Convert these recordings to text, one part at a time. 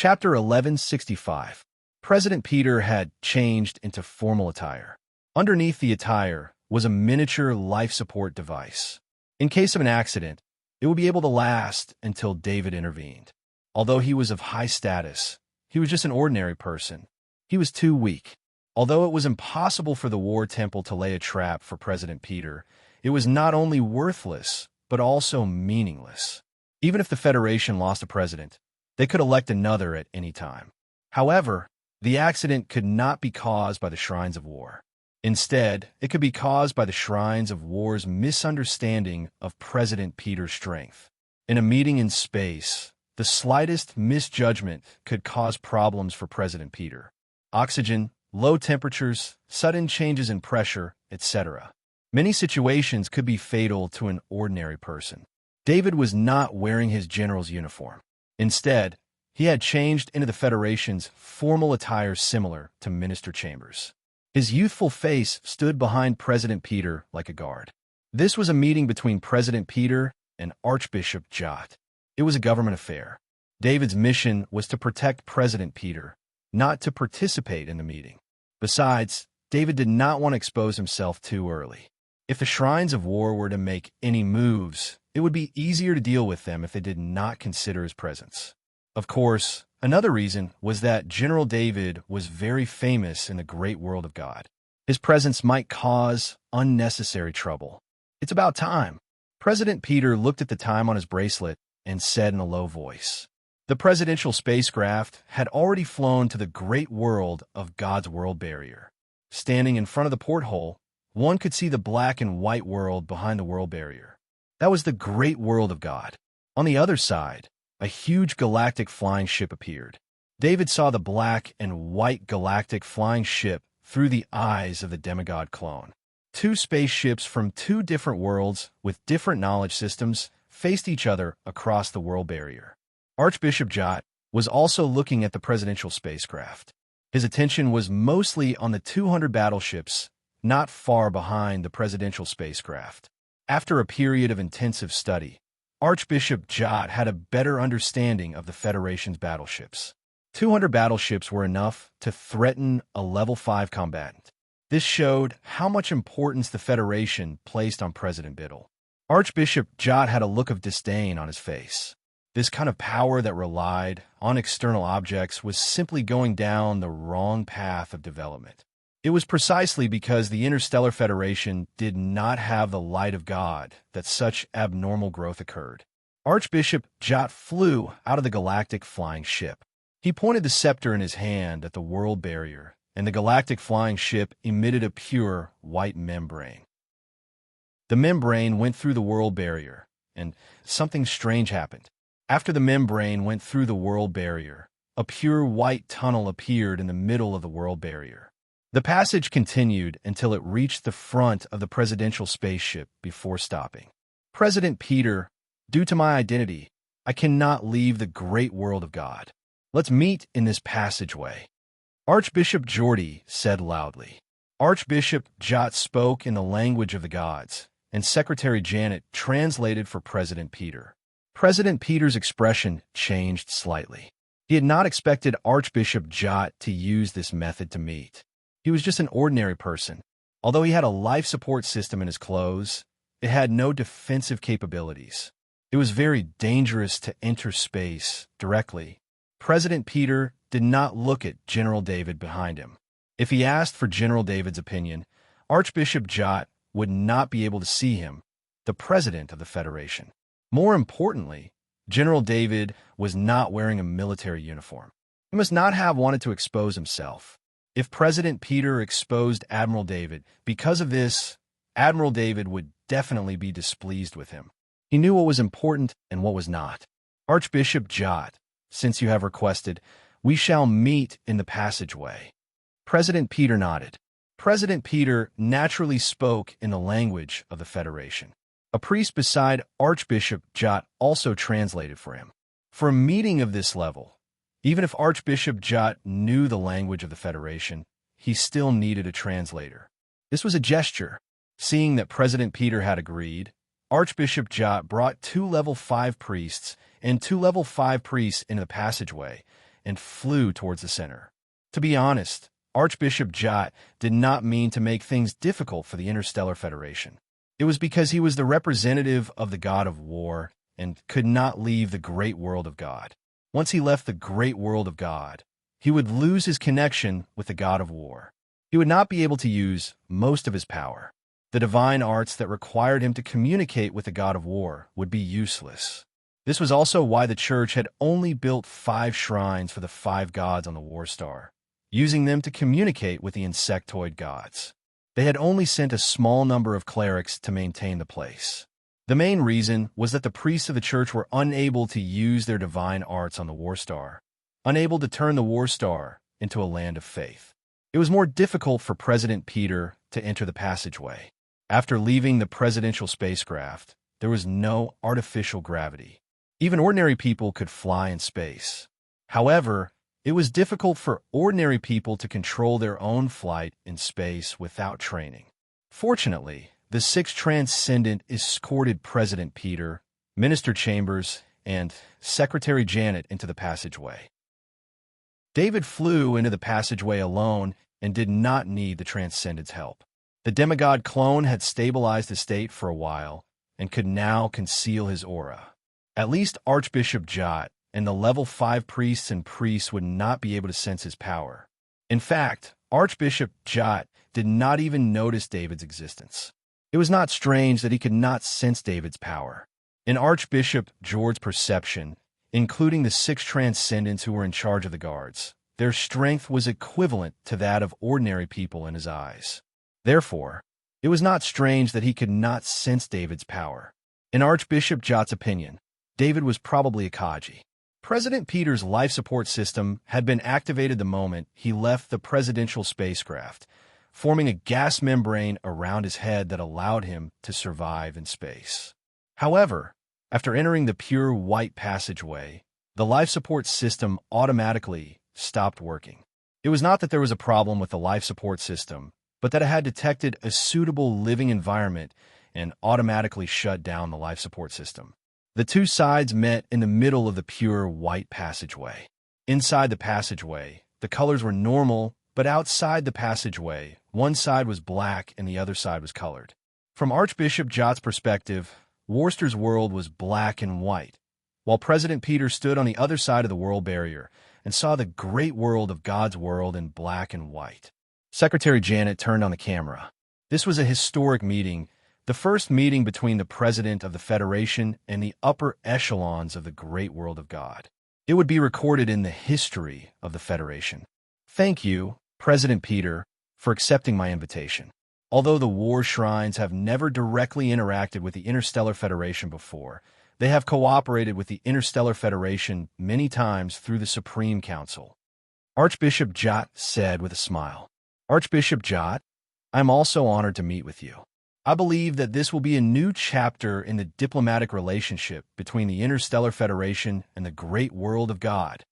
Chapter 1165. President Peter had changed into formal attire. Underneath the attire was a miniature life support device. In case of an accident, it would be able to last until David intervened. Although he was of high status, he was just an ordinary person. He was too weak. Although it was impossible for the War Temple to lay a trap for President Peter, it was not only worthless, but also meaningless. Even if the Federation lost a president, they could elect another at any time. However, the accident could not be caused by the Shrines of War. Instead, it could be caused by the Shrines of War's misunderstanding of President Peter's strength. In a meeting in space, the slightest misjudgment could cause problems for President Peter. Oxygen, low temperatures, sudden changes in pressure, etc. Many situations could be fatal to an ordinary person. David was not wearing his general's uniform. Instead, he had changed into the Federation's formal attire similar to Minister Chambers. His youthful face stood behind President Peter like a guard. This was a meeting between President Peter and Archbishop Jot. It was a government affair. David's mission was to protect President Peter, not to participate in the meeting. Besides, David did not want to expose himself too early. If the Shrines of War were to make any moves, it would be easier to deal with them if they did not consider his presence. Of course, another reason was that General David was very famous in the great world of God. His presence might cause unnecessary trouble. It's about time. President Peter looked at the time on his bracelet and said in a low voice. The presidential spacecraft had already flown to the great world of God's world barrier. Standing in front of the porthole, one could see the black and white world behind the world barrier. That was the great world of God. On the other side, a huge galactic flying ship appeared. David saw the black and white galactic flying ship through the eyes of the demigod clone. Two spaceships from two different worlds with different knowledge systems faced each other across the world barrier. Archbishop Jot was also looking at the presidential spacecraft. His attention was mostly on the 200 battleships not far behind the presidential spacecraft. After a period of intensive study, Archbishop Jot had a better understanding of the Federation's battleships. 200 battleships were enough to threaten a level 5 combatant. This showed how much importance the Federation placed on President Biddle. Archbishop Jot had a look of disdain on his face. This kind of power that relied on external objects was simply going down the wrong path of development. It was precisely because the Interstellar Federation did not have the light of God that such abnormal growth occurred. Archbishop Jot flew out of the galactic flying ship. He pointed the scepter in his hand at the world barrier, and the galactic flying ship emitted a pure white membrane. The membrane went through the world barrier, and something strange happened. After the membrane went through the world barrier, a pure white tunnel appeared in the middle of the world barrier. The passage continued until it reached the front of the presidential spaceship before stopping. President Peter, due to my identity, I cannot leave the great world of God. Let's meet in this passageway. Archbishop Geordie said loudly. Archbishop Jot spoke in the language of the gods, and Secretary Janet translated for President Peter. President Peter's expression changed slightly. He had not expected Archbishop Jot to use this method to meet. He was just an ordinary person. Although he had a life support system in his clothes, it had no defensive capabilities. It was very dangerous to enter space directly. President Peter did not look at General David behind him. If he asked for General David's opinion, Archbishop Jot would not be able to see him, the president of the Federation. More importantly, General David was not wearing a military uniform. He must not have wanted to expose himself. If President Peter exposed Admiral David, because of this, Admiral David would definitely be displeased with him. He knew what was important and what was not. Archbishop Jot, since you have requested, we shall meet in the passageway. President Peter nodded. President Peter naturally spoke in the language of the Federation. A priest beside Archbishop Jot also translated for him. For a meeting of this level, even if Archbishop Jot knew the language of the Federation, he still needed a translator. This was a gesture. Seeing that President Peter had agreed, Archbishop Jot brought 2 level 5 priests and 2 level 5 priests into the passageway and flew towards the center. To be honest, Archbishop Jot did not mean to make things difficult for the Interstellar Federation. It was because he was the representative of the god of war and could not leave the great world of God. Once he left the great world of God, he would lose his connection with the god of war. He would not be able to use most of his power. The divine arts that required him to communicate with the god of war would be useless. This was also why the church had only built 5 shrines for the 5 gods on the war star, using them to communicate with the insectoid gods. They had only sent a small number of clerics to maintain the place. The main reason was that the priests of the church were unable to use their divine arts on the war star, unable to turn the war star into a land of faith. It was more difficult for President Peter to enter the passageway. After leaving the presidential spacecraft, there was no artificial gravity. Even ordinary people could fly in space. However, it was difficult for ordinary people to control their own flight in space without training. Fortunately, the 6th Transcendent escorted President Peter, Minister Chambers, and Secretary Janet into the passageway. David flew into the passageway alone and did not need the Transcendent's help. The demigod clone had stabilized his state for a while and could now conceal his aura. At least Archbishop Jot and the level 5 priests and priests would not be able to sense his power. In fact, Archbishop Jot did not even notice David's existence. It was not strange that he could not sense David's power. In Archbishop George's perception, including the 6 Transcendents who were in charge of the guards, their strength was equivalent to that of ordinary people in his eyes. Therefore, it was not strange that he could not sense David's power. In Archbishop Jot's opinion, David was probably a Kaji. President Peter's life support system had been activated the moment he left the presidential spacecraft, forming a gas membrane around his head that allowed him to survive in space. However, after entering the pure white passageway, the life support system automatically stopped working. It was not that there was a problem with the life support system, but that it had detected a suitable living environment and automatically shut down the life support system. The 2 sides met in the middle of the pure white passageway. Inside the passageway, the colors were normal, but outside the passageway, one side was black and the other side was colored. From Archbishop Jot's perspective, Worcester's world was black and white, while President Peter stood on the other side of the world barrier and saw the great world of God's world in black and white. Secretary Janet turned on the camera. This was a historic meeting, the first meeting between the President of the Federation and the upper echelons of the great world of God. It would be recorded in the history of the Federation. Thank you, President Peter, for accepting my invitation. Although the war shrines have never directly interacted with the Interstellar Federation before, they have cooperated with the Interstellar Federation many times through the Supreme Council. Archbishop Jot said with a smile. Archbishop Jot, I am also honored to meet with you. I believe that this will be a new chapter in the diplomatic relationship between the Interstellar Federation and the great world of God.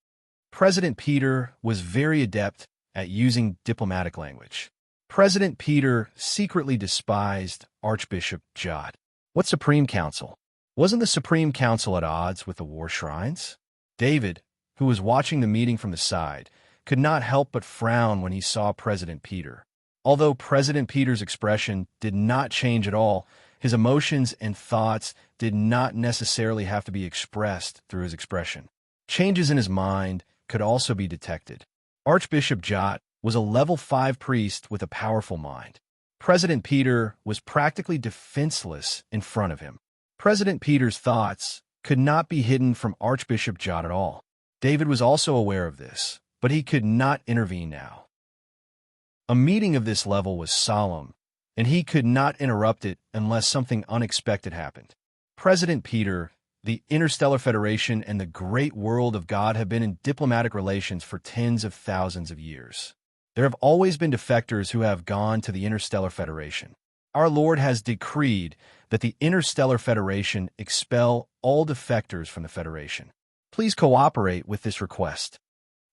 President Peter was very adept at using diplomatic language. President Peter secretly despised Archbishop Jot. What Supreme Council? Wasn't the Supreme Council at odds with the war shrines? David, who was watching the meeting from the side, could not help but frown when he saw President Peter. Although President Peter's expression did not change at all, his emotions and thoughts did not necessarily have to be expressed through his expression. Changes in his mind could also be detected. Archbishop Jot was a level 5 priest with a powerful mind. President Peter was practically defenseless in front of him. President Peter's thoughts could not be hidden from Archbishop Jot at all. David was also aware of this, but he could not intervene now. A meeting of this level was solemn, and he could not interrupt it unless something unexpected happened. President Peter, the Interstellar Federation, and the great world of God have been in diplomatic relations for tens of thousands of years. There have always been defectors who have gone to the Interstellar Federation. Our Lord has decreed that the Interstellar Federation expel all defectors from the Federation. Please cooperate with this request.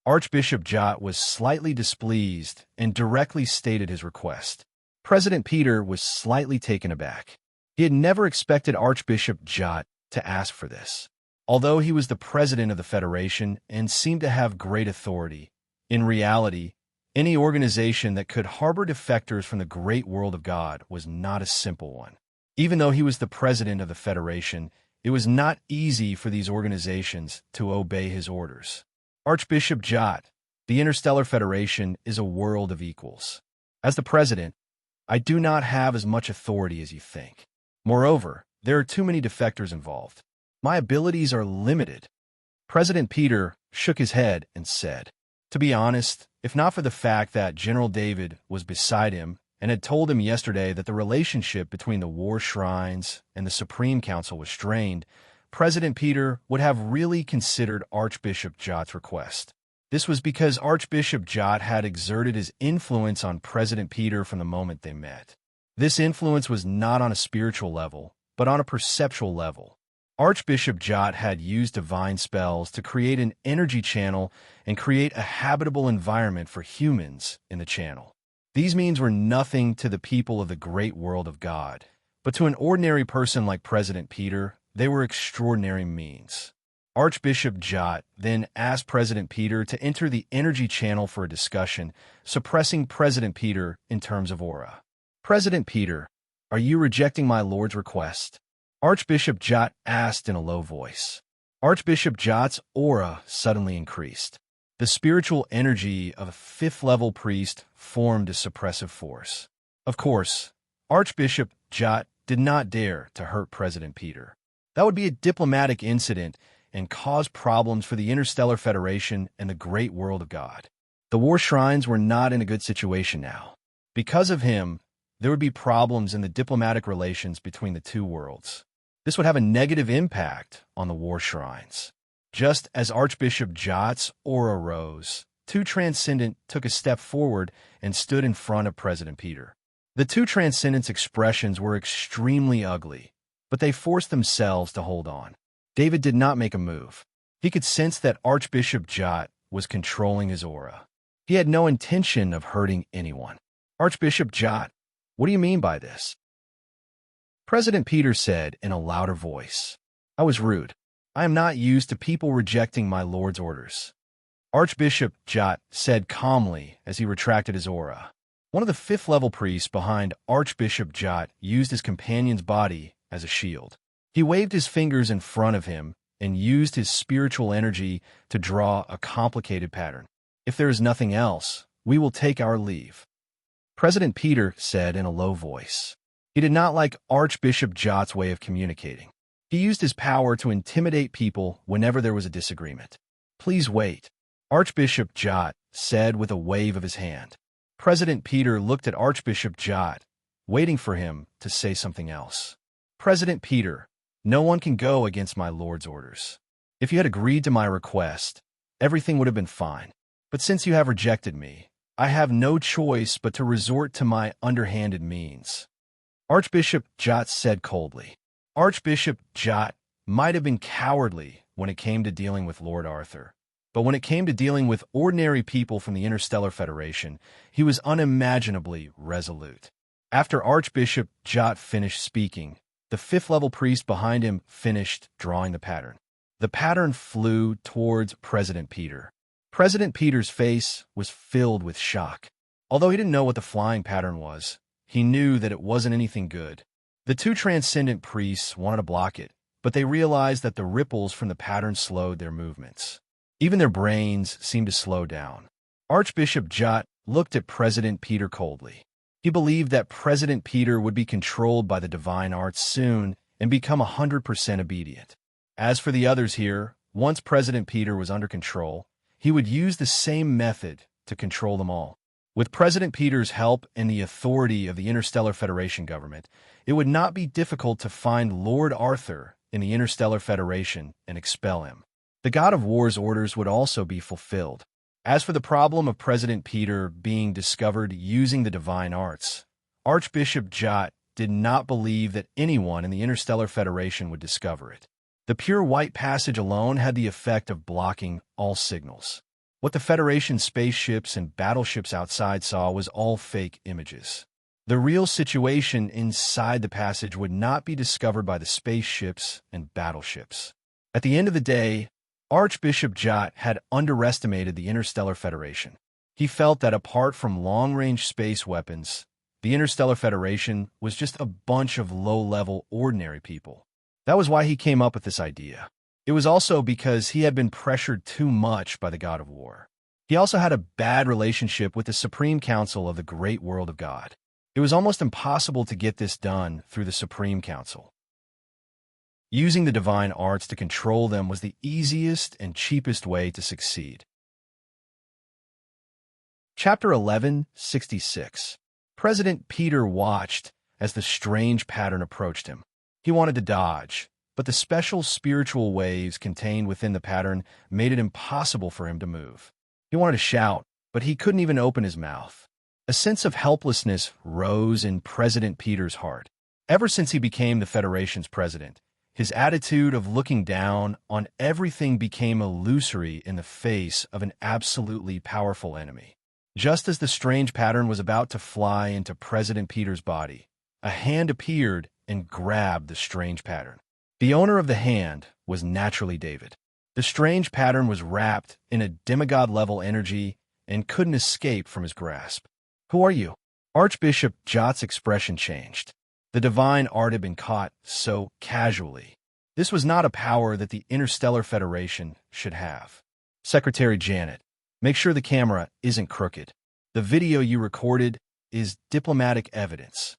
Archbishop Jot was slightly displeased and directly stated his request. President Peter was slightly taken aback. He had never expected Archbishop Jot to ask for this. Although he was the president of the Federation and seemed to have great authority, in reality, any organization that could harbor defectors from the great world of God was not a simple one. Even though he was the president of the Federation, it was not easy for these organizations to obey his orders. Archbishop Jot, the Interstellar Federation is a world of equals. As the president, I do not have as much authority as you think. Moreover, there are too many defectors involved. My abilities are limited. President Peter shook his head and said, to be honest, if not for the fact that General David was beside him and had told him yesterday that the relationship between the war shrines and the Supreme Council was strained, President Peter would have really considered Archbishop Jot's request. This was because Archbishop Jot had exerted his influence on President Peter from the moment they met. This influence was not on a spiritual level, but on a perceptual level. Archbishop Jot had used divine spells to create an energy channel and create a habitable environment for humans in the channel. These means were nothing to the people of the great world of God, but to an ordinary person like President Peter, they were extraordinary means. Archbishop Jot then asked President Peter to enter the energy channel for a discussion, suppressing President Peter in terms of aura. President Peter, are you rejecting my Lord's request? Archbishop Jot asked in a low voice. Archbishop Jot's aura suddenly increased. The spiritual energy of a fifth-level priest formed a suppressive force. Of course, Archbishop Jot did not dare to hurt President Peter. That would be a diplomatic incident and cause problems for the Interstellar Federation and the great world of God. The war shrines were not in a good situation now. Because of him, there would be problems in the diplomatic relations between the two worlds. This would have a negative impact on the war shrines. Just as Archbishop Jot's aura rose, two Transcendent took a step forward and stood in front of President Peter. The two Transcendents' expressions were extremely ugly, but they forced themselves to hold on. David did not make a move. He could sense that Archbishop Jot was controlling his aura. He had no intention of hurting anyone. Archbishop Jot, what do you mean by this? President Peter said in a louder voice, I was rude. I am not used to people rejecting my Lord's orders. Archbishop Jot said calmly as he retracted his aura. One of the fifth-level priests behind Archbishop Jot used his companion's body as a shield. He waved his fingers in front of him and used his spiritual energy to draw a complicated pattern. If there is nothing else, we will take our leave. President Peter said in a low voice. He did not like Archbishop Jot's way of communicating. He used his power to intimidate people whenever there was a disagreement. Please wait, Archbishop Jot said with a wave of his hand. President Peter looked at Archbishop Jot, waiting for him to say something else. President Peter, no one can go against my Lord's orders. If you had agreed to my request, everything would have been fine. But since you have rejected me, I have no choice but to resort to my underhanded means. Archbishop Jot said coldly. Archbishop Jot might have been cowardly when it came to dealing with Lord Arthur, but when it came to dealing with ordinary people from the Interstellar Federation, he was unimaginably resolute. After Archbishop Jot finished speaking, the fifth-level priest behind him finished drawing the pattern. The pattern flew towards President Peter. President Peter's face was filled with shock. Although he didn't know what the flying pattern was, he knew that it wasn't anything good. The two Transcendent priests wanted to block it, but they realized that the ripples from the pattern slowed their movements. Even their brains seemed to slow down. Archbishop Jot looked at President Peter coldly. He believed that President Peter would be controlled by the divine arts soon and become 100% obedient. As for the others here, once President Peter was under control, he would use the same method to control them all. With President Peter's help and the authority of the Interstellar Federation government, it would not be difficult to find Lord Arthur in the Interstellar Federation and expel him. The God of War's orders would also be fulfilled. As for the problem of President Peter being discovered using the divine arts, Archbishop Jot did not believe that anyone in the Interstellar Federation would discover it. The pure white passage alone had the effect of blocking all signals. What the Federation spaceships and battleships outside saw was all fake images. The real situation inside the passage would not be discovered by the spaceships and battleships. At the end of the day, Archbishop Jot had underestimated the Interstellar Federation. He felt that apart from long-range space weapons, the Interstellar Federation was just a bunch of low-level, ordinary people. That was why he came up with this idea. It was also because he had been pressured too much by the God of War. He also had a bad relationship with the Supreme Council of the Great World of God. It was almost impossible to get this done through the Supreme Council. Using the divine arts to control them was the easiest and cheapest way to succeed. Chapter 1166. President Peter watched as the strange pattern approached him. He wanted to dodge, but the special spiritual waves contained within the pattern made it impossible for him to move. He wanted to shout, but he couldn't even open his mouth. A sense of helplessness rose in President Peter's heart. Ever since he became the Federation's president, his attitude of looking down on everything became illusory in the face of an absolutely powerful enemy. Just as the strange pattern was about to fly into President Peter's body, a hand appeared and grabbed the strange pattern. The owner of the hand was naturally David. The strange pattern was wrapped in a demigod-level energy and couldn't escape from his grasp. "Who are you?" Archbishop Jot's expression changed. The divine art had been caught so casually. This was not a power that the Interstellar Federation should have. "Secretary Janet, make sure the camera isn't crooked. The video you recorded is diplomatic evidence."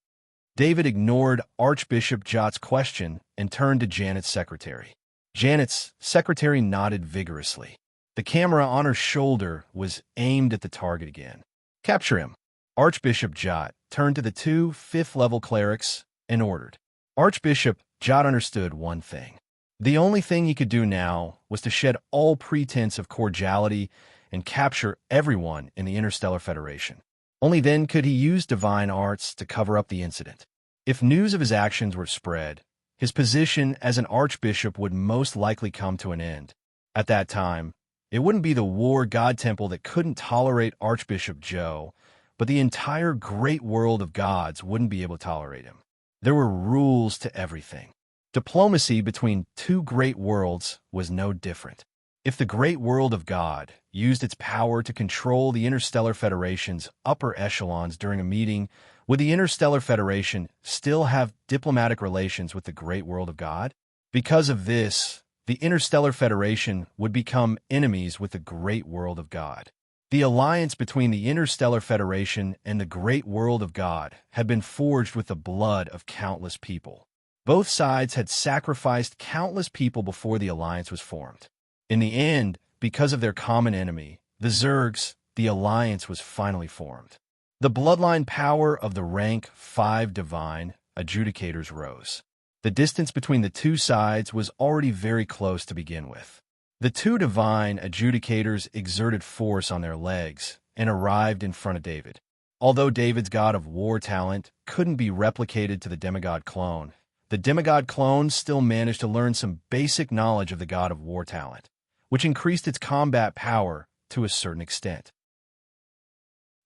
David ignored Archbishop Jot's question and turned to Janet's secretary. Janet's secretary nodded vigorously. The camera on her shoulder was aimed at the target again. "Capture him." Archbishop Jot turned to the two fifth-level clerics and ordered. Archbishop Jot understood one thing. The only thing he could do now was to shed all pretense of cordiality and capture everyone in the Interstellar Federation. Only then could he use divine arts to cover up the incident. If news of his actions were spread, his position as an archbishop would most likely come to an end. At that time, it wouldn't be the War God Temple that couldn't tolerate Archbishop Joe, but the entire great world of gods wouldn't be able to tolerate him. There were rules to everything. Diplomacy between two great worlds was no different. If the great world of God used its power to control the Interstellar Federation's upper echelons during a meeting, would the Interstellar Federation still have diplomatic relations with the great world of God? Because of this, the Interstellar Federation would become enemies with the great world of God. The alliance between the Interstellar Federation and the great world of God had been forged with the blood of countless people. Both sides had sacrificed countless people before the alliance was formed. In the end, because of their common enemy, the Zergs, the alliance was finally formed. The bloodline power of the rank 5 divine adjudicators rose. The distance between the two sides was already very close to begin with. The two divine adjudicators exerted force on their legs and arrived in front of David. Although David's God of War talent couldn't be replicated to the demigod clone, the demigod clone still managed to learn some basic knowledge of the God of War talent, which increased its combat power to a certain extent.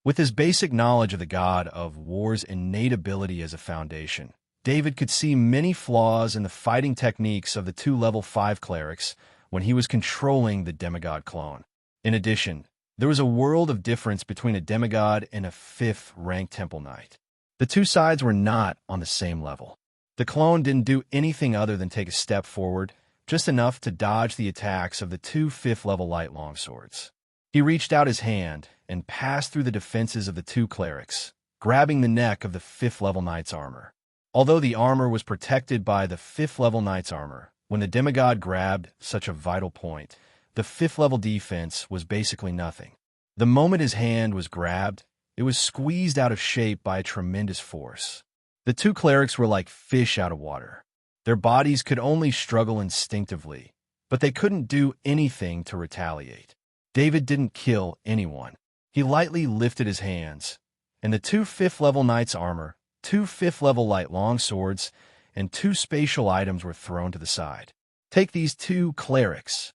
With his basic knowledge of the God of War's innate ability as a foundation, David could see many flaws in the fighting techniques of the two level 5 clerics when he was controlling the demigod clone. In addition, there was a world of difference between a demigod and a 5th rank temple knight. The two sides were not on the same level. The clone didn't do anything other than take a step forward, just enough to dodge the attacks of the two 5th level light longswords. He reached out his hand and passed through the defenses of the two clerics, grabbing the neck of the 5th level knight's armor. Although the armor was protected by the 5th level knight's armor, when the demigod grabbed such a vital point, the 5th level defense was basically nothing. The moment his hand was grabbed, it was squeezed out of shape by a tremendous force. The two clerics were like fish out of water. Their bodies could only struggle instinctively, but they couldn't do anything to retaliate. David didn't kill anyone. He lightly lifted his hands, and the two 5th level knight's armor, two 5th level light longswords, and two spatial items were thrown to the side. "Take these two clerics,"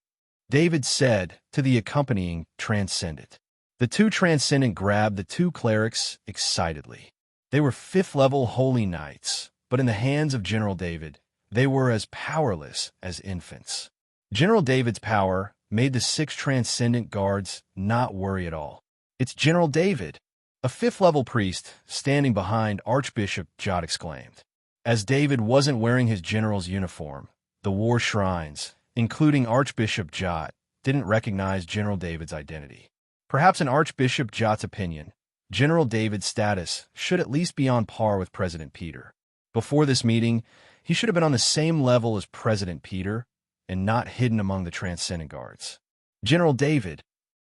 David said to the accompanying Transcendent. The two Transcendent grabbed the two clerics excitedly. They were 5th level holy knights, but in the hands of General David, they were as powerless as infants. General David's power made the 6 transcendent guards not worry at all. "It's General David!" A 5th-level priest standing behind Archbishop Jot exclaimed. As David wasn't wearing his general's uniform, the war shrines, including Archbishop Jot, didn't recognize General David's identity. Perhaps in Archbishop Jot's opinion, General David's status should at least be on par with President Peter. Before this meeting, he should have been on the same level as President Peter and not hidden among the transcendent guards. "General David,"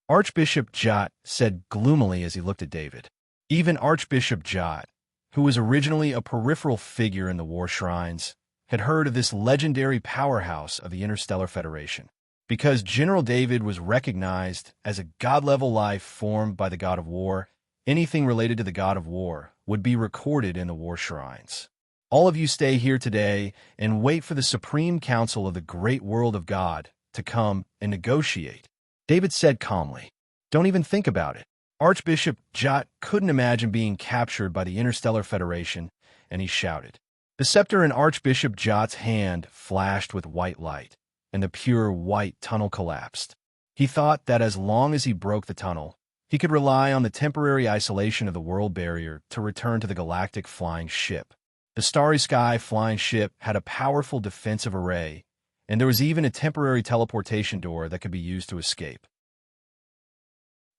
Archbishop Jot said gloomily as he looked at David. Even Archbishop Jot, who was originally a peripheral figure in the war shrines, had heard of this legendary powerhouse of the Interstellar Federation. Because General David was recognized as a god-level life formed by the god of war, anything related to the god of war would be recorded in the war shrines. "All of you stay here today and wait for the Supreme Council of the Great World of God to come and negotiate," David said calmly. "Don't even think about it." Archbishop Jot couldn't imagine being captured by the Interstellar Federation, and he shouted. The scepter in Archbishop Jot's hand flashed with white light, and the pure white tunnel collapsed. He thought that as long as he broke the tunnel, he could rely on the temporary isolation of the world barrier to return to the galactic flying ship. The Starry Sky flying ship had a powerful defensive array, and there was even a temporary teleportation door that could be used to escape.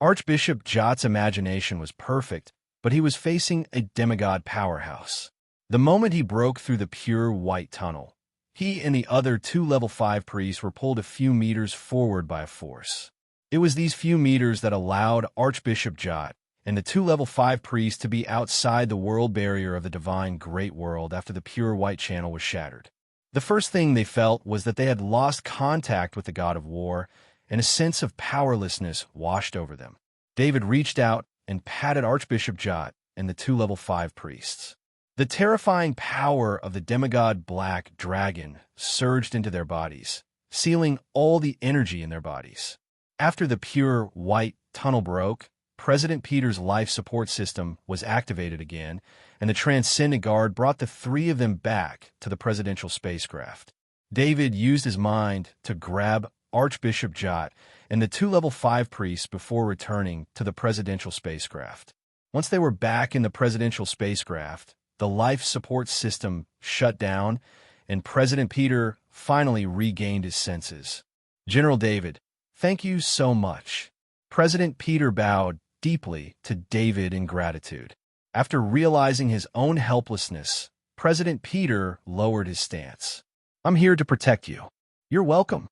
Archbishop Jot's imagination was perfect, but he was facing a demigod powerhouse. The moment he broke through the pure white tunnel, he and the other 2 level 5 priests were pulled a few meters forward by a force. It was these few meters that allowed Archbishop Jot and the 2 level 5 priests to be outside the world barrier of the divine great world after the pure white channel was shattered. The first thing they felt was that they had lost contact with the god of war, and a sense of powerlessness washed over them. David reached out and patted Archbishop Jot and the 2 level 5 priests. The terrifying power of the demigod Black Dragon surged into their bodies, sealing all the energy in their bodies. After the pure white tunnel broke, President Peter's life support system was activated again, and the Transcendent Guard brought the 3 of them back to the presidential spacecraft. David used his mind to grab Archbishop Jot and the 2 level 5 priests before returning to the presidential spacecraft. Once they were back in the presidential spacecraft, the life support system shut down, and President Peter finally regained his senses. "General David, thank you so much." President Peter bowed deeply to David in gratitude. After realizing his own helplessness, President Peter lowered his stance. "I'm here to protect you." "You're welcome,"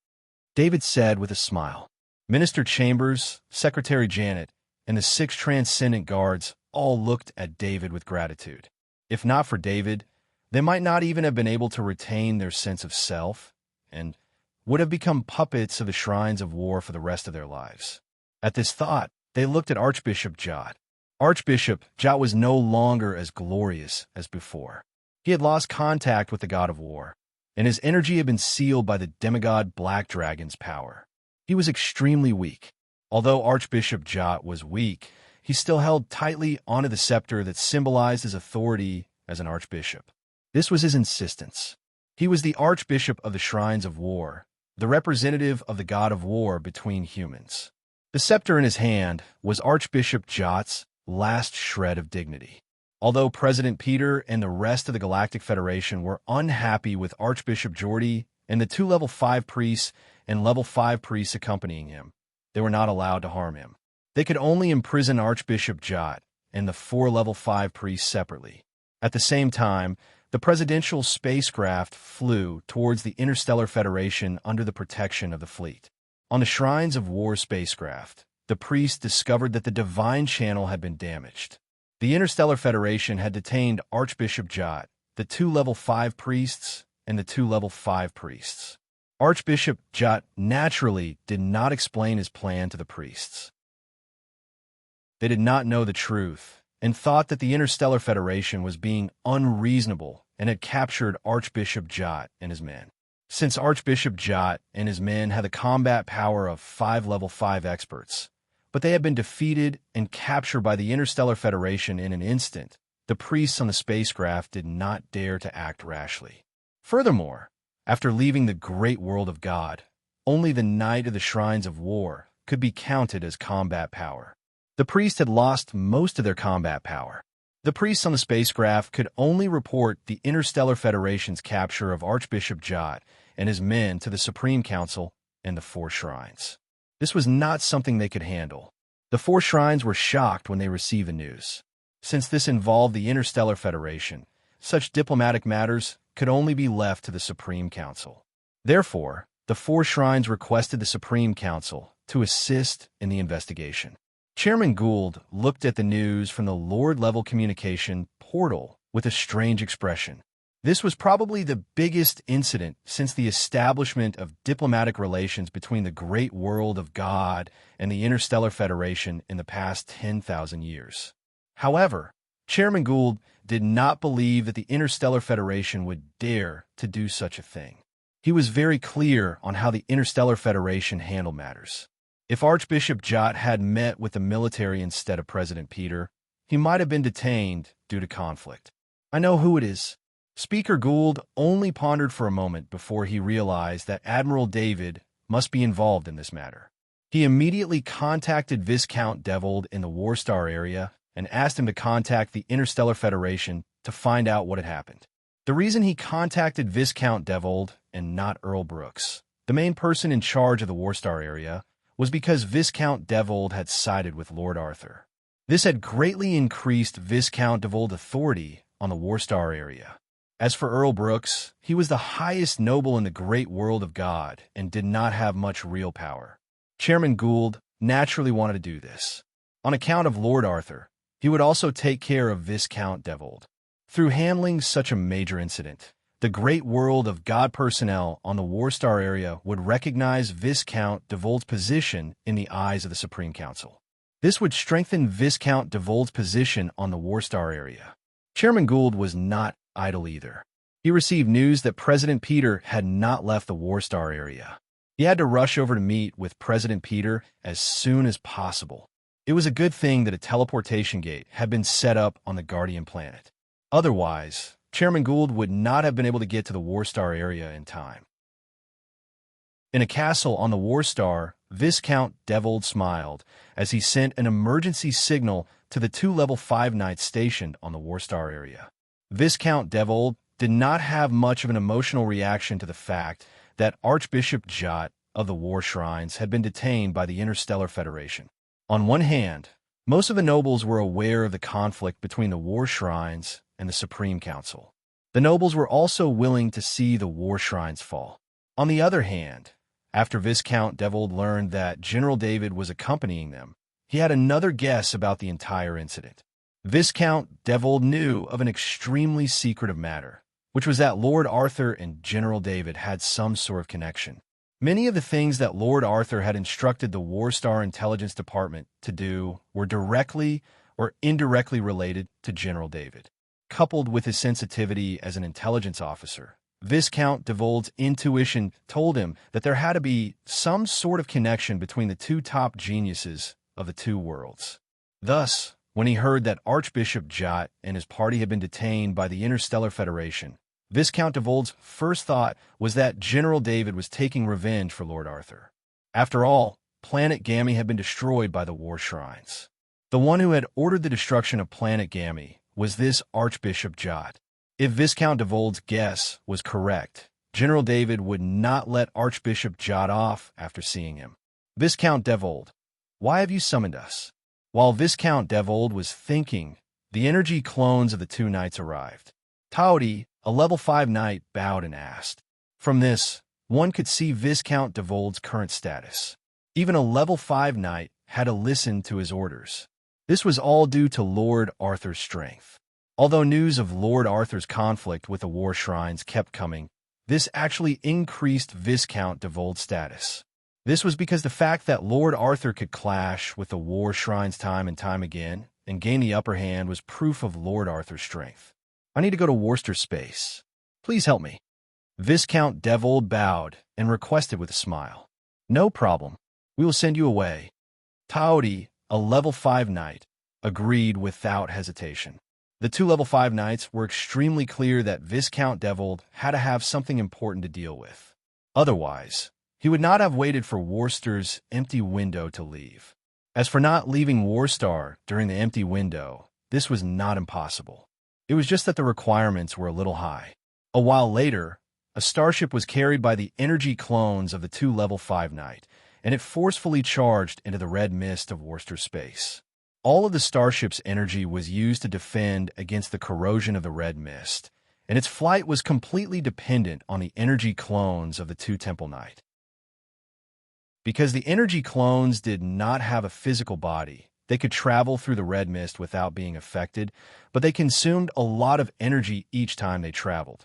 David said with a smile. Minister Chambers, Secretary Janet, and the 6 transcendent guards all looked at David with gratitude. If not for David, they might not even have been able to retain their sense of self, and would have become puppets of the shrines of war for the rest of their lives. At this thought, they looked at Archbishop Jot. Archbishop Jot was no longer as glorious as before. He had lost contact with the god of war, and his energy had been sealed by the demigod Black Dragon's power. He was extremely weak. Although Archbishop Jot was weak, he still held tightly onto the scepter that symbolized his authority as an archbishop. This was his insistence. He was the archbishop of the shrines of war, the representative of the god of war between humans. The scepter in his hand was Archbishop Jot's last shred of dignity. Although President Peter and the rest of the Galactic Federation were unhappy with Archbishop Geordie and the 2 level 5 priests and level 5 priests accompanying him, they were not allowed to harm him. They could only imprison Archbishop Jot and the 4 level 5 priests separately. At the same time, the presidential spacecraft flew towards the Interstellar Federation under the protection of the fleet. On the Shrines of War spacecraft, the priests discovered that the divine channel had been damaged. The Interstellar Federation had detained Archbishop Jot, the 2 level 5 priests, and the 2 level 5 priests. Archbishop Jot naturally did not explain his plan to the priests. They did not know the truth and thought that the Interstellar Federation was being unreasonable and had captured Archbishop Jot and his men. Since Archbishop Jot and his men had the combat power of 5 level 5 experts, but they had been defeated and captured by the Interstellar Federation in an instant, the priests on the spacecraft did not dare to act rashly. Furthermore, after leaving the great world of God, only the Knight of the Shrines of War could be counted as combat power. The priests had lost most of their combat power. The priests on the spacecraft could only report the Interstellar Federation's capture of Archbishop Jot and his men to the Supreme Council and the Four Shrines. This was not something they could handle. The Four Shrines were shocked when they received the news. Since this involved the Interstellar Federation, such diplomatic matters could only be left to the Supreme Council. Therefore, the Four Shrines requested the Supreme Council to assist in the investigation. Chairman Gould looked at the news from the Lord-level communication portal with a strange expression. This was probably the biggest incident since the establishment of diplomatic relations between the great world of God and the Interstellar Federation in the past 10,000 years. However, Chairman Gould did not believe that the Interstellar Federation would dare to do such a thing. He was very clear on how the Interstellar Federation handled matters. If Archbishop Jot had met with the military instead of President Peter, he might have been detained due to conflict. I know who it is. Speaker Gould only pondered for a moment before he realized that Admiral David must be involved in this matter. He immediately contacted Viscount Devold in the Warstar area and asked him to contact the Interstellar Federation to find out what had happened. The reason he contacted Viscount Devold and not Earl Brooks, the main person in charge of the Warstar area, was because Viscount Devold had sided with Lord Arthur. This had greatly increased Viscount Devold's authority on the Warstar area. As for Earl Brooks, he was the highest noble in the great world of God and did not have much real power. Chairman Gould naturally wanted to do this. On account of Lord Arthur, he would also take care of Viscount Devold. Through handling such a major incident, the great world of God personnel on the Warstar area would recognize Viscount Devold's position in the eyes of the Supreme Council. This would strengthen Viscount Devold's position on the Warstar area. Chairman Gould was not idle either. He received news that President Peter had not left the Warstar area. He had to rush over to meet with President Peter as soon as possible. It was a good thing that a teleportation gate had been set up on the Guardian planet. Otherwise, Chairman Gould would not have been able to get to the Warstar area in time. In a castle on the Warstar, Viscount Devold smiled as he sent an emergency signal to the 2 level 5 knights stationed on the Warstar area. Viscount Devold did not have much of an emotional reaction to the fact that Archbishop Jot of the War Shrines had been detained by the Interstellar Federation. On one hand, most of the nobles were aware of the conflict between the War Shrines and the Supreme Council. The nobles were also willing to see the War Shrines fall. On the other hand, after Viscount Devold learned that General David was accompanying them, he had another guess about the entire incident. Viscount Devold knew of an extremely secretive matter, which was that Lord Arthur and General David had some sort of connection. Many of the things that Lord Arthur had instructed the Warstar Intelligence Department to do were directly or indirectly related to General David. Coupled with his sensitivity as an intelligence officer, Viscount Devold's intuition told him that there had to be some sort of connection between the two top geniuses of the two worlds. Thus, when he heard that Archbishop Jot and his party had been detained by the Interstellar Federation, Viscount Devold's first thought was that General David was taking revenge for Lord Arthur. After all, Planet Gamma had been destroyed by the War Shrines. The one who had ordered the destruction of Planet Gamma was this Archbishop Jot. If Viscount Devold's guess was correct, General David would not let Archbishop Jot off after seeing him. Viscount Devold, why have you summoned us? While Viscount Devold was thinking, the energy clones of the two knights arrived. Taudi, a level 5 knight, bowed and asked. From this, one could see Viscount Devold's current status. Even a level 5 knight had to listen to his orders. This was all due to Lord Arthur's strength. Although news of Lord Arthur's conflict with the War Shrines kept coming, this actually increased Viscount Devold's status. This was because the fact that Lord Arthur could clash with the War Shrines time and time again and gain the upper hand was proof of Lord Arthur's strength. I need to go to Worcester Space. Please help me. Viscount Devold bowed and requested with a smile. No problem. We will send you away. Taudi, a level 5 knight, agreed without hesitation. The 2 level 5 knights were extremely clear that Viscount Devold had to have something important to deal with. Otherwise, He would not have waited for Worcester's empty window to leave. As for not leaving Warstar during the empty window, this was not impossible. It was just that the requirements were a little high. A while later, a starship was carried by the energy clones of the 2 Level 5 Knight, and it forcefully charged into the red mist of Worcester space. All of the starship's energy was used to defend against the corrosion of the red mist, and its flight was completely dependent on the energy clones of the 2 Temple Knight. Because the energy clones did not have a physical body, they could travel through the red mist without being affected, but they consumed a lot of energy each time they traveled.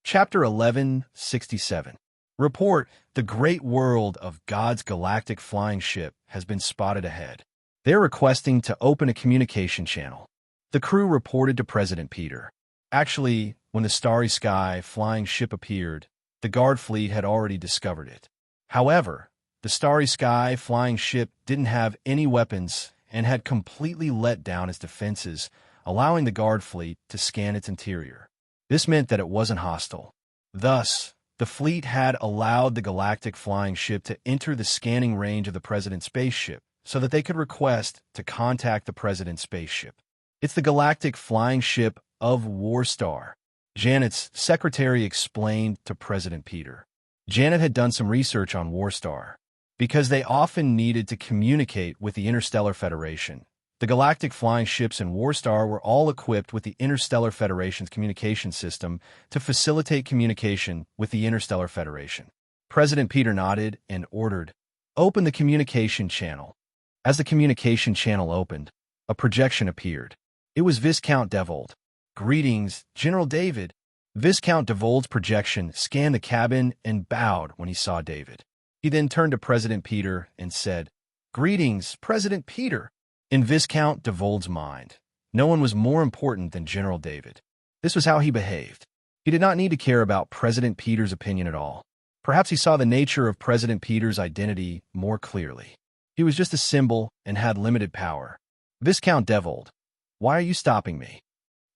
Chapter 1167. Report: the great world of God's galactic flying ship has been spotted ahead. They're requesting to open a communication channel. The crew reported to President Peter. Actually, when the starry sky flying ship appeared, the guard fleet had already discovered it. However, the starry sky flying ship didn't have any weapons and had completely let down its defenses, allowing the guard fleet to scan its interior. This meant that it wasn't hostile. Thus, the fleet had allowed the galactic flying ship to enter the scanning range of the President's spaceship so that they could request to contact the President's spaceship. It's the galactic flying ship of Warstar, Janet's secretary explained to President Peter. Janet had done some research on Warstar. Because they often needed to communicate with the Interstellar Federation, the galactic flying ships in Warstar were all equipped with the Interstellar Federation's communication system to facilitate communication with the Interstellar Federation. President Peter nodded and ordered, "Open the communication channel." As the communication channel opened, a projection appeared. It was Viscount Devold. "Greetings, General David." Viscount Devold's projection scanned the cabin and bowed when he saw David. He then turned to President Peter and said, "Greetings, President Peter." In Viscount Devold's mind, no one was more important than General David. This was how he behaved. He did not need to care about President Peter's opinion at all. Perhaps he saw the nature of President Peter's identity more clearly. He was just a symbol and had limited power. "Viscount Devold, why are you stopping me?"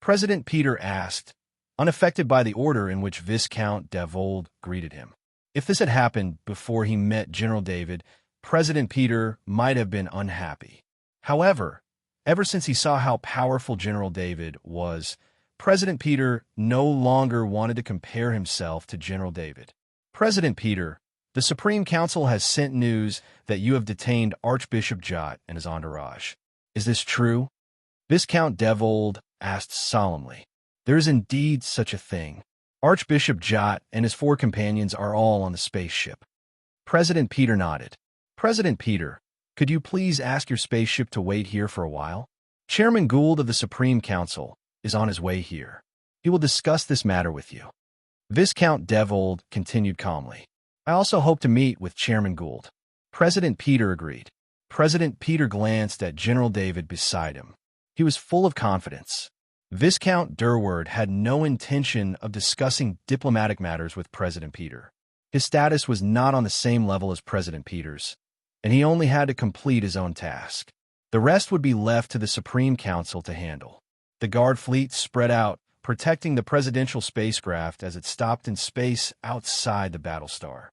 President Peter asked, unaffected by the order in which Viscount Devold greeted him. If this had happened before he met General David, President Peter might have been unhappy. However, ever since he saw how powerful General David was, President Peter no longer wanted to compare himself to General David. "President Peter, the Supreme Council has sent news that you have detained Archbishop Jot and his entourage. Is this true?" Viscount Devold asked solemnly. "There is indeed such a thing. Archbishop Jot and his 4 companions are all on the spaceship." President Peter nodded. "President Peter, could you please ask your spaceship to wait here for a while? Chairman Gould of the Supreme Council is on his way here. He will discuss this matter with you." Viscount Devold continued calmly. "I also hope to meet with Chairman Gould." President Peter agreed. President Peter glanced at General David beside him. He was full of confidence. Viscount Durward had no intention of discussing diplomatic matters with President Peter. His status was not on the same level as President Peter's, and he only had to complete his own task. The rest would be left to the Supreme Council to handle. The guard fleet spread out, protecting the presidential spacecraft as it stopped in space outside the Battlestar.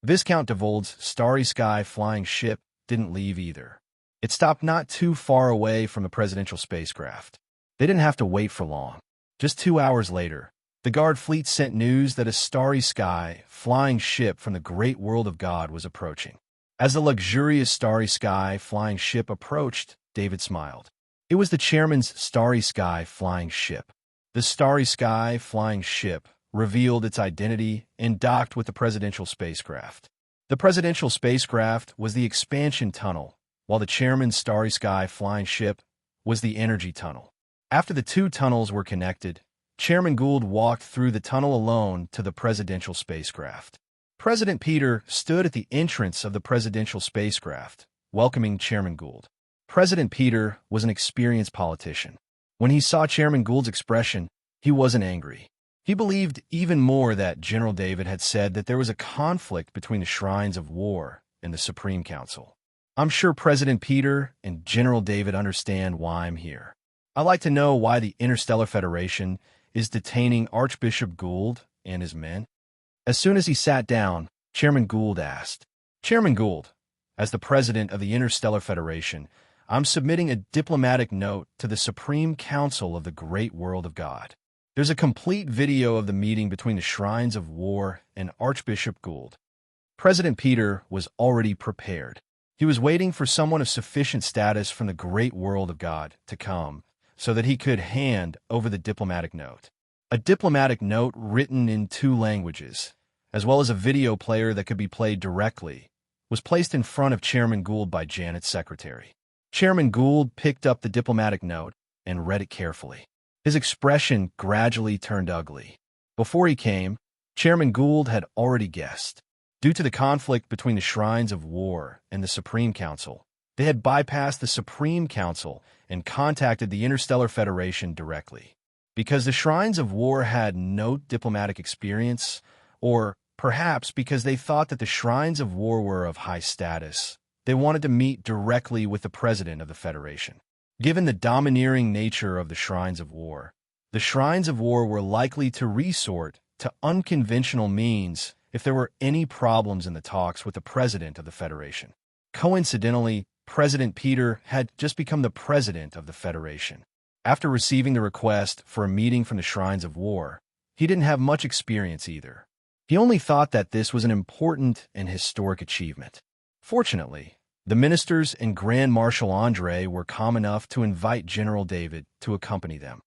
Viscount Devold's starry sky flying ship didn't leave either. It stopped not too far away from the presidential spacecraft. They didn't have to wait for long. Just 2 hours later, the guard fleet sent news that a starry sky flying ship from the great world of God was approaching. As the luxurious starry sky flying ship approached, David smiled. It was the chairman's starry sky flying ship. The starry sky flying ship revealed its identity and docked with the presidential spacecraft. The presidential spacecraft was the expansion tunnel, while the chairman's starry sky flying ship was the energy tunnel. After the 2 tunnels were connected, Chairman Gould walked through the tunnel alone to the presidential spacecraft. President Peter stood at the entrance of the presidential spacecraft, welcoming Chairman Gould. President Peter was an experienced politician. When he saw Chairman Gould's expression, he wasn't angry. He believed even more that General David had said that there was a conflict between the shrines of war and the Supreme Council. "I'm sure President Peter and General David understand why I'm here. I'd like to know why the Interstellar Federation is detaining Archbishop Gould and his men? As soon as he sat down, Chairman Gould asked, Chairman Gould, as the president of the Interstellar Federation, I'm submitting a diplomatic note to the Supreme Council of the Great World of God. There's a complete video of the meeting between the Shrines of War and Archbishop Gould. President Peter was already prepared. He was waiting for someone of sufficient status from the Great World of God to come so that he could hand over the diplomatic note. A diplomatic note written in 2 languages, as well as a video player that could be played directly, was placed in front of Chairman Gould by Janet's secretary. Chairman Gould picked up the diplomatic note and read it carefully. His expression gradually turned ugly. Before he came, Chairman Gould had already guessed. Due to the conflict between the Shrines of War and the Supreme Council, they had bypassed the Supreme Council and contacted the Interstellar Federation directly. Because the Shrines of War had no diplomatic experience, or perhaps because they thought that the Shrines of War were of high status, they wanted to meet directly with the president of the Federation. Given the domineering nature of the Shrines of War, the Shrines of War were likely to resort to unconventional means if there were any problems in the talks with the president of the Federation. Coincidentally, President Peter had just become the president of the Federation. After receiving the request for a meeting from the Shrines of War, he didn't have much experience either. He only thought that this was an important and historic achievement. Fortunately, the ministers and Grand Marshal André were calm enough to invite General David to accompany them.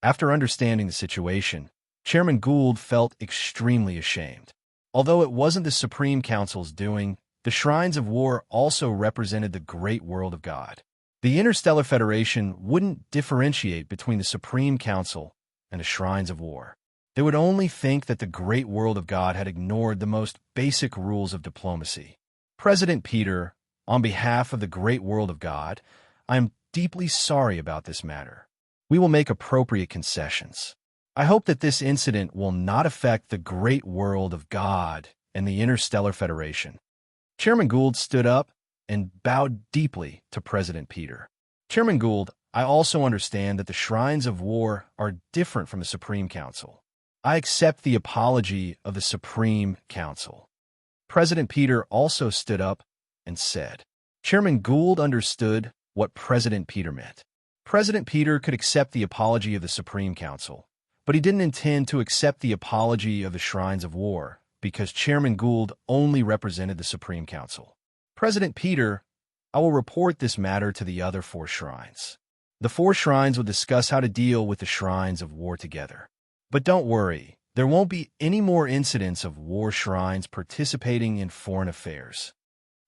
After understanding the situation, Chairman Gould felt extremely ashamed. Although it wasn't the Supreme Council's doing, the Shrines of War also represented the Great World of God. The Interstellar Federation wouldn't differentiate between the Supreme Council and the Shrines of War. They would only think that the Great World of God had ignored the most basic rules of diplomacy. President Peter, on behalf of the Great World of God, I am deeply sorry about this matter. We will make appropriate concessions. I hope that this incident will not affect the Great World of God and the Interstellar Federation. Chairman Gould stood up and bowed deeply to President Peter. Chairman Gould, I also understand that the Shrines of War are different from the Supreme Council. I accept the apology of the Supreme Council. President Peter also stood up and said, Chairman Gould understood what President Peter meant. President Peter could accept the apology of the Supreme Council, but he didn't intend to accept the apology of the Shrines of War because Chairman Gould only represented the Supreme Council. President Peter, I will report this matter to the other 4 shrines. The 4 shrines will discuss how to deal with the Shrines of War together. But don't worry. There won't be any more incidents of war shrines participating in foreign affairs.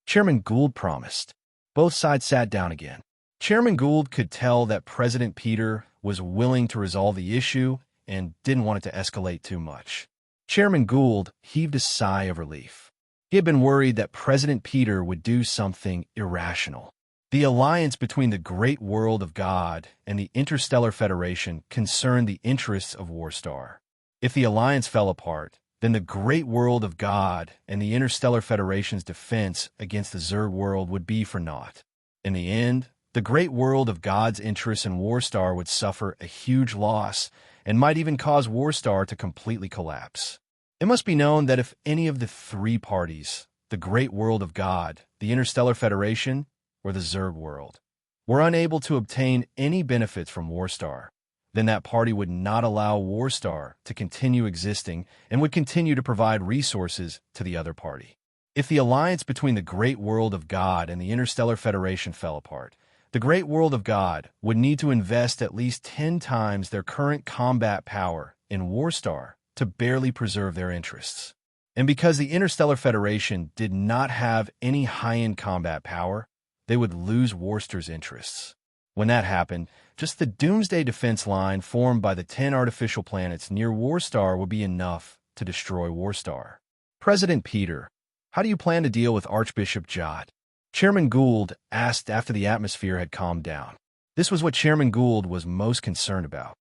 Chairman Gould promised. Both sides sat down again. Chairman Gould could tell that President Peter was willing to resolve the issue and didn't want it to escalate too much. Chairman Gould heaved a sigh of relief. He had been worried that President Peter would do something irrational. The alliance between the Great World of God and the Interstellar Federation concerned the interests of Warstar. If the alliance fell apart, then the Great World of God and the Interstellar Federation's defense against the Zerg world would be for naught. In the end, the Great World of God's interests in Warstar would suffer a huge loss and might even cause Warstar to completely collapse. It must be known that if any of the 3 parties, the Great World of God, the Interstellar Federation, or the Zerg world, were unable to obtain any benefits from Warstar, then that party would not allow Warstar to continue existing and would continue to provide resources to the other party. If the alliance between the Great World of God and the Interstellar Federation fell apart, the Great World of God would need to invest at least 10 times their current combat power in Warstar to barely preserve their interests. And because the Interstellar Federation did not have any high-end combat power, they would lose Warstar's interests. When that happened, just the Doomsday Defense Line formed by the 10 artificial planets near Warstar would be enough to destroy Warstar. President Peter, how do you plan to deal with Archbishop Jot? Chairman Gould asked after the atmosphere had calmed down. This was what Chairman Gould was most concerned about.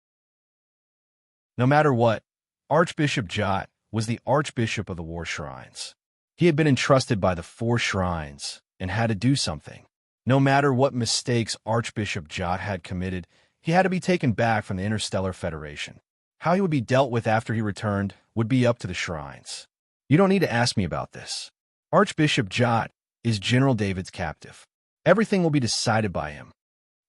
No matter what, Archbishop Jot was the Archbishop of the War Shrines. He had been entrusted by the 4 shrines and had to do something. No matter what mistakes Archbishop Jot had committed, He had to be taken back from the Interstellar Federation. How he would be dealt with after he returned would be up to the shrines. You don't need to ask me about this. Archbishop Jot is General David's captive. Everything will be decided by him.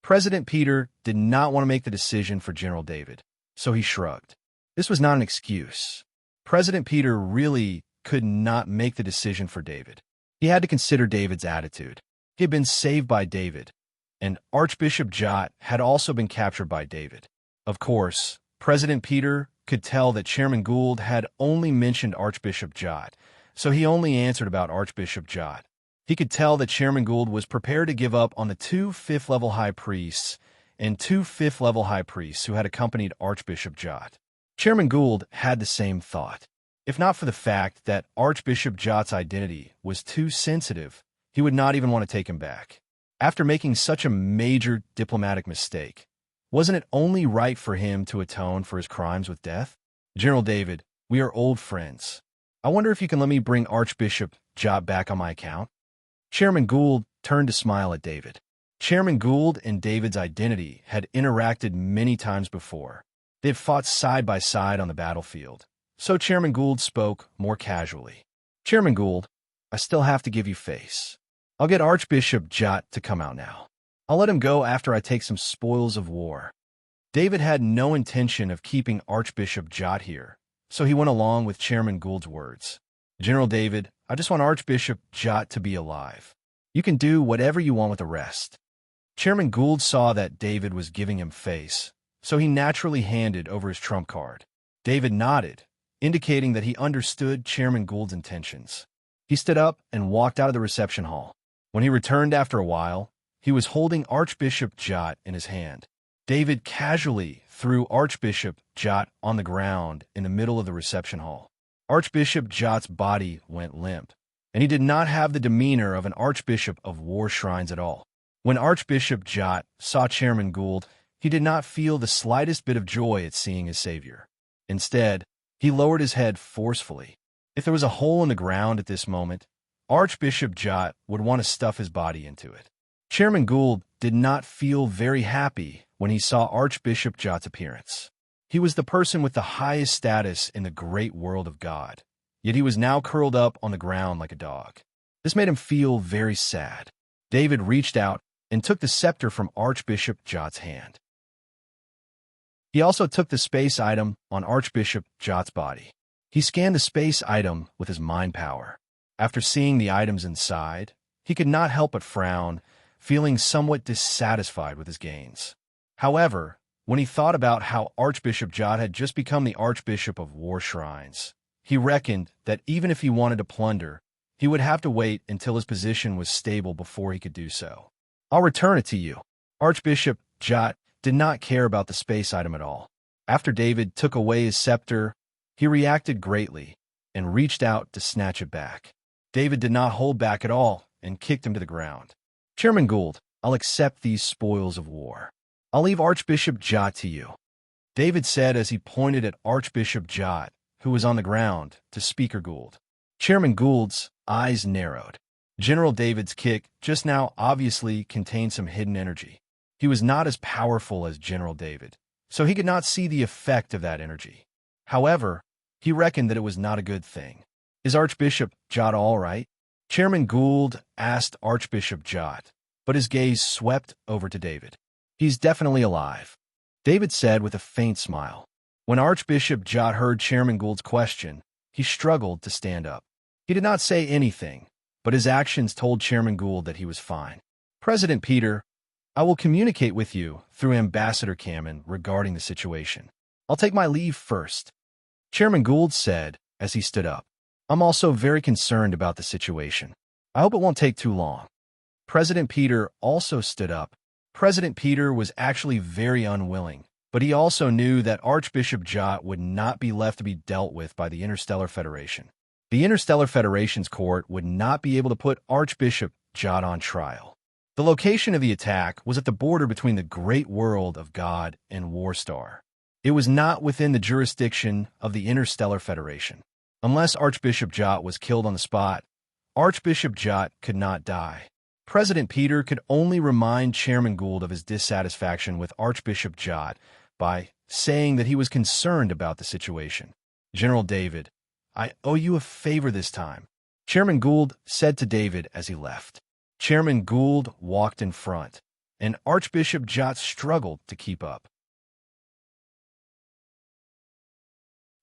President Peter did not want to make the decision for General David, so he shrugged. This was not an excuse. President Peter really could not make the decision for David. He had to consider David's attitude. He had been saved by David, and Archbishop Jot had also been captured by David. Of course, President Peter could tell that Chairman Gould had only mentioned Archbishop Jot, so he only answered about Archbishop Jot. He could tell that Chairman Gould was prepared to give up on the 2 fifth-level high priests and 2 fifth-level high priests who had accompanied Archbishop Jot. Chairman Gould had the same thought. If not for the fact that Archbishop Jot's identity was too sensitive, he would not even want to take him back. After making such a major diplomatic mistake, wasn't it only right for him to atone for his crimes with death? General David, we are old friends. I wonder if you can let me bring Archbishop Jot back on my account? Chairman Gould turned to smile at David. Chairman Gould and David's identity had interacted many times before. They had fought side by side on the battlefield. So Chairman Gould spoke more casually. Chairman Gould, I still have to give you face. I'll get Archbishop Jot to come out now. I'll let him go after I take some spoils of war. David had no intention of keeping Archbishop Jot here, so he went along with Chairman Gould's words. General David, I just want Archbishop Jot to be alive. You can do whatever you want with the rest. Chairman Gould saw that David was giving him face, so he naturally handed over his trump card. David nodded, indicating that he understood Chairman Gould's intentions. He stood up and walked out of the reception hall. When he returned after a while, he was holding Archbishop Jot in his hand. David casually threw Archbishop Jot on the ground in the middle of the reception hall. Archbishop Jot's body went limp, and he did not have the demeanor of an archbishop of war shrines at all. When Archbishop Jot saw Chairman Gould, he did not feel the slightest bit of joy at seeing his savior. Instead, he lowered his head forcefully. If there was a hole in the ground at this moment, Archbishop Jot would want to stuff his body into it. Chairman Gould did not feel very happy when he saw Archbishop Jot's appearance. He was the person with the highest status in the great world of God, yet he was now curled up on the ground like a dog. This made him feel very sad. David reached out and took the scepter from Archbishop Jot's hand. He also took the space item on Archbishop Jot's body. He scanned the space item with his mind power. After seeing the items inside, he could not help but frown, feeling somewhat dissatisfied with his gains. However, when he thought about how Archbishop Jot had just become the Archbishop of War Shrines, he reckoned that even if he wanted to plunder, he would have to wait until his position was stable before he could do so. I'll return it to you. Archbishop Jot did not care about the space item at all. After David took away his scepter, he reacted greatly and reached out to snatch it back. David did not hold back at all and kicked him to the ground. Chairman Gould, I'll accept these spoils of war. I'll leave Archbishop Jot to you, David said as he pointed at Archbishop Jot, who was on the ground, to Speaker Gould. Chairman Gould's eyes narrowed. General David's kick just now obviously contained some hidden energy. He was not as powerful as General David, so he could not see the effect of that energy. However, he reckoned that it was not a good thing. Is Archbishop Jot all right? Chairman Gould asked Archbishop Jot, but his gaze swept over to David. He's definitely alive, David said with a faint smile. When Archbishop Jot heard Chairman Gould's question, he struggled to stand up. He did not say anything, but his actions told Chairman Gould that he was fine. President Peter, I will communicate with you through Ambassador Cameron regarding the situation. I'll take my leave first, Chairman Gould said as he stood up. I'm also very concerned about the situation. I hope it won't take too long. President Peter also stood up. President Peter was actually very unwilling, but he also knew that Archbishop Jot would not be left to be dealt with by the Interstellar Federation. The Interstellar Federation's court would not be able to put Archbishop Jot on trial. The location of the attack was at the border between the great world of God and Warstar. It was not within the jurisdiction of the Interstellar Federation. Unless Archbishop Jot was killed on the spot, Archbishop Jot could not die. President Peter could only remind Chairman Gould of his dissatisfaction with Archbishop Jot by saying that he was concerned about the situation. "General David, I owe you a favor this time," Chairman Gould said to David as he left. Chairman Gould walked in front, and Archbishop Jot struggled to keep up.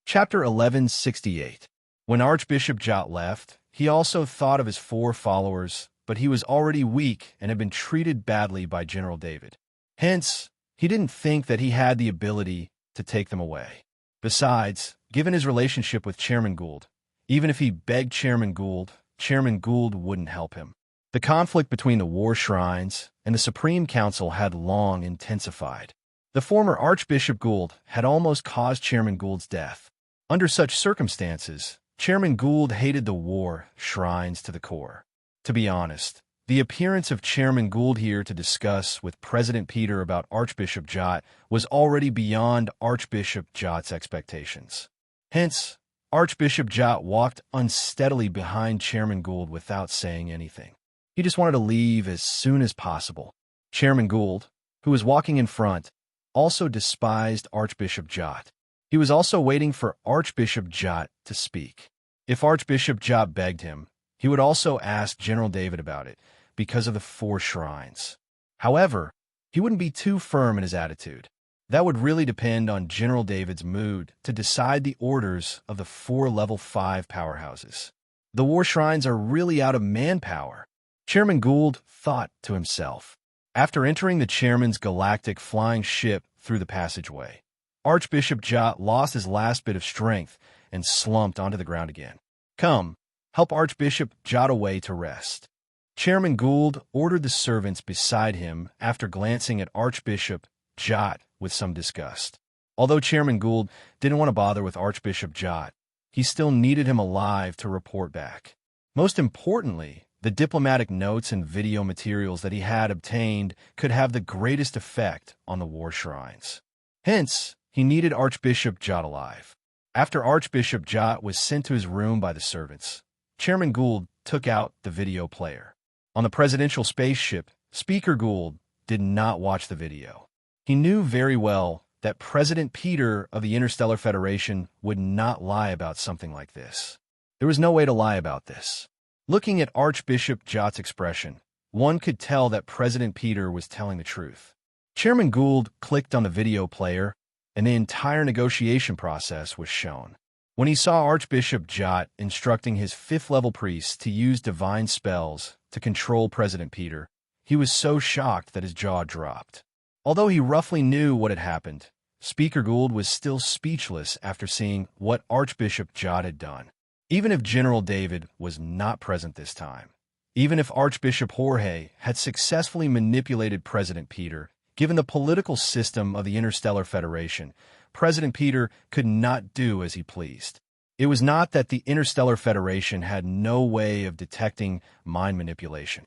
Chapter 1168. When Archbishop Jot left, he also thought of his 4 followers, but he was already weak and had been treated badly by General David. Hence, he didn't think that he had the ability to take them away. Besides, given his relationship with Chairman Gould, even if he begged Chairman Gould wouldn't help him. The conflict between the war shrines and the Supreme Council had long intensified. The former Archbishop Gould had almost caused Chairman Gould's death. Under such circumstances, Chairman Gould hated the war shrines to the core. To be honest, the appearance of Chairman Gould here to discuss with President Peter about Archbishop Jot was already beyond Archbishop Jot's expectations. Hence, Archbishop Jot walked unsteadily behind Chairman Gould without saying anything. He just wanted to leave as soon as possible. Chairman Gould, who was walking in front, also despised Archbishop Jot. He was also waiting for Archbishop Jot to speak. If Archbishop Jot begged him, he would also ask General David about it because of the 4 shrines. However, he wouldn't be too firm in his attitude. That would really depend on General David's mood to decide the orders of the 4 level 5 powerhouses. The war shrines are really out of manpower, Chairman Gould thought to himself. After entering the chairman's galactic flying ship through the passageway, Archbishop Jot lost his last bit of strength and slumped onto the ground again. "Come, help Archbishop Jot away to rest." Chairman Gould ordered the servants beside him after glancing at Archbishop Jot with some disgust. Although Chairman Gould didn't want to bother with Archbishop Jot, he still needed him alive to report back. Most importantly, the diplomatic notes and video materials that he had obtained could have the greatest effect on the war shrines. Hence, he needed Archbishop Jot alive. After Archbishop Jot was sent to his room by the servants, Chairman Gould took out the video player. On the presidential spaceship, Speaker Gould did not watch the video. He knew very well that President Peter of the Interstellar Federation would not lie about something like this. There was no way to lie about this. Looking at Archbishop Jot's expression, one could tell that President Peter was telling the truth. Chairman Gould clicked on the video player, and the entire negotiation process was shown. When he saw Archbishop Jot instructing his 5th-level priests to use divine spells to control President Peter, he was so shocked that his jaw dropped. Although he roughly knew what had happened, Speaker Gould was still speechless after seeing what Archbishop Jot had done. Even if General David was not present this time, even if Archbishop Jorge had successfully manipulated President Peter, given the political system of the Interstellar Federation, President Peter could not do as he pleased. It was not that the Interstellar Federation had no way of detecting mind manipulation.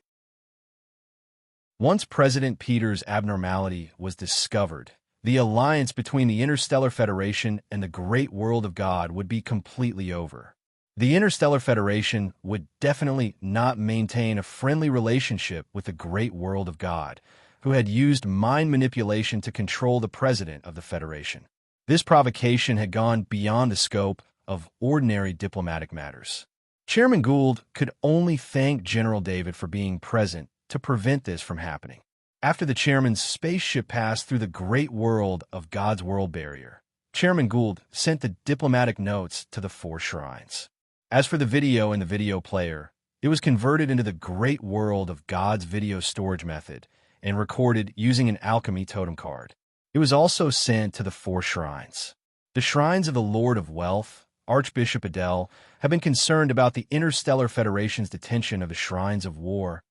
Once President Peter's abnormality was discovered, the alliance between the Interstellar Federation and the great world of God would be completely over. The Interstellar Federation would definitely not maintain a friendly relationship with the great world of God, who had used mind manipulation to control the president of the Federation. This provocation had gone beyond the scope of ordinary diplomatic matters. Chairman Gould could only thank General David for being present to prevent this from happening. After the chairman's spaceship passed through the great world of God's world barrier, Chairman Gould sent the diplomatic notes to the 4 shrines. As for the video in the video player, it was converted into the great world of God's video storage method and recorded using an alchemy totem card. It was also sent to the 4 shrines. The shrines of the Lord of Wealth, Archbishop Adele, have been concerned about the Interstellar Federation's detention of the shrines of war,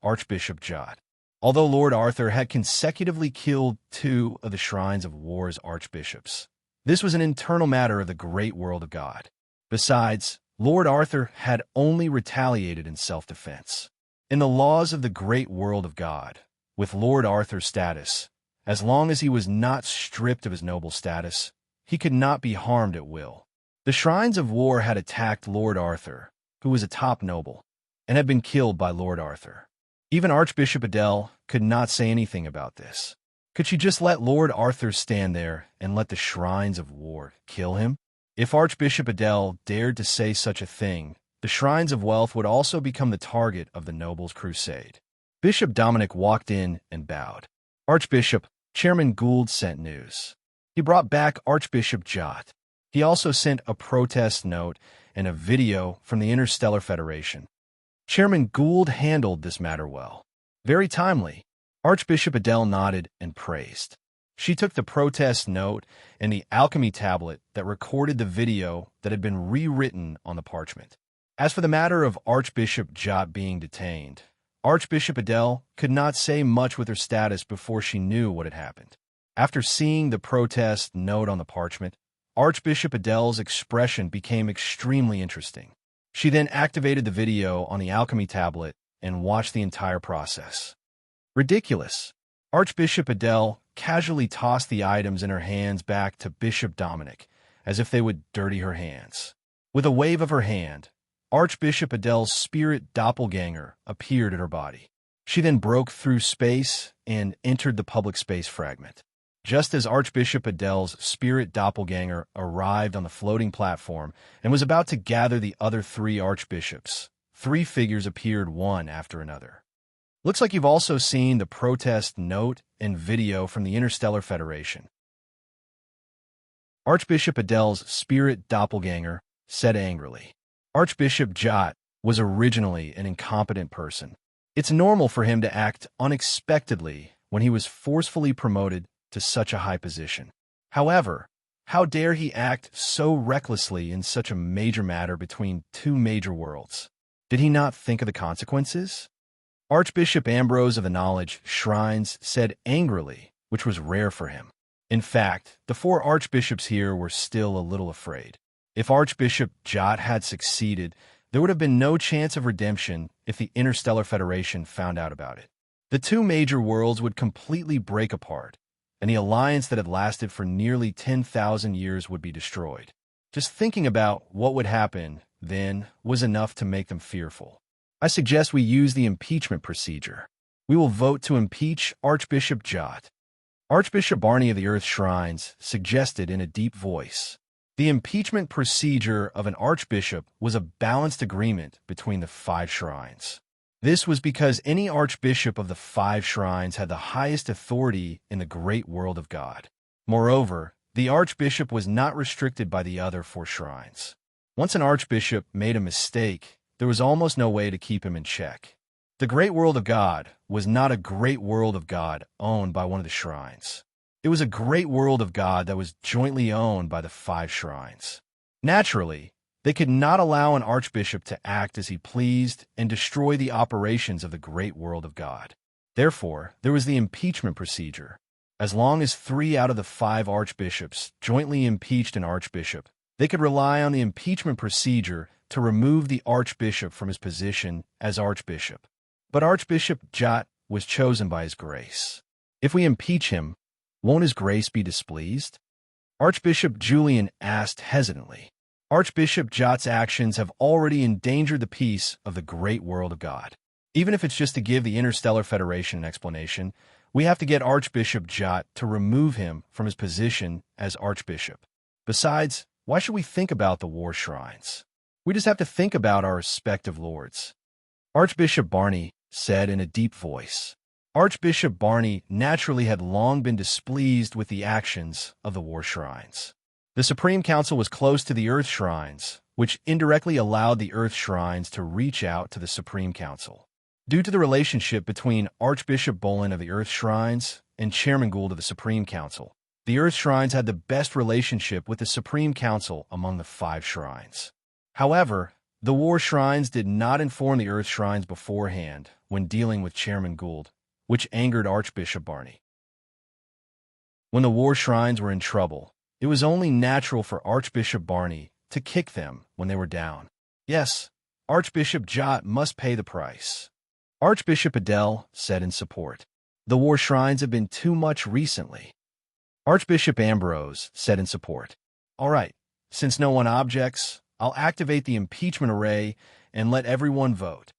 Archbishop Jot. Although Lord Arthur had consecutively killed 2 of the shrines of war's archbishops, this was an internal matter of the great world of God. Besides, Lord Arthur had only retaliated in self-defense. In the laws of the great world of God, with Lord Arthur's status, as long as he was not stripped of his noble status, he could not be harmed at will. The shrines of war had attacked Lord Arthur, who was a top noble, and had been killed by Lord Arthur. Even Archbishop Adele could not say anything about this. Could she just let Lord Arthur stand there and let the shrines of war kill him? If Archbishop Adele dared to say such a thing, the shrines of wealth would also become the target of the nobles' crusade. Bishop Dominic walked in and bowed. Archbishop, Chairman Gould sent news. He brought back Archbishop Jot. He also sent a protest note and a video from the Interstellar Federation. Chairman Gould handled this matter well. Very timely. Archbishop Adele nodded and praised. She took the protest note and the alchemy tablet that recorded the video that had been rewritten on the parchment. As for the matter of Archbishop Jot being detained, Archbishop Adele could not say much with her status before she knew what had happened. After seeing the protest note on the parchment, Archbishop Adele's expression became extremely interesting. She then activated the video on the alchemy tablet and watched the entire process. Ridiculous. Archbishop Adele casually tossed the items in her hands back to Bishop Dominic, as if they would dirty her hands. With a wave of her hand, Archbishop Adele's spirit doppelganger appeared at her body. She then broke through space and entered the public space fragment. Just as Archbishop Adele's spirit doppelganger arrived on the floating platform and was about to gather the other 3 archbishops, 3 figures appeared one after another. Looks like you've also seen the protest note and video from the Interstellar Federation. Archbishop Adele's spirit doppelganger said angrily. Archbishop Jot was originally an incompetent person. It's normal for him to act unexpectedly when he was forcefully promoted to such a high position. However, how dare he act so recklessly in such a major matter between 2 major worlds? Did he not think of the consequences? Archbishop Ambrose of the Knowledge Shrines said angrily, which was rare for him. In fact, the 4 archbishops here were still a little afraid. If Archbishop Jot had succeeded, there would have been no chance of redemption if the Interstellar Federation found out about it. The 2 major worlds would completely break apart, and the alliance that had lasted for nearly 10,000 years would be destroyed. Just thinking about what would happen then was enough to make them fearful. I suggest we use the impeachment procedure. We will vote to impeach Archbishop Jot. Archbishop Barney of the Earth Shrines suggested in a deep voice. The impeachment procedure of an archbishop was a balanced agreement between the 5 shrines. This was because any archbishop of the 5 shrines had the highest authority in the great world of God. Moreover, the archbishop was not restricted by the other 4 shrines. Once an archbishop made a mistake, there was almost no way to keep him in check. The great world of God was not a great world of God owned by one of the shrines. It was a great world of God that was jointly owned by the 5 shrines. Naturally, they could not allow an archbishop to act as he pleased and destroy the operations of the great world of God. Therefore, there was the impeachment procedure. As long as 3 out of the 5 archbishops jointly impeached an archbishop, they could rely on the impeachment procedure to remove the archbishop from his position as archbishop. But Archbishop Jot was chosen by his grace. If we impeach him, won't his grace be displeased? Archbishop Julian asked hesitantly. Archbishop Jot's actions have already endangered the peace of the great world of God. Even if it's just to give the Interstellar Federation an explanation, we have to get Archbishop Jot to remove him from his position as archbishop. Besides, why should we think about the war shrines? We just have to think about our respective lords. Archbishop Barney said in a deep voice. Archbishop Barney naturally had long been displeased with the actions of the war shrines. The Supreme Council was close to the Earth Shrines, which indirectly allowed the Earth Shrines to reach out to the Supreme Council. Due to the relationship between Archbishop Bolin of the Earth Shrines and Chairman Gould of the Supreme Council, the Earth Shrines had the best relationship with the Supreme Council among the 5 shrines. However, the War Shrines did not inform the Earth Shrines beforehand when dealing with Chairman Gould, which angered Archbishop Barney. When the War Shrines were in trouble, it was only natural for Archbishop Barney to kick them when they were down. Yes, Archbishop Jot must pay the price. Archbishop Adele said in support. The War Shrines have been too much recently. Archbishop Ambrose said in support. All right, since no one objects, I'll activate the impeachment array and let everyone vote.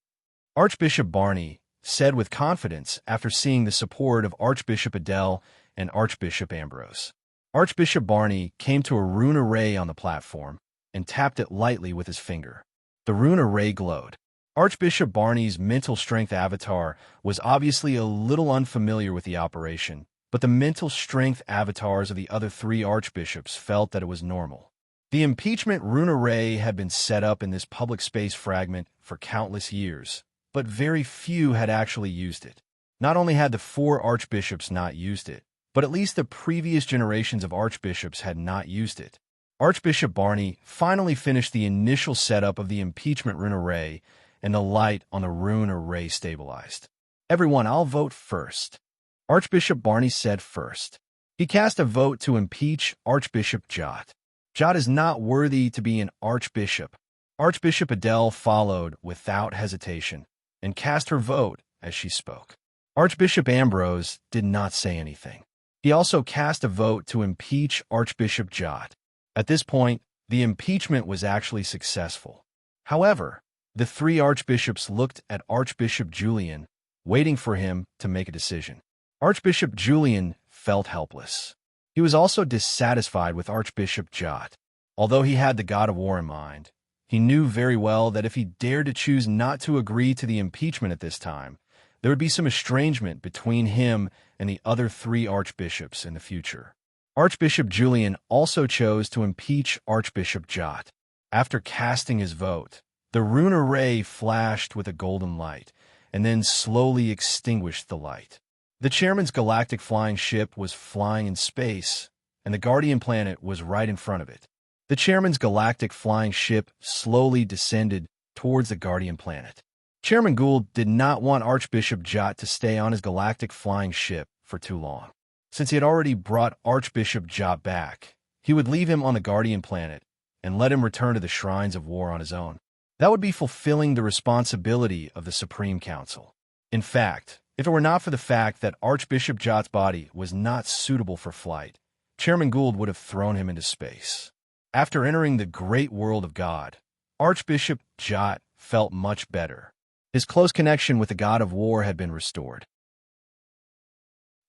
Archbishop Barney said with confidence after seeing the support of Archbishop Adele and Archbishop Ambrose. Archbishop Barney came to a rune array on the platform and tapped it lightly with his finger. The rune array glowed. Archbishop Barney's mental strength avatar was obviously a little unfamiliar with the operation, but the mental strength avatars of the other 3 archbishops felt that it was normal. The impeachment rune array had been set up in this public space fragment for countless years, but very few had actually used it. Not only had the 4 archbishops not used it, but at least the previous generations of archbishops had not used it. Archbishop Barney finally finished the initial setup of the impeachment rune array, and the light on the rune array stabilized. "Everyone, I'll vote first," Archbishop Barney said first. He cast a vote to impeach Archbishop Jot. Jot is not worthy to be an archbishop. Archbishop Adele followed without hesitation and cast her vote as she spoke. Archbishop Ambrose did not say anything. He also cast a vote to impeach Archbishop Jot. At this point, the impeachment was actually successful. However, the 3 archbishops looked at Archbishop Julian, waiting for him to make a decision. Archbishop Julian felt helpless. He was also dissatisfied with Archbishop Jot. Although he had the God of War in mind, he knew very well that if he dared to choose not to agree to the impeachment at this time, there would be some estrangement between him and the other 3 archbishops in the future. Archbishop Julian also chose to impeach Archbishop Jot. After casting his vote, the rune array flashed with a golden light, and then slowly extinguished the light. The chairman's galactic flying ship was flying in space, and the Guardian planet was right in front of it. The chairman's galactic flying ship slowly descended towards the Guardian planet. Chairman Gould did not want Archbishop Jot to stay on his galactic flying ship for too long. Since he had already brought Archbishop Jot back, he would leave him on the Guardian planet and let him return to the Shrines of War on his own. That would be fulfilling the responsibility of the Supreme Council. In fact, if it were not for the fact that Archbishop Jot's body was not suitable for flight, Chairman Gould would have thrown him into space. After entering the great world of God, Archbishop Jot felt much better. His close connection with the God of War had been restored.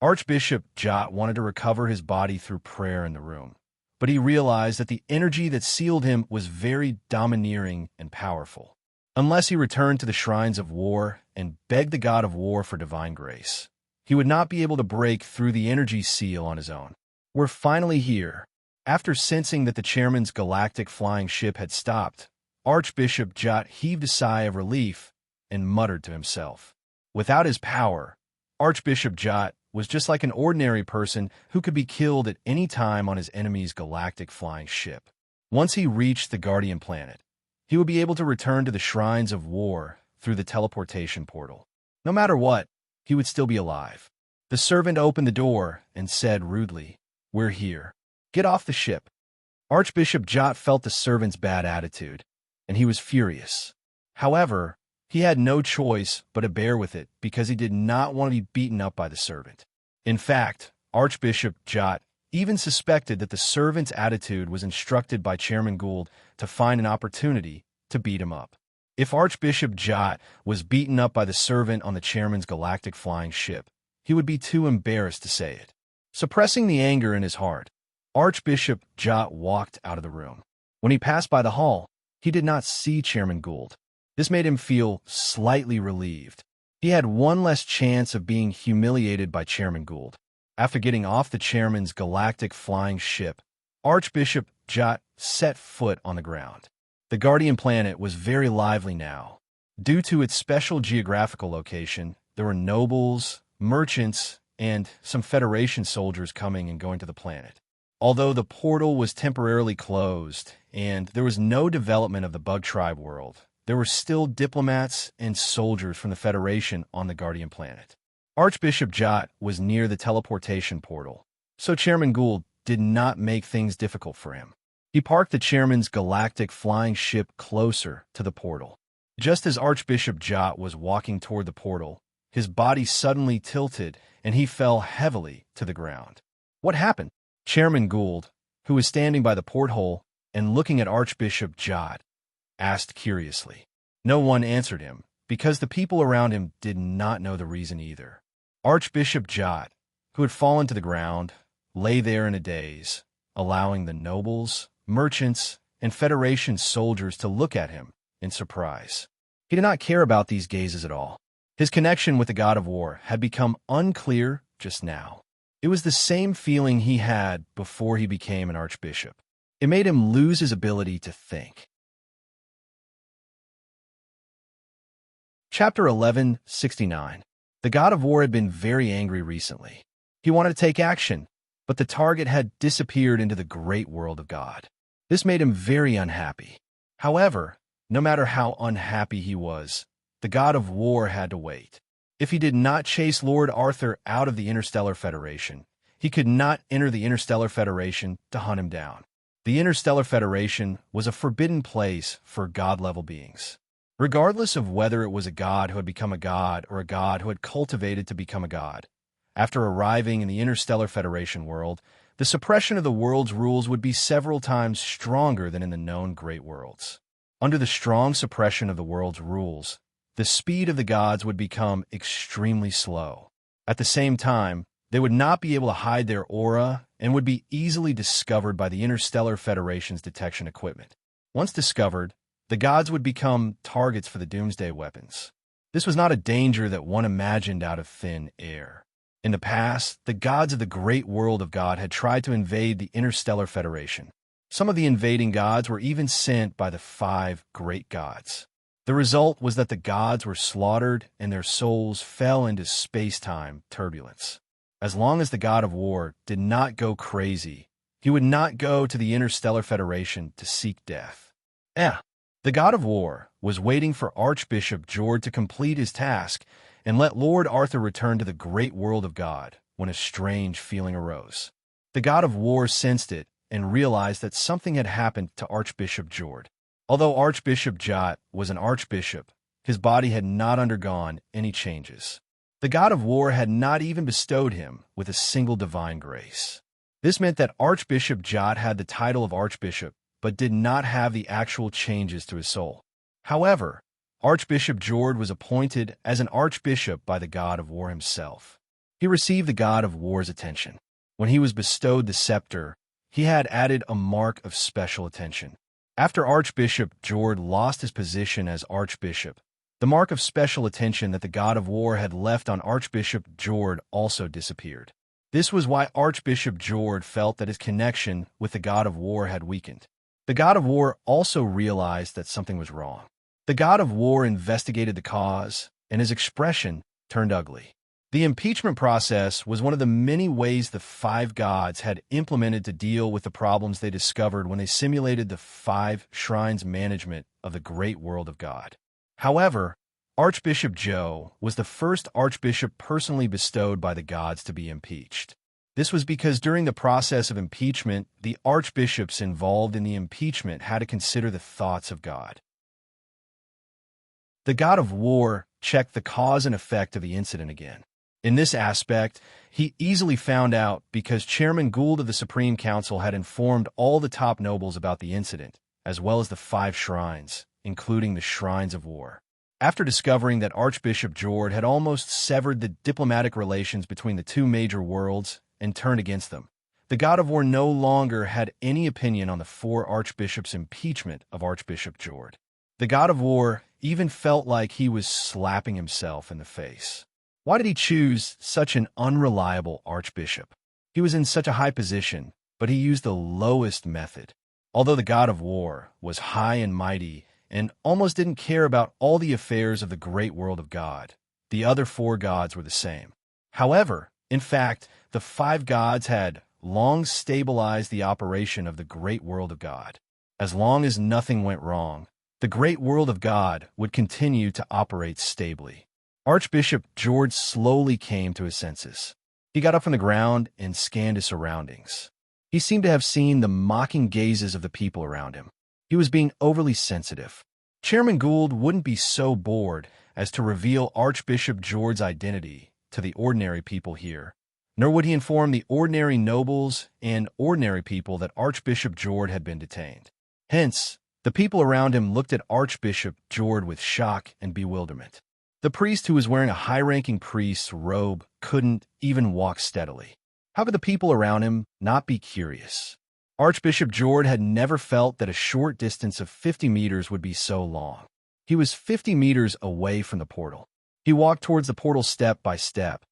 Archbishop Jot wanted to recover his body through prayer in the room, but he realized that the energy that sealed him was very domineering and powerful. Unless he returned to the Shrines of War and begged the God of War for divine grace, he would not be able to break through the energy seal on his own. "We're finally here." After sensing that the chairman's galactic flying ship had stopped, Archbishop Jot heaved a sigh of relief and muttered to himself. Without his power, Archbishop Jot was just like an ordinary person who could be killed at any time on his enemy's galactic flying ship. Once he reached the Guardian planet, he would be able to return to the Shrines of War through the teleportation portal. No matter what, he would still be alive. The servant opened the door and said rudely, "We're here. Get off the ship." Archbishop Jot felt the servant's bad attitude, and he was furious. However, he had no choice but to bear with it because he did not want to be beaten up by the servant. In fact, Archbishop Jot even suspected that the servant's attitude was instructed by Chairman Gould to find an opportunity to beat him up. If Archbishop Jot was beaten up by the servant on the chairman's galactic flying ship, he would be too embarrassed to say it. Suppressing the anger in his heart, Archbishop Jot walked out of the room. When he passed by the hall, he did not see Chairman Gould. This made him feel slightly relieved. He had one less chance of being humiliated by Chairman Gould. After getting off the chairman's galactic flying ship, Archbishop Jot set foot on the ground. The Guardian planet was very lively now. Due to its special geographical location, there were nobles, merchants, and some Federation soldiers coming and going to the planet. Although the portal was temporarily closed and there was no development of the Bug Tribe world, there were still diplomats and soldiers from the Federation on the Guardian planet. Archbishop Jot was near the teleportation portal, so Chairman Gould did not make things difficult for him. He parked the chairman's galactic flying ship closer to the portal. Just as Archbishop Jot was walking toward the portal, his body suddenly tilted and he fell heavily to the ground. What happened? Chairman Gould, who was standing by the porthole and looking at Archbishop Jot, asked curiously. No one answered him, because the people around him did not know the reason either. Archbishop Jot, who had fallen to the ground, lay there in a daze, allowing the nobles, merchants, and Federation soldiers to look at him in surprise. He did not care about these gazes at all. His connection with the god of war had become unclear just now. It was the same feeling he had before he became an archbishop. It made him lose his ability to think. Chapter 1169. The god of war had been very angry recently. He wanted to take action, but the target had disappeared into the great world of God. This made him very unhappy. However, no matter how unhappy he was, the god of war had to wait. If he did not chase Lord Arthur out of the Interstellar Federation, he could not enter the Interstellar Federation to hunt him down. The Interstellar Federation was a forbidden place for god-level beings. Regardless of whether it was a god who had become a god or a god who had cultivated to become a god, after arriving in the Interstellar Federation world, the suppression of the world's rules would be several times stronger than in the known great worlds. Under the strong suppression of the world's rules, the speed of the gods would become extremely slow. At the same time, they would not be able to hide their aura and would be easily discovered by the Interstellar Federation's detection equipment. Once discovered, the gods would become targets for the doomsday weapons. This was not a danger that one imagined out of thin air. In the past, the gods of the great world of God had tried to invade the Interstellar Federation. Some of the invading gods were even sent by the 5 great gods. The result was that the gods were slaughtered and their souls fell into space-time turbulence. As long as the god of war did not go crazy, he would not go to the Interstellar Federation to seek death. The god of war was waiting for Archbishop Jord to complete his task and let Lord Arthur return to the great world of God when a strange feeling arose. The god of war sensed it and realized that something had happened to Archbishop Jord. Although Archbishop Jot was an archbishop, his body had not undergone any changes. The god of war had not even bestowed him with a single divine grace. This meant that Archbishop Jot had the title of archbishop, but did not have the actual changes to his soul. However, Archbishop Jord was appointed as an archbishop by the god of war himself. He received the god of war's attention. When he was bestowed the scepter, he had added a mark of special attention. After Archbishop Jord lost his position as archbishop, the mark of special attention that the god of war had left on Archbishop Jord also disappeared. This was why Archbishop Jord felt that his connection with the god of war had weakened. The god of war also realized that something was wrong. The god of war investigated the cause, and his expression turned ugly. The impeachment process was one of the many ways the 5 gods had implemented to deal with the problems they discovered when they simulated the 5 shrines' management of the great world of God. However, Archbishop Joe was the first archbishop personally bestowed by the gods to be impeached. This was because during the process of impeachment, the archbishops involved in the impeachment had to consider the thoughts of God. The god of war checked the cause and effect of the incident again. In this aspect, he easily found out because Chairman Gould of the Supreme Council had informed all the top nobles about the incident, as well as the 5 shrines, including the shrines of war. After discovering that Archbishop Jord had almost severed the diplomatic relations between the 2 major worlds and turned against them, the god of war no longer had any opinion on the 4 archbishops' impeachment of Archbishop Jord. The god of war even felt like he was slapping himself in the face. Why did he choose such an unreliable archbishop? He was in such a high position, but he used the lowest method. Although the god of war was high and mighty and almost didn't care about all the affairs of the great world of God, the other 4 gods were the same. However, in fact, the 5 gods had long stabilized the operation of the great world of God. As long as nothing went wrong, the great world of God would continue to operate stably. Archbishop Jord slowly came to his senses. He got up from the ground and scanned his surroundings. He seemed to have seen the mocking gazes of the people around him. He was being overly sensitive. Chairman Gould wouldn't be so bored as to reveal Archbishop Jord's identity to the ordinary people here, nor would he inform the ordinary nobles and ordinary people that Archbishop Jord had been detained. Hence, The people around him looked at Archbishop Jord with shock and bewilderment. The priest, who was wearing a high-ranking priest's robe, couldn't even walk steadily. How could the people around him not be curious? Archbishop Jord had never felt that a short distance of 50 meters would be so long. He was 50 meters away from the portal. He walked towards the portal step by step,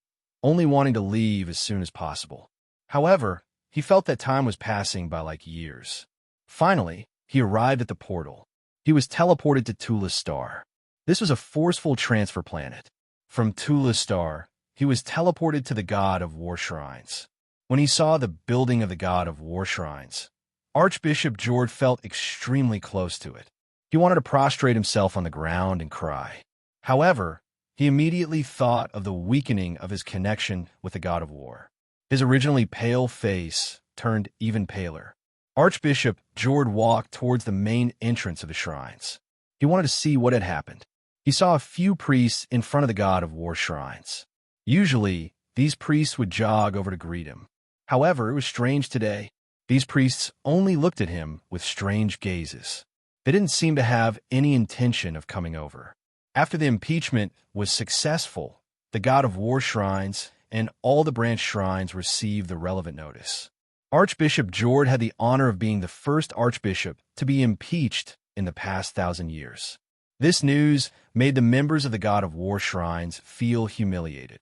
only wanting to leave as soon as possible. However, he felt that time was passing by like years. Finally, he arrived at the portal. He was teleported to Tula's star. This was a forceful transfer planet. From Tula's star, he was teleported to the god of war shrines. When he saw the building of the god of war shrines, Archbishop Jord felt extremely close to it. He wanted to prostrate himself on the ground and cry. However, he immediately thought of the weakening of his connection with the god of war. His originally pale face turned even paler. Archbishop Jord walked towards the main entrance of the shrines. He wanted to see what had happened. He saw a few priests in front of the god of war shrines. Usually, these priests would jog over to greet him. However, it was strange today. These priests only looked at him with strange gazes. They didn't seem to have any intention of coming over. After the impeachment was successful, the god of war shrines and all the branch shrines received the relevant notice. Archbishop Jord had the honor of being the first archbishop to be impeached in the past 1,000 years. This news made the members of the god of war shrines feel humiliated.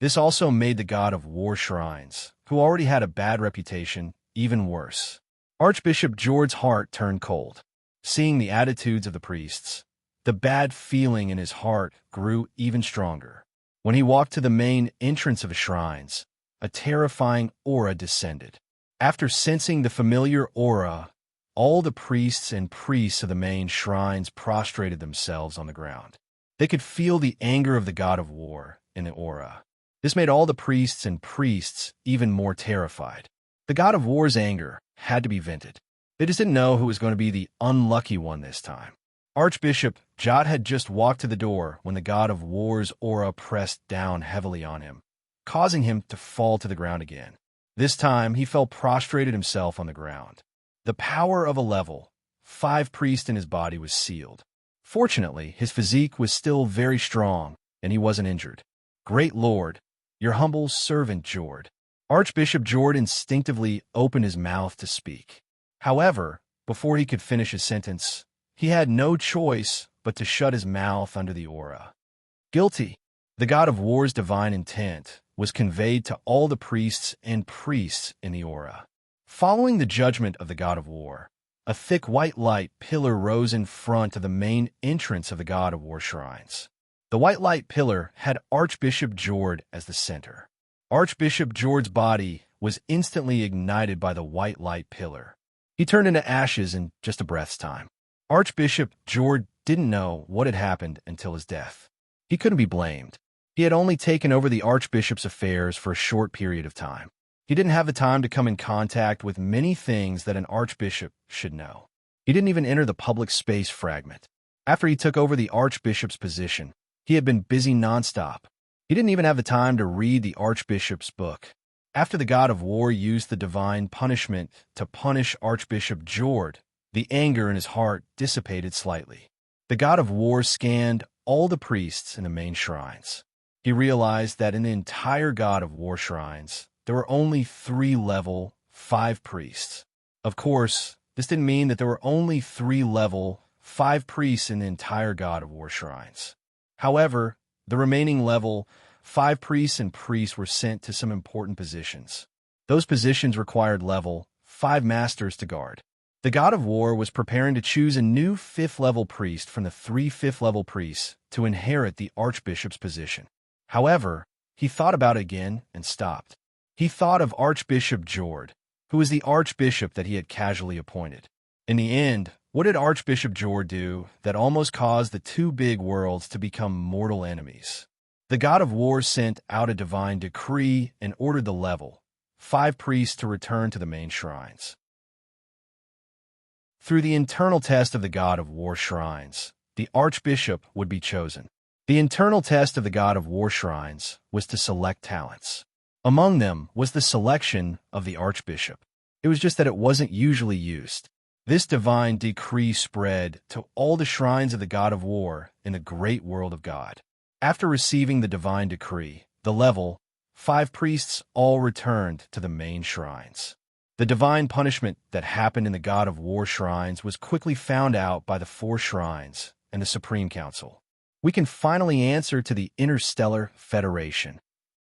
This also made the god of war shrines, who already had a bad reputation, even worse. Archbishop Jord's heart turned cold. Seeing the attitudes of the priests, the bad feeling in his heart grew even stronger. When he walked to the main entrance of the shrines, a terrifying aura descended. After sensing the familiar aura, all the priests and priests of the main shrines prostrated themselves on the ground. They could feel the anger of the god of war in the aura. This made all the priests and priests even more terrified. The god of war's anger had to be vented. They just didn't know who was going to be the unlucky one this time. Archbishop Jot had just walked to the door when the god of war's aura pressed down heavily on him, causing him to fall to the ground again. This time, he fell prostrated himself on the ground. The power of a level 5 priest in his body was sealed. Fortunately, his physique was still very strong, and he wasn't injured. Great Lord, your humble servant Jord. Archbishop Jord instinctively opened his mouth to speak. However, before he could finish his sentence, he had no choice but to shut his mouth under the aura. Guilty. The god of war's divine intent was conveyed to all the priests and priests in the aura. Following the judgment of the god of war, a thick white light pillar rose in front of the main entrance of the god of war shrines. The white light pillar had Archbishop Jord as the center. Archbishop Jord's body was instantly ignited by the white light pillar. He turned into ashes in just a breath's time. Archbishop Jord didn't know what had happened until his death. He couldn't be blamed. He had only taken over the archbishop's affairs for a short period of time. He didn't have the time to come in contact with many things that an archbishop should know. He didn't even enter the public space fragment. After he took over the archbishop's position, he had been busy nonstop. He didn't even have the time to read the archbishop's book. After the god of war used the divine punishment to punish Archbishop Jord, the anger in his heart dissipated slightly. The god of war scanned all the priests in the main shrines. He realized that in the entire god of war shrines, there were only 3 level 5 priests. Of course, this didn't mean that there were only 3 level 5 priests in the entire god of war shrines. However, the remaining level 5 priests and priests were sent to some important positions. Those positions required level 5 masters to guard. The god of war was preparing to choose a new 5th level priest from the 3 5th level priests to inherit the archbishop's position. However, he thought about it again and stopped. He thought of Archbishop Jord, who was the archbishop that he had casually appointed. In the end, what did Archbishop Jord do that almost caused the 2 big worlds to become mortal enemies? The god of war sent out a divine decree and ordered the level 5 priests to return to the main shrines. Through the internal test of the god of war shrines, the archbishop would be chosen. The internal test of the god of war shrines was to select talents. Among them was the selection of the archbishop. It was just that it wasn't usually used. This divine decree spread to all the shrines of the god of war in the great world of God. After receiving the divine decree, the level 5 priests all returned to the main shrines. The divine punishment that happened in the god of war shrines was quickly found out by the 4 shrines and the Supreme Council. We can finally answer to the Interstellar Federation,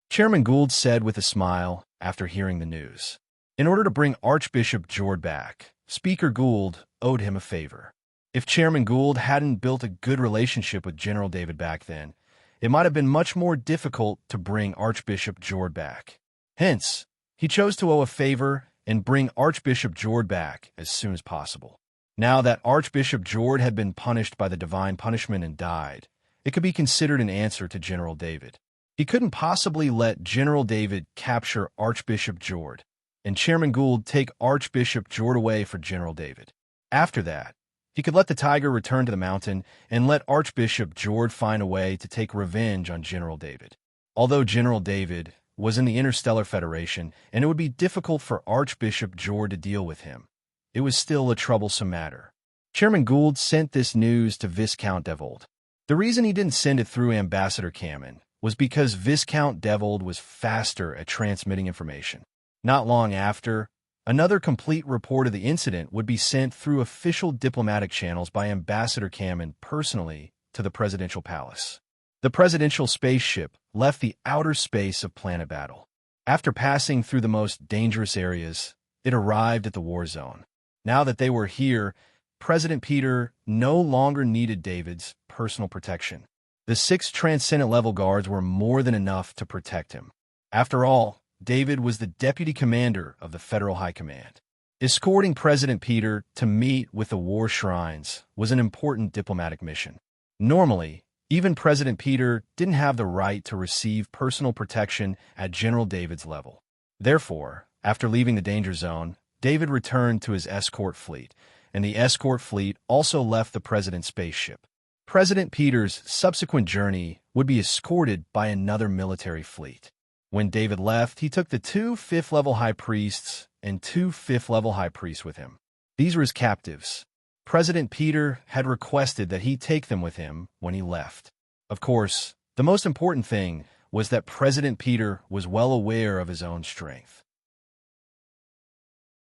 Chairman Gould said with a smile after hearing the news. In order to bring Archbishop Jord back, Speaker Gould owed him a favor. If Chairman Gould hadn't built a good relationship with General David back then, it might have been much more difficult to bring Archbishop Jord back. Hence, he chose to owe a favor and bring Archbishop Jord back as soon as possible. Now that Archbishop Jord had been punished by the divine punishment and died, it could be considered an answer to General David. He couldn't possibly let General David capture Archbishop Jord, and Chairman Gould take Archbishop Jord away for General David. After that, he could let the tiger return to the mountain and let Archbishop Jord find a way to take revenge on General David. Although General David was in the Interstellar Federation and it would be difficult for Archbishop Jord to deal with him, it was still a troublesome matter. Chairman Gould sent this news to Viscount Devold. The reason he didn't send it through Ambassador Cameron was because Viscount Devold was faster at transmitting information. Not long after, another complete report of the incident would be sent through official diplomatic channels by Ambassador Cameron personally to the presidential palace. The presidential spaceship left the outer space of Planet Battle. After passing through the most dangerous areas, it arrived at the war zone. Now that they were here, President Peter no longer needed David's personal protection. The 6 Transcendent level guards were more than enough to protect him. After all, David was the deputy commander of the Federal High Command. Escorting President Peter to meet with the war shrines was an important diplomatic mission. Normally, even President Peter didn't have the right to receive personal protection at General David's level. Therefore, after leaving the danger zone, David returned to his escort fleet, and the escort fleet also left the president's spaceship. President Peter's subsequent journey would be escorted by another military fleet. When David left, he took the 2 5th-level high priests and 2 5th-level high priests with him. These were his captives. President Peter had requested that he take them with him when he left. Of course, the most important thing was that President Peter was well aware of his own strength.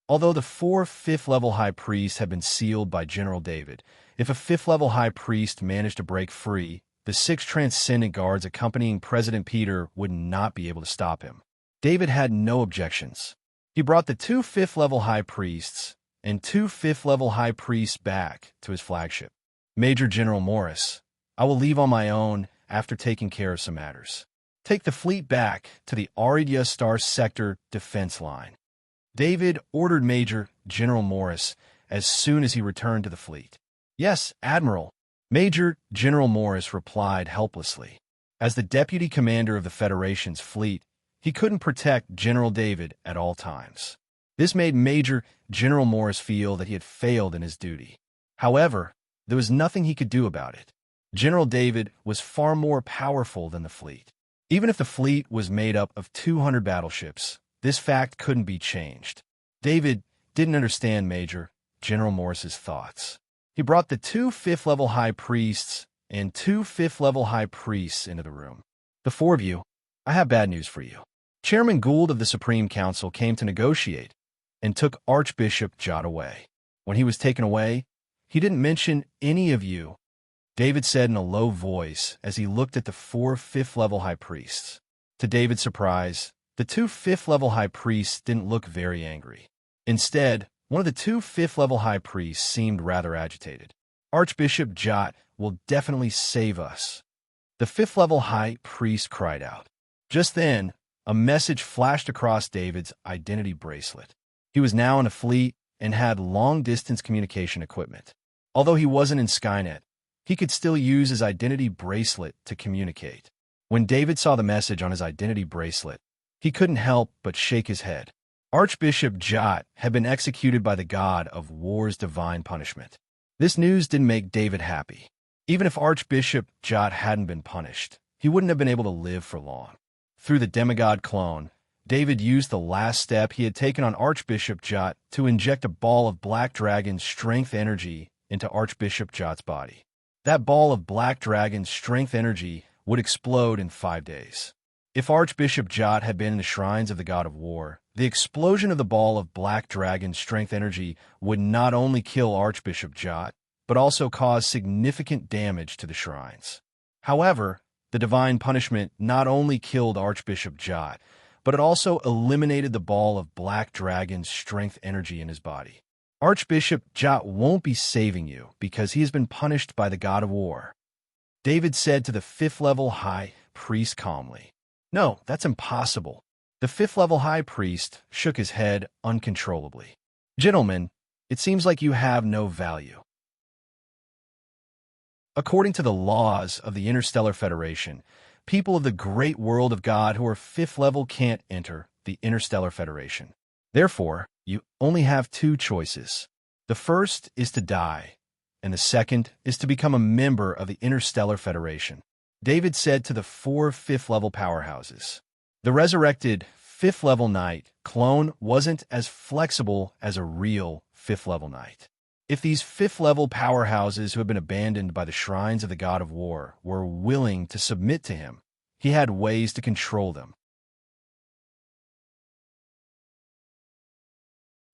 Although the 4 5th-level high priests had been sealed by General David, if a 5th-level high priest managed to break free, the 6 Transcendent guards accompanying President Peter would not be able to stop him. David had no objections. He brought the 2 5th-level high priests and 2 5th-level high priests back to his flagship. Major General Morris, I will leave on my own after taking care of some matters. Take the fleet back to the Aridia Star Sector defense line. David ordered Major General Morris as soon as he returned to the fleet. Yes, Admiral. Major General Morris replied helplessly. As the deputy commander of the Federation's fleet, he couldn't protect General David at all times. This made Major General Morris feel that he had failed in his duty. However, there was nothing he could do about it. General David was far more powerful than the fleet. Even if the fleet was made up of 200 battleships, this fact couldn't be changed. David didn't understand Major General Morris's thoughts. He brought the 2 5th-level high priests and 2 5th-level high priests into the room. The 4 of you, I have bad news for you. Chairman Gould of the Supreme Council came to negotiate and took Archbishop Jot away. When he was taken away, he didn't mention any of you, David said in a low voice as he looked at the 4 5th-level high priests. To David's surprise, the 2 5th-level high priests didn't look very angry. Instead, one of the 2 5th-level high priests seemed rather agitated. Archbishop Jot will definitely save us, the 5th-level high priest cried out. Just then, a message flashed across David's identity bracelet. He was now in a fleet and had long-distance communication equipment. Although he wasn't in Skynet, he could still use his identity bracelet to communicate. When David saw the message on his identity bracelet, he couldn't help but shake his head. Archbishop Jot had been executed by the god of war's divine punishment. This news didn't make David happy. Even if Archbishop Jot hadn't been punished, he wouldn't have been able to live for long. Through the demigod clone, David used the last step he had taken on Archbishop Jot to inject a ball of Black Dragon's strength energy into Archbishop Jot's body. That ball of Black Dragon's strength energy would explode in 5 days. If Archbishop Jot had been in the shrines of the god of war, the explosion of the ball of Black Dragon's strength energy would not only kill Archbishop Jot, but also cause significant damage to the shrines. However, the divine punishment not only killed Archbishop Jot, but it also eliminated the ball of Black Dragon's strength energy in his body. Archbishop Jot won't be saving you because he has been punished by the god of war. David said to the 5th level high priest calmly. No, that's impossible. The 5th level high priest shook his head uncontrollably. Gentlemen, it seems like you have no value. According to the laws of the Interstellar Federation, people of the great world of God who are 5th level can't enter the Interstellar Federation. Therefore, you only have 2 choices. The first is to die, and the second is to become a member of the Interstellar Federation. David said to the 4 5th level powerhouses. The resurrected 5th level knight clone wasn't as flexible as a real 5th level knight. If these 5th level powerhouses who had been abandoned by the shrines of the god of war were willing to submit to him, he had ways to control them.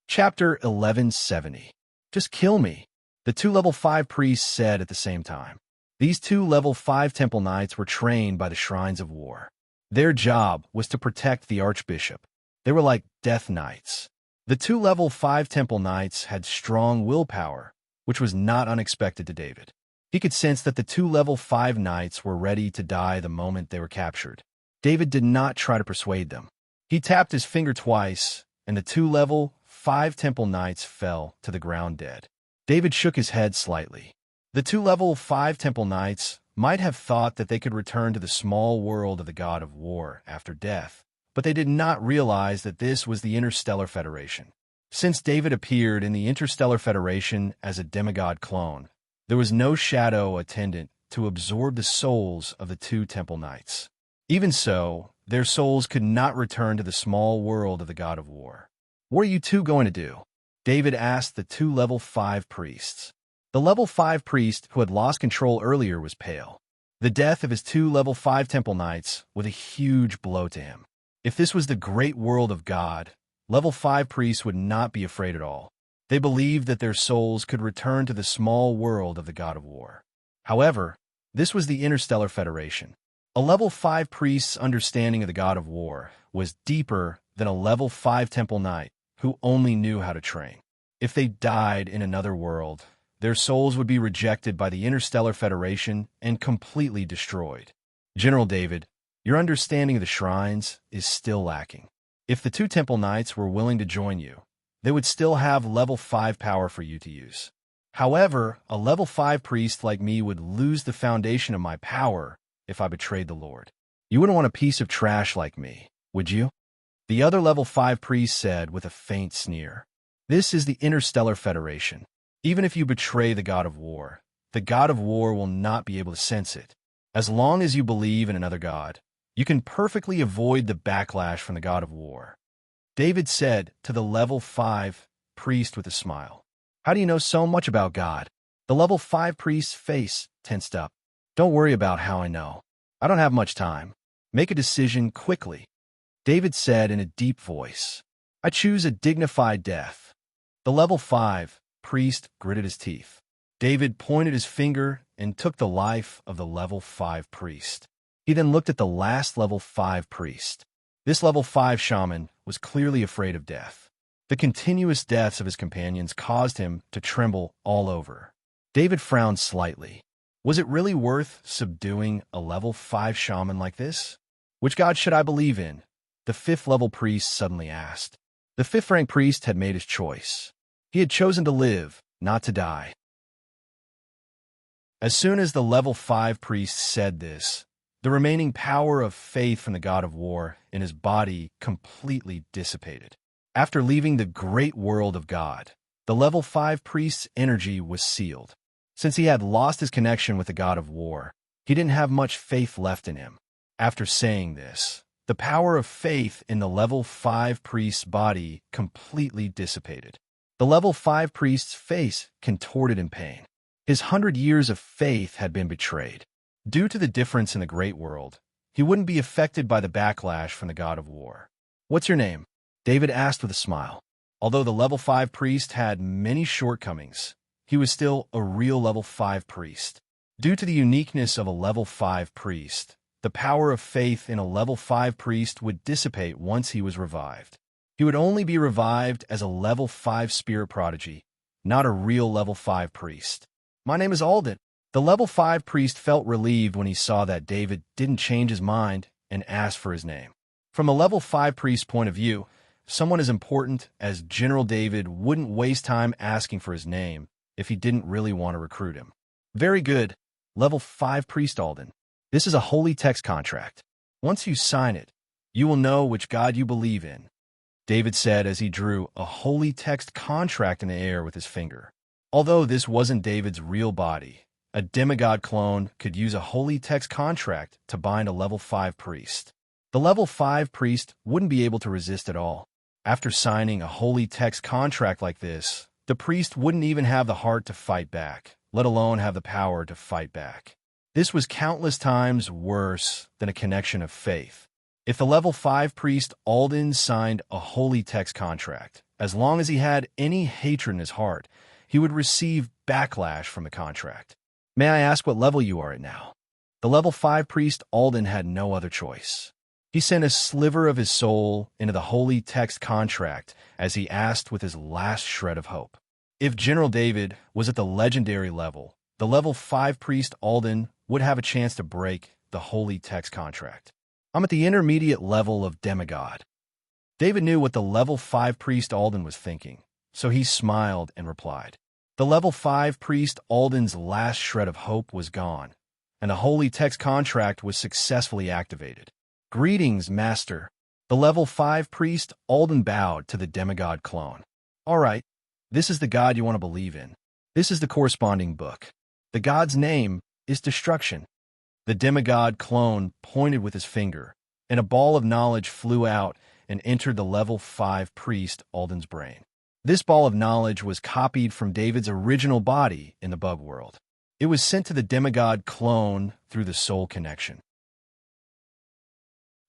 Chapter 1170. Just kill me, the 2 level 5 priests said at the same time. These 2 level 5 temple knights were trained by the shrines of war. Their job was to protect the archbishop. They were like death knights. The 2 level 5 temple knights had strong willpower, which was not unexpected to David. He could sense that the 2 level 5 knights were ready to die the moment they were captured. David did not try to persuade them. He tapped his finger twice, and the 2 level 5 temple knights fell to the ground dead. David shook his head slightly. The 2 level 5 temple knights might have thought that they could return to the small world of the god of war after death, but they did not realize that this was the Interstellar Federation. Since David appeared in the Interstellar Federation as a demigod clone, there was no shadow attendant to absorb the souls of the 2 temple knights. Even so, their souls could not return to the small world of the god of war. What are you 2 going to do? David asked the 2 level 5 priests. The level 5 priest who had lost control earlier was pale. The death of his 2 level 5 temple knights was a huge blow to him. If this was the great world of God, level 5 priests would not be afraid at all. They believed that their souls could return to the small world of the god of war. However, this was the Interstellar Federation. A level 5 priest's understanding of the god of war was deeper than a level 5 temple knight who only knew how to train. If they died in another world, their souls would be rejected by the Interstellar Federation and completely destroyed. General David, your understanding of the shrines is still lacking. If the 2 temple knights were willing to join you, they would still have level 5 power for you to use. However, a level 5 priest like me would lose the foundation of my power if I betrayed the Lord. You wouldn't want a piece of trash like me, would you? The other level 5 priest said with a faint sneer. This is the Interstellar Federation. Even if you betray the god of war will not be able to sense it. As long as you believe in another god, you can perfectly avoid the backlash from the god of war. David said to the level 5 priest with a smile. How do you know so much about God? The level 5 priest's face tensed up. Don't worry about how I know. I don't have much time. Make a decision quickly. David said in a deep voice. I choose a dignified death. The level 5 priest gritted his teeth. David pointed his finger and took the life of the level 5 priest. He then looked at the last level 5 priest. This level 5 shaman was clearly afraid of death. The continuous deaths of his companions caused him to tremble all over. David frowned slightly. Was it really worth subduing a level 5 shaman like this? Which god should I believe in? The 5th level priest suddenly asked. The 5th rank priest had made his choice. He had chosen to live, not to die. As soon as the level 5 priest said this, the remaining power of faith from the god of war in his body completely dissipated. After leaving the great world of God, the level 5 priest's energy was sealed. Since he had lost his connection with the god of war, he didn't have much faith left in him. After saying this, the power of faith in the level 5 priest's body completely dissipated. The level 5 priest's face contorted in pain. His 100 years of faith had been betrayed. Due to the difference in the great world, he wouldn't be affected by the backlash from the god of war. "What's your name?" David asked with a smile. Although the level 5 priest had many shortcomings, he was still a real level 5 priest. Due to the uniqueness of a level 5 priest, the power of faith in a level 5 priest would dissipate once he was revived. He would only be revived as a level 5 spirit prodigy, not a real level 5 priest. "My name is Alden." The level 5 priest felt relieved when he saw that David didn't change his mind and asked for his name. From a level 5 priest's point of view, someone as important as General David wouldn't waste time asking for his name if he didn't really want to recruit him. "Very good, level 5 priest Alden. This is a holy text contract. Once you sign it, you will know which God you believe in," David said as he drew a holy text contract in the air with his finger. Although this wasn't David's real body, a demigod clone could use a holy text contract to bind a level 5 priest. The level 5 priest wouldn't be able to resist at all. After signing a holy text contract like this, the priest wouldn't even have the heart to fight back, let alone have the power to fight back. This was countless times worse than a connection of faith. If the level 5 priest Alden signed a holy text contract, as long as he had any hatred in his heart, he would receive backlash from the contract. "May I ask what level you are at now?" The level 5 priest Alden had no other choice. He sent a sliver of his soul into the holy text contract as he asked with his last shred of hope. If General David was at the legendary level, the level 5 priest Alden would have a chance to break the holy text contract. "I'm at the intermediate level of demigod." David knew what the level 5 priest Alden was thinking, so he smiled and replied. The level 5 priest Alden's last shred of hope was gone, and the holy text contract was successfully activated. "Greetings, Master." The level 5 priest Alden bowed to the demigod clone. "All right, this is the god you want to believe in. This is the corresponding book. The god's name is Destruction." The demigod clone pointed with his finger, and a ball of knowledge flew out and entered the level 5 priest Alden's brain. This ball of knowledge was copied from David's original body in the bug world. It was sent to the demigod clone through the soul connection.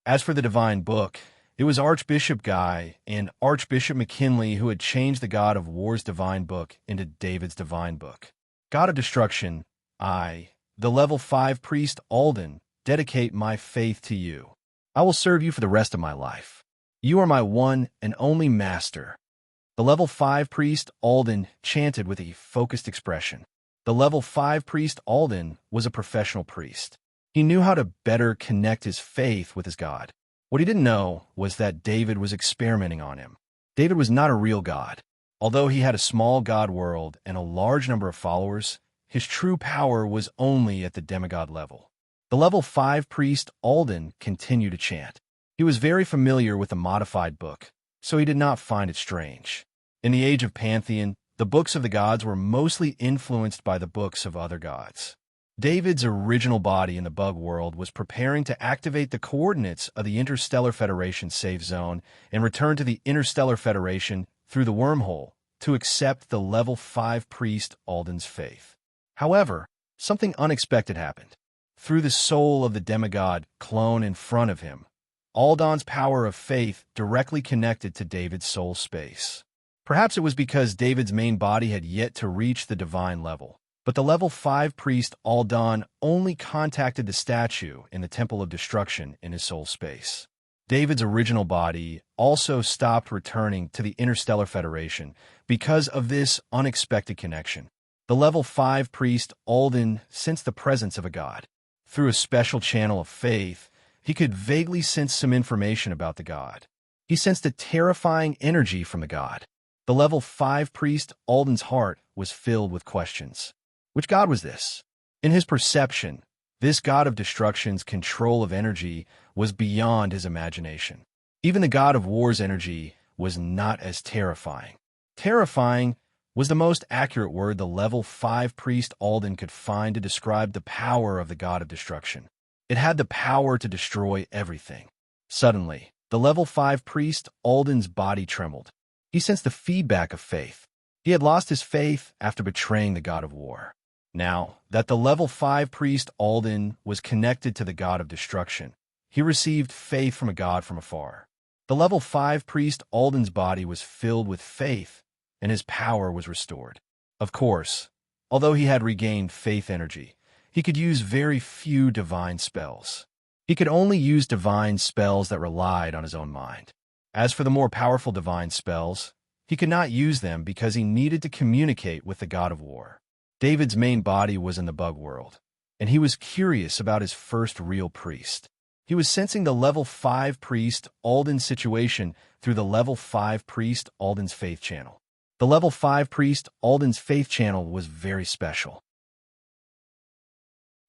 As for the divine book, it was Archbishop Guy and Archbishop McKinley who had changed the God of War's divine book into David's divine book. "God of Destruction, I, the level 5 priest Alden, dedicate my faith to you. I will serve you for the rest of my life. You are my one and only master." The level 5 priest Alden chanted with a focused expression. The level 5 priest Alden was a professional priest. He knew how to better connect his faith with his God. What he didn't know was that David was experimenting on him. David was not a real god. Although he had a small god world and a large number of followers, his true power was only at the demigod level. The level 5 priest Alden continued to chant. He was very familiar with the modified book, so he did not find it strange. In the age of Pantheon, the books of the gods were mostly influenced by the books of other gods. David's original body in the bug world was preparing to activate the coordinates of the Interstellar Federation safe zone and return to the Interstellar Federation through the wormhole to accept the level 5 priest Alden's faith. However, something unexpected happened. Through the soul of the demigod clone in front of him, Alden's power of faith directly connected to David's soul space. Perhaps it was because David's main body had yet to reach the divine level, but the level 5 priest Alden only contacted the statue in the Temple of Destruction in his soul space. David's original body also stopped returning to the Interstellar Federation because of this unexpected connection. The level 5 priest Alden sensed the presence of a god. Through a special channel of faith, he could vaguely sense some information about the god. He sensed a terrifying energy from the god. The level 5 priest Alden's heart was filled with questions. Which god was this? In his perception, this god of destruction's control of energy was beyond his imagination. Even the god of war's energy was not as terrifying. Terrifying was the most accurate word the level 5 priest Alden could find to describe the power of the god of destruction. It had the power to destroy everything. Suddenly, the level 5 priest Alden's body trembled. He sensed the feedback of faith. He had lost his faith after betraying the god of war. Now that the level 5 priest Alden was connected to the god of destruction, he received faith from a god from afar. The level 5 priest Alden's body was filled with faith, and his power was restored. Of course, although he had regained faith energy, he could use very few divine spells. He could only use divine spells that relied on his own mind. As for the more powerful divine spells, he could not use them because he needed to communicate with the god of war. David's main body was in the bug world, and he was curious about his first real priest. He was sensing the level 5 priest Alden's situation through the level 5 priest Alden's faith channel. The level 5 priest Alden's faith channel was very special.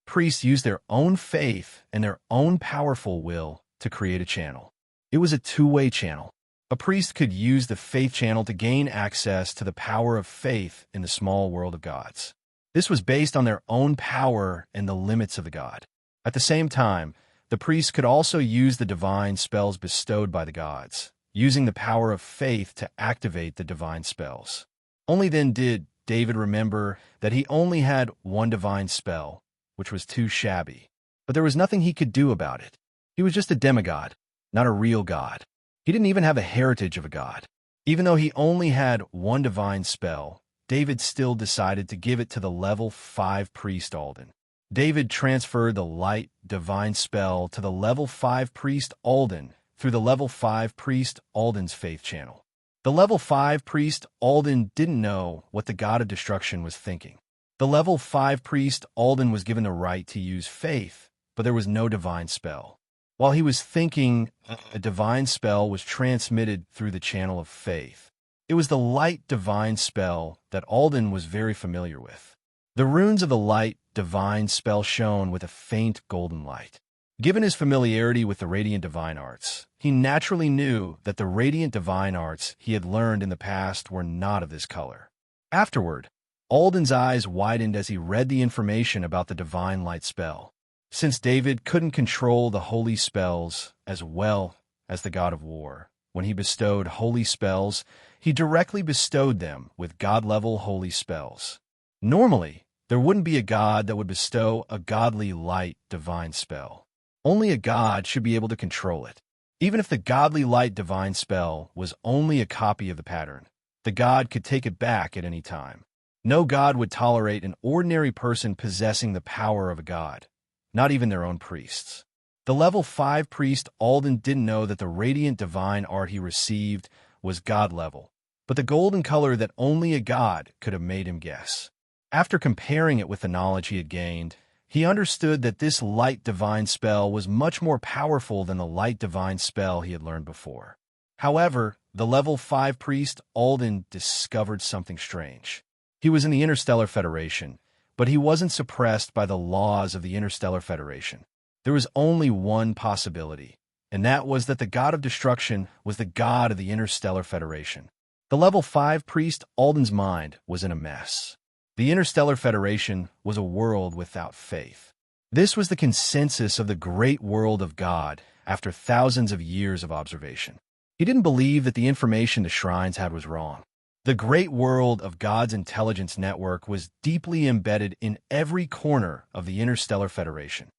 Priests used their own faith and their own powerful will to create a channel. It was a two-way channel. A priest could use the faith channel to gain access to the power of faith in the small world of gods. This was based on their own power and the limits of the god. At the same time, the priests could also use the divine spells bestowed by the gods, using the power of faith to activate the divine spells. Only then did David remember that he only had one divine spell, which was too shabby. But there was nothing he could do about it. He was just a demigod, not a real god. He didn't even have a heritage of a god. Even though he only had one divine spell, David still decided to give it to the level 5 priest Alden. David transferred the light divine spell to the level 5 priest Alden through the level 5 priest Alden's faith channel. The level 5 priest Alden didn't know what the god of destruction was thinking. The level 5 priest Alden was given the right to use faith, but there was no divine spell. While he was thinking, a divine spell was transmitted through the channel of faith. It was the light divine spell that Alden was very familiar with. The runes of the light divine spell shone with a faint golden light. Given his familiarity with the radiant divine arts, he naturally knew that the radiant divine arts he had learned in the past were not of this color. Afterward, Alden's eyes widened as he read the information about the divine light spell. Since David couldn't control the holy spells as well as the god of war, when he bestowed holy spells, he directly bestowed them with god-level holy spells. Normally, there wouldn't be a god that would bestow a godly light divine spell. Only a god should be able to control it. Even if the godly light divine spell was only a copy of the pattern, the god could take it back at any time. No god would tolerate an ordinary person possessing the power of a god, not even their own priests. The level 5 priest Alden didn't know that the radiant divine art he received was god level, but the golden color that only a god could have made him guess. After comparing it with the knowledge he had gained, he understood that this light divine spell was much more powerful than the light divine spell he had learned before. However, the level 5 priest Alden discovered something strange. He was in the Interstellar Federation, but he wasn't suppressed by the laws of the Interstellar Federation. There was only one possibility, and that was that the god of destruction was the god of the Interstellar Federation. The level 5 priest Alden's mind was in a mess. The Interstellar Federation was a world without faith. This was the consensus of the great world of God after thousands of years of observation. He didn't believe that the information the shrines had was wrong. The great world of God's intelligence network was deeply embedded in every corner of the Interstellar Federation.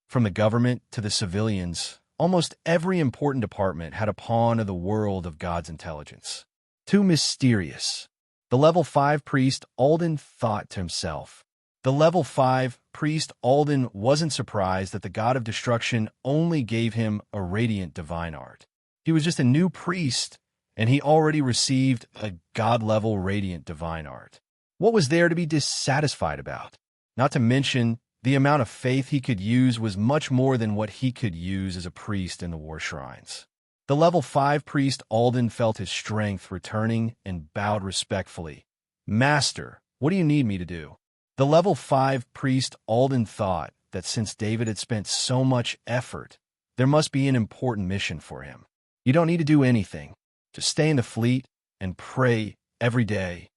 From the government to the civilians, almost every important department had a pawn of the world of God's intelligence. Too mysterious. The level 5 priest Alden thought to himself. The level 5 priest Alden wasn't surprised that the god of destruction only gave him a radiant divine art. He was just a new priest, and he already received a god-level radiant divine art. What was there to be dissatisfied about? Not to mention, the amount of faith he could use was much more than what he could use as a priest in the war shrines. The level 5 priest Alden felt his strength returning and bowed respectfully. "Master, what do you need me to do?" The level 5 priest Alden thought that since David had spent so much effort, there must be an important mission for him. "You don't need to do anything. Just stay in the fleet and pray every day,"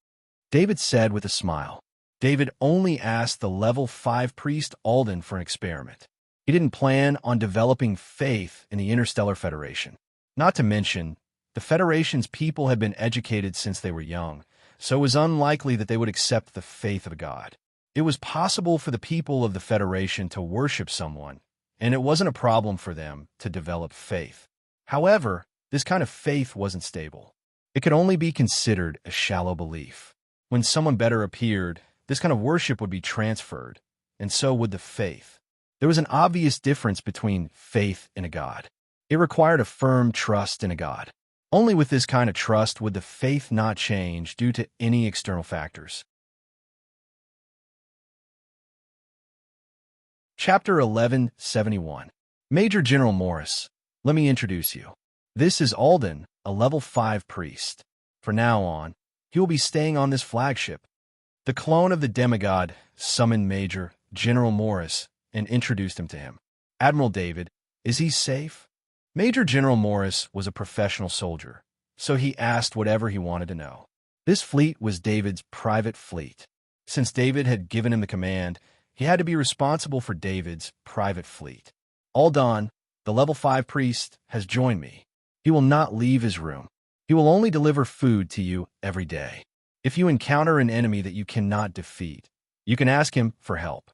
David said with a smile. David only asked the level 5 priest Alden for an experiment. He didn't plan on developing faith in the Interstellar Federation. Not to mention, the Federation's people had been educated since they were young, so it was unlikely that they would accept the faith of a god. It was possible for the people of the Federation to worship someone, and it wasn't a problem for them to develop faith. However, this kind of faith wasn't stable. It could only be considered a shallow belief. When someone better appeared, this kind of worship would be transferred, and so would the faith. There was an obvious difference between faith in a god. It required a firm trust in a god. Only with this kind of trust would the faith not change due to any external factors. Chapter 1171. Major General Morris. Let me introduce you. This is Alden, a level 5 priest. From now on, he will be staying on this flagship. The clone of the demigod summoned Major General Morris and introduced him to him. Admiral David, is he safe? Major General Morris was a professional soldier, so he asked whatever he wanted to know. This fleet was David's private fleet. Since David had given him the command, he had to be responsible for David's private fleet. Alden, the level 5 priest, has joined me. He will not leave his room. He will only deliver food to you every day. If you encounter an enemy that you cannot defeat, you can ask him for help.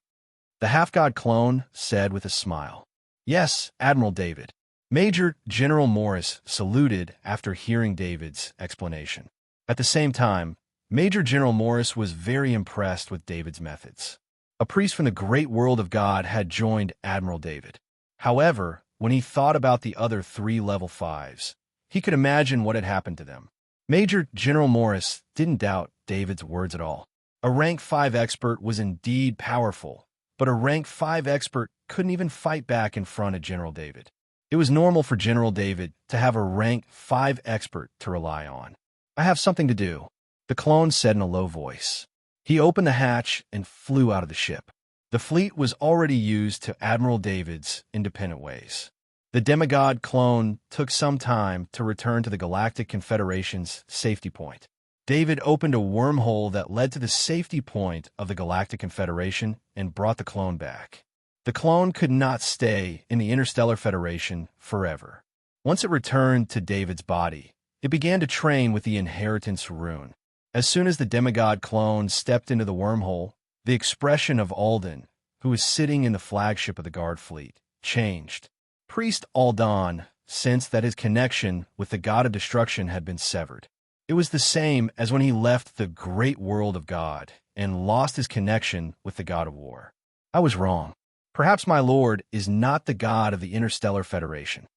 The half-god clone said with a smile. Yes, Admiral David. Major General Morris saluted after hearing David's explanation. At the same time, Major General Morris was very impressed with David's methods. A priest from the great world of God had joined Admiral David. However, when he thought about the other 3 level 5s, he could imagine what had happened to them. Major General Morris didn't doubt David's words at all. A rank 5 expert was indeed powerful, but a rank 5 expert couldn't even fight back in front of General David. It was normal for General David to have a rank 5 expert to rely on. I have something to do, the clone said in a low voice. He opened the hatch and flew out of the ship. The fleet was already used to Admiral David's independent ways. The demigod clone took some time to return to the Galactic Confederation's safety point. David opened a wormhole that led to the safety point of the Galactic Confederation and brought the clone back. The clone could not stay in the Interstellar Federation forever. Once it returned to David's body, it began to train with the Inheritance Rune. As soon as the demigod clone stepped into the wormhole, the expression of Alden, who was sitting in the flagship of the guard fleet, changed. Priest Alden sensed that his connection with the god of destruction had been severed. It was the same as when he left the great world of God and lost his connection with the god of war. I was wrong. Perhaps my lord is not the god of the Interstellar Federation.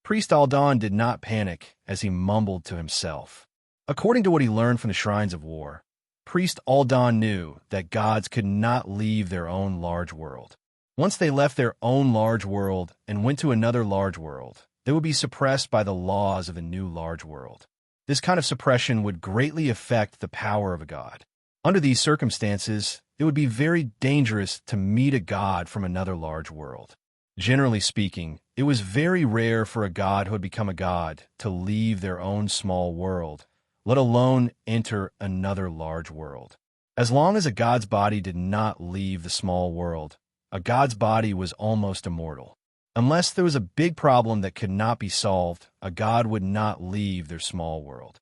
Priest Alden did not panic as he mumbled to himself. According to what he learned from the Shrines of War, Priest Alden knew that gods could not leave their own large world. Once they left their own large world and went to another large world, they would be suppressed by the laws of the new large world. This kind of suppression would greatly affect the power of a god. Under these circumstances, it would be very dangerous to meet a god from another large world. Generally speaking, it was very rare for a god who had become a god to leave their own small world, let alone enter another large world. As long as a god's body did not leave the small world, a god's body was almost immortal. Unless there was a big problem that could not be solved, a god would not leave their small world.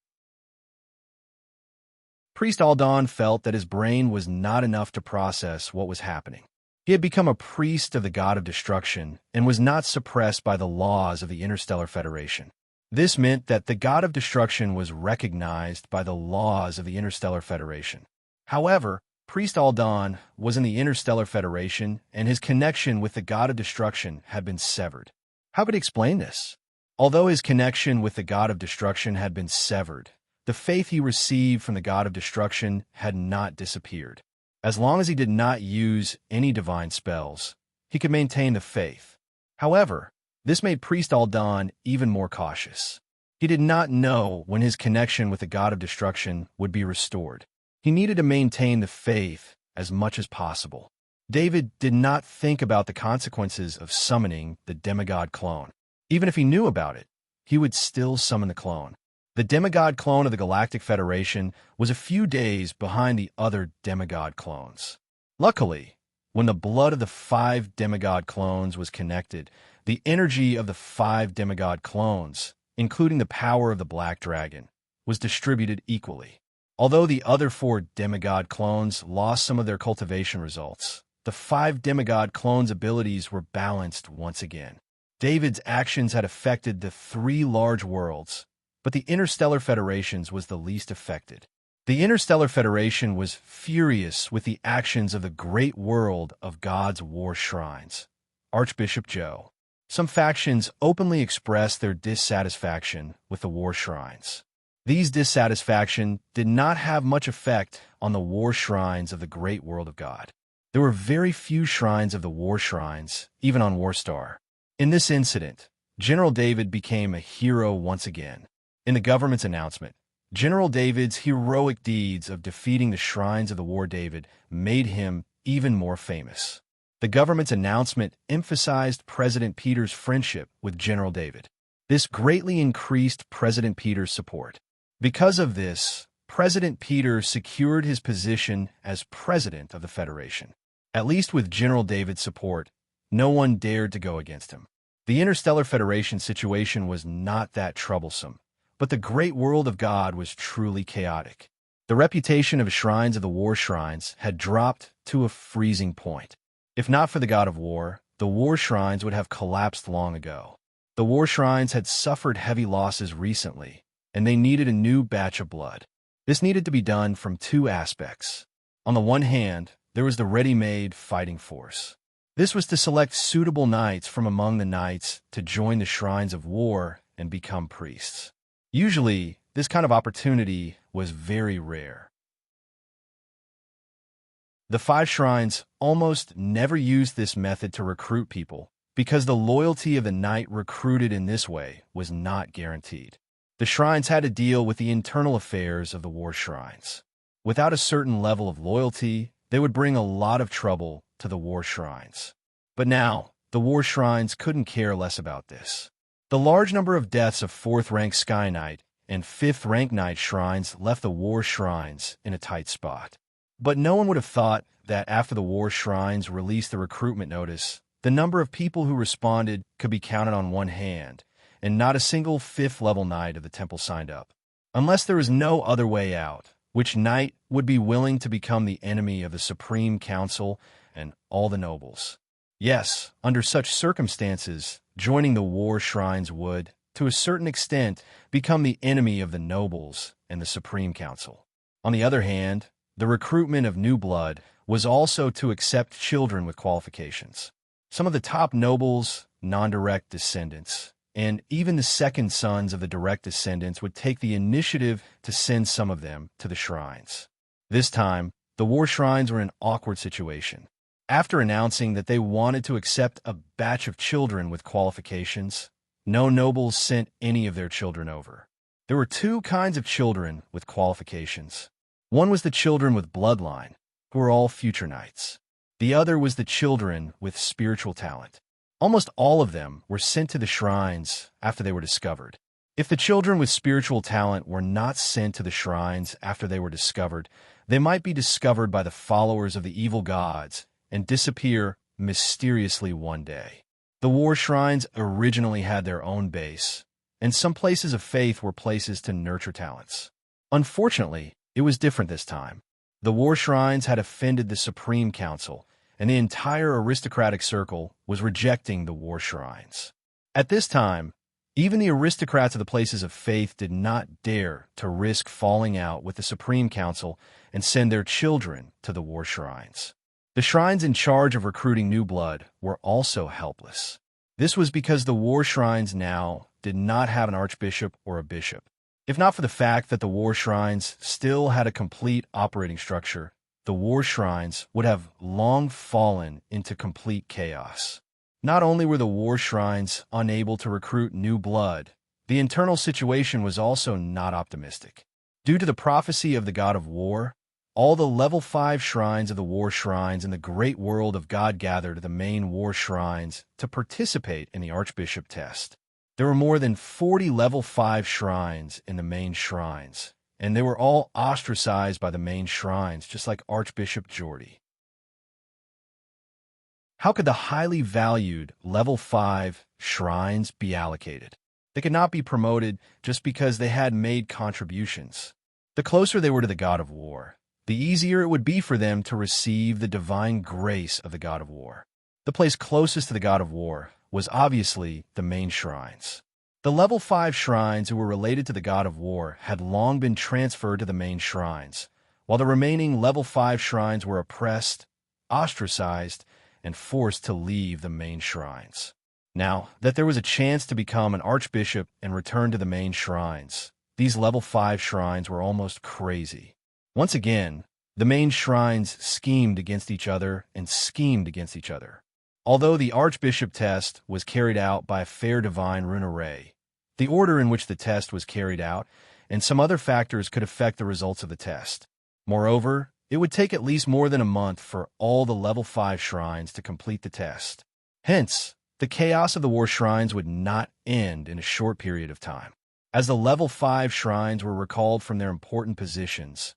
Priest Alden felt that his brain was not enough to process what was happening. He had become a priest of the god of destruction and was not suppressed by the laws of the Interstellar Federation. This meant that the god of destruction was recognized by the laws of the Interstellar Federation. However, Priest Alden was in the Interstellar Federation, and his connection with the god of destruction had been severed. How could he explain this? Although his connection with the god of destruction had been severed, the faith he received from the god of destruction had not disappeared. As long as he did not use any divine spells, he could maintain the faith. However, this made Priest Alden even more cautious. He did not know when his connection with the god of destruction would be restored. He needed to maintain the faith as much as possible. David did not think about the consequences of summoning the demigod clone. Even if he knew about it, he would still summon the clone. The demigod clone of the Galactic Federation was a few days behind the other demigod clones. Luckily, When the blood of the 5 demigod clones was connected, the energy of the 5 demigod clones, including the power of the black dragon, was distributed equally. Although the other 4 demigod clones lost some of their cultivation results, the 5 demigod clones' abilities were balanced once again. David's actions had affected the 3 large worlds, but the Interstellar Federation's was the least affected. The Interstellar Federation was furious with the actions of the great world of God's war shrines. Archbishop Joe. Some factions openly expressed their dissatisfaction with the war shrines. These dissatisfaction did not have much effect on the war shrines of the great world of God. There were very few shrines of the war shrines, even on Warstar. In this incident, General David became a hero once again. In the government's announcement, General David's heroic deeds of defeating the shrines of the war David made him even more famous. The government's announcement emphasized President Peter's friendship with General David. This greatly increased President Peter's support. Because of this, President Peter secured his position as president of the Federation. At least with General David's support, no one dared to go against him. The Interstellar Federation situation was not that troublesome, but the great world of God was truly chaotic. The reputation of shrines of the war shrines had dropped to a freezing point. If not for the god of war, the war shrines would have collapsed long ago. The war shrines had suffered heavy losses recently, and they needed a new batch of blood. This needed to be done from 2 aspects. On the one hand, there was the ready-made fighting force. This was to select suitable knights from among the knights to join the shrines of war and become priests. Usually, this kind of opportunity was very rare. The 5 shrines almost never used this method to recruit people because the loyalty of the knight recruited in this way was not guaranteed. The shrines had to deal with the internal affairs of the war shrines. Without a certain level of loyalty, they would bring a lot of trouble to the war shrines. But now, the war shrines couldn't care less about this. The large number of deaths of 4th-rank Sky Knight and 5th-rank Knight shrines left the war shrines in a tight spot. But no one would have thought that after the war shrines released the recruitment notice, the number of people who responded could be counted on one hand, and not a single 5th-level knight of the temple signed up. Unless there was no other way out, which knight would be willing to become the enemy of the Supreme Council and all the nobles? Yes, under such circumstances, joining the war shrines would, to a certain extent, become the enemy of the nobles and the Supreme Council. On the other hand, the recruitment of new blood was also to accept children with qualifications. Some of the top nobles, non-direct descendants, and even the second sons of the direct descendants would take the initiative to send some of them to the shrines. This time, the war shrines were in an awkward situation. After announcing that they wanted to accept a batch of children with qualifications, no nobles sent any of their children over. There were 2 kinds of children with qualifications. One was the children with bloodline, who were all future knights. The other was the children with spiritual talent. Almost all of them were sent to the shrines after they were discovered. If the children with spiritual talent were not sent to the shrines after they were discovered, they might be discovered by the followers of the evil gods and disappear mysteriously one day. The war shrines originally had their own base, and some places of faith were places to nurture talents. Unfortunately, it was different this time. The war shrines had offended the Supreme Council, and the entire aristocratic circle was rejecting the war shrines. At this time, even the aristocrats of the places of faith did not dare to risk falling out with the Supreme Council and send their children to the war shrines. The shrines in charge of recruiting new blood were also helpless. This was because the war shrines now did not have an archbishop or a bishop. If not for the fact that the war shrines still had a complete operating structure, the war shrines would have long fallen into complete chaos. Not only were the war shrines unable to recruit new blood, the internal situation was also not optimistic. Due to the prophecy of the god of war, all the level 5 shrines of the war shrines in the great world of God gathered to the main war shrines to participate in the archbishop test. There were more than 40 level 5 shrines in the main shrines, and they were all ostracized by the main shrines, just like Archbishop Geordie. How could the highly valued level 5 shrines be allocated? They could not be promoted just because they had made contributions. The closer they were to the god of war, the easier it would be for them to receive the divine grace of the god of war. The place closest to the god of war was obviously the main shrines. The level 5 shrines who were related to the god of war had long been transferred to the main shrines, while the remaining level 5 shrines were oppressed, ostracized, and forced to leave the main shrines. Now that there was a chance to become an archbishop and return to the main shrines, these level 5 shrines were almost crazy. Once again, the main shrines schemed against each other and schemed against each other. Although the archbishop test was carried out by a fair divine rune array, the order in which the test was carried out and some other factors could affect the results of the test. Moreover, it would take at least more than a month for all the level 5 shrines to complete the test. Hence, the chaos of the war shrines would not end in a short period of time. As the level 5 shrines were recalled from their important positions,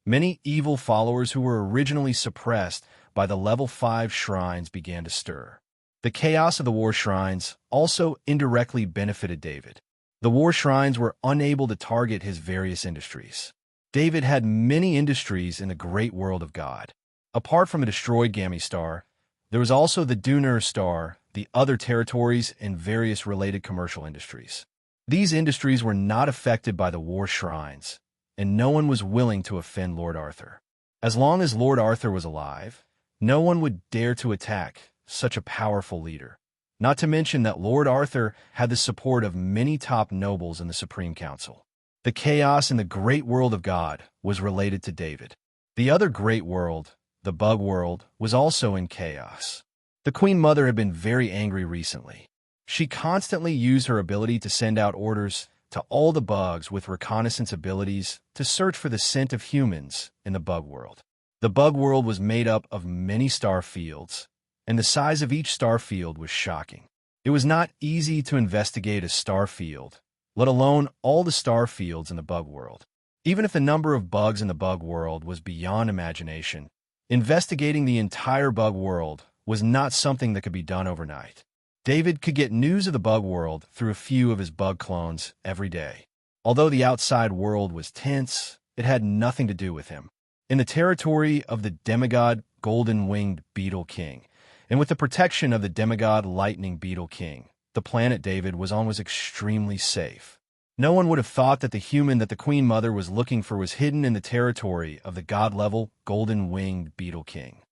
many evil followers who were originally suppressed by the level 5 shrines began to stir. The chaos of the war shrines also indirectly benefited David. The war shrines were unable to target his various industries. David had many industries in the great world of God. Apart from a destroyed Gammy star, there was also the Dunur star, the other territories, and various related commercial industries. These industries were not affected by the war shrines, and no one was willing to offend Lord Arthur. As long as Lord Arthur was alive, no one would dare to attack such a powerful leader. Not to mention that Lord Arthur had the support of many top nobles in the Supreme Council. The chaos in the great world of God was related to David. The other great world, the bug world, was also in chaos. The Queen Mother had been very angry recently. She constantly used her ability to send out orders to all the bugs with reconnaissance abilities to search for the scent of humans in the bug world. The bug world was made up of many star fields, and the size of each star field was shocking. It was not easy to investigate a star field, let alone all the star fields in the bug world. Even if the number of bugs in the bug world was beyond imagination, investigating the entire bug world was not something that could be done overnight. David could get news of the bug world through a few of his bug clones every day. Although the outside world was tense, it had nothing to do with him. In the territory of the demigod golden-winged beetle king, and with the protection of the demigod lightning beetle king, the planet David was on was extremely safe. No one would have thought that the human that the Queen Mother was looking for was hidden in the territory of the god-level golden-winged beetle king.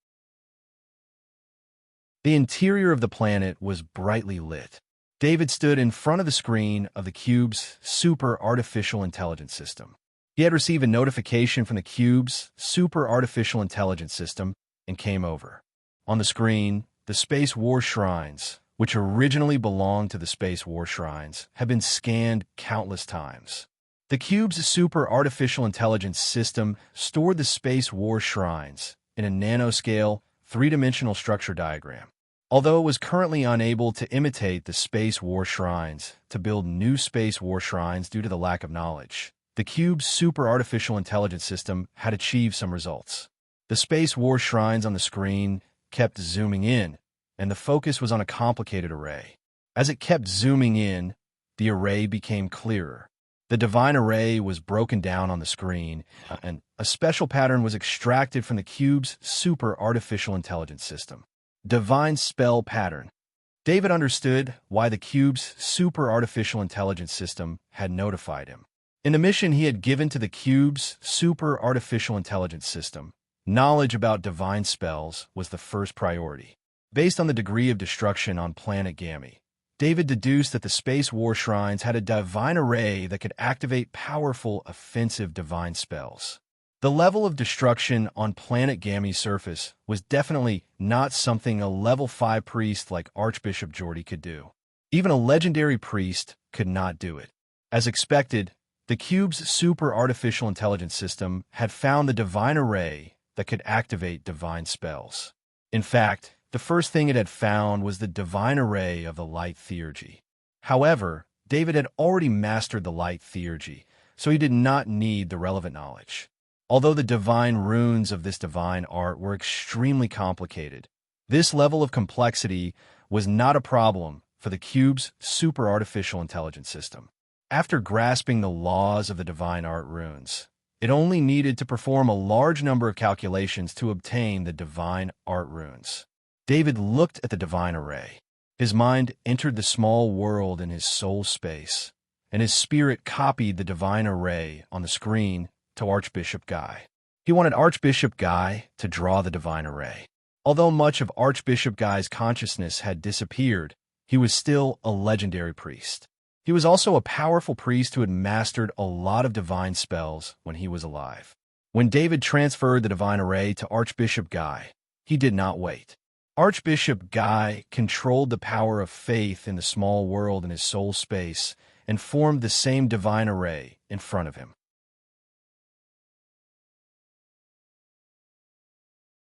The interior of the planet was brightly lit. David stood in front of the screen of the cube's super artificial intelligence system. He had received a notification from the cube's super artificial intelligence system and came over. On the screen, the Space War Shrines, which originally belonged to the Space War Shrines, had been scanned countless times. The cube's super artificial intelligence system stored the Space War Shrines in a nanoscale, three-dimensional structure diagram. Although it was currently unable to imitate the Space War Shrines to build new Space War Shrines due to the lack of knowledge, the cube's super artificial intelligence system had achieved some results. The Space War Shrines on the screen kept zooming in, and the focus was on a complicated array. As it kept zooming in, the array became clearer. The divine array was broken down on the screen, and a special pattern was extracted from the cube's super artificial intelligence system. Divine spell pattern. David understood why the cube's super artificial intelligence system had notified him. In the mission he had given to the cube's super artificial intelligence system, knowledge about divine spells was the first priority. Based on the degree of destruction on planet Gammy, David deduced that the Space War Shrines had a divine array that could activate powerful offensive divine spells. The level of destruction on planet Gammy's surface was definitely not something a level 5 priest like Archbishop Geordie could do. Even a legendary priest could not do it. As expected, the cube's super artificial intelligence system had found the divine array that could activate divine spells. In fact, the first thing it had found was the divine array of the light theurgy. However, David had already mastered the light theurgy, so he did not need the relevant knowledge. Although the divine runes of this divine art were extremely complicated, This level of complexity was not a problem for the cube's super artificial intelligence system. After grasping the laws of the divine art runes, it only needed to perform a large number of calculations to obtain the divine art runes. David looked at the divine array. His mind entered the small world in his soul space, and his spirit copied the divine array on the screen to Archbishop Guy. He wanted Archbishop Guy to draw the divine array. Although much of Archbishop Guy's consciousness had disappeared, he was still a legendary priest. He was also a powerful priest who had mastered a lot of divine spells when he was alive. When David transferred the divine array to Archbishop Guy, he did not wait. Archbishop Guy controlled the power of faith in the small world in his soul space and formed the same divine array in front of him.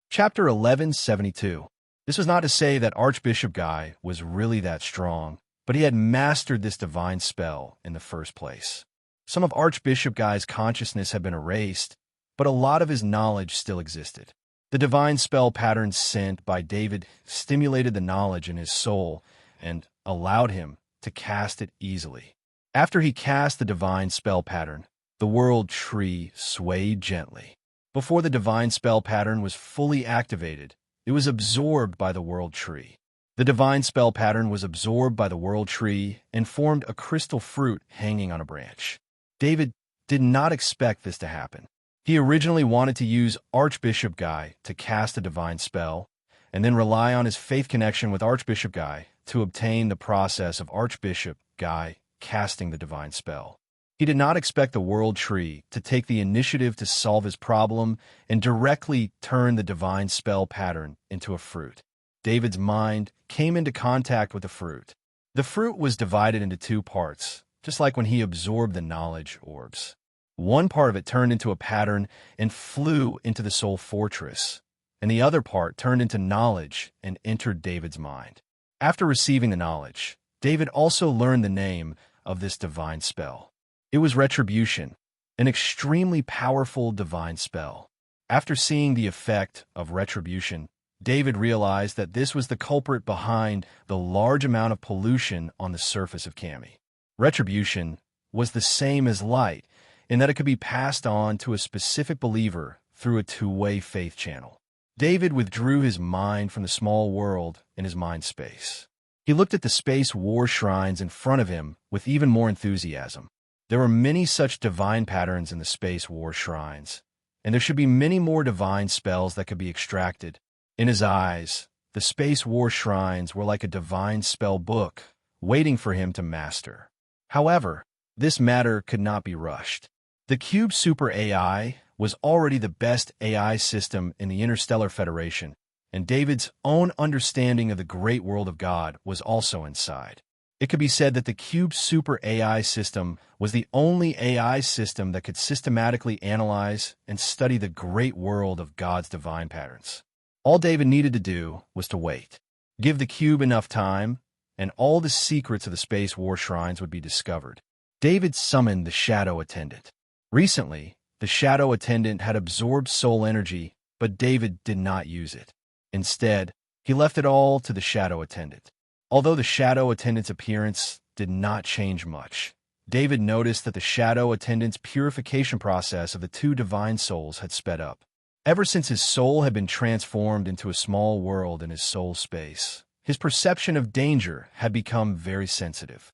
Chapter 1172. This was not to say that Archbishop Guy was really that strong, but he had mastered this divine spell in the first place. Some of Archbishop Guy's consciousness had been erased, but a lot of his knowledge still existed. The divine spell pattern sent by David stimulated the knowledge in his soul and allowed him to cast it easily. After he cast the divine spell pattern, the world tree swayed gently. Before the divine spell pattern was fully activated, it was absorbed by the world tree. The divine spell pattern was absorbed by the world tree and formed a crystal fruit hanging on a branch. David did not expect this to happen. He originally wanted to use Archbishop Guy to cast a divine spell, and then rely on his faith connection with Archbishop Guy to obtain the process of Archbishop Guy casting the divine spell. He did not expect the world tree to take the initiative to solve his problem and directly turn the divine spell pattern into a fruit. David's mind came into contact with the fruit. The fruit was divided into two parts, just like when he absorbed the knowledge orbs. One part of it turned into a pattern and flew into the soul fortress, and the other part turned into knowledge and entered David's mind. After receiving the knowledge, David also learned the name of this divine spell. It was Retribution, an extremely powerful divine spell. After seeing the effect of Retribution, David realized that this was the culprit behind the large amount of pollution on the surface of Kami. Retribution was the same as light in that it could be passed on to a specific believer through a two-way faith channel. David withdrew his mind from the small world in his mind space. He looked at the space war shrines in front of him with even more enthusiasm. There were many such divine patterns in the space war shrines, and there should be many more divine spells that could be extracted. In his eyes, the space war shrines were like a divine spell book, waiting for him to master. However, this matter could not be rushed. The Cube Super AI was already the best AI system in the Interstellar Federation, and David's own understanding of the great world of God was also inside. It could be said that the Cube Super AI system was the only AI system that could systematically analyze and study the great world of God's divine patterns. All David needed to do was to wait. Give the cube enough time, and all the secrets of the space war shrines would be discovered. David summoned the Shadow Attendant. Recently, the Shadow Attendant had absorbed soul energy, but David did not use it. Instead, he left it all to the Shadow Attendant. Although the Shadow Attendant's appearance did not change much, David noticed that the Shadow Attendant's purification process of the two divine souls had sped up. Ever since his soul had been transformed into a small world in his soul space, his perception of danger had become very sensitive.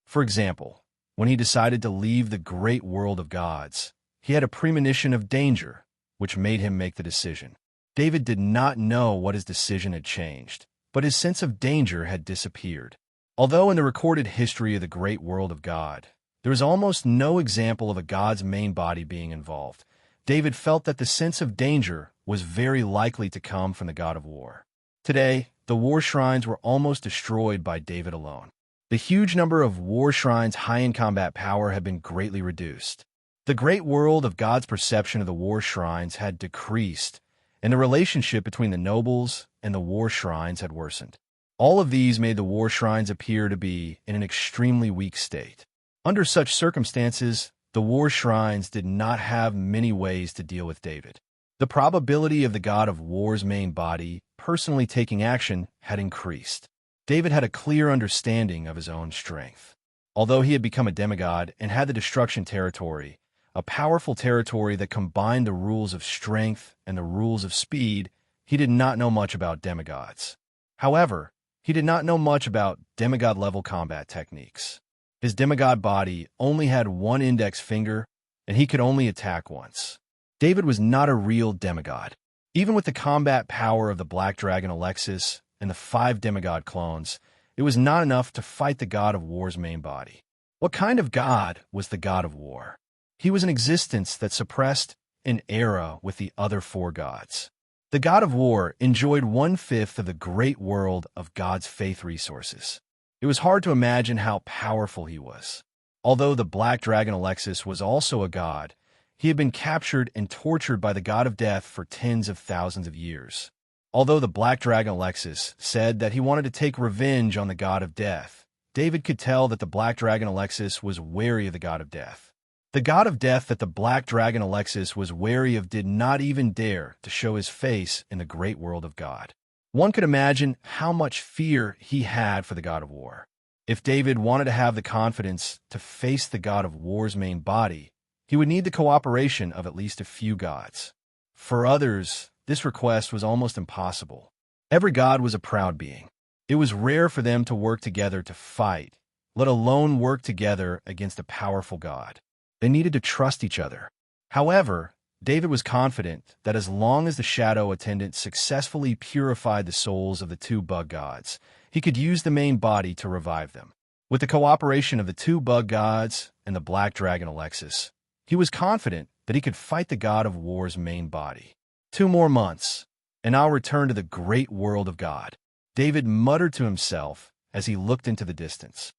For example, when he decided to leave the great world of gods, he had a premonition of danger, which made him make the decision. David did not know what his decision had changed, but his sense of danger had disappeared. Although in the recorded history of the great world of God, there is almost no example of a god's main body being involved, David felt that the sense of danger was very likely to come from the god of war. Today, the war shrines were almost destroyed by David alone. The huge number of war shrines high in combat power had been greatly reduced. The great world of God's perception of the war shrines had decreased, and the relationship between the nobles and the war shrines had worsened. All of these made the war shrines appear to be in an extremely weak state. Under such circumstances, the war shrines did not have many ways to deal with David. The probability of the god of war's main body personally taking action had increased. David had a clear understanding of his own strength. Although he had become a demigod and had the destruction territory, a powerful territory that combined the rules of strength and the rules of speed, he did not know much about demigods. However, he did not know much about demigod-level combat techniques. His demigod body only had one index finger, and he could only attack once. David was not a real demigod. Even with the combat power of the Black Dragon Alexis and the 5 demigod clones, it was not enough to fight the god of war's main body. What kind of god was the god of war? He was an existence that suppressed an era with the other 4 gods. The god of war enjoyed 1/5 of the great world of God's faith resources. It was hard to imagine how powerful he was. Although the Black Dragon Alexis was also a god, he had been captured and tortured by the god of death for tens of thousands of years. Although the Black Dragon Alexis said that he wanted to take revenge on the god of death, David could tell that the Black Dragon Alexis was wary of the god of death. The god of death that the Black Dragon Alexis was wary of did not even dare to show his face in the great world of God. One could imagine how much fear he had for the god of war. If David wanted to have the confidence to face the god of war's main body, he would need the cooperation of at least a few gods. For others, this request was almost impossible. Every god was a proud being. It was rare for them to work together to fight, let alone work together against a powerful god. They needed to trust each other. However, David was confident that as long as the shadow attendant successfully purified the souls of the 2 bug gods, he could use the main body to revive them. With the cooperation of the 2 bug gods and the Black Dragon Alexis, he was confident that he could fight the god of war's main body. 2 more months, and I'll return to the great world of God, David muttered to himself as he looked into the distance.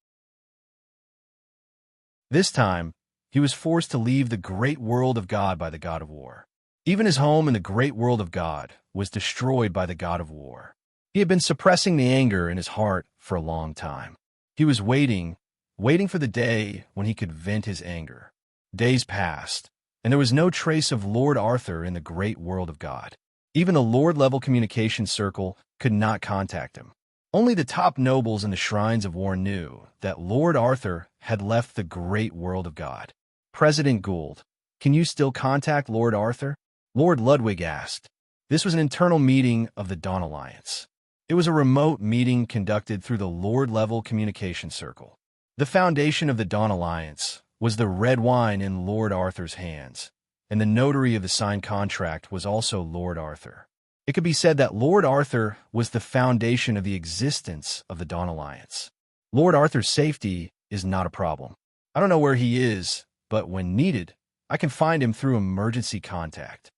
This time, he was forced to leave the great world of God by the god of war. Even his home in the great world of God was destroyed by the god of war. He had been suppressing the anger in his heart for a long time. He was waiting for the day when he could vent his anger. Days passed, and there was no trace of Lord Arthur in the great world of God. Even the Lord-level communication circle could not contact him. Only the top nobles in the shrines of war knew that Lord Arthur had left the great world of God. President Gould, can you still contact Lord Arthur? Lord Ludwig asked. This was an internal meeting of the Dawn Alliance. It was a remote meeting conducted through the Lord-level communication circle. The foundation of the Dawn Alliance was the red wine in Lord Arthur's hands, and the notary of the signed contract was also Lord Arthur. It could be said that Lord Arthur was the foundation of the existence of the Dawn Alliance. Lord Arthur's safety is not a problem. I don't know where he is, but when needed, I can find him through emergency contact.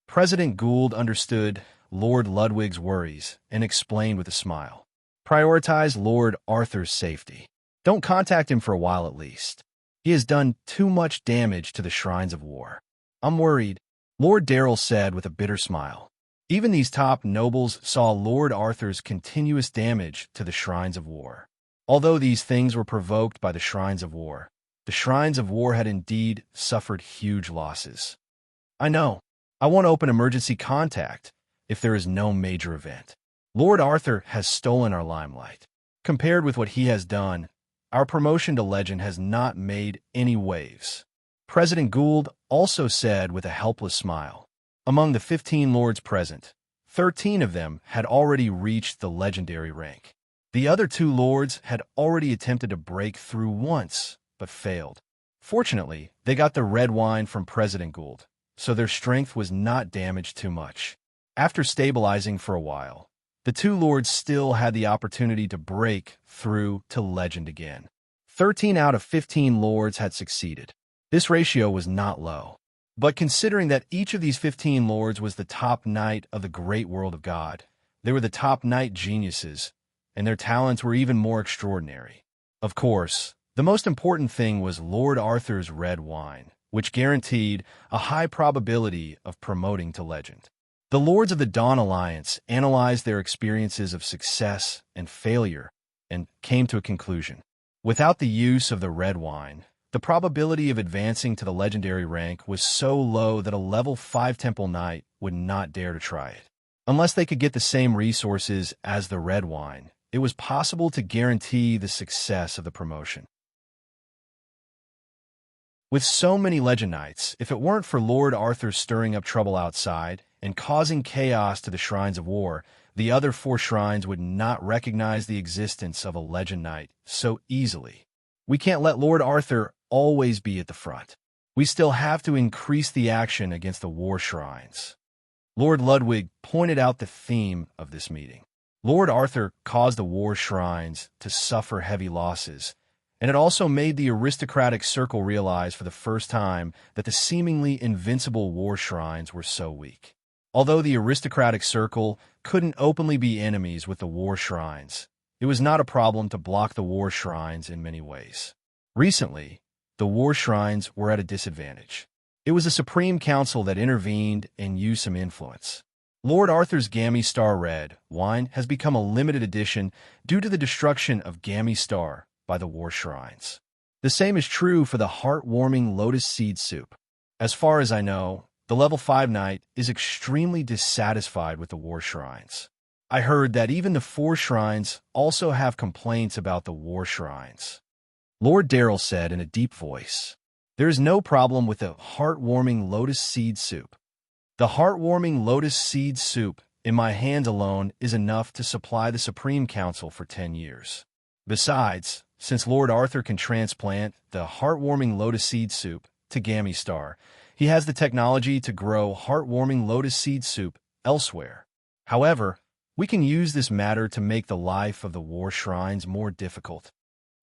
President Gould understood Lord Ludwig's worries and explained with a smile. Prioritize Lord Arthur's safety. Don't contact him for a while at least. He has done too much damage to the shrines of war. I'm worried, Lord Darrell said with a bitter smile. Even these top nobles saw Lord Arthur's continuous damage to the shrines of war. Although these things were provoked by the shrines of war, the shrines of war had indeed suffered huge losses. I know. I won't open emergency contact if there is no major event. Lord Arthur has stolen our limelight. Compared with what he has done, our promotion to legend has not made any waves. President Gould also said with a helpless smile. Among the 15 lords present, 13 of them had already reached the legendary rank. The other 2 lords had already attempted to break through once, but failed. Fortunately, they got the red wine from President Gould, so their strength was not damaged too much. After stabilizing for a while, the 2 lords still had the opportunity to break through to legend again. 13 out of 15 lords had succeeded. This ratio was not low. But considering that each of these 15 lords was the top knight of the great world of God, they were the top knight geniuses, and their talents were even more extraordinary. Of course, the most important thing was Lord Arthur's red wine, which guaranteed a high probability of promoting to legend. The lords of the Dawn Alliance analyzed their experiences of success and failure and came to a conclusion. Without the use of the red wine, The probability of advancing to the legendary rank was so low that a level 5 temple knight would not dare to try it. Unless they could get the same resources as the red wine, it was possible to guarantee the success of the promotion. With so many legend knights, if it weren't for Lord Arthur stirring up trouble outside and causing chaos to the shrines of war, the other 4 shrines would not recognize the existence of a legend knight so easily. We can't let Lord Arthur always be at the front. We still have to increase the action against the war shrines. Lord Ludwig pointed out the theme of this meeting. Lord Arthur caused the war shrines to suffer heavy losses, and it also made the aristocratic circle realize for the first time that the seemingly invincible war shrines were so weak. Although the aristocratic circle couldn't openly be enemies with the war shrines, it was not a problem to block the war shrines in many ways. Recently, the war shrines were at a disadvantage. It was a Supreme Council that intervened and used some influence. Lord Arthur's Gammy Star Red wine has become a limited edition due to the destruction of Gammy Star by the war shrines. The same is true for the heartwarming Lotus Seed Soup. As far as I know, the level 5 knight is extremely dissatisfied with the war shrines. I heard that even the 4 shrines also have complaints about the war shrines. Lord Darrell said in a deep voice, "There is no problem with the heartwarming Lotus Seed Soup. The heartwarming Lotus Seed Soup in my hand alone is enough to supply the Supreme Council for 10 years. Besides, since Lord Arthur can transplant the heartwarming Lotus Seed Soup to Gammy Star, he has the technology to grow heartwarming Lotus Seed Soup elsewhere. However, we can use this matter to make the life of the war shrines more difficult."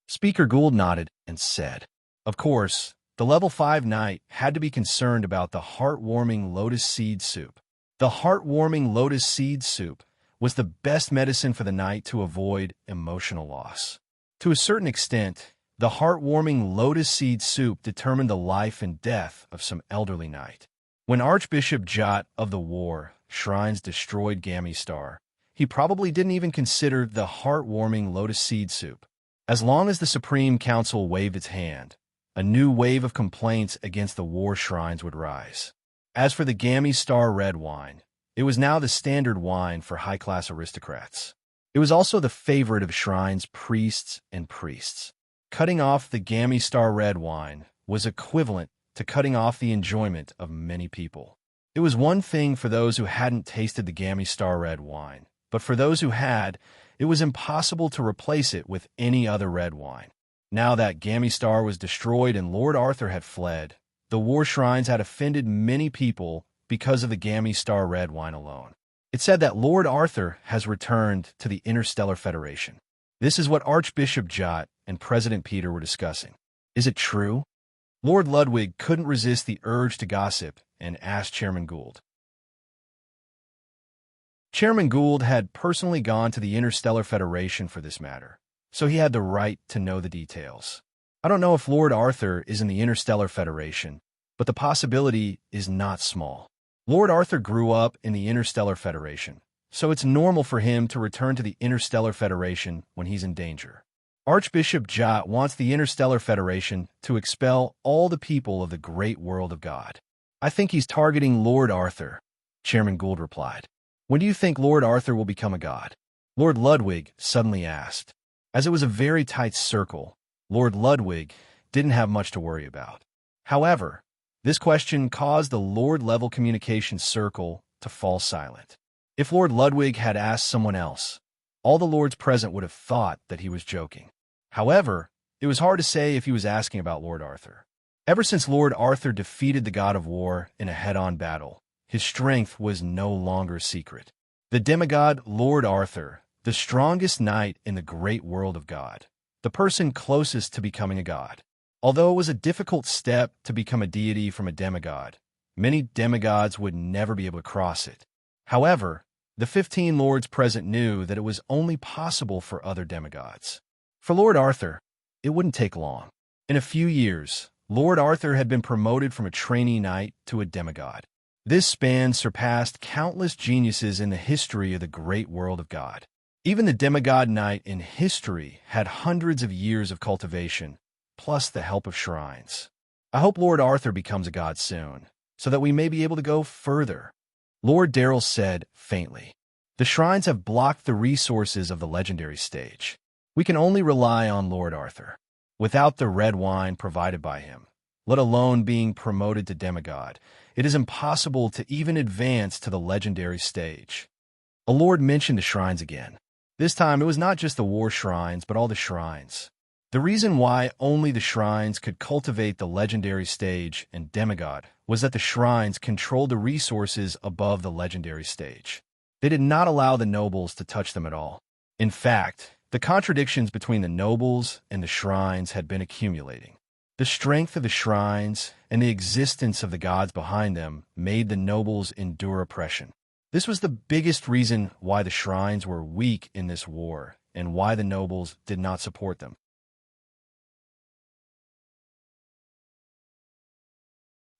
Speaker Gould nodded and said, "Of course, the level 5 knight had to be concerned about the heartwarming Lotus Seed Soup. The heartwarming Lotus Seed Soup was the best medicine for the knight to avoid emotional loss. To a certain extent, the heartwarming Lotus Seed Soup determined the life and death of some elderly knight. When Archbishop Jot of the war shrines destroyed Gammy Star, he probably didn't even consider the heartwarming Lotus Seed Soup. As long as the Supreme Council waved its hand, a new wave of complaints against the war shrines would rise. As for the Gammy Star Red wine, it was now the standard wine for high-class aristocrats. It was also the favorite of shrines' priests and priests. Cutting off the Gammy Star Red wine was equivalent to cutting off the enjoyment of many people. It was one thing for those who hadn't tasted the Gammy Star Red wine, but for those who had, it was impossible to replace it with any other red wine. Now that Gammy Star was destroyed and Lord Arthur had fled, the war shrines had offended many people because of the Gammy Star Red wine alone. It said that Lord Arthur has returned to the Interstellar Federation. This is what Archbishop Jot and President Peter were discussing. Is it true? Lord Ludwig couldn't resist the urge to gossip and asked Chairman Gould. Chairman Gould had personally gone to the Interstellar Federation for this matter, so he had the right to know the details. I don't know if Lord Arthur is in the Interstellar Federation, but the possibility is not small. Lord Arthur grew up in the Interstellar Federation, so it's normal for him to return to the Interstellar Federation when he's in danger. Archbishop Jot wants the Interstellar Federation to expel all the people of the great world of God. I think he's targeting Lord Arthur, Chairman Gould replied. When do you think Lord Arthur will become a god? Lord Ludwig suddenly asked. As it was a very tight circle, Lord Ludwig didn't have much to worry about. However, this question caused the Lord-level communication circle to fall silent. If Lord Ludwig had asked someone else, all the lords present would have thought that he was joking. However, it was hard to say if he was asking about Lord Arthur. Ever since Lord Arthur defeated the god of war in a head-on battle, his strength was no longer a secret. The demigod Lord Arthur, the strongest knight in the great world of God, the person closest to becoming a god. Although it was a difficult step to become a deity from a demigod, many demigods would never be able to cross it. However, the 15 lords present knew that it was only possible for other demigods. For Lord Arthur, it wouldn't take long. In a few years, Lord Arthur had been promoted from a trainee knight to a demigod. This span surpassed countless geniuses in the history of the great world of God. Even the demigod knight in history had hundreds of years of cultivation, plus the help of shrines. I hope Lord Arthur becomes a god soon, so that we may be able to go further. Lord Darrell said faintly. The shrines have blocked the resources of the legendary stage. We can only rely on Lord Arthur. Without the red wine provided by him, let alone being promoted to demigod, it is impossible to even advance to the legendary stage. A lord mentioned the shrines again. This time it was not just the war shrines, but all the shrines. The reason why only the shrines could cultivate the legendary stage and demigod was that the shrines controlled the resources above the legendary stage. They did not allow the nobles to touch them at all. In fact, the contradictions between the nobles and the shrines had been accumulating. The strength of the shrines and the existence of the gods behind them made the nobles endure oppression. This was the biggest reason why the shrines were weak in this war and why the nobles did not support them.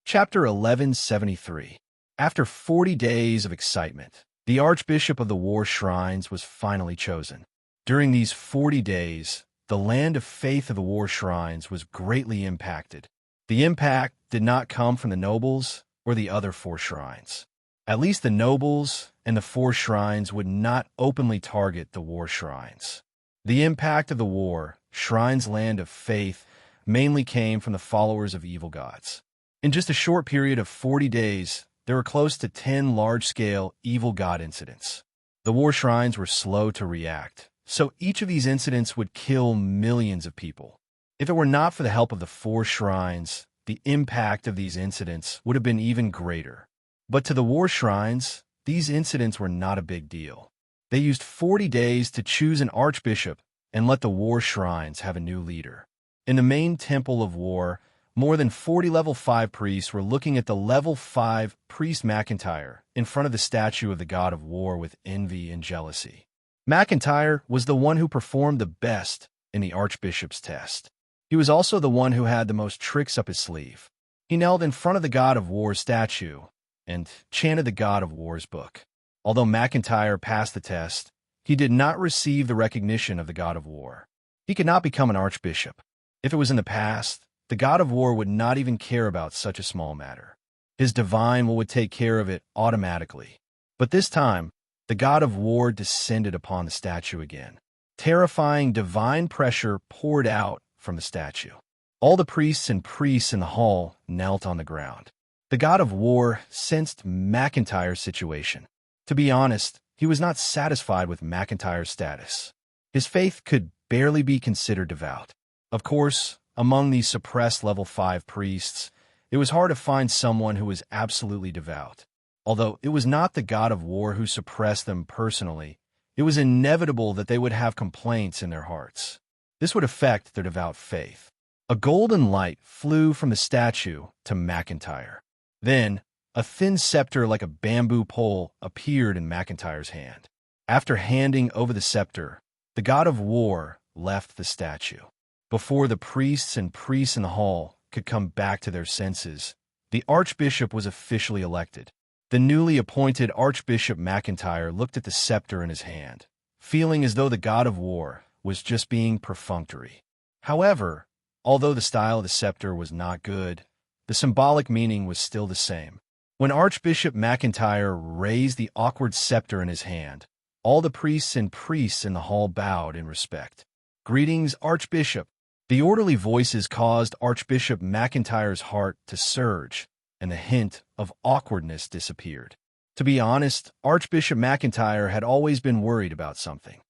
Chapter 1173. After 40 days of excitement, the Archbishop of the War Shrines was finally chosen. During these 40 days, the land of faith of the War Shrines was greatly impacted. The impact did not come from the nobles or the other 4 shrines. At least the nobles and the 4 shrines would not openly target the War Shrines. The impact of the War Shrines' land of faith mainly came from the followers of evil gods. In just a short period of 40 days, there were close to 10 large-scale evil god incidents. The War Shrines were slow to react, so each of these incidents would kill millions of people. If it were not for the help of the 4 shrines, the impact of these incidents would have been even greater. But to the War Shrines, these incidents were not a big deal. They used 40 days to choose an archbishop and let the War Shrines have a new leader. In the main temple of war, more than 40 level 5 priests were looking at the level 5 priest McIntyre in front of the statue of the god of war with envy and jealousy. McIntyre was the one who performed the best in the archbishop's test. He was also the one who had the most tricks up his sleeve. He knelt in front of the god of war's statue and chanted the god of war's book. Although McIntyre passed the test, he did not receive the recognition of the god of war. He could not become an archbishop. If it was in the past, the god of war would not even care about such a small matter. His divine will would take care of it automatically. But this time, the god of war descended upon the statue again. Terrifying divine pressure poured out from the statue. All the priests in the hall knelt on the ground. The god of war sensed McIntyre's situation. To be honest, he was not satisfied with McIntyre's status. His faith could barely be considered devout. Of course, among these suppressed level 5 priests, it was hard to find someone who was absolutely devout. Although it was not the god of war who suppressed them personally, it was inevitable that they would have complaints in their hearts. This would affect their devout faith. A golden light flew from the statue to McIntyre. Then, a thin scepter like a bamboo pole appeared in McIntyre's hand. After handing over the scepter, the god of war left the statue. Before the priests in the hall could come back to their senses, the archbishop was officially elected. The newly appointed Archbishop McIntyre looked at the scepter in his hand, feeling as though the god of war was just being perfunctory. However, although the style of the scepter was not good, the symbolic meaning was still the same. When Archbishop McIntyre raised the awkward scepter in his hand, all the priests in the hall bowed in respect. "Greetings, Archbishop." The orderly voices caused Archbishop McIntyre's heart to surge, and the hint of awkwardness disappeared. To be honest, Archbishop McIntyre had always been worried about something.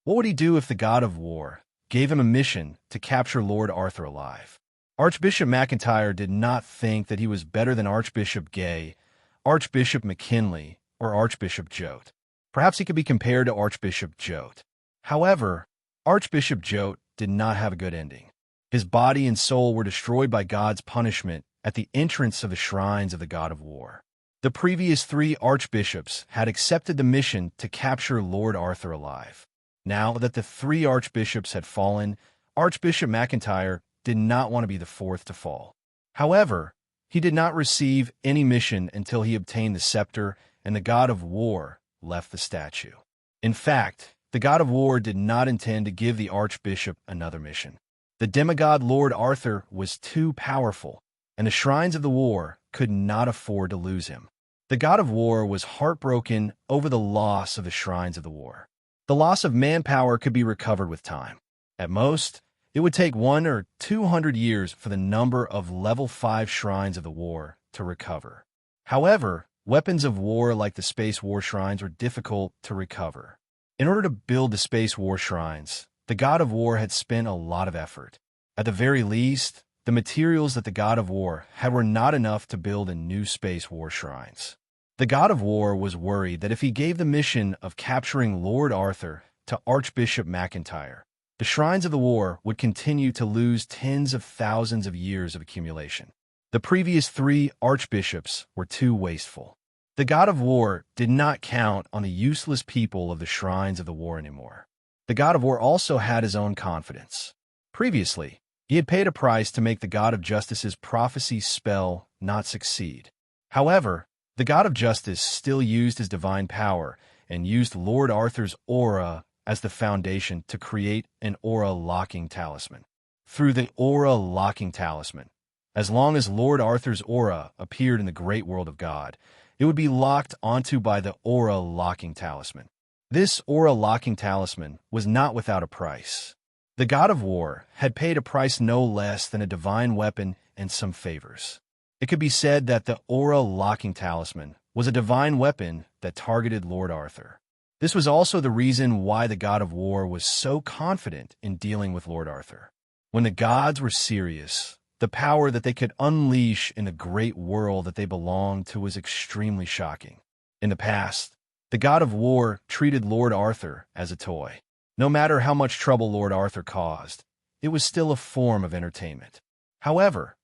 What would he do if the god of war gave him a mission to capture Lord Arthur alive? Archbishop McIntyre did not think that he was better than Archbishop Gay, Archbishop McKinley, or Archbishop Jote. Perhaps he could be compared to Archbishop Jote. However, Archbishop Jote did not have a good ending. His body and soul were destroyed by God's punishment at the entrance of the shrines of the god of war. The previous 3 archbishops had accepted the mission to capture Lord Arthur alive. Now that the 3 archbishops had fallen, Archbishop McIntyre did not want to be the 4th to fall. However, he did not receive any mission until he obtained the scepter and the god of war left the statue. In fact, the god of war did not intend to give the archbishop another mission. The demigod Lord Arthur was too powerful, and the shrines of the war could not afford to lose him. The god of war was heartbroken over the loss of the shrines of the war. The loss of manpower could be recovered with time. At most, it would take 100 or 200 years for the number of level 5 shrines of the war to recover. However, weapons of war like the space war shrines were difficult to recover. In order to build the space war shrines, the god of war had spent a lot of effort. At the very least, the materials that the god of war had were not enough to build a new space war shrines. The god of war was worried that if he gave the mission of capturing Lord Arthur to Archbishop McIntyre, the shrines of the war would continue to lose tens of thousands of years of accumulation. The previous 3 archbishops were too wasteful. The god of war did not count on the useless people of the shrines of the war anymore. The god of war also had his own confidence. Previously, he had paid a price to make the god of justice's prophecy spell not succeed. However, the god of justice still used his divine power and used Lord Arthur's aura as the foundation to create an aura-locking talisman. Through the aura-locking talisman, as long as Lord Arthur's aura appeared in the great world of God, it would be locked onto by the aura-locking talisman. This aura-locking talisman was not without a price. The god of war had paid a price no less than a divine weapon and some favors. It could be said that the aura-locking talisman was a divine weapon that targeted Lord Arthur. This was also the reason why the god of war was so confident in dealing with Lord Arthur. When the gods were serious, the power that they could unleash in the great world that they belonged to was extremely shocking. In the past, the god of war treated Lord Arthur as a toy. No matter how much trouble Lord Arthur caused, it was still a form of entertainment. However,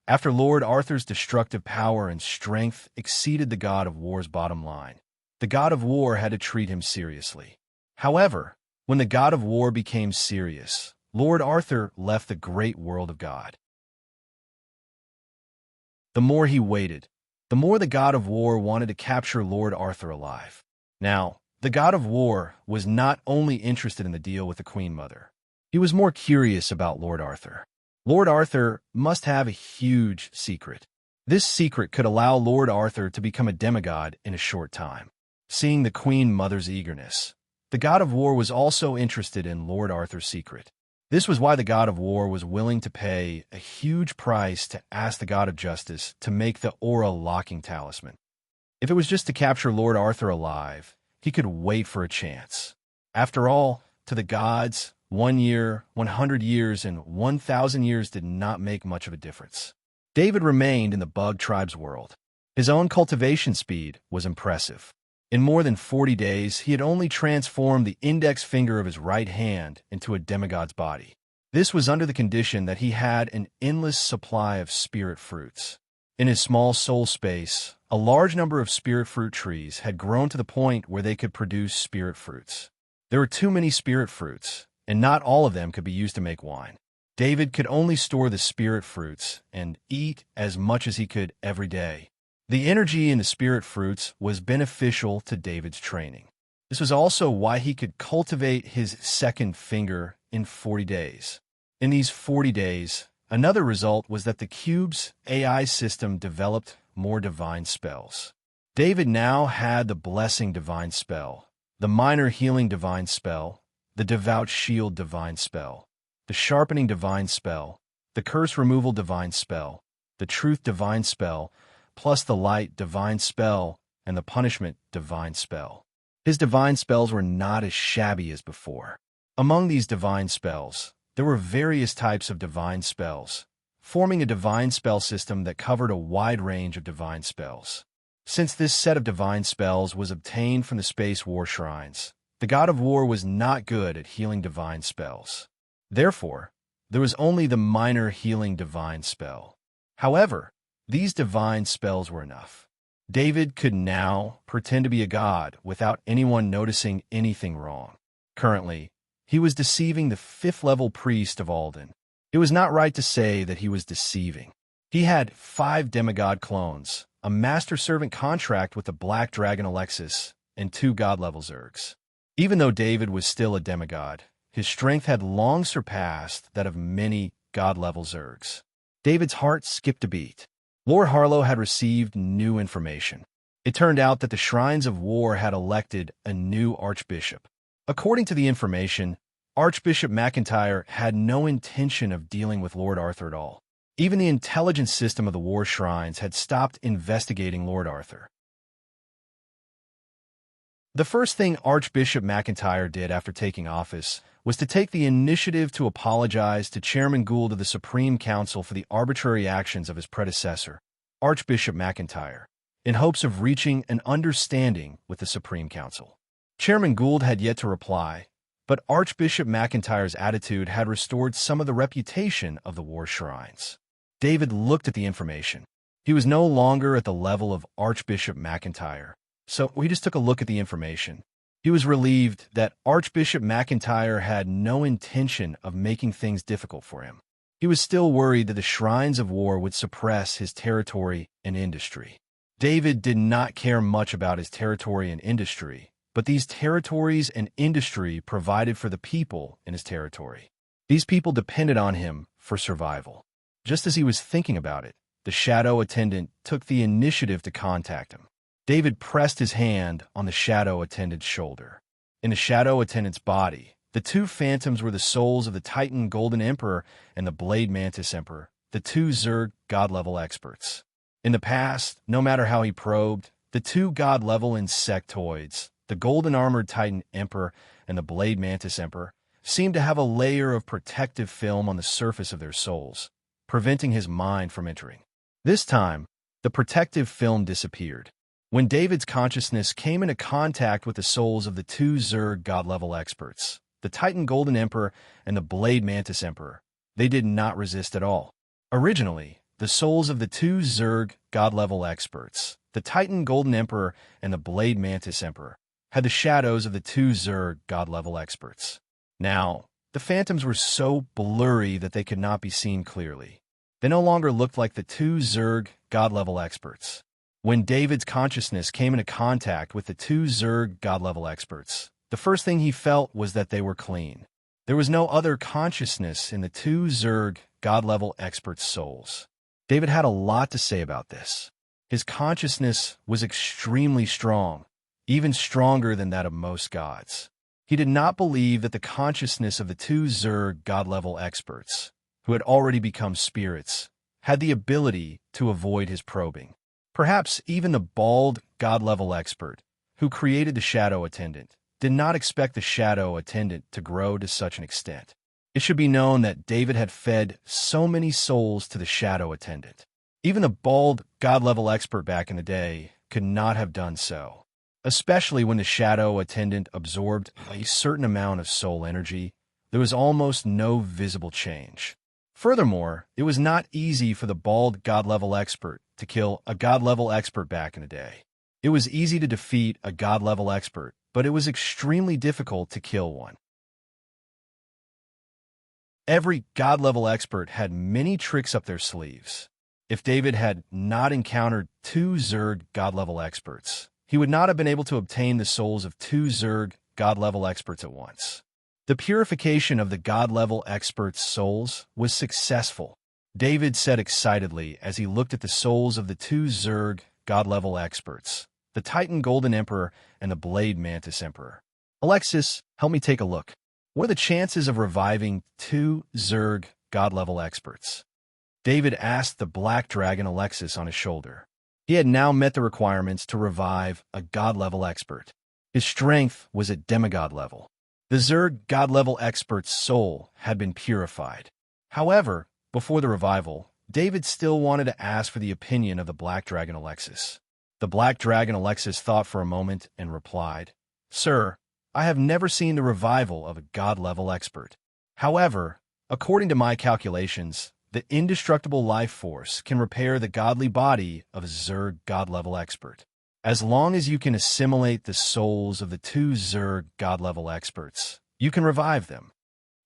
after Lord Arthur's destructive power and strength exceeded the god of war's bottom line, the god of war had to treat him seriously. However, when the god of war became serious, Lord Arthur left the great world of God. The more he waited, the more the god of war wanted to capture Lord Arthur alive. Now, the god of war was not only interested in the deal with the Queen Mother. He was more curious about Lord Arthur. Lord Arthur must have a huge secret. This secret could allow Lord Arthur to become a demigod in a short time. Seeing the Queen Mother's eagerness, the god of war was also interested in Lord Arthur's secret. This was why the god of war was willing to pay a huge price to ask the god of justice to make the aura-locking talisman. If it was just to capture Lord Arthur alive, he could wait for a chance. After all, to the gods, 1 year, 100 years, and 1,000 years did not make much of a difference. David remained in the bug tribe's world. His own cultivation speed was impressive. In more than 40 days, he had only transformed the index finger of his right hand into a demigod's body. This was under the condition that he had an endless supply of spirit fruits. In his small soul space, a large number of spirit fruit trees had grown to the point where they could produce spirit fruits. There were too many spirit fruits, and not all of them could be used to make wine. David could only store the spirit fruits and eat as much as he could every day. The energy in the spirit fruits was beneficial to David's training. This was also why he could cultivate his second finger in 40 days. In these 40 days, another result was that the cube's AI system developed more divine spells. David now had the blessing divine spell, the minor healing divine spell, the devout shield divine spell, the sharpening divine spell, the curse removal divine spell, the truth divine spell, plus the light divine spell and the punishment divine spell. His divine spells were not as shabby as before. Among these divine spells, there were various types of divine spells, forming a divine spell system that covered a wide range of divine spells. Since this set of divine spells was obtained from the Space War Shrines, the god of war was not good at healing divine spells. Therefore, there was only the minor healing divine spell. However, these divine spells were enough. David could now pretend to be a god without anyone noticing anything wrong. Currently, he was deceiving the 5th-level priest of Alden. It was not right to say that he was deceiving. He had 5 demigod clones, a master-servant contract with the Black Dragon Alexis, and 2 god-level Zergs. Even though David was still a demigod, his strength had long surpassed that of many god-level Zergs. David's heart skipped a beat. Lord Harlow had received new information. It turned out that the Shrines of War had elected a new archbishop. According to the information, Archbishop McIntyre had no intention of dealing with Lord Arthur at all. Even the intelligence system of the War Shrines had stopped investigating Lord Arthur. The first thing Archbishop McIntyre did after taking office was to take the initiative to apologize to Chairman Gould of the Supreme Council for the arbitrary actions of his predecessor, Archbishop McIntyre, in hopes of reaching an understanding with the Supreme Council. Chairman Gould had yet to reply, but Archbishop McIntyre's attitude had restored some of the reputation of the War Shrines. David looked at the information. He was no longer at the level of Archbishop McIntyre, so he just took a look at the information. He was relieved that Archbishop McIntyre had no intention of making things difficult for him. He was still worried that the Shrines of War would suppress his territory and industry. David did not care much about his territory and industry, but these territories and industry provided for the people in his territory. These people depended on him for survival. Just as he was thinking about it, the shadow attendant took the initiative to contact him. David pressed his hand on the shadow attendant's shoulder. In the shadow attendant's body, the two phantoms were the souls of the Titan Golden Emperor and the Blade Mantis Emperor, the two Zerg god-level experts. In the past, no matter how he probed, the two god-level insectoids, the golden-armored Titan Emperor and the Blade Mantis Emperor, seemed to have a layer of protective film on the surface of their souls, preventing his mind from entering. This time, the protective film disappeared. When David's consciousness came into contact with the souls of the two Zerg god-level experts, the Titan Golden Emperor and the Blade Mantis Emperor, they did not resist at all. Originally, the souls of the two Zerg god-level experts, the Titan Golden Emperor and the Blade Mantis Emperor, had the shadows of the two Zerg god-level experts. Now, the phantoms were so blurry that they could not be seen clearly. They no longer looked like the two Zerg god-level experts. When David's consciousness came into contact with the two Zerg god-level experts, the first thing he felt was that they were clean. There was no other consciousness in the two Zerg god-level experts' souls. David had a lot to say about this. His consciousness was extremely strong, even stronger than that of most gods. He did not believe that the consciousness of the two Zerg god-level experts, who had already become spirits, had the ability to avoid his probing. Perhaps even the bald god-level expert, who created the shadow attendant, did not expect the shadow attendant to grow to such an extent. It should be known that David had fed so many souls to the shadow attendant. Even the bald god-level expert back in the day could not have done so. Especially when the shadow attendant absorbed a certain amount of soul energy, there was almost no visible change. Furthermore, it was not easy for the bald god-level expert to kill a god-level expert back in the day. It was easy to defeat a god-level expert, but it was extremely difficult to kill one. Every god-level expert had many tricks up their sleeves. If David had not encountered two Zerg god-level experts, he would not have been able to obtain the souls of two Zerg god-level experts at once. The purification of the god-level experts' souls was successful. David said excitedly as he looked at the souls of the two Zerg god-level experts, the Titan Golden Emperor and the Blade Mantis Emperor. Alexis, help me take a look. What are the chances of reviving two Zerg god-level experts? David asked the black dragon Alexis on his shoulder. He had now met the requirements to revive a god-level expert. His strength was at demigod level. The Zerg god-level expert's soul had been purified. However, before the revival, David still wanted to ask for the opinion of the black dragon Alexis. The black dragon Alexis thought for a moment and replied, "Sir, I have never seen the revival of a god-level expert. However, according to my calculations, the indestructible life force can repair the godly body of a Zerg god-level expert. As long as you can assimilate the souls of the two Zerg god-level experts, you can revive them."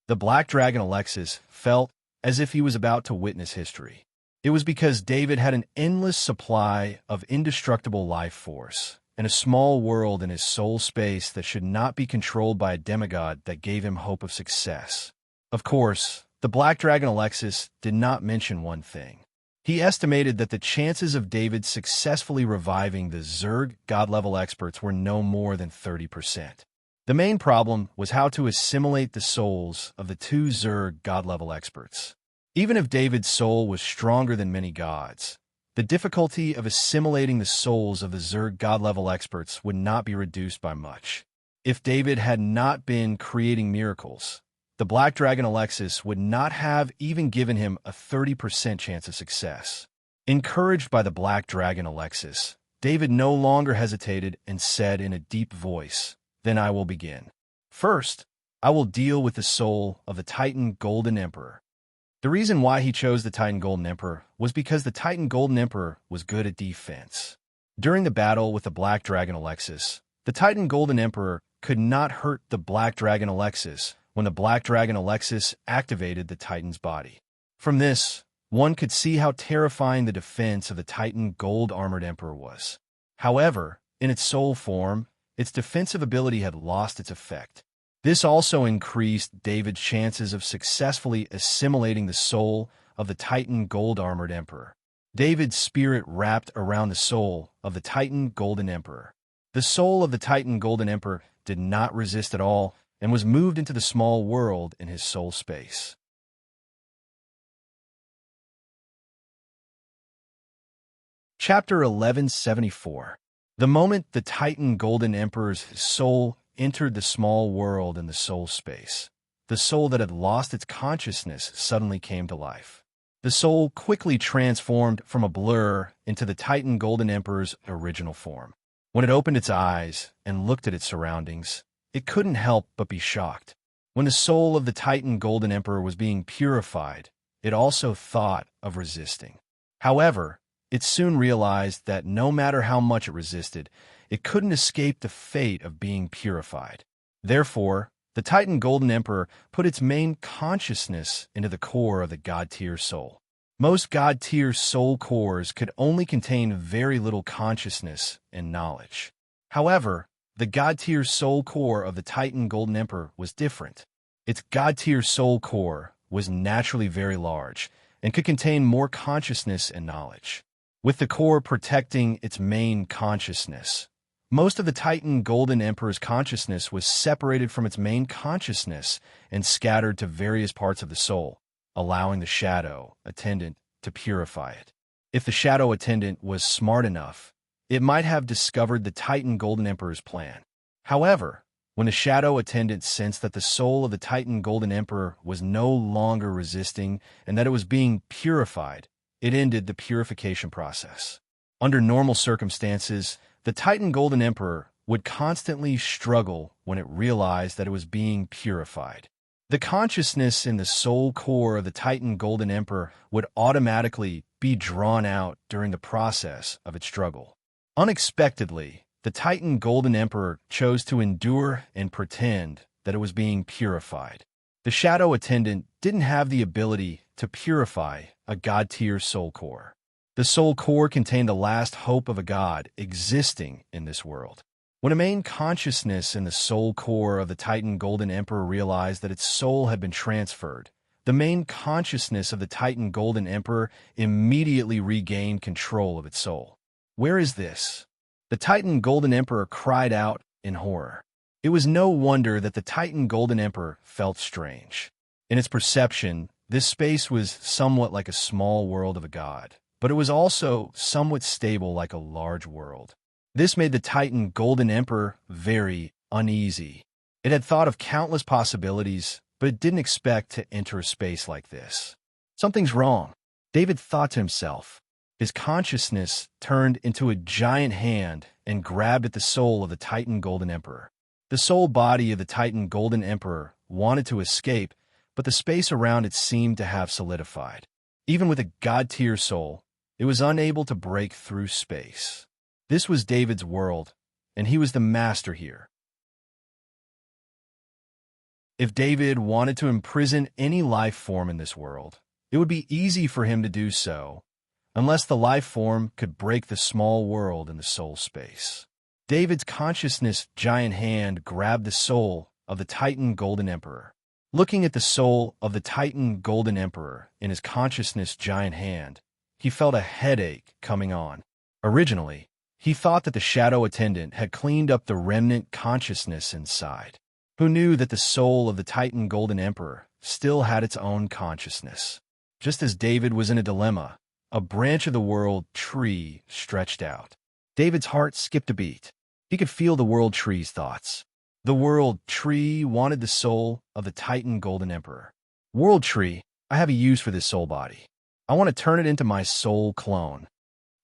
The black dragon Alexis felt as if he was about to witness history. It was because David had an endless supply of indestructible life force, and a small world in his soul space that should not be controlled by a demigod that gave him hope of success. Of course, the Black Dragon Alexis did not mention one thing. He estimated that the chances of David successfully reviving the Zerg god-level experts were no more than 30%. The main problem was how to assimilate the souls of the two Zerg god-level experts. Even if David's soul was stronger than many gods, the difficulty of assimilating the souls of the Zerg god-level experts would not be reduced by much. If David had not been creating miracles, the Black Dragon Alexis would not have even given him a 30% chance of success. Encouraged by the Black Dragon Alexis, David no longer hesitated and said in a deep voice, "Then I will begin. First, I will deal with the soul of the Titan Golden Emperor." The reason why he chose the Titan Golden Emperor was because the Titan Golden Emperor was good at defense. During the battle with the Black Dragon Alexis, the Titan Golden Emperor could not hurt the Black Dragon Alexis when the Black Dragon Alexis activated the Titan's body. From this, one could see how terrifying the defense of the Titan Gold-Armored Emperor was. However, in its soul form, its defensive ability had lost its effect. This also increased David's chances of successfully assimilating the soul of the Titan Gold-Armored Emperor. David's spirit wrapped around the soul of the Titan Golden Emperor. The soul of the Titan Golden Emperor did not resist at all and was moved into the small world in his soul space. Chapter 1174. The moment the Titan Golden Emperor's soul entered the small world in the soul space, the soul that had lost its consciousness suddenly came to life. The soul quickly transformed from a blur into the Titan Golden Emperor's original form. When it opened its eyes and looked at its surroundings, it couldn't help but be shocked. When the soul of the Titan Golden Emperor was being purified, it also thought of resisting. However, it soon realized that no matter how much it resisted, it couldn't escape the fate of being purified. Therefore, the Titan Golden Emperor put its main consciousness into the core of the God-tier soul. Most God-tier soul cores could only contain very little consciousness and knowledge. However, the God-tier soul core of the Titan Golden Emperor was different. Its God-tier soul core was naturally very large and could contain more consciousness and knowledge. With the core protecting its main consciousness, most of the Titan Golden Emperor's consciousness was separated from its main consciousness and scattered to various parts of the soul, allowing the shadow attendant to purify it. If the shadow attendant was smart enough, it might have discovered the Titan Golden Emperor's plan. However, when the shadow attendant sensed that the soul of the Titan Golden Emperor was no longer resisting and that it was being purified, it ended the purification process. Under normal circumstances, the Titan Golden Emperor would constantly struggle when it realized that it was being purified. The consciousness in the soul core of the Titan Golden Emperor would automatically be drawn out during the process of its struggle. Unexpectedly, the Titan Golden Emperor chose to endure and pretend that it was being purified. The shadow attendant didn't have the ability to purify a God-tier soul core. The soul core contained the last hope of a god existing in this world. When a main consciousness in the soul core of the Titan Golden Emperor realized that its soul had been transferred, the main consciousness of the Titan Golden Emperor immediately regained control of its soul. "Where is this?" The Titan Golden Emperor cried out in horror. It was no wonder that the Titan Golden Emperor felt strange. In its perception, this space was somewhat like a small world of a god, but it was also somewhat stable like a large world. This made the Titan Golden Emperor very uneasy. It had thought of countless possibilities, but it didn't expect to enter a space like this. Something's wrong, David thought to himself. His consciousness turned into a giant hand and grabbed at the soul of the Titan Golden Emperor. The soul body of the Titan Golden Emperor wanted to escape, but the space around it seemed to have solidified. Even with a god-tier soul, it was unable to break through space. This was David's world, and he was the master here. If David wanted to imprison any life form in this world, it would be easy for him to do so, unless the life form could break the small world in the soul space. David's consciousness giant hand grabbed the soul of the Titan Golden Emperor. Looking at the soul of the Titan Golden Emperor in his consciousness giant hand, he felt a headache coming on. Originally, he thought that the shadow attendant had cleaned up the remnant consciousness inside. Who knew that the soul of the Titan Golden Emperor still had its own consciousness? Just as David was in a dilemma, a branch of the world tree stretched out. David's heart skipped a beat. He could feel the world tree's thoughts. The world tree wanted the soul of the Titan Golden Emperor. World tree, I have a use for this soul body. I want to turn it into my soul clone.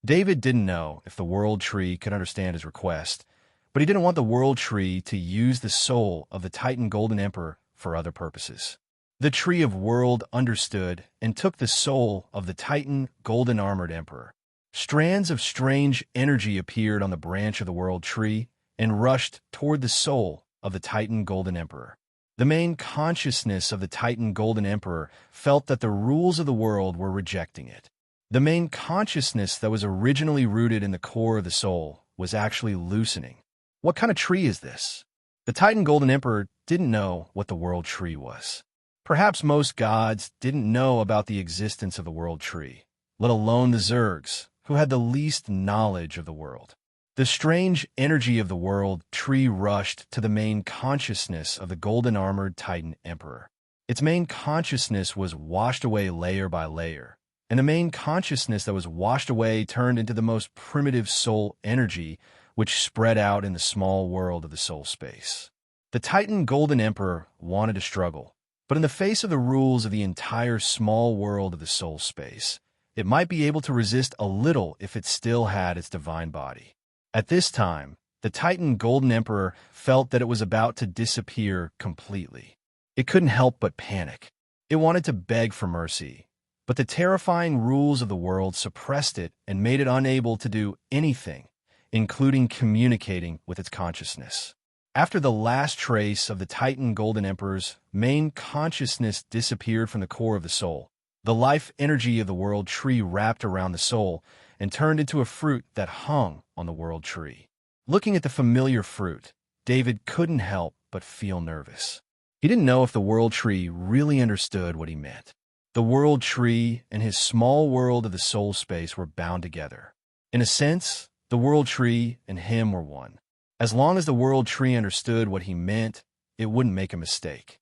David didn't know if the world tree could understand his request, but he didn't want the world tree to use the soul of the Titan Golden Emperor for other purposes. The tree of world understood and took the soul of the Titan Golden Armored Emperor. Strands of strange energy appeared on the branch of the world tree and rushed toward the soul of the Titan Golden Emperor. The main consciousness of the Titan Golden Emperor felt that the rules of the world were rejecting it. The main consciousness that was originally rooted in the core of the soul was actually loosening. What kind of tree is this? The Titan Golden Emperor didn't know what the world tree was. Perhaps most gods didn't know about the existence of the world tree, let alone the Zergs, who had the least knowledge of the world. The strange energy of the world tree rushed to the main consciousness of the golden-armored Titan Emperor. Its main consciousness was washed away layer by layer, and the main consciousness that was washed away turned into the most primitive soul energy, which spread out in the small world of the soul space. The Titan Golden Emperor wanted to struggle, but in the face of the rules of the entire small world of the soul space, it might be able to resist a little if it still had its divine body. At this time, the Titan Golden Emperor felt that it was about to disappear completely. It couldn't help but panic. It wanted to beg for mercy, but the terrifying rules of the world suppressed it and made it unable to do anything, including communicating with its consciousness. After the last trace of the Titan Golden Emperor's main consciousness disappeared from the core of the soul, the life energy of the world tree wrapped around the soul and turned into a fruit that hung on the world tree. Looking at the familiar fruit, David couldn't help but feel nervous. He didn't know if the world tree really understood what he meant. The world tree and his small world of the soul space were bound together. In a sense, the world tree and him were one. As long as the world tree understood what he meant, it wouldn't make a mistake.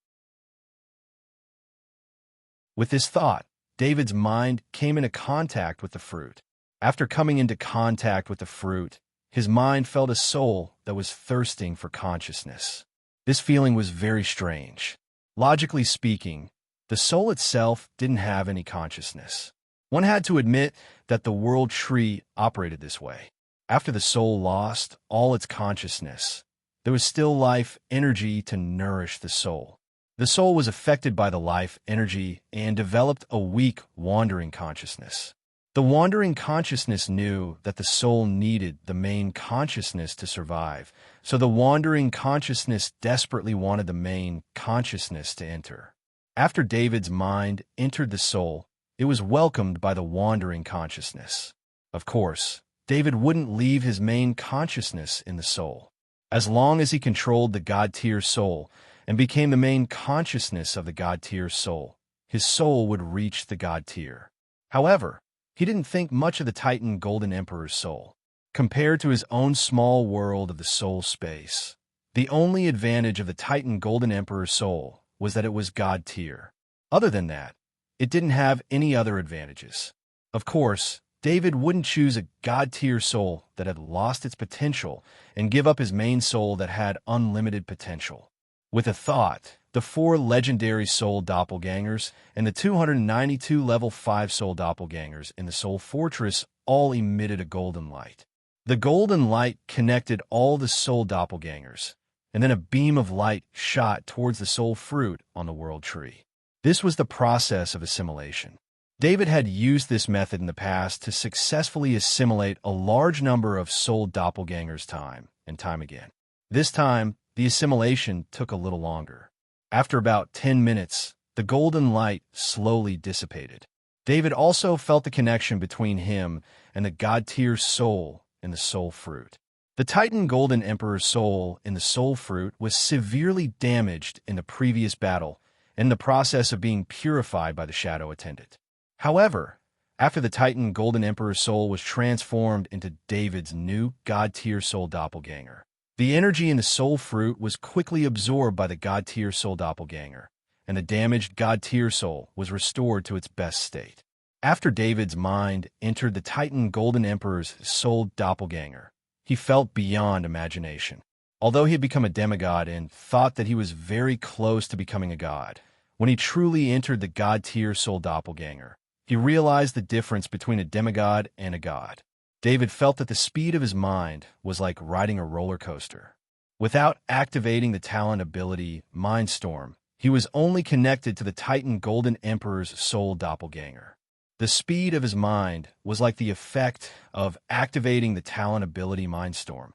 With this thought, David's mind came into contact with the fruit. After coming into contact with the fruit, his mind felt a soul that was thirsting for consciousness. This feeling was very strange. Logically speaking, the soul itself didn't have any consciousness. One had to admit that the world tree operated this way. After the soul lost all its consciousness, there was still life energy to nourish the soul. The soul was affected by the life energy and developed a weak, wandering consciousness. The wandering consciousness knew that the soul needed the main consciousness to survive, so the wandering consciousness desperately wanted the main consciousness to enter. After David's mind entered the soul, it was welcomed by the wandering consciousness. Of course, David wouldn't leave his main consciousness in the soul. As long as he controlled the God-tier soul and became the main consciousness of the God-tier soul, his soul would reach the God-tier. However, he didn't think much of the Titan Golden Emperor's soul. Compared to his own small world of the soul space, the only advantage of the Titan Golden Emperor's soul was that it was God-tier. Other than that, it didn't have any other advantages. Of course, David wouldn't choose a God-tier soul that had lost its potential and give up his main soul that had unlimited potential. With a thought, the 4 legendary soul doppelgangers and the 292 level 5 soul doppelgangers in the soul fortress all emitted a golden light. The golden light connected all the soul doppelgangers, and then a beam of light shot towards the soul fruit on the world tree. This was the process of assimilation. David had used this method in the past to successfully assimilate a large number of soul doppelgangers time and time again. This time, the assimilation took a little longer. After about 10 minutes, the golden light slowly dissipated. David also felt the connection between him and the God-tier soul in the soul fruit. The Titan Golden Emperor's soul in the soul fruit was severely damaged in the previous battle and in the process of being purified by the shadow attendant. However, after the Titan Golden Emperor's soul was transformed into David's new God-tier soul doppelganger, the energy in the soul fruit was quickly absorbed by the God-tier soul doppelganger, and the damaged God-tier soul was restored to its best state. After David's mind entered the Titan Golden Emperor's soul doppelganger, he felt beyond imagination. Although he had become a demigod and thought that he was very close to becoming a god, when he truly entered the God-tier soul doppelganger, he realized the difference between a demigod and a god. David felt that the speed of his mind was like riding a roller coaster. Without activating the talent ability Mindstorm, he was only connected to the Titan Golden Emperor's soul doppelganger. The speed of his mind was like the effect of activating the talent ability Mindstorm.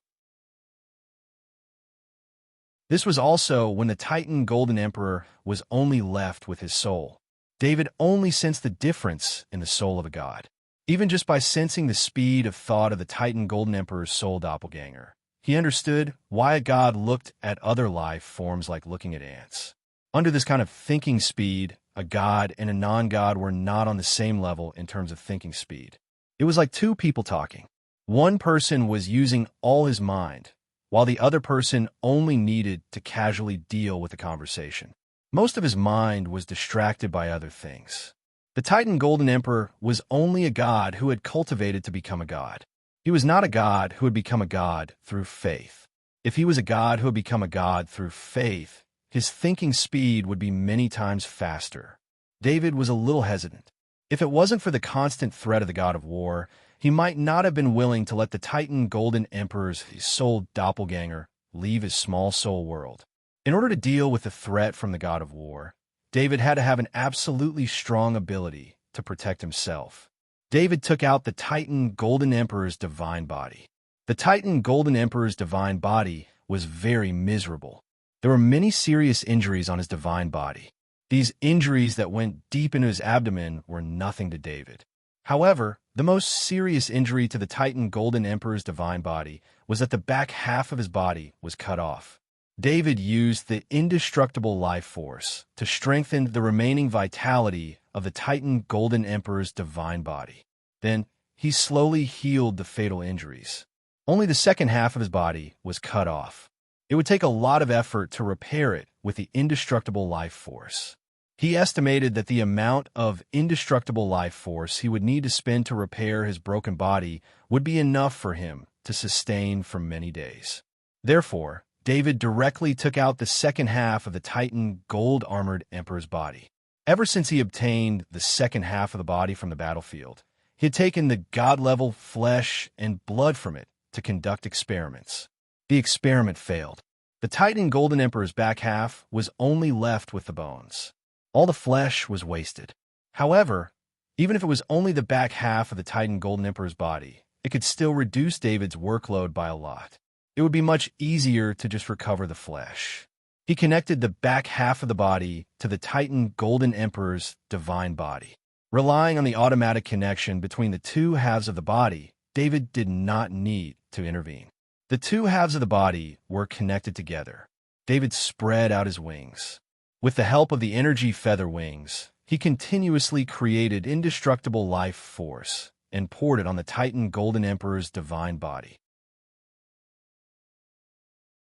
This was also when the Titan Golden Emperor was only left with his soul. David only sensed the difference in the soul of a god. Even just by sensing the speed of thought of the Titan Golden Emperor's soul doppelganger, he understood why a god looked at other life forms like looking at ants. Under this kind of thinking speed, a god and a non-god were not on the same level in terms of thinking speed. It was like two people talking. One person was using all his mind, while the other person only needed to casually deal with the conversation. Most of his mind was distracted by other things. The Titan Golden Emperor was only a god who had cultivated to become a god. He was not a god who had become a god through faith. If he was a god who had become a god through faith, his thinking speed would be many times faster. David was a little hesitant. If it wasn't for the constant threat of the god of war, he might not have been willing to let the Titan Golden Emperor's soul doppelganger leave his small soul world. In order to deal with the threat from the god of war, David had to have an absolutely strong ability to protect himself. David took out the Titan Golden Emperor's divine body. The Titan Golden Emperor's divine body was very miserable. There were many serious injuries on his divine body. These injuries that went deep into his abdomen were nothing to David. However, the most serious injury to the Titan Golden Emperor's divine body was that the back half of his body was cut off. David used the indestructible life force to strengthen the remaining vitality of the Titan Golden Emperor's divine body. Then, he slowly healed the fatal injuries. Only the second half of his body was cut off. It would take a lot of effort to repair it with the indestructible life force. He estimated that the amount of indestructible life force he would need to spend to repair his broken body would be enough for him to sustain for many days. Therefore, David directly took out the second half of the Titan gold-armored Emperor's body. Ever since he obtained the second half of the body from the battlefield, he had taken the god-level flesh and blood from it to conduct experiments. The experiment failed. The Titan Golden Emperor's back half was only left with the bones. All the flesh was wasted. However, even if it was only the back half of the Titan Golden Emperor's body, it could still reduce David's workload by a lot. It would be much easier to just recover the flesh. He connected the back half of the body to the Titan Golden Emperor's divine body. Relying on the automatic connection between the two halves of the body, David did not need to intervene. The two halves of the body were connected together. David spread out his wings. With the help of the energy feather wings, he continuously created indestructible life force and poured it on the Titan Golden Emperor's divine body.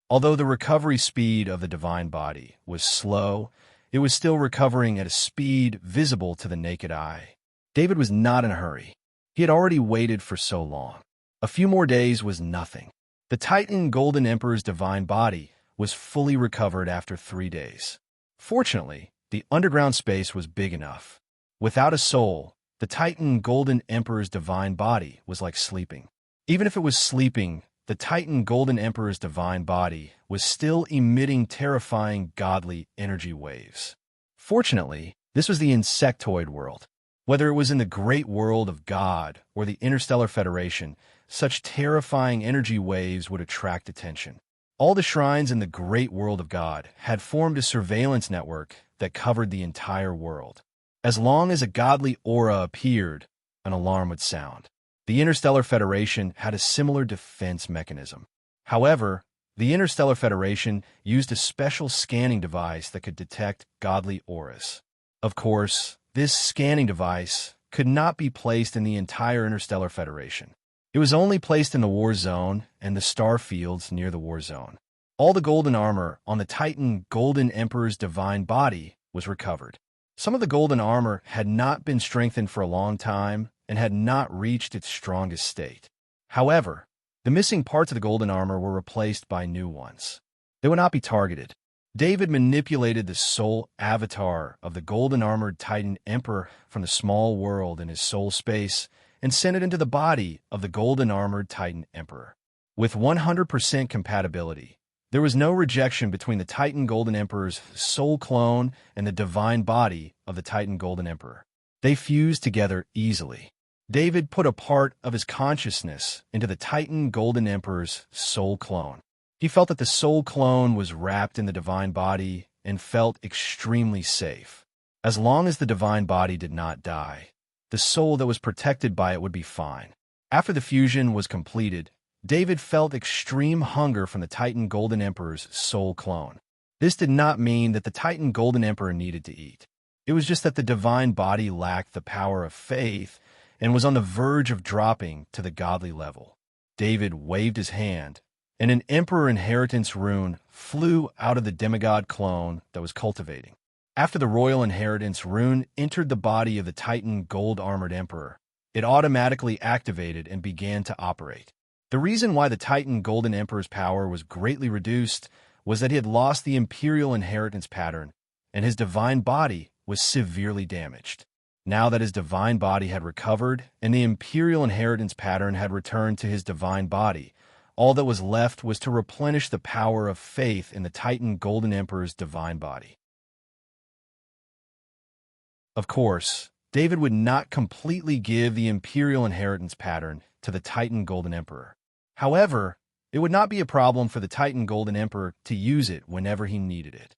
Although the recovery speed of the divine body was slow, it was still recovering at a speed visible to the naked eye. David was not in a hurry. He had already waited for so long. A few more days was nothing. The Titan Golden Emperor's divine body was fully recovered after 3 days. Fortunately, the underground space was big enough. Without a soul, the Titan Golden Emperor's divine body was like sleeping. Even if it was sleeping, the Titan Golden Emperor's divine body was still emitting terrifying godly energy waves. Fortunately, this was the insectoid world. Whether it was in the great world of God or the Interstellar Federation, such terrifying energy waves would attract attention. All the shrines in the great world of God had formed a surveillance network that covered the entire world. As long as a godly aura appeared, an alarm would sound. The Interstellar Federation had a similar defense mechanism. However, the Interstellar Federation used a special scanning device that could detect godly auras. Of course, this scanning device could not be placed in the entire Interstellar Federation. It was only placed in the war zone and the star fields near the war zone. All the golden armor on the Titan Golden Emperor's divine body was recovered. Some of the golden armor had not been strengthened for a long time and had not reached its strongest state. However, the missing parts of the golden armor were replaced by new ones. They would not be targeted. David manipulated the soul avatar of the golden-armored Titan Emperor from the small world in his soul space and sent it into the body of the golden-armored Titan Emperor. With 100% compatibility, there was no rejection between the Titan Golden Emperor's soul clone and the divine body of the Titan Golden Emperor. They fused together easily. David put a part of his consciousness into the Titan Golden Emperor's soul clone. He felt that the soul clone was wrapped in the divine body and felt extremely safe. As long as the divine body did not die, the soul that was protected by it would be fine. After the fusion was completed, David felt extreme hunger from the Titan Golden Emperor's soul clone. This did not mean that the Titan Golden Emperor needed to eat. It was just that the divine body lacked the power of faith and was on the verge of dropping to the godly level. David waved his hand, and an Emperor Inheritance rune flew out of the demigod clone that was cultivating. After the Royal Inheritance rune entered the body of the Titan Gold-Armored Emperor, it automatically activated and began to operate. The reason why the Titan Golden Emperor's power was greatly reduced was that he had lost the Imperial Inheritance pattern, and his divine body was severely damaged. Now that his divine body had recovered and the Imperial Inheritance pattern had returned to his divine body, all that was left was to replenish the power of faith in the Titan Golden Emperor's divine body. Of course, David would not completely give the Imperial Inheritance pattern to the Titan Golden Emperor. However, it would not be a problem for the Titan Golden Emperor to use it whenever he needed it.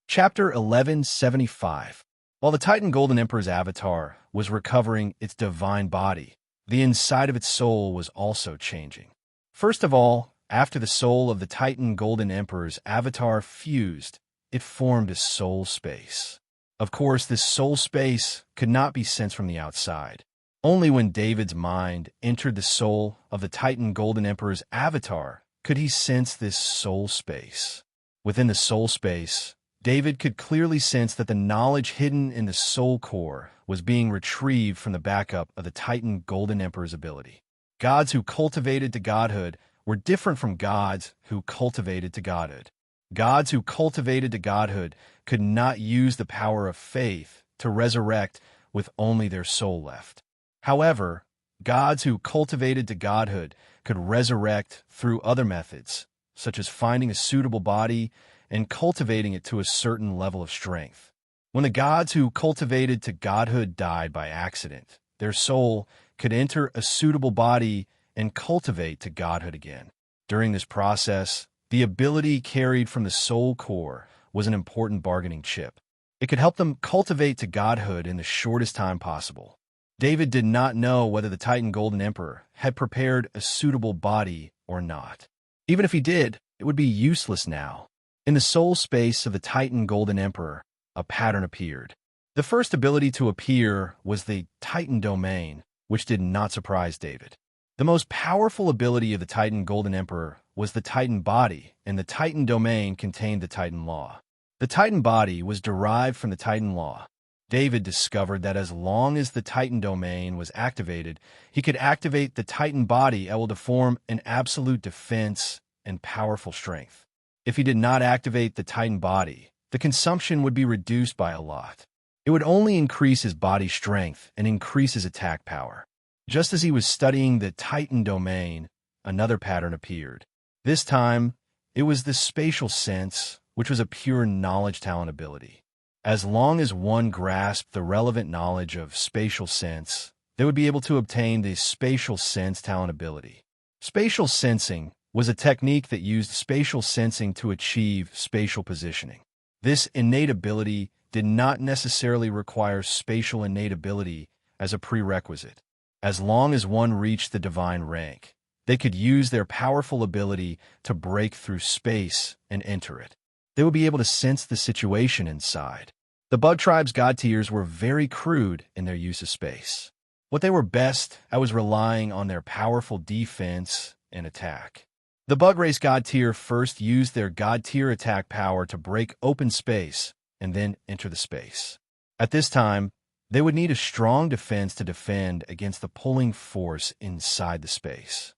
Chapter 1175. While the Titan Golden Emperor's avatar was recovering its divine body, the inside of its soul was also changing. First of all, after the soul of the Titan Golden Emperor's avatar fused, it formed a soul space. Of course, this soul space could not be sensed from the outside. Only when David's mind entered the soul of the Titan Golden Emperor's avatar could he sense this soul space. Within the soul space, David could clearly sense that the knowledge hidden in the soul core was being retrieved from the backup of the Titan Golden Emperor's ability. Gods who cultivated to godhood were different from gods who cultivated to godhood. Gods who cultivated to godhood could not use the power of faith to resurrect with only their soul left. However, gods who cultivated to godhood could resurrect through other methods, such as finding a suitable body and cultivating it to a certain level of strength. When the gods who cultivated to godhood died by accident, their soul could enter a suitable body and cultivate to godhood again. During this process, the ability carried from the soul core was an important bargaining chip. It could help them cultivate to godhood in the shortest time possible. David did not know whether the Titan Golden Emperor had prepared a suitable body or not. Even if he did, it would be useless now. In the soul space of the Titan Golden Emperor, a pattern appeared. The first ability to appear was the Titan Domain, which did not surprise David. The most powerful ability of the Titan Golden Emperor was the Titan Body, and the Titan Domain contained the Titan Law. The Titan Body was derived from the Titan Law. David discovered that as long as the Titan Domain was activated, he could activate the Titan Body able to form an absolute defense and powerful strength. If he did not activate the Titan Body, the consumption would be reduced by a lot. It would only increase his body strength and increase his attack power. Just as he was studying the Titan Domain, another pattern appeared. This time, it was the spatial sense, which was a pure knowledge talent ability. As long as one grasped the relevant knowledge of spatial sense, they would be able to obtain the spatial sense talent ability. Spatial sensing was a technique that used spatial sensing to achieve spatial positioning. This innate ability did not necessarily require spatial innate ability, as a prerequisite. As long as one reached the divine rank, they could use their powerful ability to break through space and enter it. They would be able to sense the situation inside. The bug tribe's god tiers were very crude in their use of space. What they were best at was relying on their powerful defense and attack. The bug race god tier first used their god tier attack power to break open space and then enter the space. At this time, they would need a strong defense to defend against the pulling force inside the space.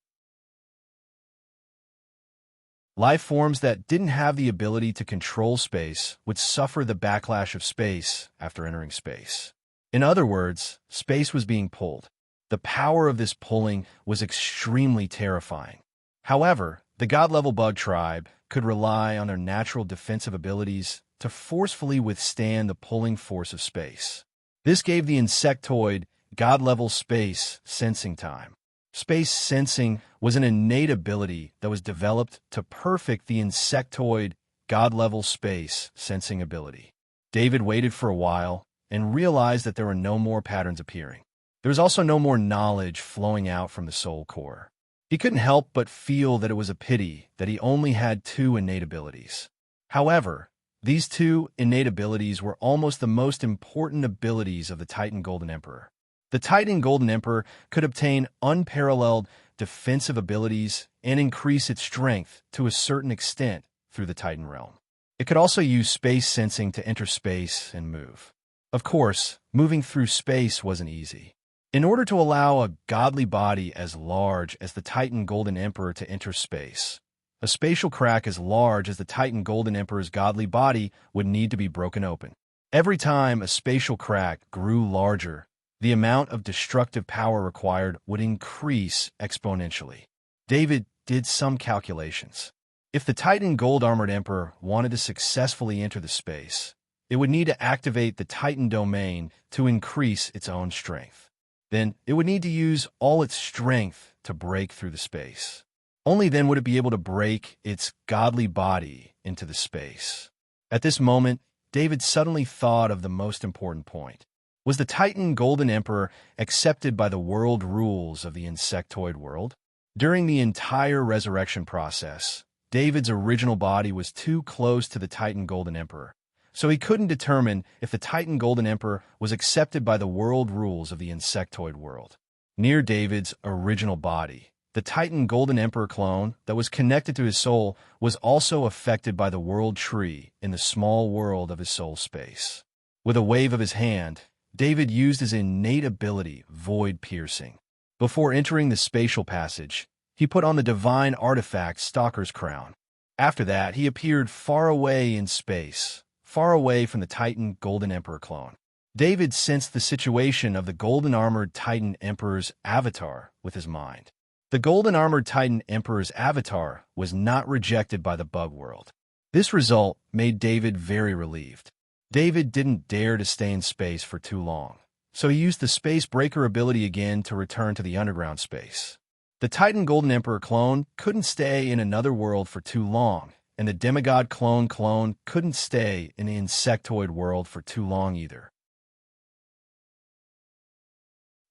Life forms that didn't have the ability to control space would suffer the backlash of space after entering space. In other words, space was being pulled. The power of this pulling was extremely terrifying. However, the god-level bug tribe could rely on their natural defensive abilities to forcefully withstand the pulling force of space. This gave the insectoid god-level space sensing time. Space sensing was an innate ability that was developed to perfect the insectoid god-level space sensing ability. David waited for a while and realized that there were no more patterns appearing. There was also no more knowledge flowing out from the soul core. He couldn't help but feel that it was a pity that he only had 2 innate abilities. However, these 2 innate abilities were almost the most important abilities of the Titan Golden Emperor. The Titan Golden Emperor could obtain unparalleled defensive abilities and increase its strength to a certain extent through the Titan realm. It could also use space sensing to enter space and move. Of course, moving through space wasn't easy. In order to allow a godly body as large as the Titan Golden Emperor to enter space, a spatial crack as large as the Titan Golden Emperor's godly body would need to be broken open. Every time a spatial crack grew larger, the amount of destructive power required would increase exponentially. David did some calculations. If the Titan Gold-Armored Emperor wanted to successfully enter the space, it would need to activate the Titan domain to increase its own strength. Then it would need to use all its strength to break through the space. Only then would it be able to break its godly body into the space. At this moment, David suddenly thought of the most important point. Was the Titan Golden Emperor accepted by the world rules of the insectoid world? During the entire resurrection process, David's original body was too close to the Titan Golden Emperor, so he couldn't determine if the Titan Golden Emperor was accepted by the world rules of the insectoid world. Near David's original body, the Titan Golden Emperor clone that was connected to his soul was also affected by the world tree in the small world of his soul space. With a wave of his hand, David used his innate ability, Void Piercing. Before entering the spatial passage, he put on the divine artifact Stalker's Crown. After that, he appeared far away in space, far away from the Titan Golden Emperor clone. David sensed the situation of the golden-armored Titan Emperor's avatar with his mind. The golden-armored Titan Emperor's avatar was not rejected by the bug world. This result made David very relieved. David didn't dare to stay in space for too long, so he used the Space Breaker ability again to return to the underground space. The Titan Golden Emperor clone couldn't stay in another world for too long, and the Demigod clone couldn't stay in the insectoid world for too long either.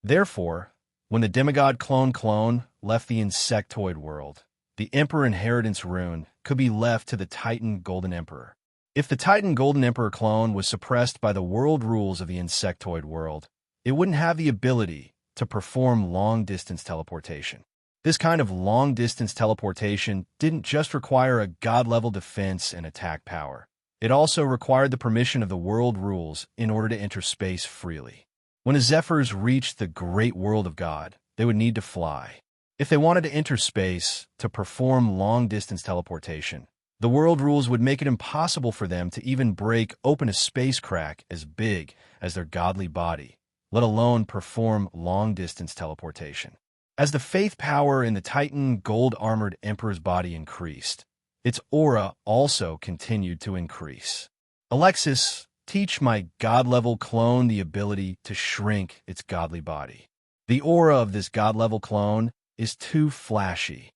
Therefore, when the Demigod clone left the insectoid world, the Emperor Inheritance Rune could be left to the Titan Golden Emperor. If the Titan Golden Emperor clone was suppressed by the world rules of the insectoid world, it wouldn't have the ability to perform long-distance teleportation. This kind of long-distance teleportation didn't just require a god-level defense and attack power. It also required the permission of the world rules in order to enter space freely. When the Zephyrs reached the great world of God, they would need to fly. If they wanted to enter space to perform long-distance teleportation, the world rules would make it impossible for them to even break open a space crack as big as their godly body, let alone perform long-distance teleportation. As the faith power in the Titan Gold-Armored Emperor's body increased, its aura also continued to increase. Alexis, teach my god-level clone the ability to shrink its godly body. The aura of this god-level clone is too flashy.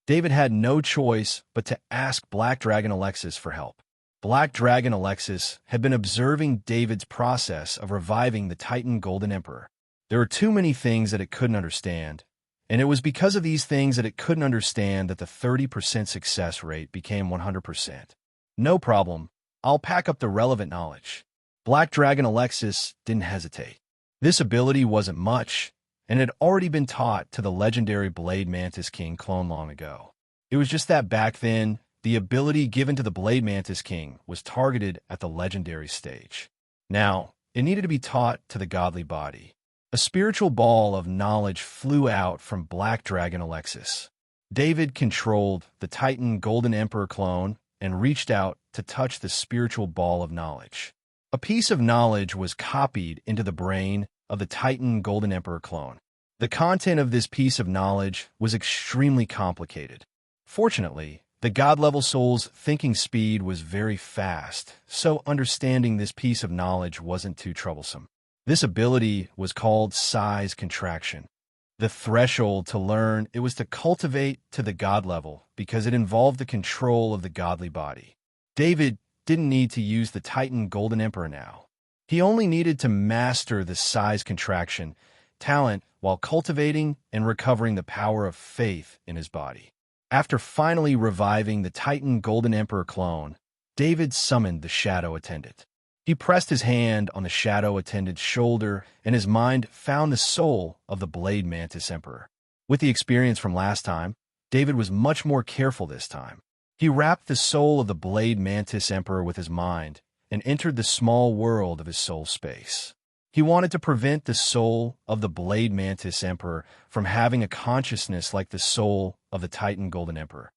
David had no choice but to ask Black Dragon Alexis for help. Black Dragon Alexis had been observing David's process of reviving the Titan Golden Emperor. There were too many things that it couldn't understand, and it was because of these things that it couldn't understand that the 30% success rate became 100%. No problem. I'll pack up the relevant knowledge. Black Dragon Alexis didn't hesitate. This ability wasn't much, and had already been taught to the legendary Blade Mantis King clone long ago. It was just that back then, the ability given to the Blade Mantis King was targeted at the legendary stage. Now, it needed to be taught to the godly body. A spiritual ball of knowledge flew out from Black Dragon Alexis. David controlled the Titan Golden Emperor clone and reached out to touch the spiritual ball of knowledge. A piece of knowledge was copied into the brain of the Titan Golden Emperor clone. The content of this piece of knowledge was extremely complicated. Fortunately, the God-level soul's thinking speed was very fast, so understanding this piece of knowledge wasn't too troublesome. This ability was called size contraction. The threshold to learn it was to cultivate to the God level because it involved the control of the godly body. David didn't need to use the Titan Golden Emperor now. He only needed to master the size contraction talent while cultivating and recovering the power of faith in his body. After finally reviving the Titan Golden Emperor clone, David summoned the Shadow Attendant. He pressed his hand on the Shadow Attendant's shoulder, and his mind found the soul of the Blade Mantis Emperor. With the experience from last time, David was much more careful this time. He wrapped the soul of the Blade Mantis Emperor with his mind and entered the small world of his soul space. He wanted to prevent the soul of the Blade Mantis Emperor from having a consciousness like the soul of the Titan Golden Emperor.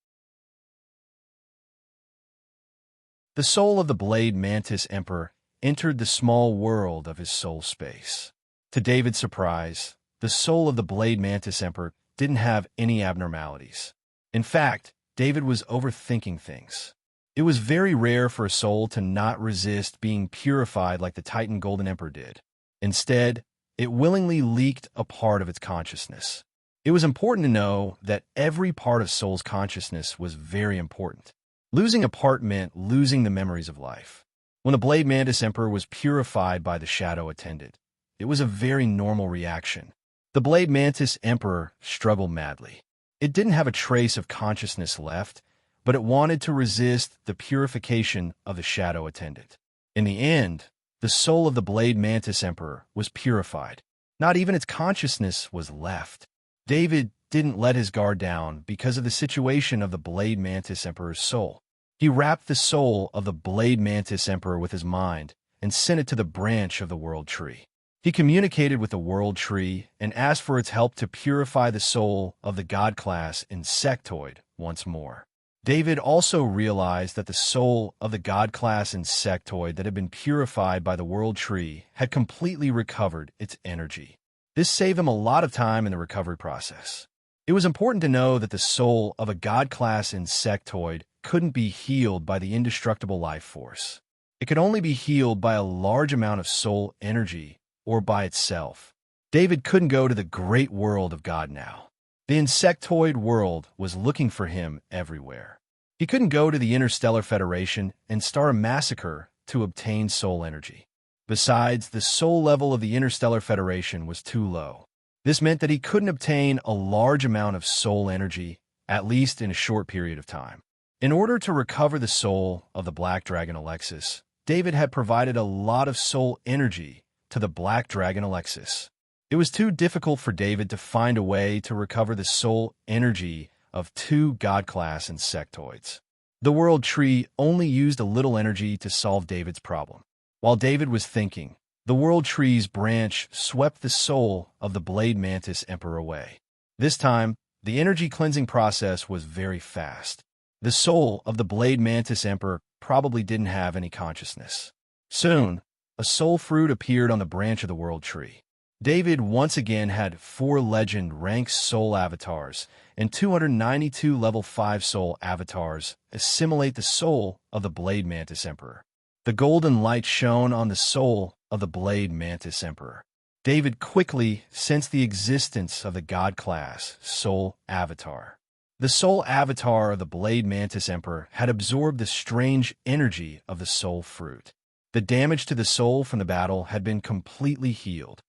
The soul of the Blade Mantis Emperor entered the small world of his soul space. To David's surprise, the soul of the Blade Mantis Emperor didn't have any abnormalities. In fact, David was overthinking things. It was very rare for a soul to not resist being purified like the Titan Golden Emperor did. Instead, it willingly leaked a part of its consciousness. It was important to know that every part of soul's consciousness was very important. Losing a part meant losing the memories of life. When the Blade Mantis Emperor was purified by the Shadow Attendant, it was a very normal reaction. The Blade Mantis Emperor struggled madly. It didn't have a trace of consciousness left, but it wanted to resist the purification of the Shadow Attendant. In the end, the soul of the Blade Mantis Emperor was purified. Not even its consciousness was left. David didn't let his guard down because of the situation of the Blade Mantis Emperor's soul. He wrapped the soul of the Blade Mantis Emperor with his mind and sent it to the branch of the World Tree. He communicated with the World Tree and asked for its help to purify the soul of the God class Insectoid once more. David also realized that the soul of the God class Insectoid that had been purified by the World Tree had completely recovered its energy. This saved him a lot of time in the recovery process. It was important to know that the soul of a God class Insectoid couldn't be healed by the indestructible life force. It could only be healed by a large amount of soul energy or by itself. David couldn't go to the great world of God now. The Insectoid world was looking for him everywhere. He couldn't go to the Interstellar Federation and start a massacre to obtain soul energy. Besides, the soul level of the Interstellar Federation was too low. This meant that he couldn't obtain a large amount of soul energy, at least in a short period of time. In order to recover the soul of the Black Dragon Alexis, David had provided a lot of soul energy to the Black Dragon Alexis. It was too difficult for David to find a way to recover the soul energy of two God-class insectoids. The World Tree only used a little energy to solve David's problem. While David was thinking, the World Tree's branch swept the soul of the Blade Mantis Emperor away. This time, the energy cleansing process was very fast. The soul of the Blade Mantis Emperor probably didn't have any consciousness. Soon, a soul fruit appeared on the branch of the World Tree. David once again had 4 legend rank soul avatars and 292 level 5 soul avatars assimilate the soul of the Blade Mantis Emperor. The golden light shone on the soul of the Blade Mantis Emperor. David quickly sensed the existence of the God class soul avatar. The soul avatar of the Blade Mantis Emperor had absorbed the strange energy of the soul fruit. The damage to the soul from the battle had been completely healed.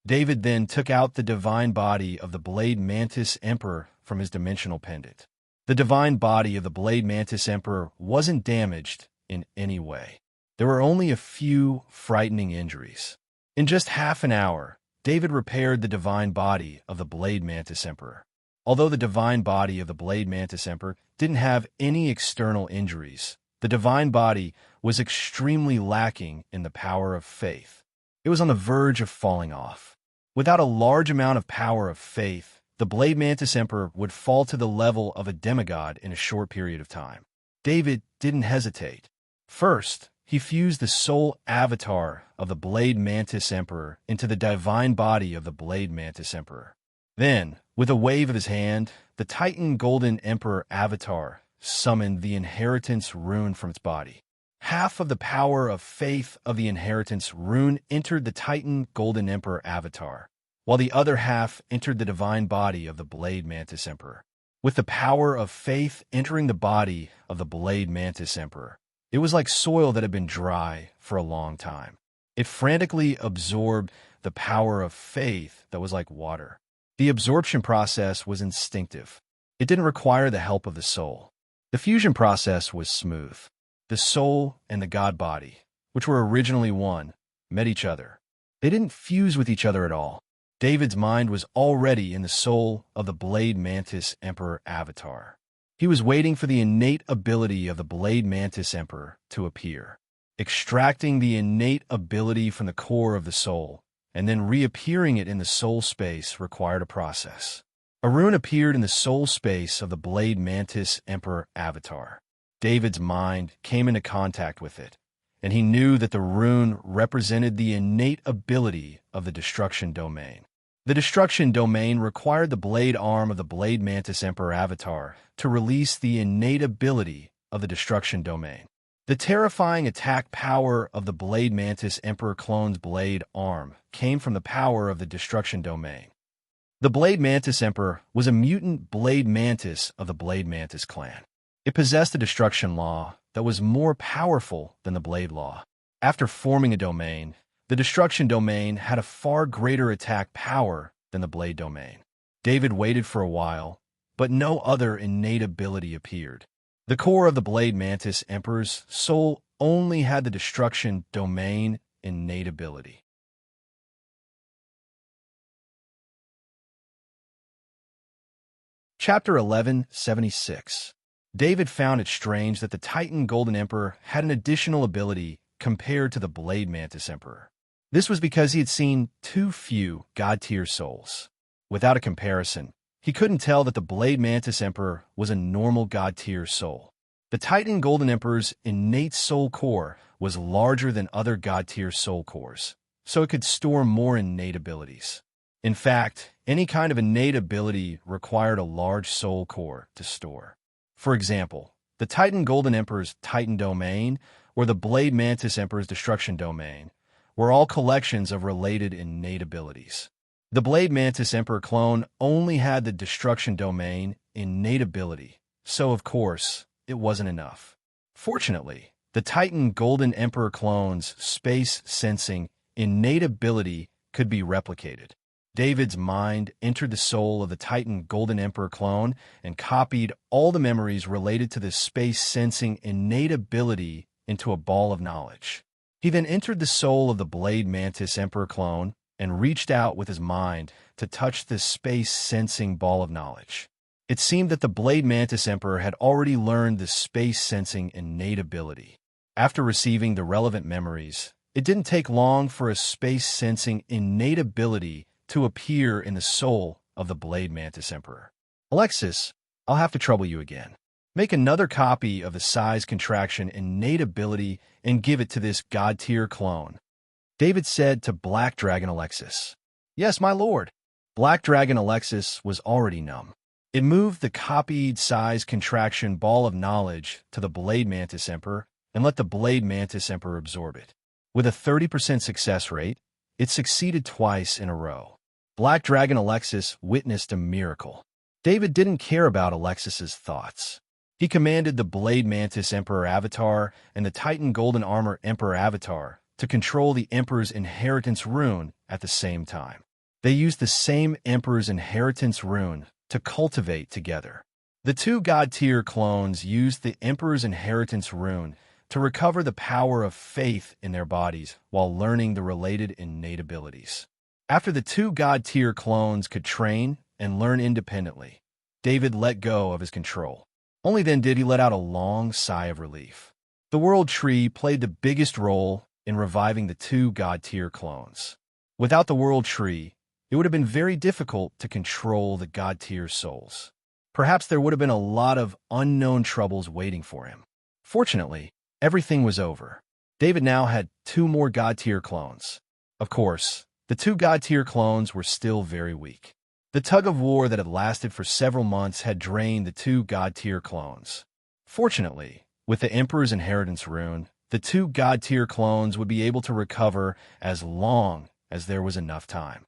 David then took out the divine body of the Blade Mantis Emperor from his dimensional pendant. The divine body of the Blade Mantis Emperor wasn't damaged in any way. There were only a few frightening injuries. In just half an hour, David repaired the divine body of the Blade Mantis Emperor. Although the divine body of the Blade Mantis Emperor didn't have any external injuries, the divine body was extremely lacking in the power of faith. It was on the verge of falling off. Without a large amount of power of faith, the Blade Mantis Emperor would fall to the level of a demigod in a short period of time. David didn't hesitate. First, he fused the soul avatar of the Blade Mantis Emperor into the divine body of the Blade Mantis Emperor. Then, with a wave of his hand, the Titan Golden Emperor avatar summoned the inheritance rune from its body. Half of the power of faith of the inheritance rune entered the Titan Golden Emperor avatar, while the other half entered the divine body of the Blade Mantis Emperor. With the power of faith entering the body of the Blade Mantis Emperor, it was like soil that had been dry for a long time. It frantically absorbed the power of faith that was like water. The absorption process was instinctive. It didn't require the help of the soul. The fusion process was smooth. The soul and the god body, which were originally one, met each other. They didn't fuse with each other at all. David's mind was already in the soul of the Blade Mantis Emperor avatar. He was waiting for the innate ability of the Blade Mantis Emperor to appear. Extracting the innate ability from the core of the soul, and then reappearing it in the soul space required a process. A rune appeared in the soul space of the Blade Mantis Emperor avatar. David's mind came into contact with it, and he knew that the rune represented the innate ability of the destruction domain. The destruction domain required the blade arm of the Blade Mantis Emperor avatar to release the innate ability of the destruction domain. The terrifying attack power of the Blade Mantis Emperor clone's blade arm came from the power of the destruction domain. The Blade Mantis Emperor was a mutant Blade Mantis of the Blade Mantis clan. It possessed a destruction law that was more powerful than the Blade Law. After forming a domain, the destruction domain had a far greater attack power than the Blade domain. David waited for a while, but no other innate ability appeared. The core of the Blade Mantis Emperor's soul only had the destruction domain innate ability. Chapter 1176. David found it strange that the Titan Golden Emperor had an additional ability compared to the Blade Mantis Emperor. This was because he had seen too few God-tier souls. Without a comparison, he couldn't tell that the Blade Mantis Emperor was a normal God-tier soul. The Titan Golden Emperor's innate soul core was larger than other God-tier soul cores, so it could store more innate abilities. In fact, any kind of innate ability required a large soul core to store. For example, the Titan Golden Emperor's Titan Domain or the Blade Mantis Emperor's Destruction Domain were all collections of related innate abilities. The Blade Mantis Emperor clone only had the Destruction Domain innate ability, so of course, it wasn't enough. Fortunately, the Titan Golden Emperor clone's space sensing innate ability could be replicated. David's mind entered the soul of the Titan Golden Emperor clone and copied all the memories related to the space-sensing innate ability into a ball of knowledge. He then entered the soul of the Blade Mantis Emperor clone and reached out with his mind to touch the space-sensing ball of knowledge. It seemed that the Blade Mantis Emperor had already learned the space-sensing innate ability. After receiving the relevant memories, it didn't take long for a space-sensing innate ability to appear in the soul of the Blade Mantis Emperor. Alexis, I'll have to trouble you again. Make another copy of the size contraction innate ability and give it to this god-tier clone. David said to Black Dragon Alexis. Yes, my lord. Black Dragon Alexis was already numb. It moved the copied size contraction ball of knowledge to the Blade Mantis Emperor and let the Blade Mantis Emperor absorb it. With a 30% success rate, it succeeded twice in a row. Black Dragon Alexis witnessed a miracle. David didn't care about Alexis's thoughts. He commanded the Blade Mantis Emperor Avatar and the Titan Golden Armor Emperor Avatar to control the Emperor's inheritance rune at the same time. They used the same Emperor's Inheritance rune to cultivate together. The two God-tier clones used the Emperor's Inheritance rune to recover the power of faith in their bodies while learning the related innate abilities. After the two God-tier clones could train and learn independently, David let go of his control. Only then did he let out a long sigh of relief. The World Tree played the biggest role in reviving the two God-tier clones. Without the World Tree, it would have been very difficult to control the God-tier souls. Perhaps there would have been a lot of unknown troubles waiting for him. Fortunately, everything was over. David now had two more God-tier clones. Of course, the two God-tier clones were still very weak. The tug-of-war that had lasted for several months had drained the two God-tier clones. Fortunately, with the Emperor's Inheritance rune, the two God-tier clones would be able to recover as long as there was enough time.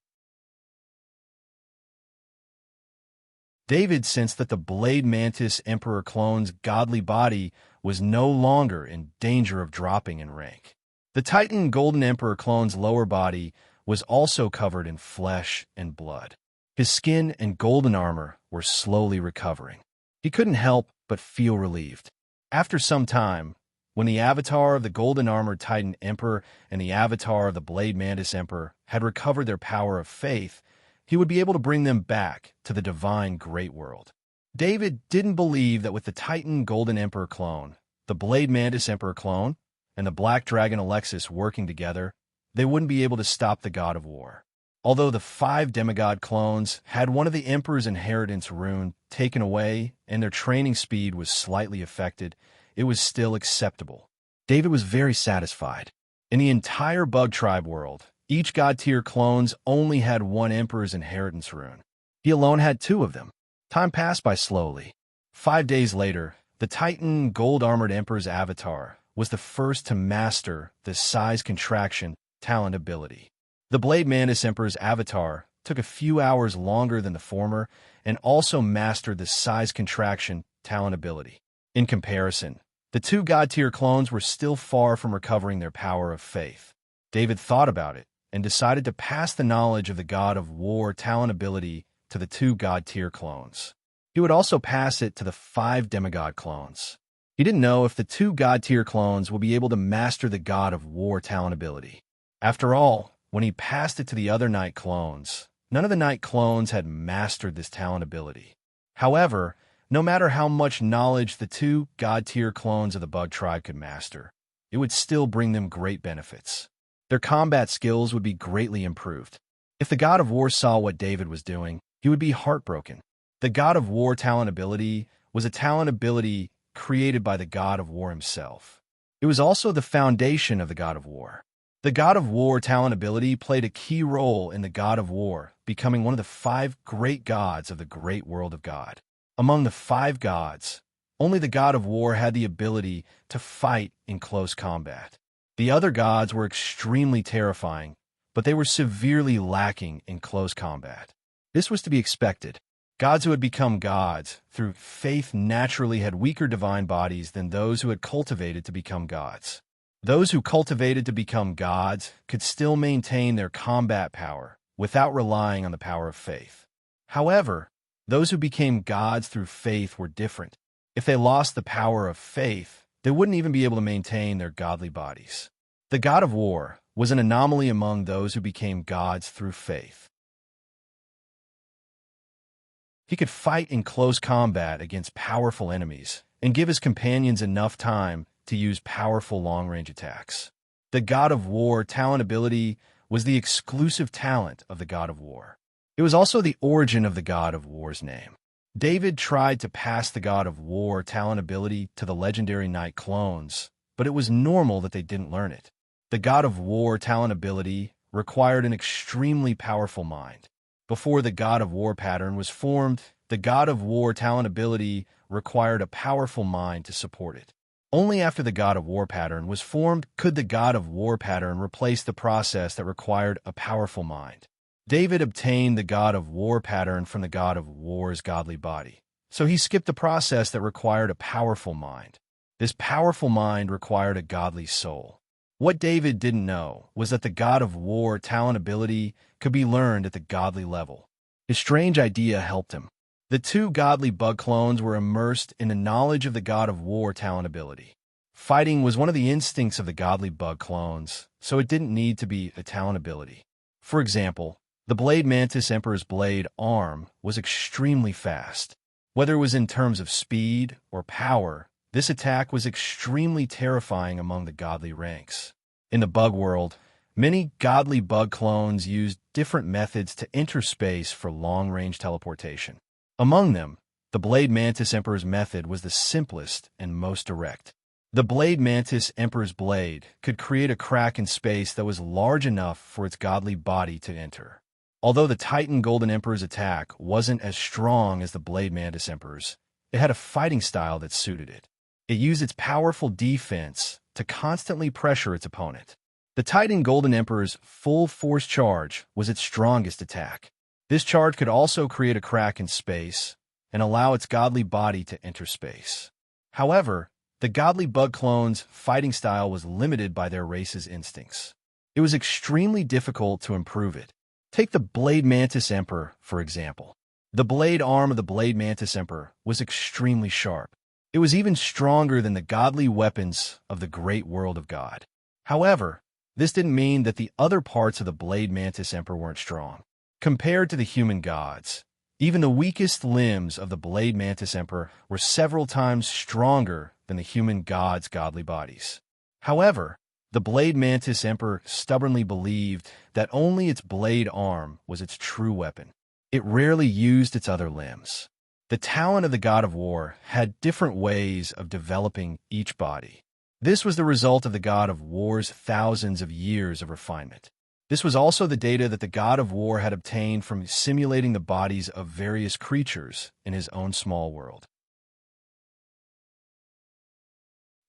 David sensed that the Blade Mantis Emperor clone's godly body was no longer in danger of dropping in rank. The Titan Golden Emperor clone's lower body was also covered in flesh and blood. His skin and golden armor were slowly recovering. He couldn't help but feel relieved. After some time, when the avatar of the Golden Armored Titan Emperor and the avatar of the Blade Mantis Emperor had recovered their power of faith, he would be able to bring them back to the divine great world. David didn't believe that with the Titan Golden Emperor clone, the Blade Mantis Emperor clone, and the Black Dragon Alexis working together, they wouldn't be able to stop the God of War. Although the 5 demigod clones had one of the Emperor's Inheritance rune taken away and their training speed was slightly affected, it was still acceptable. David was very satisfied. In the entire Bug Tribe world, each God-tier clones only had one Emperor's Inheritance rune. He alone had 2 of them. Time passed by slowly. 5 days later, the Titan Gold-Armored Emperor's avatar was the first to master the size contraction talent ability. The Blade Mantis Emperor's avatar took a few hours longer than the former and also mastered the size contraction talent ability. In comparison, the 2 God-tier clones were still far from recovering their power of faith. David thought about it and decided to pass the knowledge of the God of War talent ability to the 2 God-tier clones. He would also pass it to the 5 demigod clones. He didn't know if the 2 God-tier clones would be able to master the God of War talent ability. After all, when he passed it to the other Knight clones, none of the Knight clones had mastered this talent ability. However, no matter how much knowledge the 2 God-tier clones of the Bug Tribe could master, it would still bring them great benefits. Their combat skills would be greatly improved. If the God of War saw what David was doing, he would be heartbroken. The God of War talent ability was a talent ability created by the God of War himself. It was also the foundation of the God of War. The God of War talent ability played a key role in the God of War becoming one of the 5 great gods of the great world of God. Among the 5 gods, only the God of War had the ability to fight in close combat. The other gods were extremely terrifying, but they were severely lacking in close combat. This was to be expected. Gods who had become gods through faith naturally had weaker divine bodies than those who had cultivated to become gods. Those who cultivated to become gods could still maintain their combat power without relying on the power of faith. However, those who became gods through faith were different. If they lost the power of faith, they wouldn't even be able to maintain their godly bodies. The God of War was an anomaly among those who became gods through faith. He could fight in close combat against powerful enemies and give his companions enough time to use powerful long-range attacks. The God of War talent ability was the exclusive talent of the God of War. It was also the origin of the God of War's name. David tried to pass the God of War talent ability to the legendary Knight clones, but it was normal that they didn't learn it. The God of War talent ability required an extremely powerful mind. Before the God of War pattern was formed, the God of War talent ability required a powerful mind to support it. Only after the God of War pattern was formed could the God of War pattern replace the process that required a powerful mind. David obtained the God of War pattern from the God of War's godly body, so he skipped the process that required a powerful mind. This powerful mind required a godly soul. What David didn't know was that the god of war talent ability could be learned at the godly level. His strange idea helped him. The two godly bug clones were immersed in the knowledge of the god of war talent ability. Fighting was one of the instincts of the godly bug clones, so it didn't need to be a talent ability. For example, the Blade Mantis Emperor's blade arm was extremely fast. Whether it was in terms of speed or power, this attack was extremely terrifying among the godly ranks. In the bug world, many godly bug clones used different methods to enter space for long-range teleportation. Among them, the Blade Mantis Emperor's method was the simplest and most direct. The Blade Mantis Emperor's blade could create a crack in space that was large enough for its godly body to enter. Although the Titan Golden Emperor's attack wasn't as strong as the Blade Mantis Emperor's, it had a fighting style that suited it. It used its powerful defense to constantly pressure its opponent. The Titan Golden Emperor's full force charge was its strongest attack. This charge could also create a crack in space and allow its godly body to enter space. However, the godly bug clone's fighting style was limited by their race's instincts. It was extremely difficult to improve it. Take the Blade Mantis Emperor, for example. The blade arm of the Blade Mantis Emperor was extremely sharp. It was even stronger than the godly weapons of the great world of God. However, this didn't mean that the other parts of the Blade Mantis Emperor weren't strong. Compared to the human gods, even the weakest limbs of the Blade Mantis Emperor were several times stronger than the human gods' godly bodies. However, the Blade Mantis Emperor stubbornly believed that only its blade arm was its true weapon. It rarely used its other limbs. The talent of the god of war had different ways of developing each body. This was the result of the god of war's thousands of years of refinement. This was also the data that the god of war had obtained from simulating the bodies of various creatures in his own small world.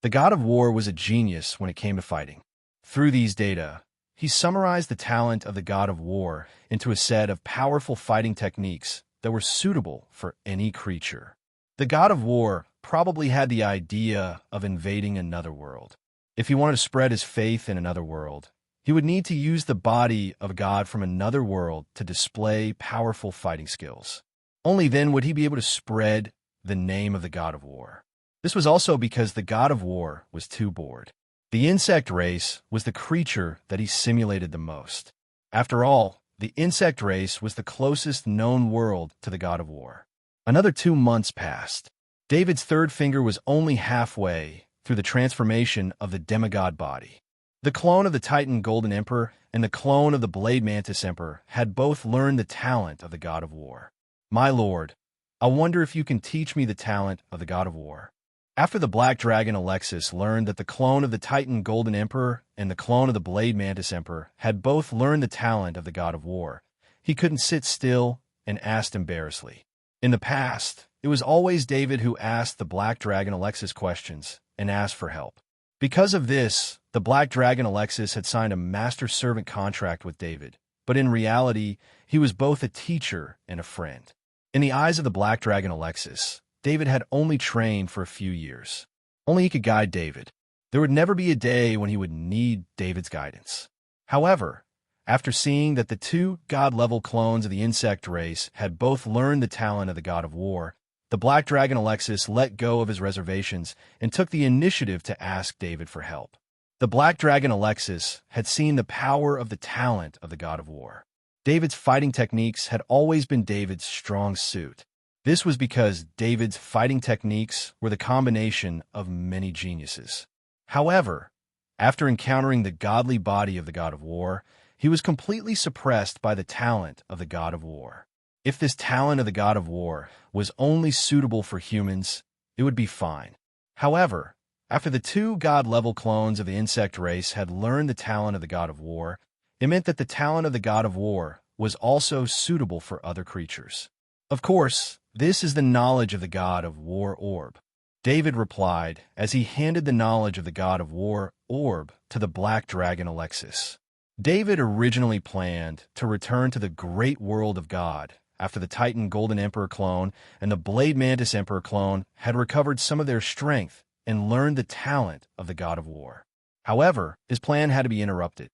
The god of war was a genius when it came to fighting. Through these data, he summarized the talent of the god of war into a set of powerful fighting techniques that were suitable for any creature. The god of war probably had the idea of invading another world. If he wanted to spread his faith in another world, he would need to use the body of a god from another world to display powerful fighting skills. Only then would he be able to spread the name of the god of war. This was also because the god of war was too bored. The insect race was the creature that he simulated the most. After all, the insect race was the closest known world to the god of war. Another 2 months passed. David's third finger was only halfway through the transformation of the demigod body. The clone of the Titan Golden Emperor and the clone of the Blade Mantis Emperor had both learned the talent of the god of war. My lord, I wonder if you can teach me the talent of the god of war. After the Black Dragon Alexis learned that the clone of the Titan Golden Emperor and the clone of the Blade Mantis Emperor had both learned the talent of the god of war, he couldn't sit still and asked embarrassedly. In the past, it was always David who asked the Black Dragon Alexis questions and asked for help. Because of this, the Black Dragon Alexis had signed a master-servant contract with David, but in reality, he was both a teacher and a friend. In the eyes of the Black Dragon Alexis, David had only trained for a few years. Only he could guide David. There would never be a day when he would need David's guidance. However, after seeing that the two god-level clones of the insect race had both learned the talent of the god of war, the Black Dragon Alexis let go of his reservations and took the initiative to ask David for help. The Black Dragon Alexis had seen the power of the talent of the god of war. David's fighting techniques had always been David's strong suit. This was because David's fighting techniques were the combination of many geniuses. However, after encountering the godly body of the god of war, he was completely suppressed by the talent of the god of war. If this talent of the god of war was only suitable for humans, it would be fine. However, after the two god-level clones of the insect race had learned the talent of the god of war, it meant that the talent of the god of war was also suitable for other creatures. Of course, this is the knowledge of the god of war orb. David replied as he handed the knowledge of the god of war orb to the Black Dragon Alexis. David originally planned to return to the great world of God after the Titan Golden Emperor clone and the Blade Mantis Emperor clone had recovered some of their strength and learned the talent of the god of war. However, his plan had to be interrupted.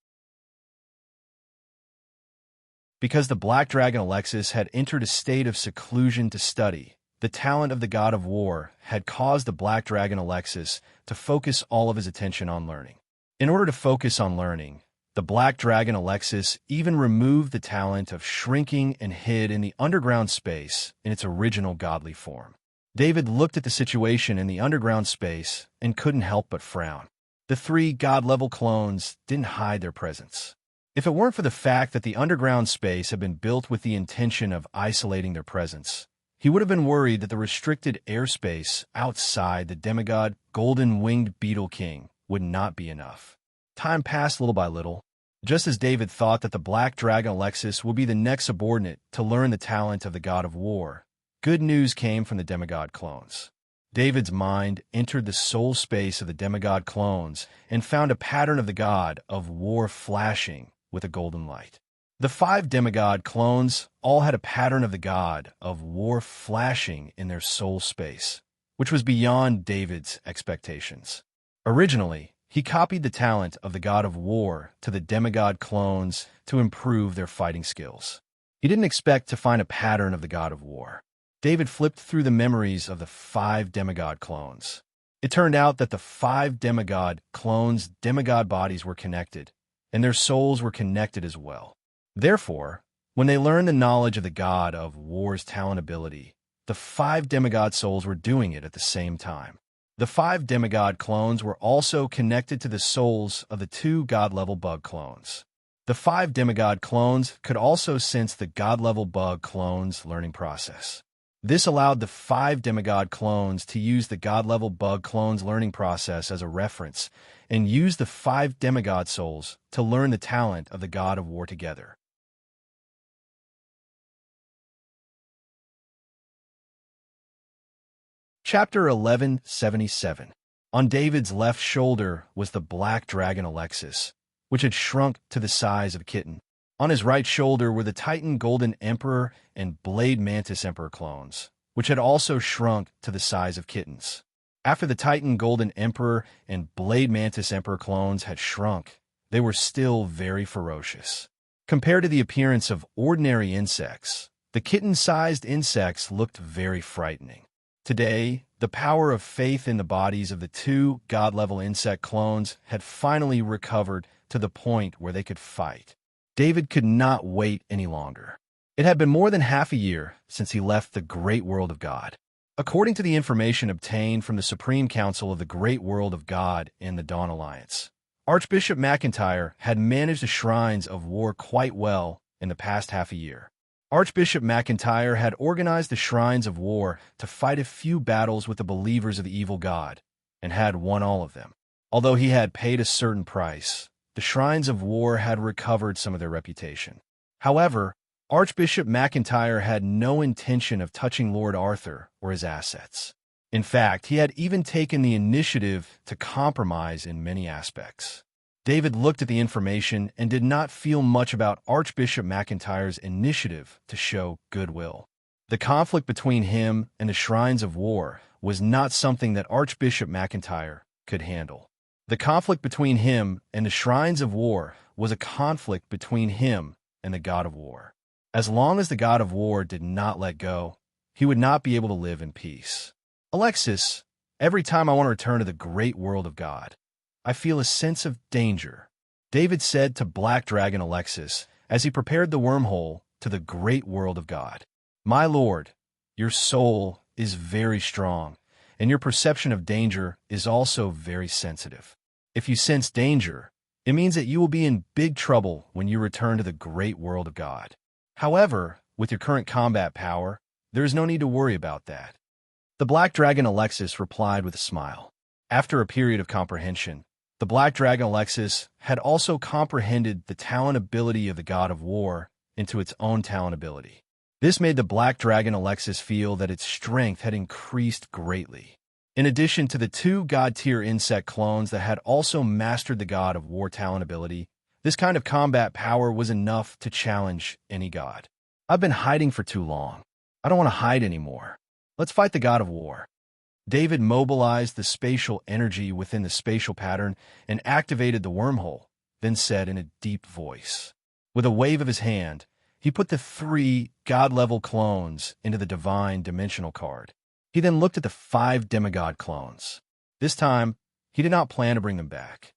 Because the Black Dragon Alexis had entered a state of seclusion to study, the talent of the god of war had caused the Black Dragon Alexis to focus all of his attention on learning. In order to focus on learning, the Black Dragon Alexis even removed the talent of shrinking and hid in the underground space in its original godly form. David looked at the situation in the underground space and couldn't help but frown. The three god-level clones didn't hide their presence. If it weren't for the fact that the underground space had been built with the intention of isolating their presence, he would have been worried that the restricted airspace outside the demigod golden-winged beetle king would not be enough. Time passed little by little. Just as David thought that the Black Dragon Alexis would be the next subordinate to learn the talent of the god of war, good news came from the demigod clones. David's mind entered the soul space of the demigod clones and found a pattern of the god of war flashing with a golden light. The 5 demigod clones all had a pattern of the god of war flashing in their soul space, which was beyond David's expectations. Originally, he copied the talent of the god of war to the demigod clones to improve their fighting skills. He didn't expect to find a pattern of the god of war. David flipped through the memories of the 5 demigod clones. It turned out that the 5 demigod clones' demigod bodies were connected, and their souls were connected as well. Therefore, when they learned the knowledge of the god of war's talent ability, the 5 demigod souls were doing it at the same time. The 5 demigod clones were also connected to the souls of the 2 god-level bug clones. The 5 demigod clones could also sense the god-level bug clones' learning process. This allowed the 5 demigod clones to use the god-level bug clones' learning process as a reference and use the 5 demigod souls to learn the talent of the god of war together. Chapter 1177. On David's left shoulder was the Black Dragon Alexis, which had shrunk to the size of a kitten. On his right shoulder were the Titan Golden Emperor and Blade Mantis Emperor clones, which had also shrunk to the size of kittens. After the Titan Golden Emperor and Blade Mantis Emperor clones had shrunk, they were still very ferocious. Compared to the appearance of ordinary insects, the kitten-sized insects looked very frightening. Today, the power of faith in the bodies of the 2 god-level insect clones had finally recovered to the point where they could fight. David could not wait any longer. It had been more than half a year since he left the great world of God. According to the information obtained from the Supreme Council of the Great World of God in the Dawn Alliance, Archbishop McIntyre had managed the shrines of war quite well in the past half a year. Archbishop McIntyre had organized the shrines of war to fight a few battles with the believers of the evil god, and had won all of them. Although he had paid a certain price, the shrines of war had recovered some of their reputation. However, Archbishop McIntyre had no intention of touching Lord Arthur or his assets. In fact, he had even taken the initiative to compromise in many aspects. David looked at the information and did not feel much about Archbishop McIntyre's initiative to show goodwill. The conflict between him and the shrines of war was not something that Archbishop McIntyre could handle. The conflict between him and the shrines of war was a conflict between him and the god of war. As long as the god of war did not let go, he would not be able to live in peace. Alexis, every time I want to return to the great world of God, I feel a sense of danger, David said to Black Dragon Alexis as he prepared the wormhole to the great world of God. My lord, your soul is very strong, and your perception of danger is also very sensitive. If you sense danger, it means that you will be in big trouble when you return to the great world of God. However, with your current combat power, there is no need to worry about that. The Black Dragon Alexis replied with a smile. After a period of comprehension, the Black Dragon Alexis had also comprehended the talent ability of the god of war into its own talent ability. This made the Black Dragon Alexis feel that its strength had increased greatly. In addition to the 2 god-tier insect clones that had also mastered the god of war talent ability, this kind of combat power was enough to challenge any god. I've been hiding for too long. I don't want to hide anymore. Let's fight the god of war. David mobilized the spatial energy within the spatial pattern and activated the wormhole, then said in a deep voice. With a wave of his hand, he put the 3 god-level clones into the divine dimensional card. He then looked at the 5 demigod clones. This time, he did not plan to bring them back.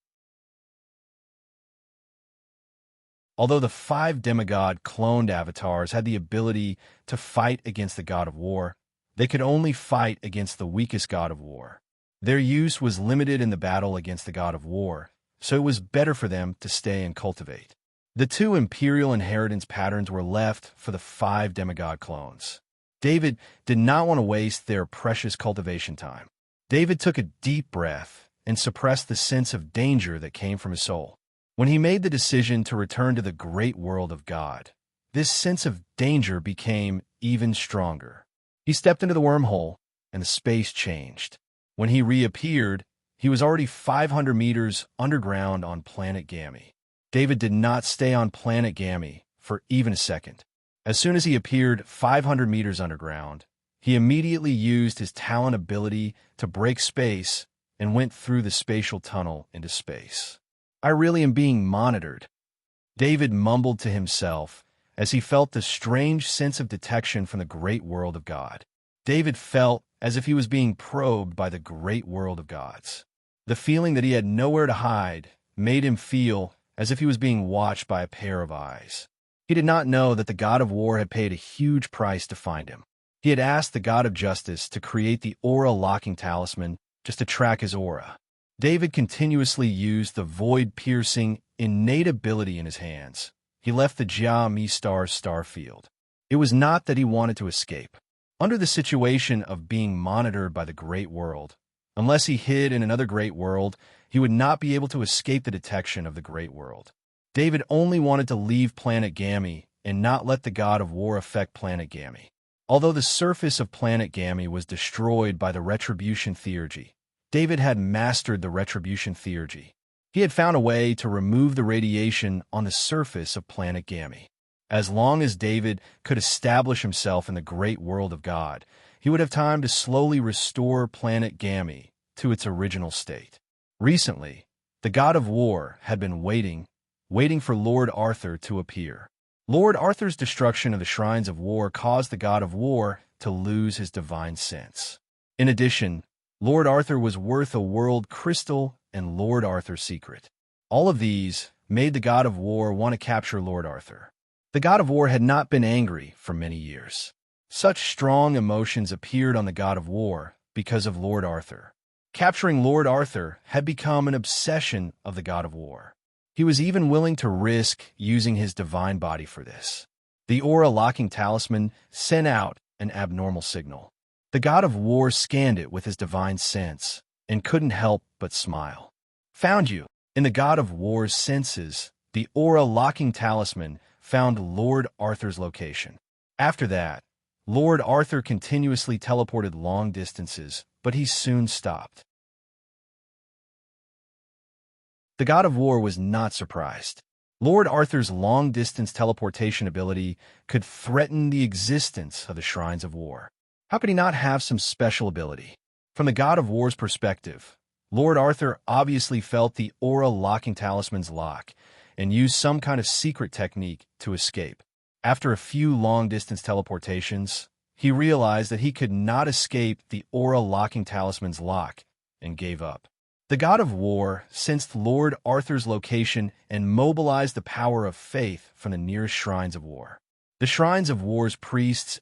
Although the 5 demigod cloned avatars had the ability to fight against the god of war, they could only fight against the weakest god of war. Their use was limited in the battle against the god of war, so it was better for them to stay and cultivate. The 2 imperial inheritance patterns were left for the 5 demigod clones. David did not want to waste their precious cultivation time. David took a deep breath and suppressed the sense of danger that came from his soul. When he made the decision to return to the great world of God, this sense of danger became even stronger. He stepped into the wormhole, and the space changed. When he reappeared, he was already 500 meters underground on planet Gammy. David did not stay on planet Gammy for even a second. As soon as he appeared 500 meters underground, he immediately used his talent ability to break space and went through the spatial tunnel into space. I really am being monitored, David mumbled to himself as he felt the strange sense of detection from the great world of God. David felt as if he was being probed by the great world of gods. The feeling that he had nowhere to hide made him feel as if he was being watched by a pair of eyes. He did not know that the god of war had paid a huge price to find him. He had asked the god of justice to create the aura-locking talisman just to track his aura. David continuously used the void-piercing innate ability in his hands. He left the Jia Mi star field. It was not that he wanted to escape. Under the situation of being monitored by the great world, unless he hid in another great world, he would not be able to escape the detection of the great world. David only wanted to leave planet Gammy and not let the god of war affect planet Gammy. Although the surface of planet Gammy was destroyed by the retribution theurgy, David had mastered the retribution theurgy. He had found a way to remove the radiation on the surface of planet Gammy. As long as David could establish himself in the great world of God, he would have time to slowly restore planet Gammy to its original state. Recently, the god of war had been waiting for Lord Arthur to appear. Lord Arthur's destruction of the shrines of war caused the god of war to lose his divine sense. In addition, Lord Arthur was worth a world crystal and Lord Arthur's secret. All of these made the god of war want to capture Lord Arthur. The god of war had not been angry for many years. Such strong emotions appeared on the god of war because of Lord Arthur. Capturing Lord Arthur had become an obsession of the god of war. He was even willing to risk using his divine body for this. The aura-locking talisman sent out an abnormal signal. The god of war scanned it with his divine sense and couldn't help but smile. Found you. In the god of war's senses, the aura-locking talisman found Lord Arthur's location. After that, Lord Arthur continuously teleported long distances, but he soon stopped. The god of war was not surprised. Lord Arthur's long-distance teleportation ability could threaten the existence of the shrines of war. How could he not have some special ability? From the god of war's perspective, Lord Arthur obviously felt the aura-locking talisman's lock and used some kind of secret technique to escape. After a few long-distance teleportations, he realized that he could not escape the aura-locking talisman's lock and gave up. The god of war sensed Lord Arthur's location and mobilized the power of faith from the nearest shrines of war. The shrines of war's priests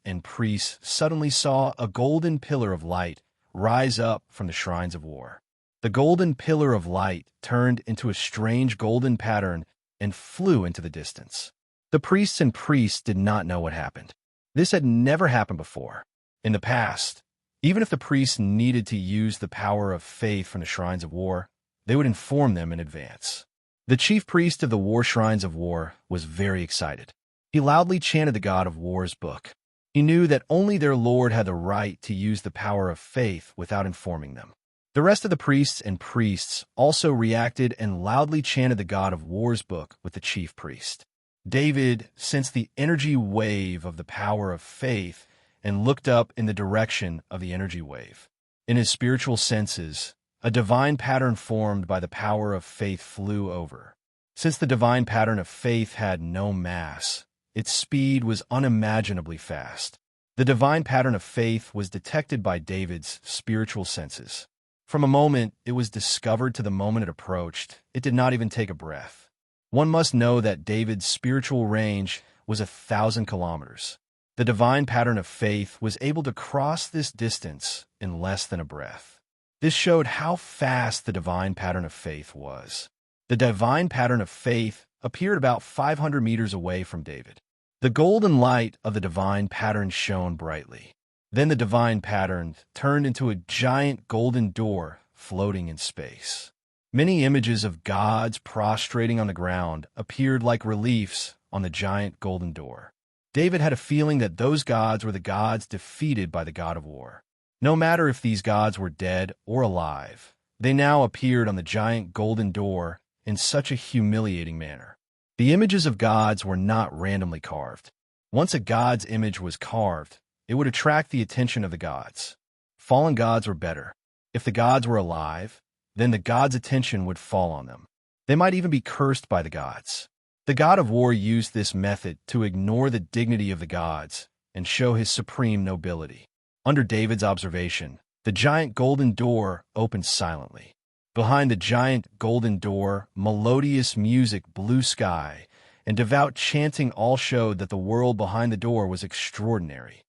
suddenly saw a golden pillar of light rise up from the shrines of war. The golden pillar of light turned into a strange golden pattern and flew into the distance. The priests did not know what happened. This had never happened before. In the past, even if the priests needed to use the power of faith from the shrines of war, they would inform them in advance. The chief priest of the war shrines of war was very excited. He loudly chanted the god of war's book. He knew that only their lord had the right to use the power of faith without informing them. The rest of the priests also reacted and loudly chanted the god of war's book with the chief priest. David sensed the energy wave of the power of faith and looked up in the direction of the energy wave. In his spiritual senses, a divine pattern formed by the power of faith flew over. Since the divine pattern of faith had no mass, its speed was unimaginably fast. The divine pattern of faith was detected by David's spiritual senses. From a moment it was discovered to the moment it approached, it did not even take a breath. One must know that David's spiritual range was 1,000 kilometers. The divine pattern of faith was able to cross this distance in less than a breath. This showed how fast the divine pattern of faith was. The divine pattern of faith appeared about 500 meters away from David. The golden light of the divine pattern shone brightly. Then the divine pattern turned into a giant golden door floating in space. Many images of gods prostrating on the ground appeared like reliefs on the giant golden door. David had a feeling that those gods were the gods defeated by the god of war. No matter if these gods were dead or alive, they now appeared on the giant golden door in such a humiliating manner. The images of gods were not randomly carved. Once a god's image was carved, it would attract the attention of the gods. Fallen gods were better. If the gods were alive, then the gods' attention would fall on them. They might even be cursed by the gods. The god of war used this method to ignore the dignity of the gods and show his supreme nobility. Under David's observation, the giant golden door opened silently. Behind the giant golden door, melodious music, blue sky, and devout chanting all showed that the world behind the door was extraordinary.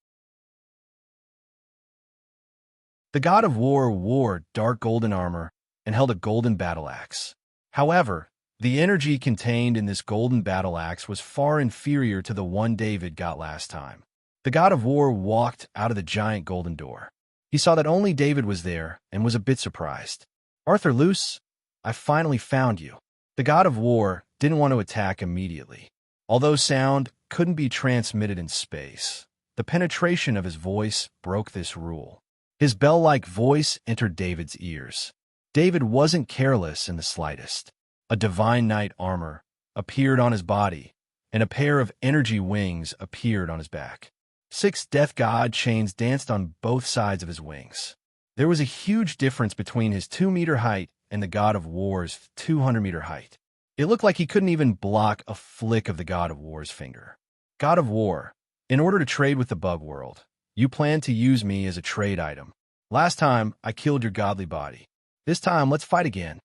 The god of war wore dark golden armor and held a golden battle axe. However, the energy contained in this golden battle axe was far inferior to the one David got last time. The god of war walked out of the giant golden door. He saw that only David was there and was a bit surprised. "Arthur Luce, I finally found you." The god of war didn't want to attack immediately. Although sound couldn't be transmitted in space, the penetration of his voice broke this rule. His bell-like voice entered David's ears. David wasn't careless in the slightest. A divine knight armor appeared on his body, and a pair of energy wings appeared on his back. 6 death god chains danced on both sides of his wings. There was a huge difference between his 2-meter height and the god of war's 200-meter height. It looked like he couldn't even block a flick of the god of war's finger. "God of war, in order to trade with the bug world, you plan to use me as a trade item. Last time, I killed your godly body. This time, let's fight again."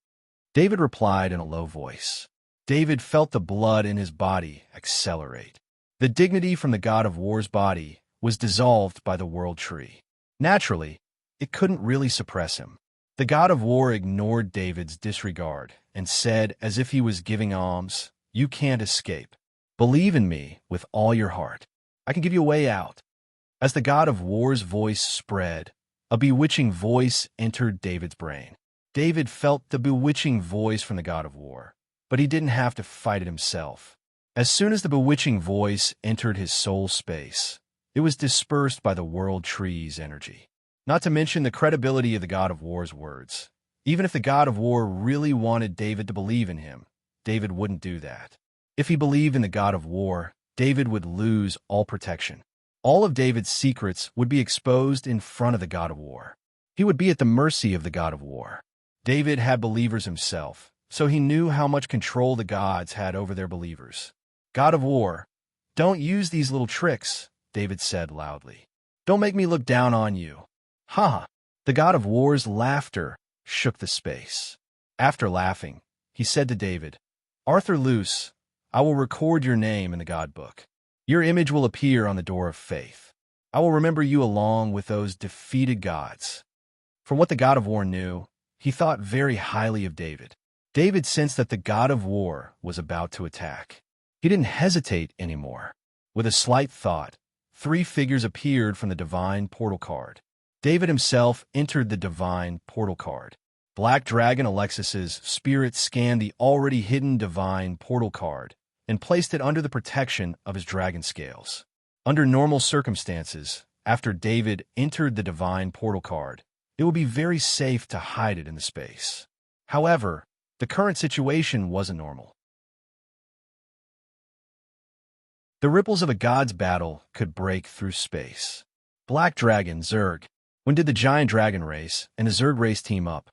David replied in a low voice. David felt the blood in his body accelerate. The dignity from the god of war's body was dissolved by the world tree. Naturally, it couldn't really suppress him. The god of war ignored David's disregard and said, as if he was giving alms, "You can't escape. Believe in me with all your heart. I can give you a way out." As the god of war's voice spread, a bewitching voice entered David's brain. David felt the bewitching voice from the god of war, but he didn't have to fight it himself. As soon as the bewitching voice entered his soul space, it was dispersed by the world tree's energy. Not to mention the credibility of the god of war's words. Even if the god of war really wanted David to believe in him, David wouldn't do that. If he believed in the god of war, David would lose all protection. All of David's secrets would be exposed in front of the god of war. He would be at the mercy of the god of war. David had believers himself, so he knew how much control the gods had over their believers. "God of war, don't use these little tricks," David said loudly. "Don't make me look down on you." "Ha!" The god of war's laughter shook the space. After laughing, he said to David, "Arthur Luce, I will record your name in the God book. Your image will appear on the door of faith. I will remember you along with those defeated gods." From what the god of war knew, he thought very highly of David. David sensed that the god of war was about to attack. He didn't hesitate anymore. With a slight thought, 3 figures appeared from the divine portal card. David himself entered the divine portal card. Black Dragon Alexis's spirit scanned the already hidden divine portal card and placed it under the protection of his dragon scales. Under normal circumstances, after David entered the divine portal card, it would be very safe to hide it in the space. However, the current situation wasn't normal. The ripples of a god's battle could break through space. Black Dragon Zerg When did the giant dragon race and the Zerg race team up?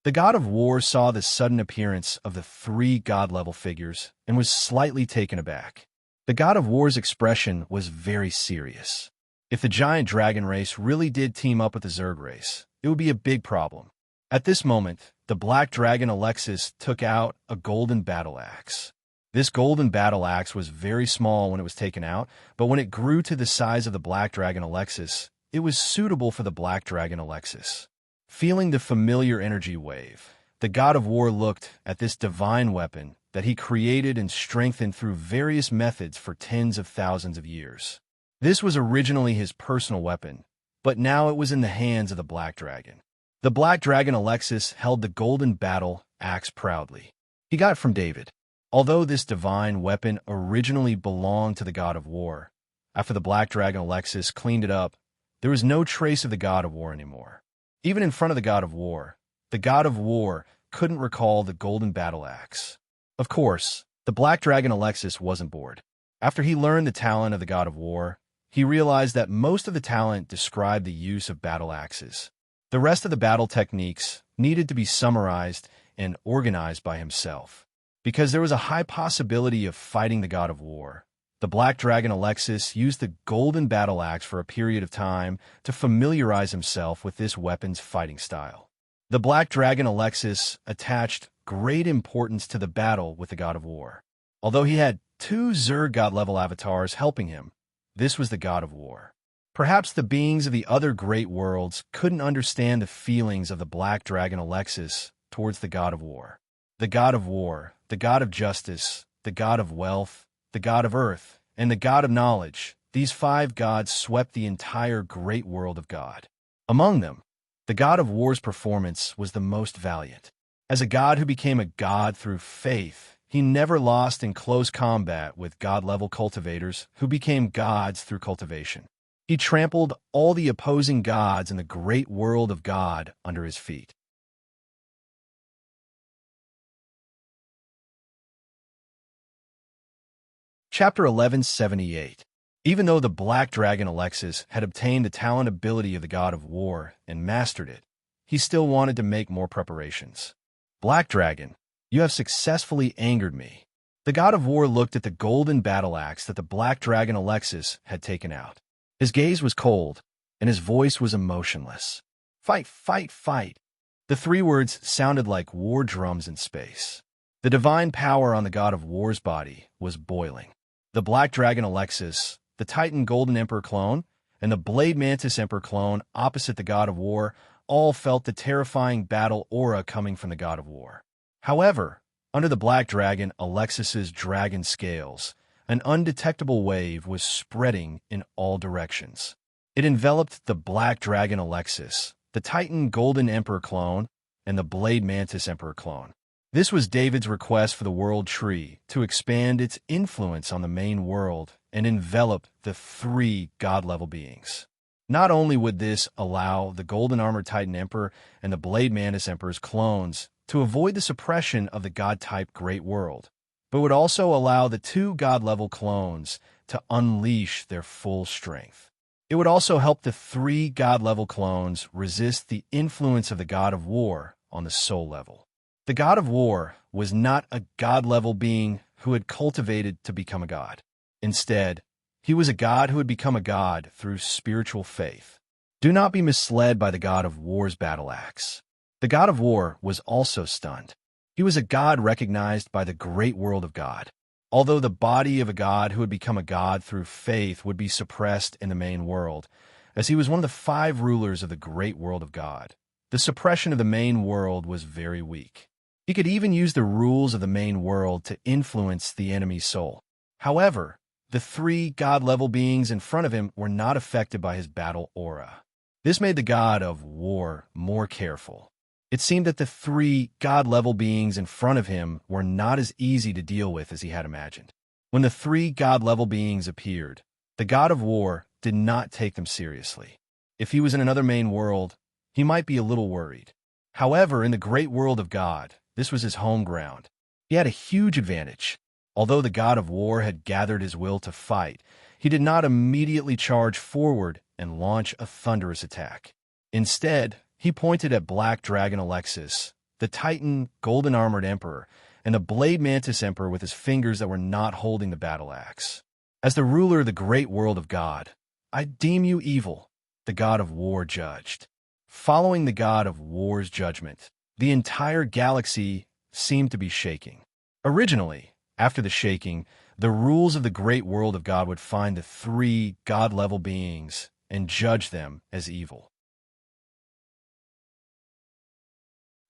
The god of war saw the sudden appearance of the three god-level figures and was slightly taken aback. The god of war's expression was very serious. If the giant dragon race really did team up with the Zerg race, it would be a big problem. At this moment, the black dragon Alexis took out a golden battle axe. This golden battle axe was very small when it was taken out, but when it grew to the size of the black dragon Alexis, it was suitable for the black dragon Alexis. Feeling the familiar energy wave, the god of war looked at this divine weapon that he created and strengthened through various methods for tens of thousands of years. This was originally his personal weapon, but now it was in the hands of the black dragon. The black dragon Alexis held the golden battle axe proudly. He got it from David. Although this divine weapon originally belonged to the god of war, after the black dragon Alexis cleaned it up, there was no trace of the god of war anymore. Even in front of the god of war couldn't recall the golden battle axe. Of course, the black dragon Alexis wasn't bored. After he learned the talent of the god of war, he realized that most of the talent described the use of battle axes. The rest of the battle techniques needed to be summarized and organized by himself. Because there was a high possibility of fighting the god of war, the black dragon Alexis used the golden battle axe for a period of time to familiarize himself with this weapon's fighting style. The black dragon Alexis attached great importance to the battle with the god of war. Although he had two Zerg god-level avatars helping him, this was the god of war. Perhaps the beings of the other great worlds couldn't understand the feelings of the black dragon Alexis towards the god of war. The god of war, the god of justice, the god of wealth, the god of earth, and the god of knowledge, these five gods swept the entire great world of God. Among them, the god of war's performance was the most valiant. As a god who became a god through faith, he never lost in close combat with god-level cultivators who became gods through cultivation. He trampled all the opposing gods in the great world of God under his feet. Chapter 1178. Even though the black dragon Alexis had obtained the talent ability of the god of war and mastered it, he still wanted to make more preparations. Black dragon, you have successfully angered me. The god of war looked at the golden battle axe that the black dragon Alexis had taken out. His gaze was cold, and his voice was emotionless. Fight, fight, fight. The three words sounded like war drums in space. The divine power on the god of war's body was boiling. The black dragon Alexis, the Titan Golden Emperor clone, and the Blade Mantis Emperor clone opposite the god of war all felt the terrifying battle aura coming from the god of war. However, under the black dragon Alexis's dragon scales, an undetectable wave was spreading in all directions. It enveloped the black dragon Alexis, the Titan Golden Emperor clone, and the Blade Mantis Emperor clone. This was David's request for the world tree to expand its influence on the main world and envelop the three god-level beings. Not only would this allow the Golden Armored Titan Emperor and the Blade Mantis Emperor's clones to avoid the suppression of the god-type Great World, but would also allow the two god-level clones to unleash their full strength. It would also help the three god-level clones resist the influence of the god of war on the soul level. The god of war was not a god-level being who had cultivated to become a god. Instead, he was a god who had become a god through spiritual faith. Do not be misled by the god of war's battle axe. The god of war was also stunned. He was a god recognized by the great world of God. Although the body of a god who had become a god through faith would be suppressed in the main world, as he was one of the five rulers of the great world of God, the suppression of the main world was very weak. He could even use the rules of the main world to influence the enemy's soul. However, the three god-level beings in front of him were not affected by his battle aura. This made the god of war more careful. It seemed that the three god-level beings in front of him were not as easy to deal with as he had imagined. When the three god-level beings appeared, the god of war did not take them seriously. If he was in another main world, he might be a little worried. However, in the great world of God, this was his home ground. He had a huge advantage. Although the god of war had gathered his will to fight, he did not immediately charge forward and launch a thunderous attack. Instead, he pointed at Black Dragon Alexis, the Titan golden-armored emperor, and the Blade Mantis emperor with his fingers that were not holding the battle axe. As the ruler of the great world of God, I deem you evil, the god of war judged. Following the god of war's judgment, the entire galaxy seemed to be shaking. Originally, after the shaking, the rules of the great world of God would find the three god-level beings and judge them as evil.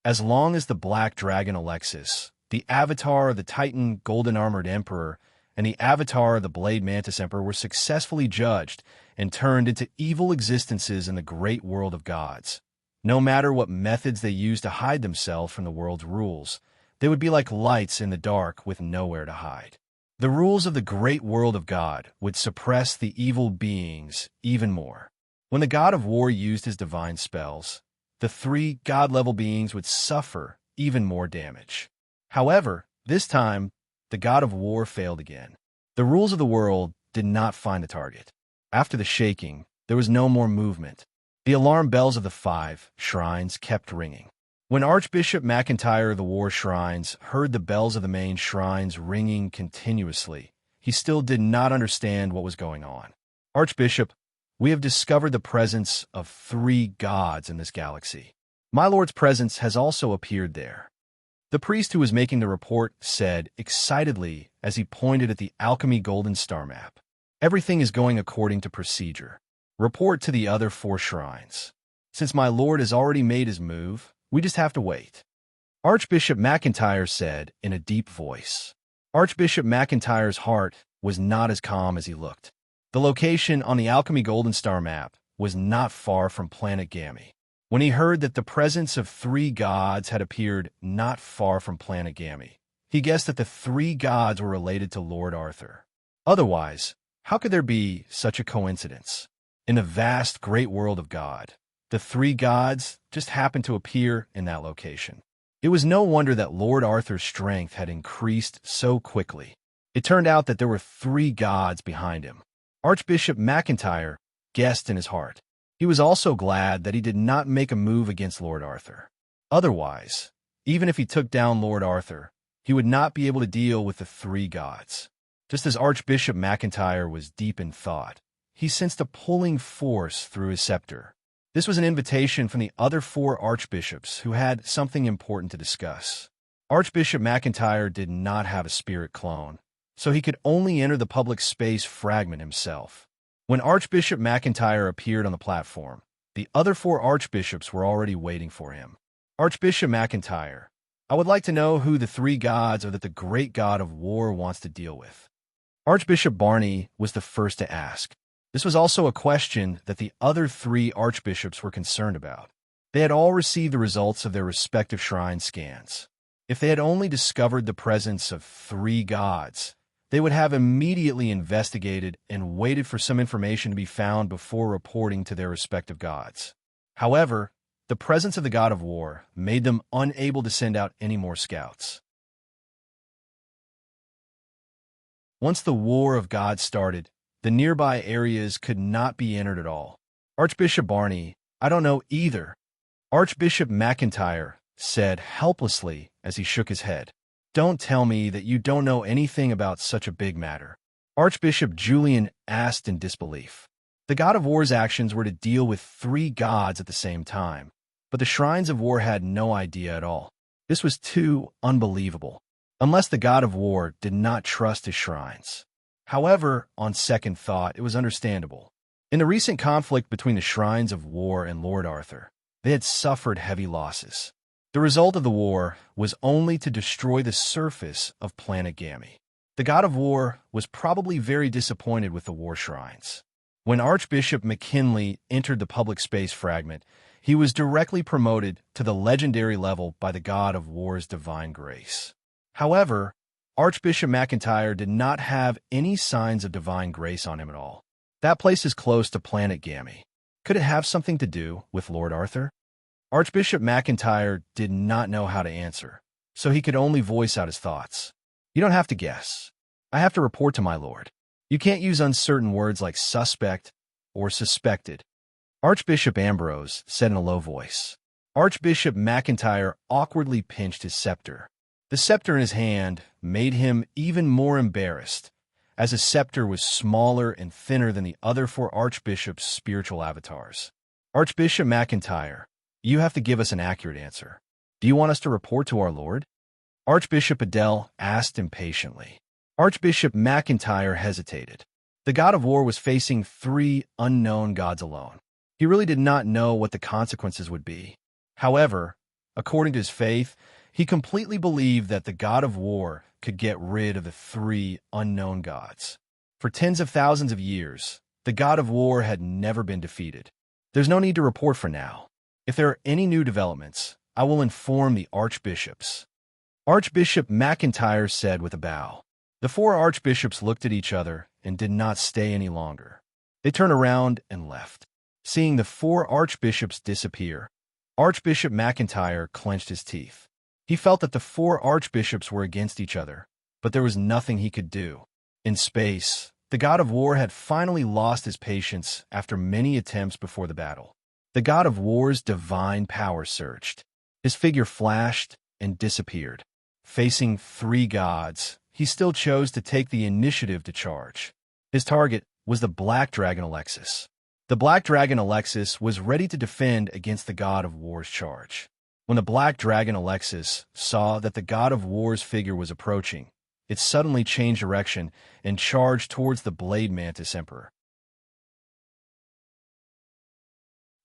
As long as the Black Dragon Alexis, the avatar of the Titan golden-armored emperor, and the avatar of the Blade Mantis emperor were successfully judged and turned into evil existences in the great world of gods, no matter what methods they used to hide themselves from the world's rules, they would be like lights in the dark with nowhere to hide. The rules of the great world of God would suppress the evil beings even more. When the god of war used his divine spells, the three god-level beings would suffer even more damage. However, this time, the god of war failed again. The rules of the world did not find the target. After the shaking, there was no more movement. The alarm bells of the 5 shrines kept ringing. When Archbishop McIntyre of the War Shrines heard the bells of the main shrines ringing continuously, he still did not understand what was going on. Archbishop, we have discovered the presence of 3 gods in this galaxy. My lord's presence has also appeared there. The priest who was making the report said excitedly as he pointed at the alchemy golden star map. Everything is going according to procedure. Report to the other 4 shrines. Since my lord has already made his move, we just have to wait. Archbishop McIntyre said in a deep voice. Archbishop McIntyre's heart was not as calm as he looked. The location on the alchemy golden star map was not far from planet Gammy. When he heard that the presence of 3 gods had appeared not far from planet Gammy, he guessed that the 3 gods were related to Lord Arthur. Otherwise, how could there be such a coincidence? In the vast great world of God, the 3 gods just happened to appear in that location. It was no wonder that Lord Arthur's strength had increased so quickly. It turned out that there were 3 gods behind him. Archbishop McIntyre guessed in his heart. He was also glad that he did not make a move against Lord Arthur. Otherwise, even if he took down Lord Arthur, he would not be able to deal with the 3 gods. Just as Archbishop McIntyre was deep in thought, he sensed a pulling force through his scepter. This was an invitation from the other 4 archbishops who had something important to discuss. Archbishop McIntyre did not have a spirit clone, so he could only enter the public space fragment himself. When Archbishop McIntyre appeared on the platform, the other 4 archbishops were already waiting for him. Archbishop McIntyre, I would like to know who the 3 gods are that the great god of war wants to deal with. Archbishop Barney was the first to ask. This was also a question that the other 3 archbishops were concerned about. They had all received the results of their respective shrine scans. If they had only discovered the presence of 3 gods, they would have immediately investigated and waited for some information to be found before reporting to their respective gods. However, the presence of the god of war made them unable to send out any more scouts. Once the war of God started, the nearby areas could not be entered at all. Archbishop Barney, I don't know either. Archbishop McIntyre said helplessly as he shook his head. Don't tell me that you don't know anything about such a big matter. Archbishop Julian asked in disbelief. The god of war's actions were to deal with 3 gods at the same time, but the shrines of war had no idea at all. This was too unbelievable, unless the god of war did not trust his shrines. However, on second thought, it was understandable. In the recent conflict between the shrines of war and Lord Arthur, they had suffered heavy losses. The result of the war was only to destroy the surface of planet Gammy. The god of war was probably very disappointed with the war shrines. When Archbishop McKinley entered the public space fragment, he was directly promoted to the legendary level by the god of war's divine grace. However, Archbishop McIntyre did not have any signs of divine grace on him at all. That place is close to planet Gammy. Could it have something to do with Lord Arthur? Archbishop McIntyre did not know how to answer, so he could only voice out his thoughts. You don't have to guess. I have to report to my lord. You can't use uncertain words like suspect or suspected. Archbishop Ambrose said in a low voice. Archbishop McIntyre awkwardly pinched his scepter. The scepter in his hand made him even more embarrassed, as his scepter was smaller and thinner than the other four archbishops' spiritual avatars. Archbishop McIntyre, you have to give us an accurate answer. Do you want us to report to our Lord? Archbishop Adele asked impatiently. Archbishop McIntyre hesitated. The god of war was facing 3 unknown gods alone. He really did not know what the consequences would be. However, according to his faith, he completely believed that the god of war could get rid of the 3 unknown gods. For tens of thousands of years, the god of war had never been defeated. There's no need to report for now. If there are any new developments, I will inform the archbishops. Archbishop McIntyre said with a bow. The 4 archbishops looked at each other and did not stay any longer. They turned around and left. Seeing the 4 archbishops disappear, Archbishop McIntyre clenched his teeth. He felt that the 4 archbishops were against each other, but there was nothing he could do. In space, the god of war had finally lost his patience after many attempts before the battle. The god of war's divine power surged. His figure flashed and disappeared. Facing 3 gods, he still chose to take the initiative to charge. His target was the Black Dragon Alexis. The Black Dragon Alexis was ready to defend against the god of war's charge. When the Black Dragon Alexis saw that the god of war's figure was approaching, it suddenly changed direction and charged towards the Blade Mantis Emperor.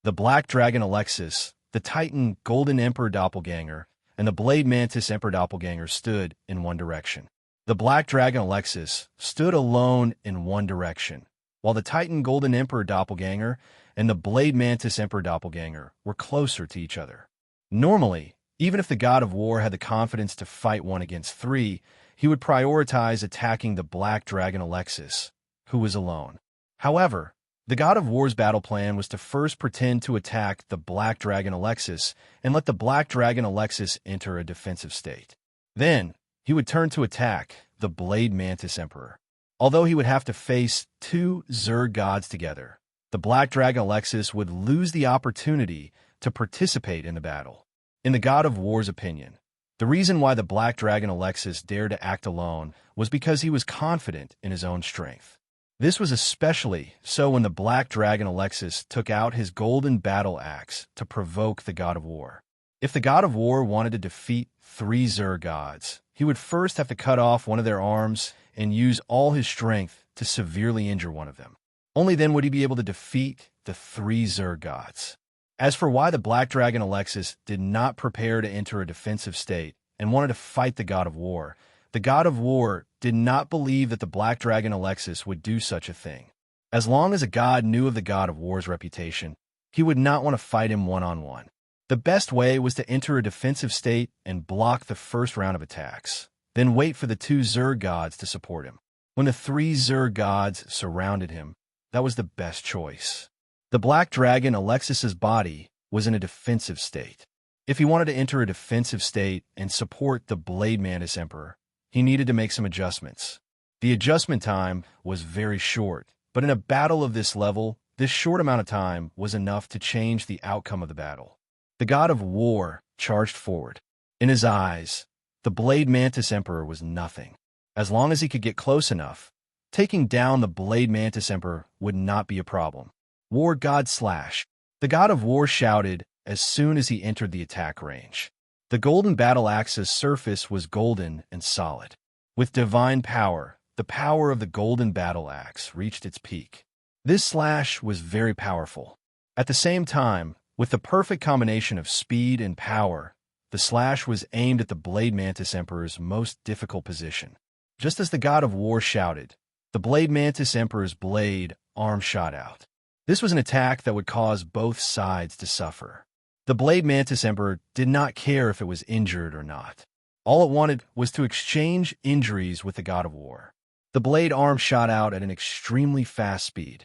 The Black Dragon Alexis, the Titan Golden Emperor Doppelganger, and the Blade Mantis Emperor Doppelganger stood in one direction. The Black Dragon Alexis stood alone in one direction, while the Titan Golden Emperor Doppelganger and the Blade Mantis Emperor Doppelganger were closer to each other. Normally, even if the god of war had the confidence to fight 1 against 3, he would prioritize attacking the Black Dragon Alexis, who was alone. However, the god of war's battle plan was to first pretend to attack the Black Dragon Alexis and let the Black Dragon Alexis enter a defensive state. Then, he would turn to attack the Blade Mantis Emperor. Although he would have to face 2 Zerg gods together, the Black Dragon Alexis would lose the opportunity to participate in the battle. In the god of war's opinion, the reason why the Black Dragon Alexis dared to act alone was because he was confident in his own strength. This was especially so when the Black Dragon Alexis took out his golden battle axe to provoke the god of war. If the god of war wanted to defeat 3 Zerg gods, he would first have to cut off one of their arms and use all his strength to severely injure one of them. Only then would he be able to defeat the 3 Zerg gods. As for why the Black Dragon Alexis did not prepare to enter a defensive state and wanted to fight the god of war, the god of war did not believe that the Black Dragon Alexis would do such a thing. As long as a god knew of the god of war's reputation, he would not want to fight him one-on-one. The best way was to enter a defensive state and block the first round of attacks, then wait for the 2 Zerg gods to support him. When the 3 Zerg gods surrounded him, that was the best choice. The Black Dragon Alexis's body was in a defensive state. If he wanted to enter a defensive state and support the Blade Mantis Emperor, he needed to make some adjustments. The adjustment time was very short, but in a battle of this level, this short amount of time was enough to change the outcome of the battle. The god of war charged forward. In his eyes, the Blade Mantis Emperor was nothing. As long as he could get close enough, taking down the Blade Mantis Emperor would not be a problem. War God Slash. The god of war shouted as soon as he entered the attack range. The golden battle axe's surface was golden and solid. With divine power, the power of the golden battle axe reached its peak. This slash was very powerful. At the same time, with the perfect combination of speed and power, the slash was aimed at the Blade Mantis Emperor's most difficult position. Just as the god of war shouted, the Blade Mantis Emperor's blade arm shot out. This was an attack that would cause both sides to suffer. The Blade Mantis Emperor did not care if it was injured or not. All it wanted was to exchange injuries with the god of war. The blade arm shot out at an extremely fast speed.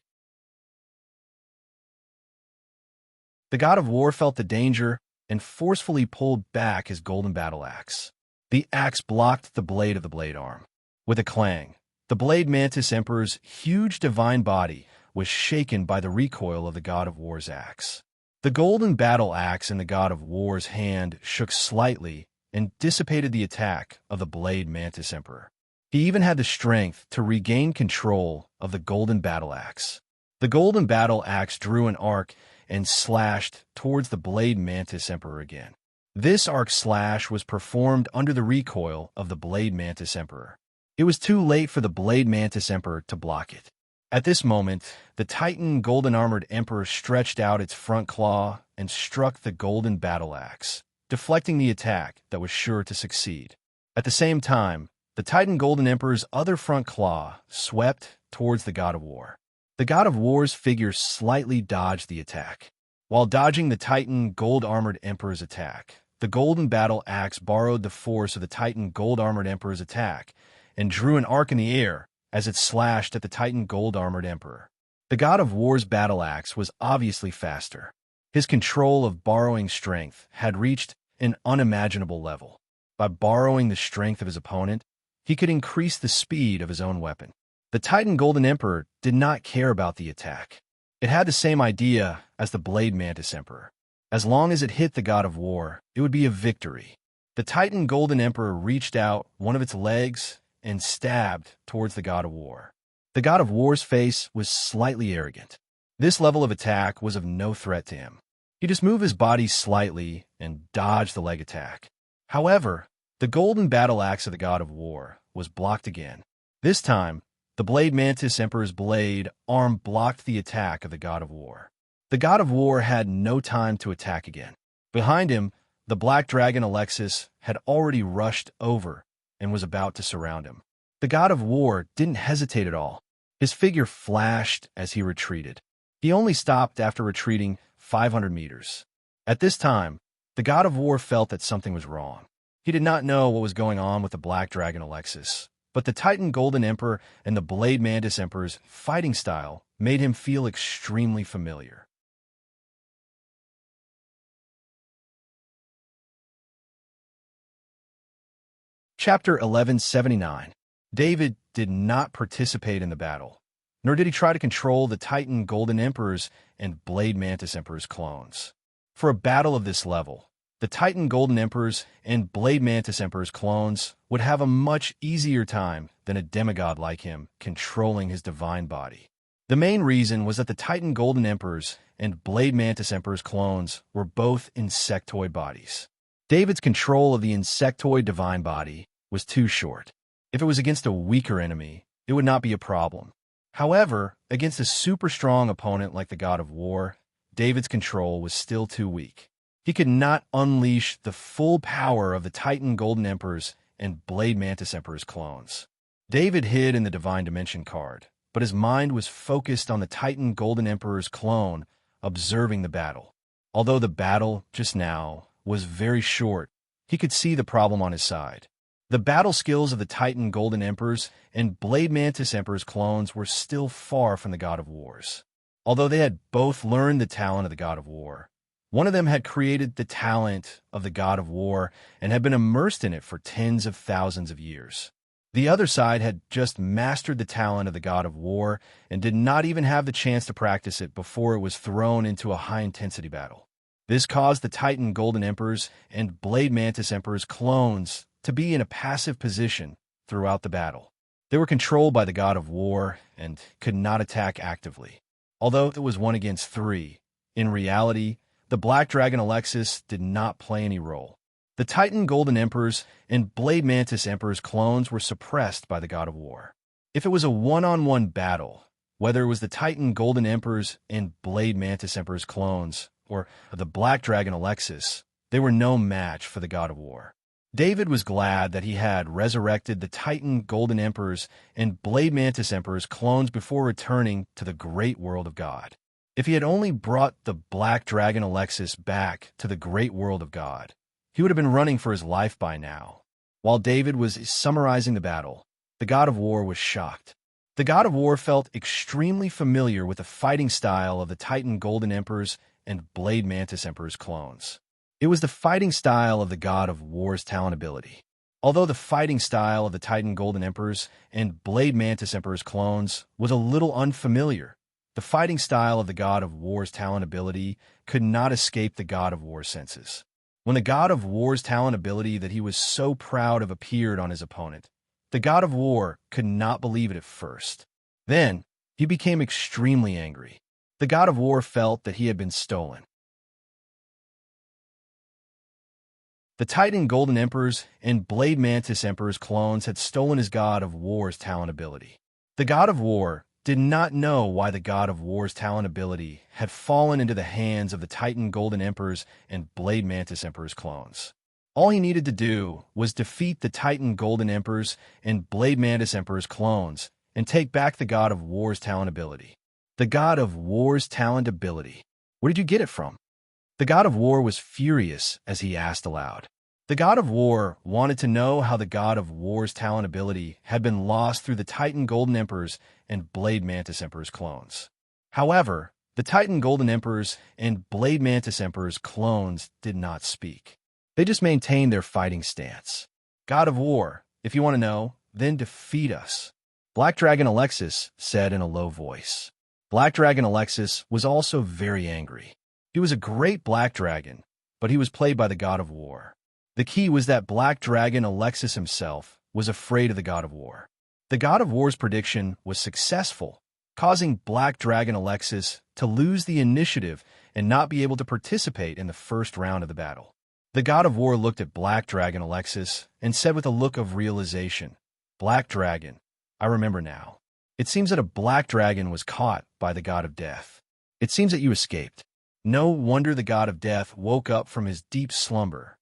The god of war felt the danger and forcefully pulled back his golden battle axe. The axe blocked the blade of the blade arm. With a clang, the Blade Mantis Emperor's huge divine body was shaken by the recoil of the God of War's axe. The golden battle axe in the God of War's hand shook slightly and dissipated the attack of the blade mantis emperor. He even had the strength to regain control of the golden battle axe. The golden battle axe drew an arc and slashed towards the blade mantis emperor again. This arc slash was performed under the recoil of the blade mantis emperor. It was too late for the blade mantis emperor to block it. At this moment, the Titan golden-armored emperor stretched out its front claw and struck the golden battle axe, deflecting the attack that was sure to succeed. At the same time, the Titan golden emperor's other front claw swept towards the God of War. The God of War's figure slightly dodged the attack. While dodging the Titan gold-armored emperor's attack, the golden battle axe borrowed the force of the Titan gold-armored emperor's attack and drew an arc in the air as it slashed at the Titan gold-armored emperor. The God of War's battle axe was obviously faster. His control of borrowing strength had reached an unimaginable level. By borrowing the strength of his opponent, he could increase the speed of his own weapon. The Titan golden emperor did not care about the attack. It had the same idea as the blade mantis emperor. As long as it hit the God of War, it would be a victory. The Titan golden emperor reached out one of its legs and stabbed towards the God of War. The God of War's face was slightly arrogant. This level of attack was of no threat to him. He just moved his body slightly and dodged the leg attack. However, the golden battle axe of the God of War was blocked again. This time, the blade mantis emperor's blade arm blocked the attack of the God of War. The God of War had no time to attack again. Behind him, the black dragon Alexis had already rushed over and was about to surround him. The God of War didn't hesitate at all. His figure flashed as he retreated. He only stopped after retreating 500 meters. At this time, the God of War felt that something was wrong. He did not know what was going on with the black dragon Alexis, but the Titan Golden Emperor and the Blade Mantis Emperor's fighting style made him feel extremely familiar. Chapter 1179. David did not participate in the battle, nor did he try to control the Titan Golden Emperor's and Blade Mantis Emperor's clones. For a battle of this level, the Titan Golden Emperor's and Blade Mantis Emperor's clones would have a much easier time than a demigod like him controlling his divine body. The main reason was that the Titan Golden Emperor's and Blade Mantis Emperor's clones were both insectoid bodies. David's control of the insectoid divine body was too short. If it was against a weaker enemy, it would not be a problem. However, against a super strong opponent like the God of War, David's control was still too weak. He could not unleash the full power of the Titan Golden Emperor's and Blade Mantis Emperor's clones. David hid in the Divine Dimension card, but his mind was focused on the Titan Golden Emperor's clone, observing the battle. Although the battle, just now, was very short, he could see the problem on his side. The battle skills of the Titan Golden Emperor's and Blade Mantis Emperor's clones were still far from the God of War's. Although they had both learned the talent of the God of War, one of them had created the talent of the God of War and had been immersed in it for tens of thousands of years. The other side had just mastered the talent of the God of War and did not even have the chance to practice it before it was thrown into a high-intensity battle. This caused the Titan Golden Emperor's and Blade Mantis Emperor's clones to be in a passive position throughout the battle. They were controlled by the God of War and could not attack actively. Although it was 1 against 3, in reality, the Black Dragon Alexis did not play any role. The Titan Golden Emperor's and Blade Mantis Emperor's clones were suppressed by the God of War. If it was a one-on-one battle, whether it was the Titan Golden Emperor's and Blade Mantis Emperor's clones or the Black Dragon Alexis, they were no match for the God of War. David was glad that he had resurrected the Titan Golden Emperor's and Blade Mantis Emperor's clones before returning to the great world of God. If he had only brought the Black Dragon Alexis back to the great world of God, he would have been running for his life by now. While David was summarizing the battle, the God of War was shocked. The God of War felt extremely familiar with the fighting style of the Titan Golden Emperor's and Blade Mantis Emperor's clones. It was the fighting style of the God of War's talent ability. Although the fighting style of the Titan Golden Emperor's and Blade Mantis Emperor's clones was a little unfamiliar, The fighting style of the god of war's talent ability could not escape the god of war's senses. When the god of war's talent ability that he was so proud of appeared on his opponent, the god of war could not believe it at first. Then, he became extremely angry. The god of war felt that he had been stolen. The Titan Golden Emperors and Blade Mantis Emperor's clones had stolen his god of war's talent ability. The god of war did not know why the god of war's talent ability had fallen into the hands of the Titan Golden Emperors and Blade Mantis Emperor's clones. All he needed to do was defeat the Titan Golden Emperors and Blade Mantis Emperor's clones and take back the god of war's talent ability. The god of war's talent ability. Where did you get it from? The god of war was furious as he asked aloud. The god of war wanted to know how the god of war's talent ability had been lost through the Titan Golden Emperors and Blade Mantis Emperor's clones. However, the Titan Golden Emperors and Blade Mantis Emperor's clones did not speak. They just maintained their fighting stance. God of war, if you want to know, then defeat us, Black Dragon Alexis said in a low voice. Black Dragon Alexis was also very angry. He was a great black dragon, but he was played by the god of war. The key was that Black Dragon Alexis himself was afraid of the god of war. The god of war's prediction was successful, causing Black Dragon Alexis to lose the initiative and not be able to participate in the first round of the battle. The god of war looked at Black Dragon Alexis and said with a look of realization, "Black Dragon, I remember now. It seems that a black dragon was caught by the god of death. It seems that you escaped." No wonder the god of death woke up from his deep slumber.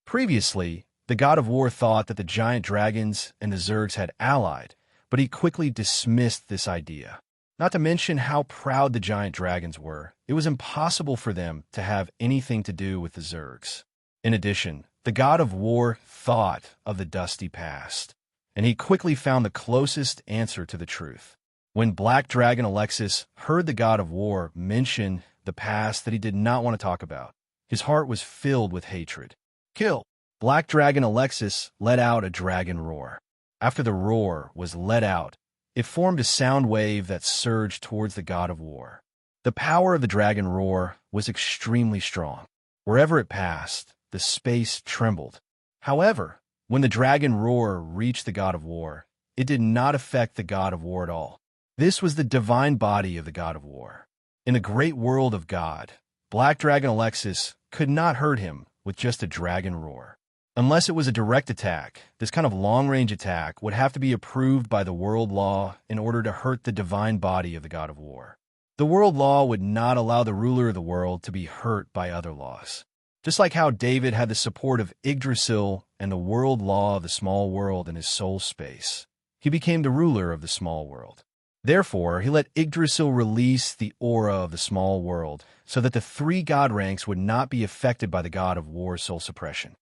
Previously, the god of war thought that the giant dragons and the Zergs had allied, but he quickly dismissed this idea. Not to mention how proud the giant dragons were, it was impossible for them to have anything to do with the Zergs. In addition, the god of war thought of the dusty past, and he quickly found the closest answer to the truth. When Black Dragon Alexis heard the god of war mention the past that he did not want to talk about, his heart was filled with hatred. Kill! Black Dragon Alexis let out a dragon roar. After the roar was let out, it formed a sound wave that surged towards the god of war. The power of the dragon roar was extremely strong. Wherever it passed, the space trembled. However, when the dragon roar reached the god of war, it did not affect the god of war at all. This was the divine body of the god of war. In the great world of God, Black Dragon Alexis could not hurt him with just a dragon roar. Unless it was a direct attack, this kind of long-range attack would have to be approved by the world law in order to hurt the divine body of the god of war. The world law would not allow the ruler of the world to be hurt by other laws. Just like how David had the support of Yggdrasil and the world law of the small world in his soul space, he became the ruler of the small world. Therefore, he let Yggdrasil release the aura of the small world so that the three god ranks would not be affected by the god of war's soul suppression.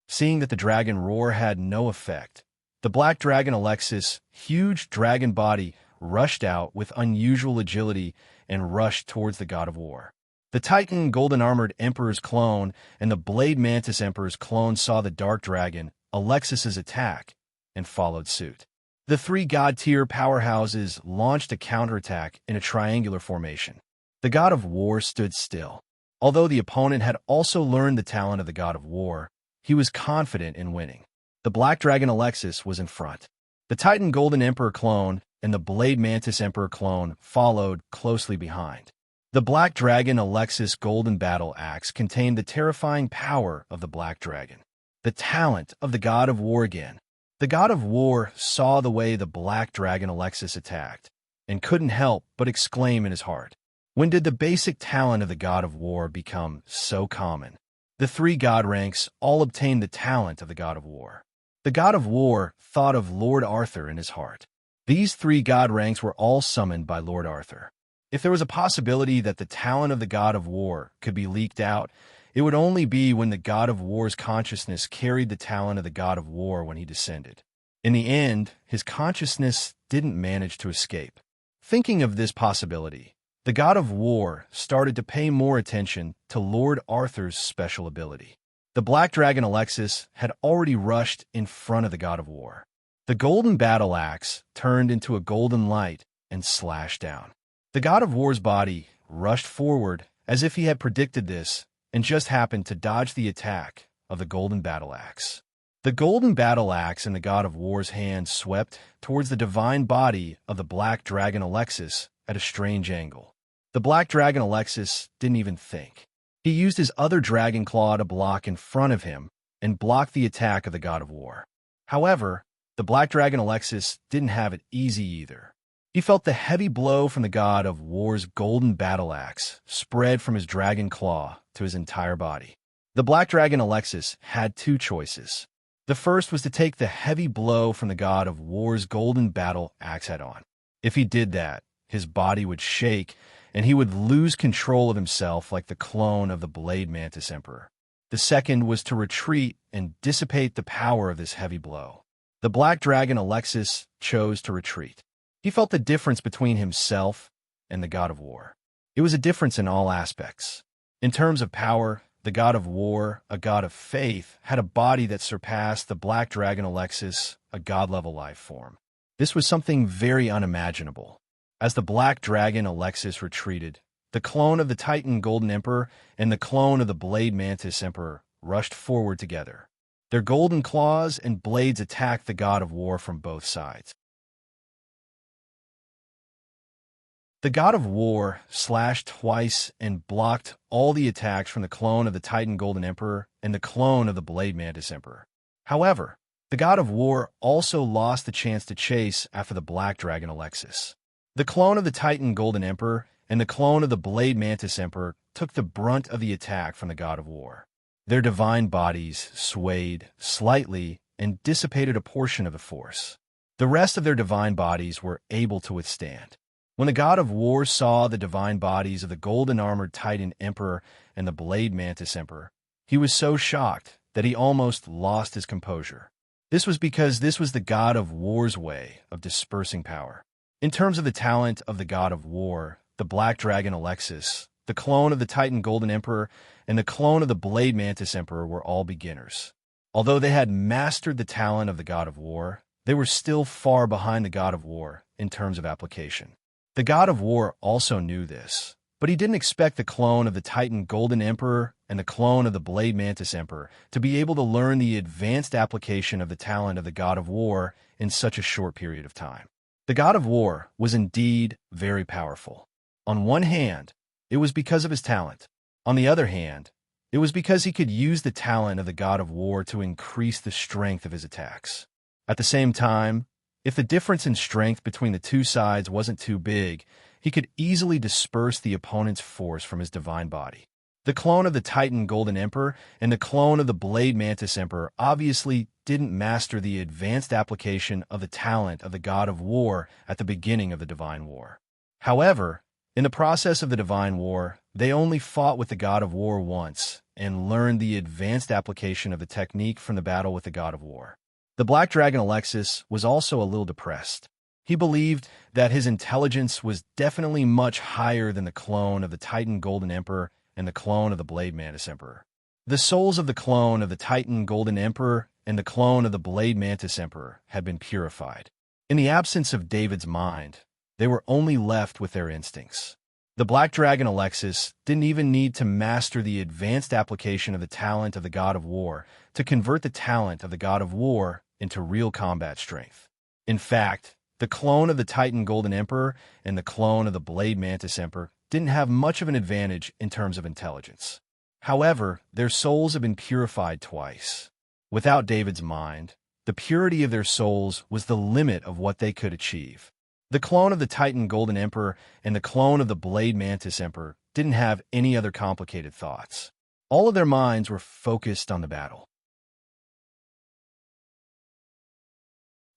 Seeing that the dragon roar had no effect, the Black Dragon Alexis' huge dragon body rushed out with unusual agility and rushed towards the god of war. The Titan Golden-Armored Emperor's clone and the Blade Mantis Emperor's clone saw the dark dragon, Alexis's attack, and followed suit. The three god-tier powerhouses launched a counterattack in a triangular formation. The god of war stood still. Although the opponent had also learned the talent of the god of war, he was confident in winning. The Black Dragon Alexis was in front. The Titan Golden Emperor clone and the Blade Mantis Emperor clone followed closely behind. The Black Dragon Alexis Golden Battle Axe contained the terrifying power of the Black Dragon, the talent of the god of war again. The god of war saw the way the Black Dragon Alexis attacked, and couldn't help but exclaim in his heart, "When did the basic talent of the god of war become so common?" The three god ranks all obtained the talent of the god of war. The god of war thought of Lord Arthur in his heart. These three god ranks were all summoned by Lord Arthur. If there was a possibility that the talent of the god of war could be leaked out, it would only be when the god of war's consciousness carried the talent of the god of war when he descended. In the end, his consciousness didn't manage to escape. Thinking of this possibility, the god of war started to pay more attention to Lord Arthur's special ability. The Black Dragon Alexis had already rushed in front of the god of war. The golden battle axe turned into a golden light and slashed down. The god of war's body rushed forward as if he had predicted this and just happened to dodge the attack of the golden battle axe. The golden battle axe in the god of war's hand swept towards the divine body of the black dragon Alexis at a strange angle. The black dragon Alexis didn't even think. He used his other dragon claw to block in front of him and block the attack of the god of war. However, the black dragon Alexis didn't have it easy either. He felt the heavy blow from the god of war's golden battle axe spread from his dragon claw to his entire body. The black dragon Alexis had two choices. The first was to take the heavy blow from the god of war's golden battle axe head-on. If he did that, his body would shake, and he would lose control of himself like the clone of the Blade Mantis Emperor. The second was to retreat and dissipate the power of this heavy blow. The black dragon Alexis chose to retreat. He felt the difference between himself and the god of war. It was a difference in all aspects. In terms of power, the god of war, a god of faith, had a body that surpassed the black dragon Alexis, a god-level life form. This was something very unimaginable. As the black dragon Alexis retreated, the clone of the Titan Golden Emperor and the clone of the Blade Mantis Emperor rushed forward together. Their golden claws and blades attacked the god of war from both sides. The god of war slashed twice and blocked all the attacks from the clone of the Titan Golden Emperor and the clone of the Blade Mantis Emperor. However, the god of war also lost the chance to chase after the black dragon Alexis. The clone of the Titan Golden Emperor and the clone of the Blade Mantis Emperor took the brunt of the attack from the god of war. Their divine bodies swayed slightly and dissipated a portion of the force. The rest of their divine bodies were able to withstand. When the god of war saw the divine bodies of the golden-armored Titan Emperor and the Blade Mantis Emperor, he was so shocked that he almost lost his composure. This was because this was the god of war's way of dispersing power. In terms of the talent of the god of war, the black dragon Alexis, the clone of the Titan Golden Emperor, and the clone of the Blade Mantis Emperor were all beginners. Although they had mastered the talent of the god of war, they were still far behind the god of war in terms of application. The god of war also knew this, but he didn't expect the clone of the Titan Golden Emperor and the clone of the Blade Mantis Emperor to be able to learn the advanced application of the talent of the god of war in such a short period of time. The god of war was indeed very powerful. On one hand, it was because of his talent. On the other hand, it was because he could use the talent of the god of war to increase the strength of his attacks. At the same time, if the difference in strength between the two sides wasn't too big, he could easily disperse the opponent's force from his divine body. The clone of the Titan Golden Emperor and the clone of the Blade Mantis Emperor obviously didn't master the advanced application of the talent of the god of war at the beginning of the divine war. However, in the process of the divine war, they only fought with the god of war once and learned the advanced application of the technique from the battle with the god of war. The black dragon Alexis was also a little depressed. He believed that his intelligence was definitely much higher than the clone of the Titan Golden Emperor and the clone of the Blade Mantis Emperor. The souls of the clone of the Titan Golden Emperor and the clone of the Blade Mantis Emperor had been purified. In the absence of David's mind, they were only left with their instincts. The black dragon Alexis didn't even need to master the advanced application of the talent of the god of war to convert the talent of the god of war into real combat strength. In fact, the clone of the Titan Golden Emperor and the clone of the Blade Mantis Emperor didn't have much of an advantage in terms of intelligence. However, their souls had been purified twice. Without David's mind, the purity of their souls was the limit of what they could achieve. The clone of the Titan Golden Emperor and the clone of the Blade Mantis Emperor didn't have any other complicated thoughts. All of their minds were focused on the battle.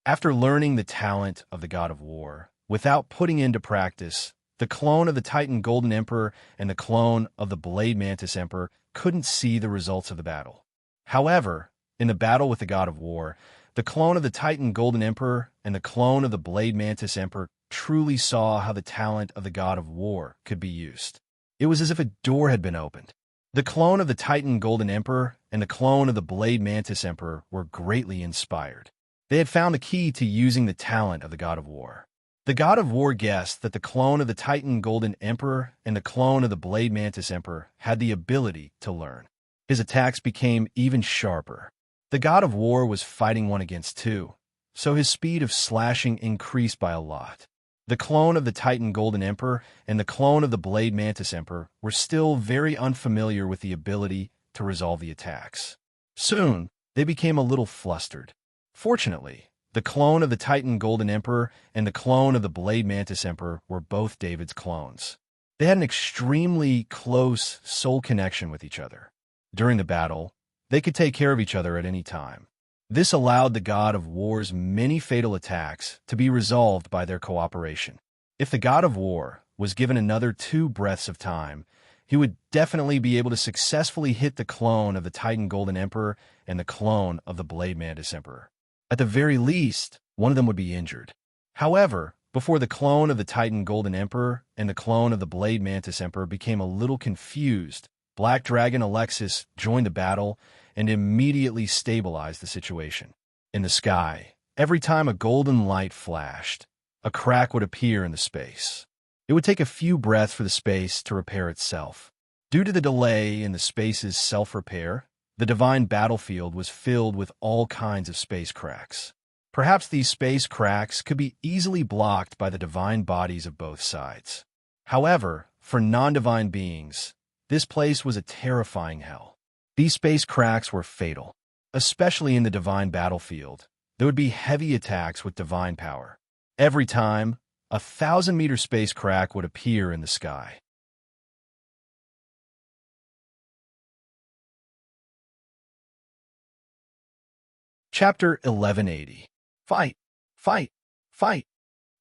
After learning the talent of the god of war, without putting into practice, the clone of the Titan Golden Emperor and the clone of the Blade Mantis Emperor couldn't see the results of the battle. However, in the battle with the god of war, the clone of the Titan Golden Emperor and the clone of the Blade Mantis Emperor truly saw how the talent of the god of war could be used. It was as if a door had been opened. The clone of the Titan Golden Emperor and the clone of the Blade Mantis Emperor were greatly inspired. They had found the key to using the talent of the god of war. The god of war guessed that the clone of the Titan Golden Emperor and the clone of the Blade Mantis Emperor had the ability to learn. His attacks became even sharper. The god of war was fighting 1 against 2, so his speed of slashing increased by a lot. The clone of the Titan Golden Emperor and the clone of the Blade Mantis Emperor were still very unfamiliar with the ability to resolve the attacks. Soon, they became a little flustered. Fortunately, the clone of the Titan Golden Emperor and the clone of the Blade Mantis Emperor were both David's clones. They had an extremely close soul connection with each other. During the battle, they could take care of each other at any time. This allowed the god of war's many fatal attacks to be resolved by their cooperation. If the god of war was given another 2 breaths of time, he would definitely be able to successfully hit the clone of the Titan Golden Emperor and the clone of the Blade Mantis Emperor. At the very least, one of them would be injured. However, before the clone of the Titan Golden Emperor and the clone of the Blade Mantis Emperor became a little confused, Black Dragon Alexis joined the battle and immediately stabilized the situation. In the sky, every time a golden light flashed, a crack would appear in the space. It would take a few breaths for the space to repair itself. Due to the delay in the space's self-repair, the divine battlefield was filled with all kinds of space cracks. Perhaps these space cracks could be easily blocked by the divine bodies of both sides. However, for non-divine beings, this place was a terrifying hell. These space cracks were fatal. Especially in the divine battlefield, there would be heavy attacks with divine power. Every time, a 1,000-meter space crack would appear in the sky. Chapter 1180. Fight! Fight! Fight!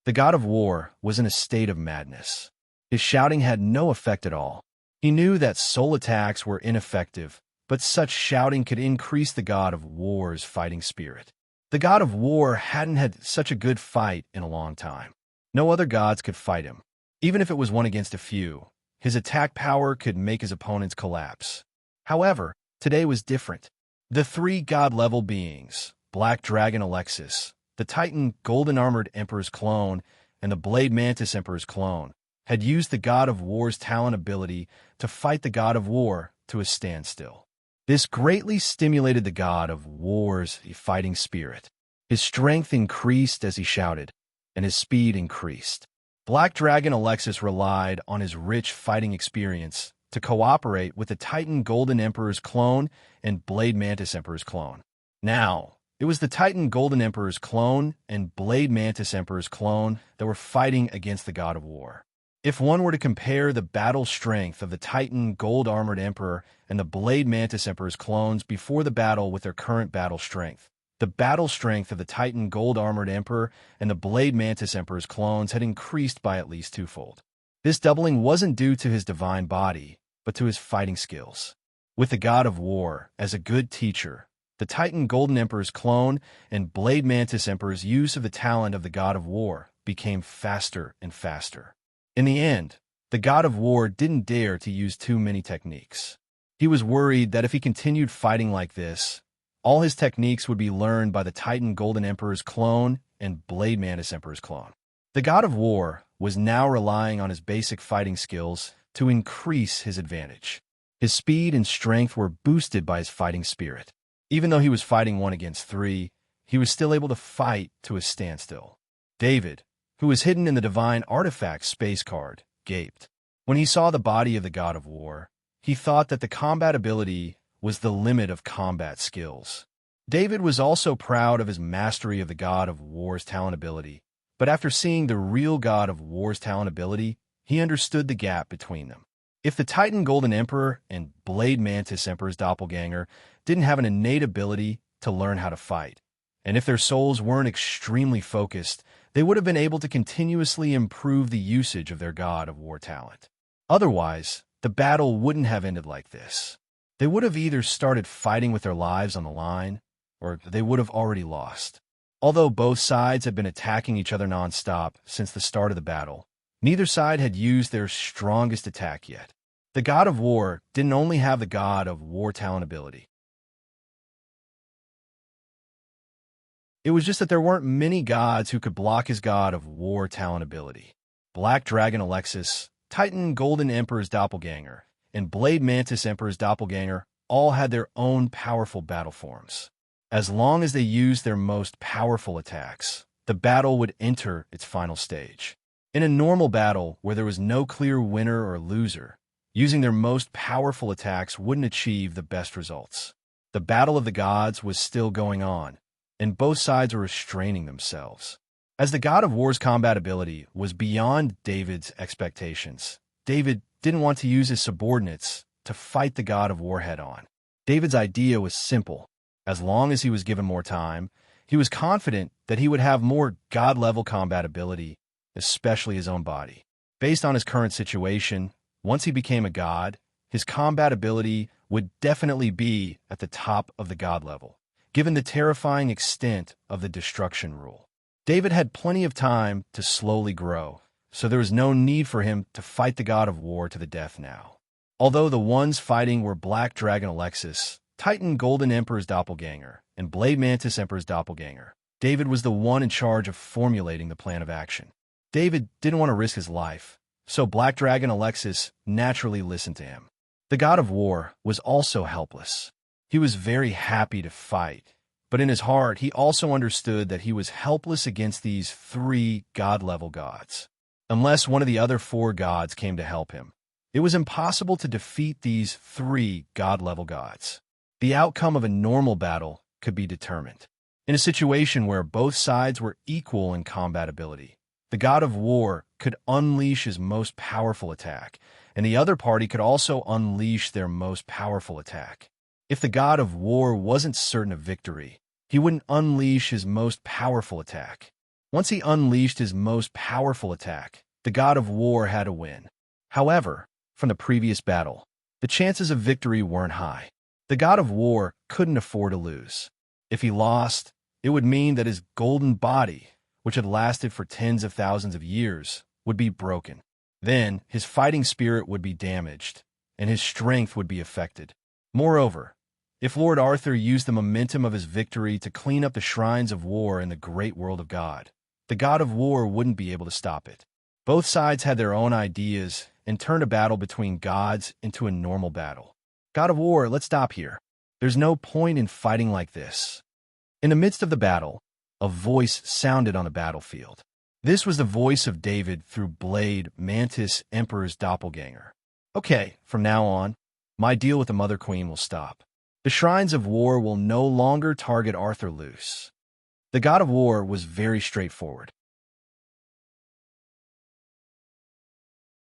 The god of war was in a state of madness. His shouting had no effect at all. He knew that soul attacks were ineffective, but such shouting could increase the god of war's fighting spirit. The god of war hadn't had such a good fight in a long time. No other gods could fight him. Even if it was 1 against a few, his attack power could make his opponents collapse. However, today was different. The 3 god-level beings, Black Dragon Alexis, the Titan Golden Armored Emperor's clone, and the Blade Mantis Emperor's clone, had used the god of war's talent ability to fight the god of war to a standstill. This greatly stimulated the god of war's fighting spirit. His strength increased as he shouted, and his speed increased. Black Dragon Alexis relied on his rich fighting experience to cooperate with the Titan Golden Emperor's clone and Blade Mantis Emperor's clone. Now, it was the Titan Golden Emperor's clone and Blade Mantis Emperor's clone that were fighting against the god of war. If one were to compare the battle strength of the Titan Gold Armored Emperor and the Blade Mantis Emperor's clones before the battle with their current battle strength, the battle strength of the Titan Gold Armored Emperor and the Blade Mantis Emperor's clones had increased by at least 2-fold. This doubling wasn't due to his divine body, but to his fighting skills. With the god of war as a good teacher, the Titan Golden Emperor's clone and Blade Mantis Emperor's use of the talent of the god of war became faster and faster. In the end, the god of war didn't dare to use too many techniques. He was worried that if he continued fighting like this, all his techniques would be learned by the Titan Golden Emperor's clone and Blade Mantis Emperor's clone. The god of war was now relying on his basic fighting skills to increase his advantage. His speed and strength were boosted by his fighting spirit. Even though he was fighting 1 against 3, he was still able to fight to a standstill. David, who was hidden in the divine artifact space card, gaped. When he saw the body of the god of war, he thought that the combat ability was the limit of combat skills. David was also proud of his mastery of the god of war's talent ability, but after seeing the real god of war's talent ability, he understood the gap between them. If the Titan Golden Emperor and Blade Mantis Emperor's doppelganger didn't have an innate ability to learn how to fight, and if their souls weren't extremely focused, they would have been able to continuously improve the usage of their god of war talent. Otherwise, the battle wouldn't have ended like this. They would have either started fighting with their lives on the line, or they would have already lost. Although both sides had been attacking each other non-stop since the start of the battle, neither side had used their strongest attack yet. The god of war didn't only have the god of war talent ability. It was just that there weren't many gods who could block his god of war talent ability. Black Dragon Alexis, Titan Golden Emperor's doppelganger, and Blade Mantis Emperor's doppelganger all had their own powerful battle forms. As long as they used their most powerful attacks, the battle would enter its final stage. In a normal battle where there was no clear winner or loser, using their most powerful attacks wouldn't achieve the best results. The battle of the gods was still going on, and both sides were restraining themselves. As the god of war's combat ability was beyond David's expectations, David didn't want to use his subordinates to fight the god of war head-on. David's idea was simple. As long as he was given more time, he was confident that he would have more god-level combat ability, especially his own body. Based on his current situation, once he became a god, his combat ability would definitely be at the top of the god level, given the terrifying extent of the destruction rule. David had plenty of time to slowly grow, so there was no need for him to fight the god of war to the death now. Although the ones fighting were Black Dragon Alexis, Titan Golden Emperor's doppelganger, and Blade Mantis Emperor's doppelganger, David was the one in charge of formulating the plan of action. David didn't want to risk his life, so Black Dragon Alexis naturally listened to him. The god of war was also helpless. He was very happy to fight, but in his heart he also understood that he was helpless against these 3 god-level gods. Unless one of the other 4 gods came to help him, it was impossible to defeat these 3 god-level gods. The outcome of a normal battle could be determined. In a situation where both sides were equal in combat ability, the god of war could unleash his most powerful attack, and the other party could also unleash their most powerful attack. If the god of war wasn't certain of victory, he wouldn't unleash his most powerful attack. Once he unleashed his most powerful attack, the god of war had to win. However, from the previous battle, the chances of victory weren't high. The god of war couldn't afford to lose. If he lost, it would mean that his golden body, which had lasted for tens of thousands of years, would be broken. Then his fighting spirit would be damaged, and his strength would be affected. Moreover, if Lord Arthur used the momentum of his victory to clean up the shrines of war in the great world of God, the god of war wouldn't be able to stop it. Both sides had their own ideas and turned a battle between gods into a normal battle. God of war, let's stop here. There's no point in fighting like this. In the midst of the battle, a voice sounded on the battlefield. This was the voice of David through Blade Mantis Emperor's doppelganger. Okay, from now on, my deal with the Mother Queen will stop. The shrines of war will no longer target Arthur loose. The god of war was very straightforward.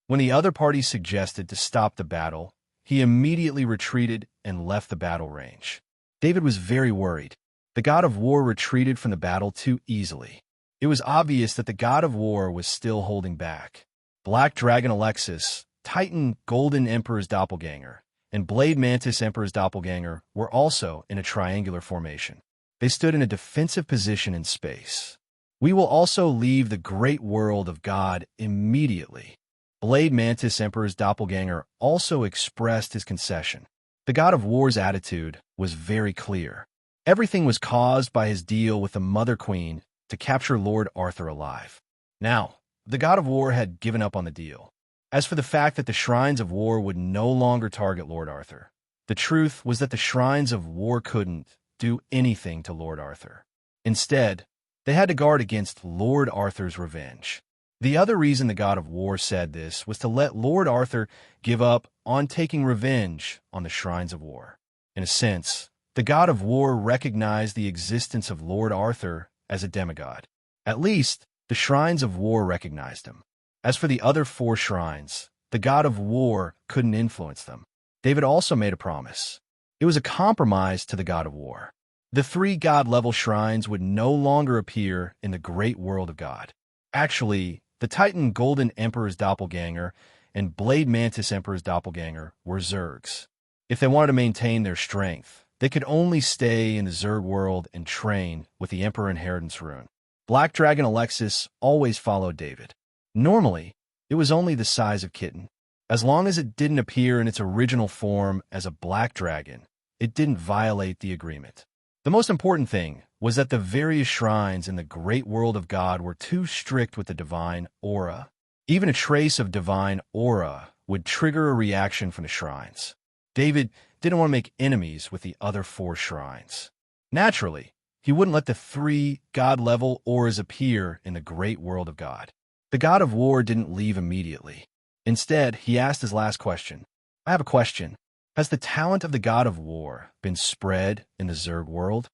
When the other party suggested to stop the battle, he immediately retreated and left the battle range. David was very worried. The god of war retreated from the battle too easily. It was obvious that the god of war was still holding back. Black Dragon Alexis, Titan Golden Emperor's doppelganger, and Blade Mantis Emperor's doppelganger were also in a triangular formation. They stood in a defensive position in space. We will also leave the great world of God immediately. Blade Mantis Emperor's doppelganger also expressed his concession. The god of war's attitude was very clear. Everything was caused by his deal with the Mother Queen to capture Lord Arthur alive. Now, the god of war had given up on the deal. As for the fact that the shrines of war would no longer target Lord Arthur, the truth was that the shrines of war couldn't do anything to Lord Arthur. Instead, they had to guard against Lord Arthur's revenge. The other reason the god of war said this was to let Lord Arthur give up on taking revenge on the shrines of war. In a sense, the god of war recognized the existence of Lord Arthur as a demigod. At least, the shrines of war recognized him. As for the other 4 shrines, the god of war couldn't influence them. David also made a promise. It was a compromise to the god of war. The 3 god-level shrines would no longer appear in the great world of God. Actually, the Titan Golden Emperor's doppelganger and Blade Mantis Emperor's doppelganger were Zergs. If they wanted to maintain their strength, they could only stay in the Zerg world and train with the Emperor Inheritance Rune. Black Dragon Alexis always followed David. Normally, it was only the size of kitten. As long as it didn't appear in its original form as a black dragon, it didn't violate the agreement. The most important thing was that the various shrines in the great world of God were too strict with the divine aura. Even a trace of divine aura would trigger a reaction from the shrines. David didn't want to make enemies with the other 4 shrines. Naturally, he wouldn't let the 3 God-level auras appear in the great world of God. The god of war didn't leave immediately. Instead, he asked his last question. I have a question. Has the talent of the god of war been spread in the Zerg world?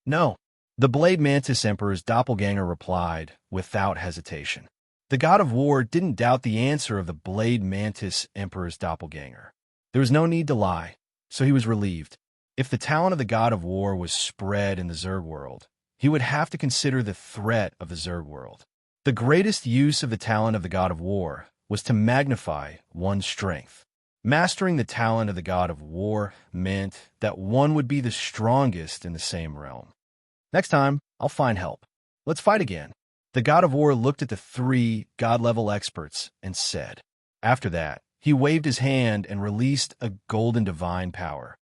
No. The Blade Mantis Emperor's doppelganger replied without hesitation. The god of war didn't doubt the answer of the Blade Mantis Emperor's doppelganger. There was no need to lie, so he was relieved. If the talent of the god of war was spread in the Zerg world, he would have to consider the threat of the Zerg world. The greatest use of the talent of the god of war was to magnify one's strength. Mastering the talent of the god of war meant that one would be the strongest in the same realm. Next time, I'll find help. Let's fight again. The god of war looked at the 3 god-level experts and said. After that, he waved his hand and released a golden divine power.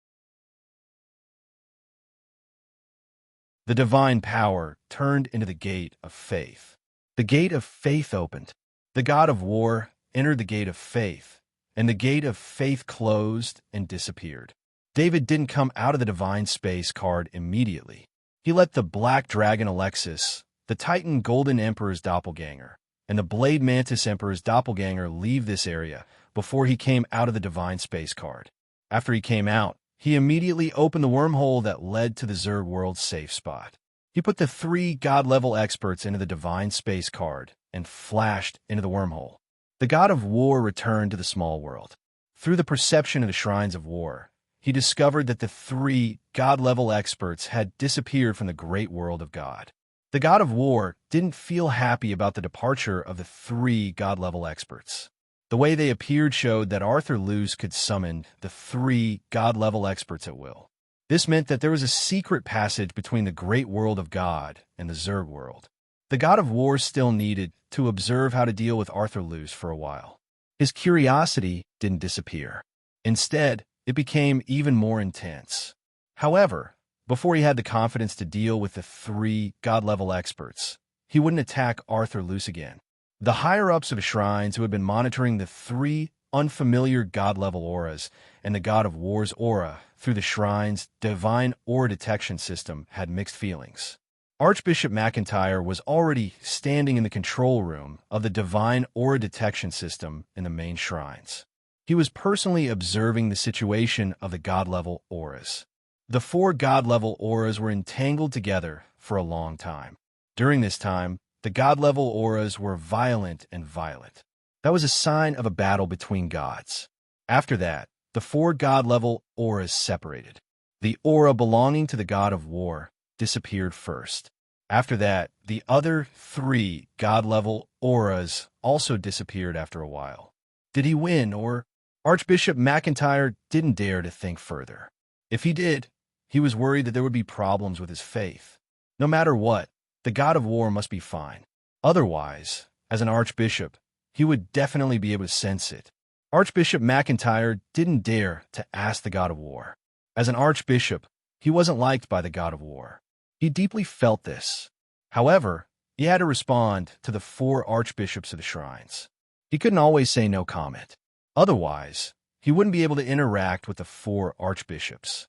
The divine power turned into the gate of faith. The gate of faith opened. The god of war entered the gate of faith, and the gate of faith closed and disappeared. David didn't come out of the divine space card immediately. He let the Black Dragon Alexis, the Titan Golden Emperor's doppelganger, and the Blade Mantis Emperor's doppelganger leave this area before he came out of the divine space card. After he came out, he immediately opened the wormhole that led to the Zerg world's safe spot. He put the 3 god-level experts into the divine space card and flashed into the wormhole. The god of war returned to the small world. Through the perception of the shrines of war, he discovered that the 3 god-level experts had disappeared from the great world of God. The god of war didn't feel happy about the departure of the 3 god-level experts. The way they appeared showed that Arthur Luce could summon the 3 god-level experts at will. This meant that there was a secret passage between the great world of God and the Zerg world. The god of war still needed to observe how to deal with Arthur Luce for a while. His curiosity didn't disappear. Instead, it became even more intense. However, before he had the confidence to deal with the 3 god-level experts, he wouldn't attack Arthur Luce again. The higher-ups of shrines who had been monitoring the 3 unfamiliar god-level auras and the god of war's aura through the shrine's divine aura detection system had mixed feelings. Archbishop McIntyre was already standing in the control room of the divine aura detection system in the main shrines. He was personally observing the situation of the god-level auras. The 4 god-level auras were entangled together for a long time. During this time, the god-level auras were violent and violent. That was a sign of a battle between gods. After that, the 4 god-level auras separated. The aura belonging to the god of war disappeared first. After that, the other 3 god-level auras also disappeared after a while. Did he win, or? Archbishop McIntyre didn't dare to think further. If he did, he was worried that there would be problems with his faith. No matter what, the god of war must be fine. Otherwise, as an archbishop, he would definitely be able to sense it. Archbishop McIntyre didn't dare to ask the god of war. As an archbishop, he wasn't liked by the god of war. He deeply felt this. However, he had to respond to the 4 archbishops of the shrines. He couldn't always say no comment. Otherwise, he wouldn't be able to interact with the 4 archbishops.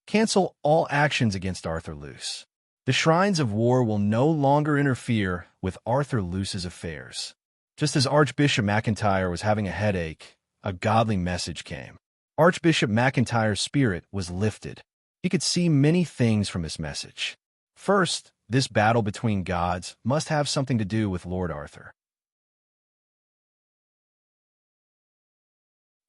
Cancel all actions against Arthur Luce. The shrines of war will no longer interfere with Arthur Luce's affairs. Just as Archbishop McIntyre was having a headache, a godly message came. Archbishop McIntyre's spirit was lifted. He could see many things from this message. First, this battle between gods must have something to do with Lord Arthur.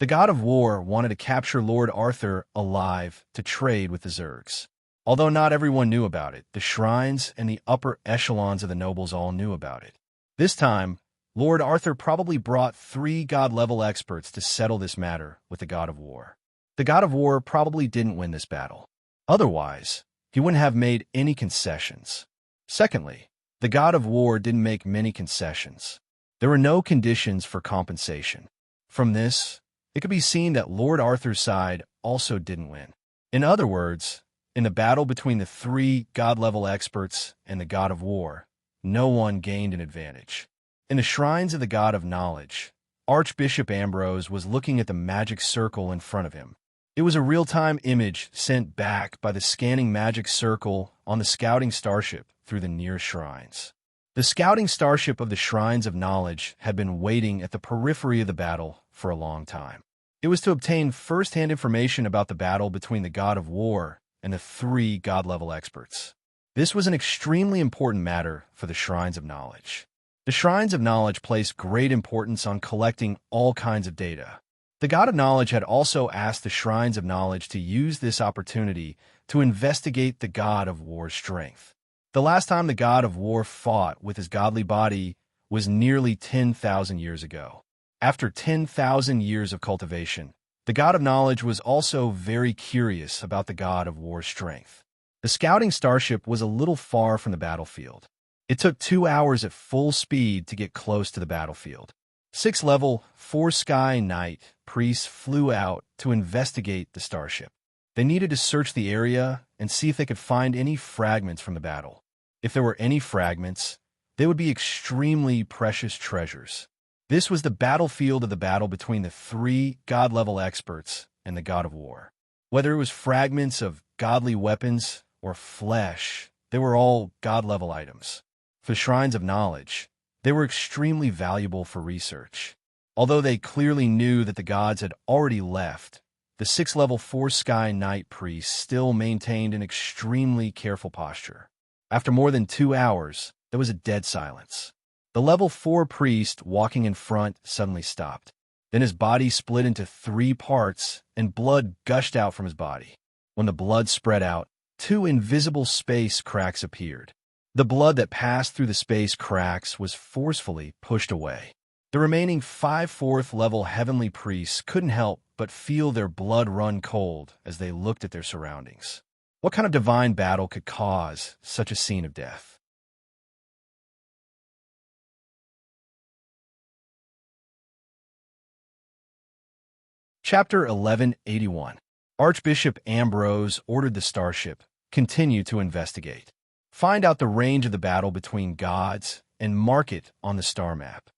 The god of war wanted to capture Lord Arthur alive to trade with the Zergs. Although not everyone knew about it, the shrines and the upper echelons of the nobles all knew about it. This time, Lord Arthur probably brought 3 god-level experts to settle this matter with the god of war. The god of war probably didn't win this battle. Otherwise, he wouldn't have made any concessions. Secondly, the god of war didn't make many concessions. There were no conditions for compensation. From this, it could be seen that Lord Arthur's side also didn't win. In other words, In the battle between the three god-level experts and the god of war, no one gained an advantage. In the shrines of the god of knowledge, Archbishop Ambrose was looking at the magic circle in front of him. It was a real-time image sent back by the scanning magic circle on the scouting starship through the near shrines. The scouting starship of the Shrines of Knowledge had been waiting at the periphery of the battle for a long time. It was to obtain first-hand information about the battle between the god of war and the three god-level experts. This was an extremely important matter for the Shrines of Knowledge. The Shrines of Knowledge placed great importance on collecting all kinds of data. The God of Knowledge had also asked the Shrines of Knowledge to use this opportunity to investigate the God of War's strength. The last time the God of War fought with his godly body was nearly 10,000 years ago. After 10,000 years of cultivation, the God of Knowledge was also very curious about the God of War's strength. The scouting starship was a little far from the battlefield. It took 2 hours at full speed to get close to the battlefield. 6th-level, 4-sky knight priests flew out to investigate the starship. They needed to search the area and see if they could find any fragments from the battle. If there were any fragments, they would be extremely precious treasures. This was the battlefield of the battle between the three god-level experts and the god of war. Whether it was fragments of godly weapons or flesh, they were all god-level items. For the Shrines of Knowledge, they were extremely valuable for research. Although they clearly knew that the gods had already left, the 6th-level 4-sky knight priest still maintained an extremely careful posture. After more than 2 hours, there was a dead silence. The level 4 priest walking in front suddenly stopped. Then his body split into 3 parts and blood gushed out from his body. When the blood spread out, 2 invisible space cracks appeared. The blood that passed through the space cracks was forcefully pushed away. The remaining 5 4th-level heavenly priests couldn't help but feel their blood run cold as they looked at their surroundings. What kind of divine battle could cause such a scene of death? Chapter 1181. Archbishop Ambrose ordered the starship continue to investigate. Find out the range of the battle between gods and mark it on the star map.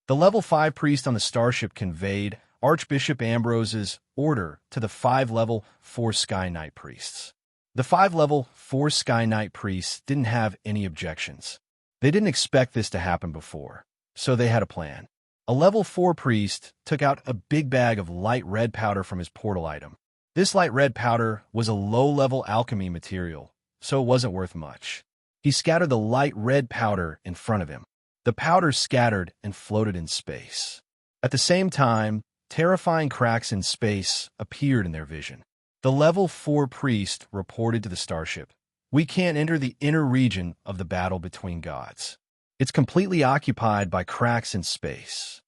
The level 5 priest on the starship conveyed Archbishop Ambrose's order to the 5-level 4-sky knight priests. The 5-level 4-sky knight priests didn't have any objections. They didn't expect this to happen before, so they had a plan. A level 4 priest took out a big bag of light red powder from his portal item. This light red powder was a low-level alchemy material, so it wasn't worth much. He scattered the light red powder in front of him. The powder scattered and floated in space. At the same time, terrifying cracks in space appeared in their vision. The level 4 priest reported to the starship, "We can't enter the inner region of the battle between gods. It's completely occupied by cracks in space."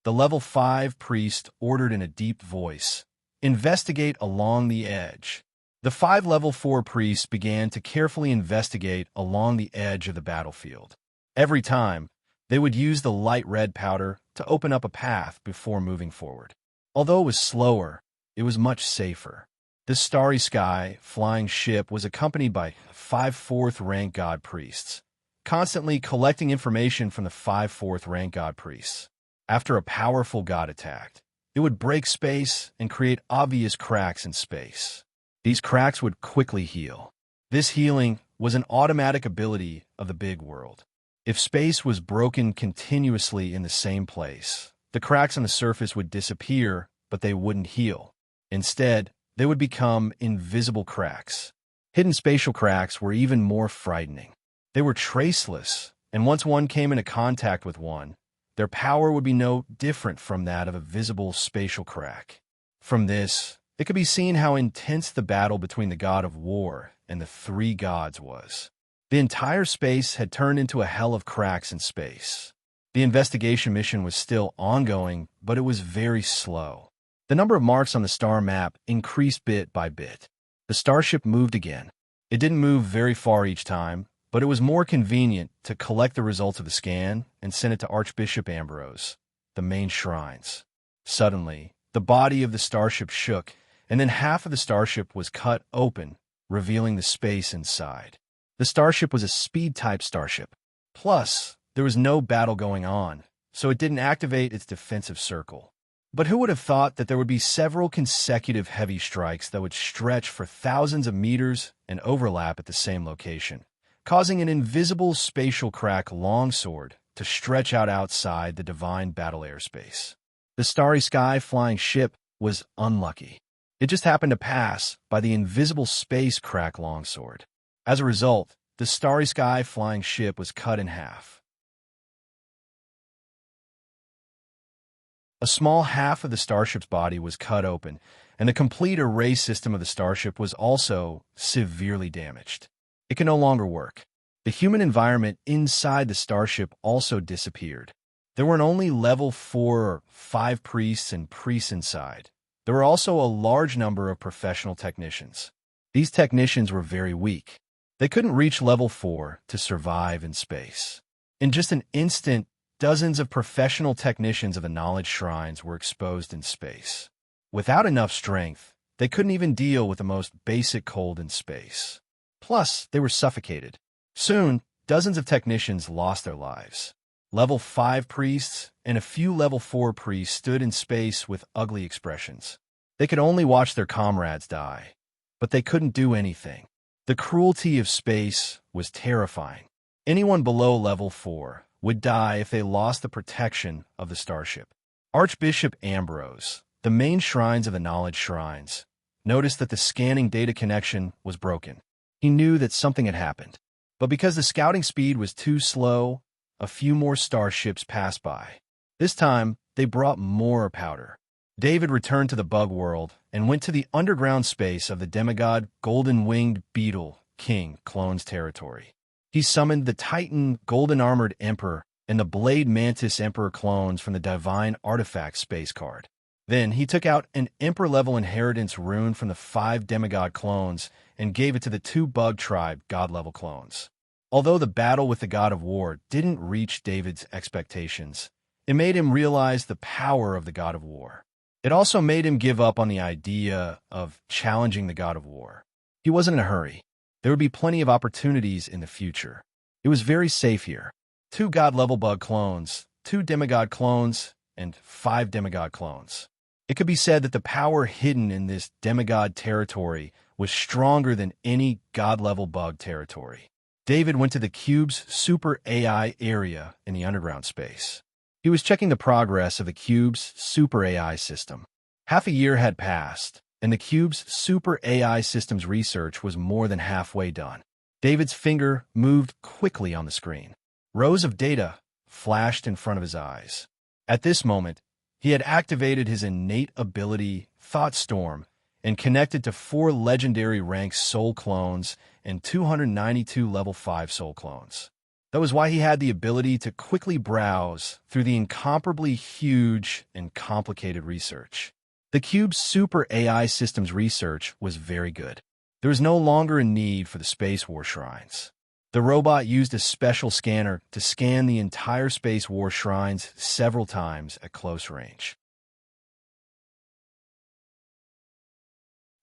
The level 5 priest ordered in a deep voice, "Investigate along the edge." The 5 level 4 priests began to carefully investigate along the edge of the battlefield. Every time, they would use the light red powder to open up a path before moving forward. Although it was slower, it was much safer. This starry sky flying ship was accompanied by 5 4th rank god priests, constantly collecting information from the 5 4th rank god priests. After a powerful god attacked, it would break space and create obvious cracks in space. These cracks would quickly heal. This healing was an automatic ability of the big world. If space was broken continuously in the same place, the cracks on the surface would disappear, but they wouldn't heal. Instead, they would become invisible cracks. Hidden spatial cracks were even more frightening. They were traceless, and once one came into contact with one, their power would be no different from that of a visible spatial crack. From this, it could be seen how intense the battle between the god of war and the three gods was. The entire space had turned into a hell of cracks in space. The investigation mission was still ongoing, but it was very slow. The number of marks on the star map increased bit by bit. The starship moved again. It didn't move very far each time, but it was more convenient to collect the results of the scan and send it to Archbishop Ambrose, the main shrines. Suddenly, the body of the starship shook, and then half of the starship was cut open, revealing the space inside. The starship was a speed-type starship. Plus, there was no battle going on, so it didn't activate its defensive circle. But who would have thought that there would be several consecutive heavy strikes that would stretch for thousands of meters and overlap at the same location, causing an invisible spatial crack longsword to stretch out outside the divine battle airspace. The starry sky flying ship was unlucky. It just happened to pass by the invisible space crack longsword. As a result, the starry sky flying ship was cut in half. A small half of the starship's body was cut open, and the complete array system of the starship was also severely damaged. It could no longer work. The human environment inside the starship also disappeared. There weren't only level 4 or 5 priests and priests inside. There were also a large number of professional technicians. These technicians were very weak. They couldn't reach level 4 to survive in space. In just an instant, dozens of professional technicians of the knowledge shrines were exposed in space. Without enough strength, they couldn't even deal with the most basic cold in space. Plus, they were suffocated. Soon, dozens of technicians lost their lives. Level 5 priests and a few level 4 priests stood in space with ugly expressions. They could only watch their comrades die, but they couldn't do anything. The cruelty of space was terrifying. Anyone below level 4 would die if they lost the protection of the starship. Archbishop Ambrose, the main shrines of the knowledge shrines, noticed that the scanning data connection was broken. He knew that something had happened. But because the scouting speed was too slow, a few more starships passed by. This time, they brought more powder. David returned to the bug world and went to the underground space of the demigod golden-winged beetle king clone's territory. He summoned the Titan golden-armored emperor and the blade mantis emperor clones from the divine artifact space card. Then he took out an emperor-level inheritance rune from the 5 demigod clones and gave it to the 2 bug tribe god-level clones. Although the battle with the god of war didn't reach David's expectations, it made him realize the power of the god of war. It also made him give up on the idea of challenging the god of war. He wasn't in a hurry. There would be plenty of opportunities in the future. It was very safe here. 2 god-level bug clones, 2 demigod clones, and 5 demigod clones. It could be said that the power hidden in this demigod territory was stronger than any god-level bug territory. David went to the cube's super AI area in the underground space. He was checking the progress of the cube's super AI system. Half a year had passed, and the cube's super AI system's research was more than halfway done. David's finger moved quickly on the screen. Rows of data flashed in front of his eyes. At this moment, he had activated his innate ability, Thought Storm, and connected to 4 legendary rank soul clones and 292 level 5 soul clones. That was why he had the ability to quickly browse through the incomparably huge and complicated research. The cube's super AI systems research was very good. There was no longer a need for the Space War shrines. The robot used a special scanner to scan the entire Space War shrines several times at close range.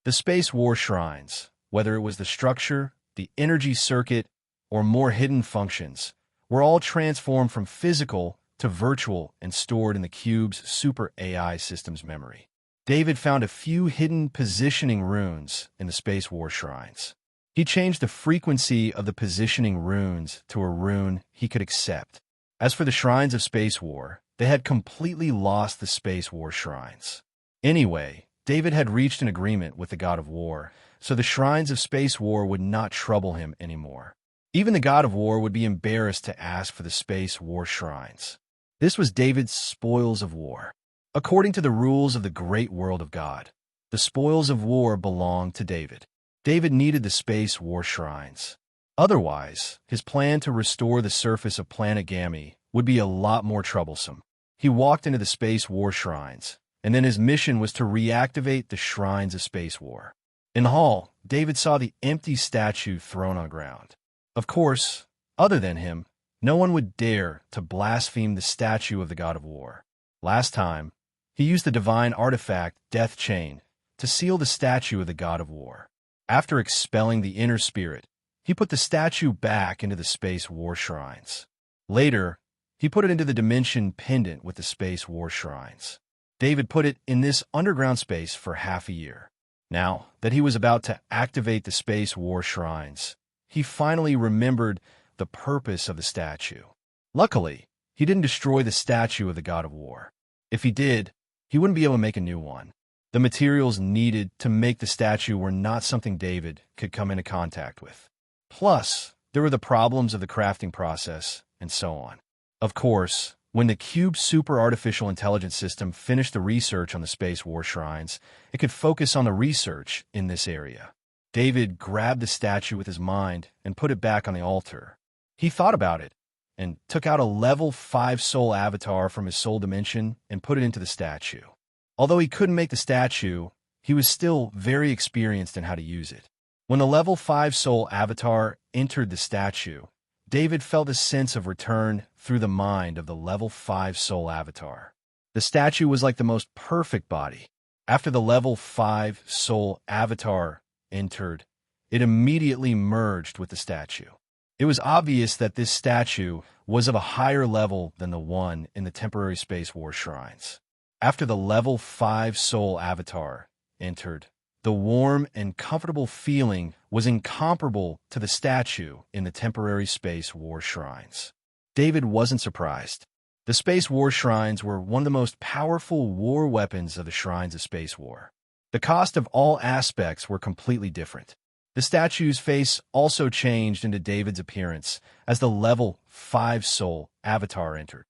The Space War shrines, whether it was the structure, the energy circuit, or more hidden functions, were all transformed from physical to virtual and stored in the cube's super AI system's memory. David found a few hidden positioning runes in the Space War shrines. He changed the frequency of the positioning runes to a rune he could accept. As for the shrines of Space War, they had completely lost the Space War shrines. Anyway, David had reached an agreement with the god of war, so the shrines of Space War would not trouble him anymore. Even the god of war would be embarrassed to ask for the Space War shrines. This was David's spoils of war. According to the rules of the great world of God, the spoils of war belonged to David. David needed the Space War shrines. Otherwise, his plan to restore the surface of planet Gamma would be a lot more troublesome. He walked into the Space War shrines, and then his mission was to reactivate the shrines of Space War. In the hall, David saw the empty statue thrown on the ground. Of course, other than him, no one would dare to blaspheme the statue of the god of war. Last time, he used the divine artifact Death Chain to seal the statue of the god of war. After expelling the inner spirit, he put the statue back into the Space War Shrines. Later, he put it into the dimension pendant with the Space War Shrines. David put it in this underground space for half a year. Now that he was about to activate the Space War Shrines, he finally remembered the purpose of the statue. Luckily, he didn't destroy the statue of the god of war. If he did, he wouldn't be able to make a new one. The materials needed to make the statue were not something David could come into contact with. Plus, there were the problems of the crafting process, and so on. Of course, when the Cube Super Artificial Intelligence System finished the research on the Space War Shrines, it could focus on the research in this area. David grabbed the statue with his mind and put it back on the altar. He thought about it and took out a level 5 soul avatar from his soul dimension and put it into the statue. Although he couldn't make the statue, he was still very experienced in how to use it. When the level 5 soul avatar entered the statue, David felt a sense of return through the mind of the level 5 soul avatar. The statue was like the most perfect body. After the level 5 soul avatar entered, it immediately merged with the statue. It was obvious that this statue was of a higher level than the one in the temporary Space War Shrines. After the level 5 soul avatar entered, the warm and comfortable feeling was incomparable to the statue in the temporary Space War Shrines. David wasn't surprised. The Space War Shrines were one of the most powerful war weapons of the Shrines of Space War. The cost of all aspects were completely different. The statue's face also changed into David's appearance as the level 5 soul avatar entered.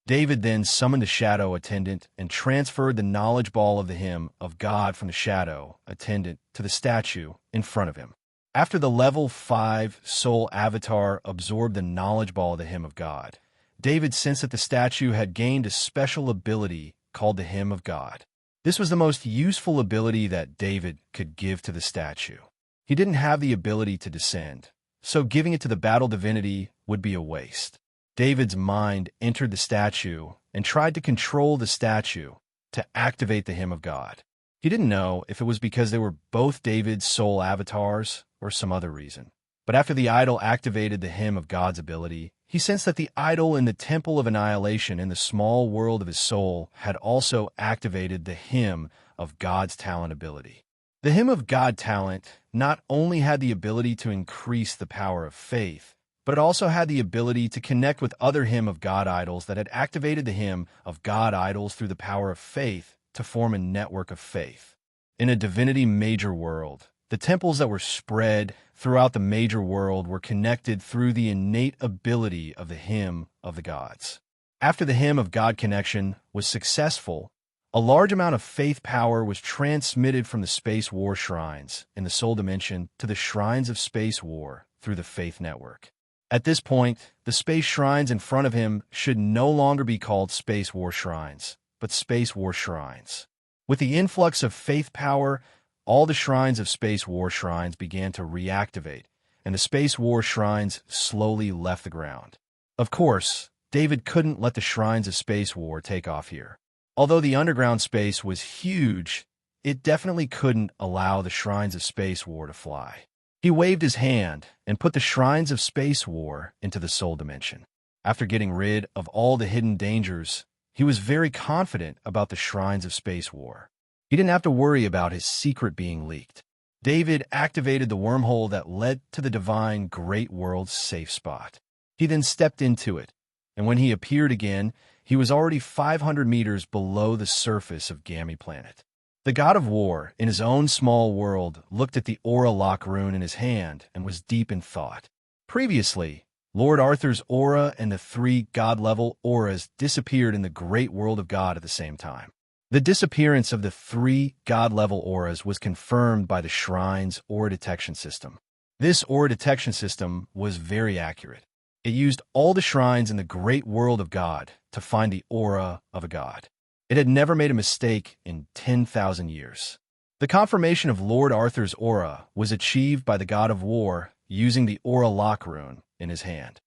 David then summoned the shadow attendant and transferred the knowledge ball of the hymn of God from the shadow attendant to the statue in front of him. After the level 5 soul avatar absorbed the knowledge ball of the hymn of God, David sensed that the statue had gained a special ability called the hymn of God. This was the most useful ability that David could give to the statue. He didn't have the ability to descend, so giving it to the battle divinity would be a waste. David's mind entered the statue and tried to control the statue to activate the hymn of God. He didn't know if it was because they were both David's soul avatars or some other reason. But after the idol activated the hymn of God's ability, he sensed that the idol in the Temple of Annihilation in the small world of his soul had also activated the hymn of God's talent ability. The hymn of God talent not only had the ability to increase the power of faith, but it also had the ability to connect with other hymn of God idols that had activated the hymn of God idols through the power of faith to form a network of faith. In a divinity major world, the temples that were spread throughout the major world were connected through the innate ability of the hymn of the gods. After the hymn of God connection was successful, a large amount of faith power was transmitted from the Space War Shrines in the Soul Dimension to the Shrines of Space War through the Faith Network. At this point, the space shrines in front of him should no longer be called Space War Shrines, but Space War Shrines. With the influx of faith power, all the Shrines of Space War Shrines began to reactivate, and the Space War Shrines slowly left the ground. Of course, David couldn't let the Shrines of Space War take off here. Although the underground space was huge, it definitely couldn't allow the Shrines of Space War to fly. He waved his hand and put the Shrines of Space War into the Soul Dimension. After getting rid of all the hidden dangers, he was very confident about the Shrines of Space War. He didn't have to worry about his secret being leaked. David activated the wormhole that led to the divine Great World's safe spot. He then stepped into it, and when he appeared again, he was already 500 meters below the surface of Gammy Planet. The god of war, in his own small world, looked at the aura lock rune in his hand and was deep in thought. Previously, Lord Arthur's aura and the 3 god-level auras disappeared in the great world of God at the same time. The disappearance of the 3 god-level auras was confirmed by the Shrine's aura detection system. This aura detection system was very accurate. It used all the shrines in the great world of God to find the aura of a god. It had never made a mistake in 10,000 years. The confirmation of Lord Arthur's aura was achieved by the god of war using the aura lock rune in his hand.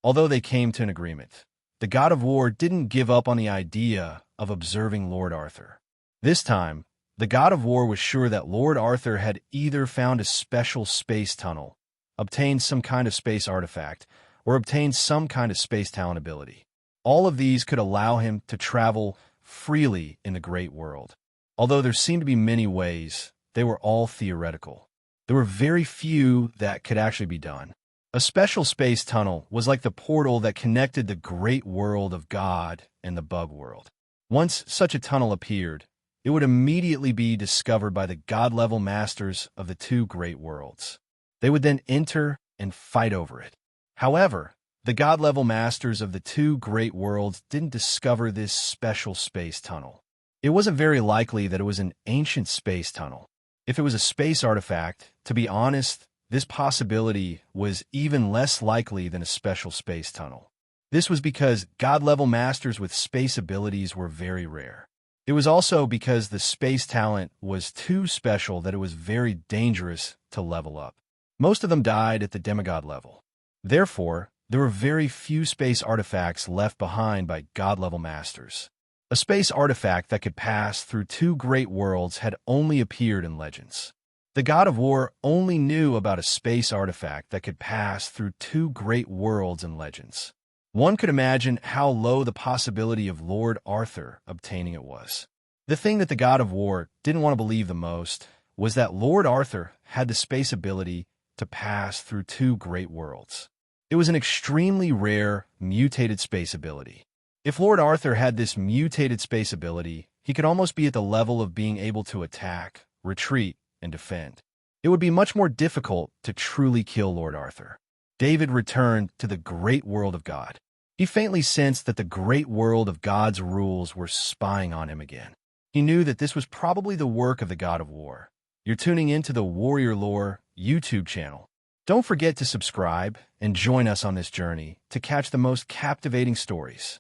Although they came to an agreement, the god of war didn't give up on the idea of observing Lord Arthur. This time, the god of war was sure that Lord Arthur had either found a special space tunnel, obtained some kind of space artifact, or obtained some kind of space talent ability. All of these could allow him to travel freely in the great world. Although there seemed to be many ways, they were all theoretical. There were very few that could actually be done. A special space tunnel was like the portal that connected the great world of God and the bug world. Once such a tunnel appeared, it would immediately be discovered by the god-level masters of the two great worlds. They would then enter and fight over it. However, the god-level masters of the two great worlds didn't discover this special space tunnel. It wasn't very likely that it was an ancient space tunnel. If it was a space artifact, to be honest, this possibility was even less likely than a special space tunnel. This was because god-level masters with space abilities were very rare. It was also because the space talent was too special that it was very dangerous to level up. Most of them died at the demigod level. Therefore, there were very few space artifacts left behind by god-level masters. A space artifact that could pass through two great worlds had only appeared in legends. The god of war only knew about a space artifact that could pass through two great worlds in legends. One could imagine how low the possibility of Lord Arthur obtaining it was. The thing that the god of war didn't want to believe the most was that Lord Arthur had the space ability to pass through two great worlds. It was an extremely rare, mutated space ability. If Lord Arthur had this mutated space ability, he could almost be at the level of being able to attack, retreat, and defend. It would be much more difficult to truly kill Lord Arthur. David returned to the great world of God. He faintly sensed that the great world of God's rules were spying on him again. He knew that this was probably the work of the god of war. You're tuning into the Warrior Lore YouTube channel. Don't forget to subscribe and join us on this journey to catch the most captivating stories.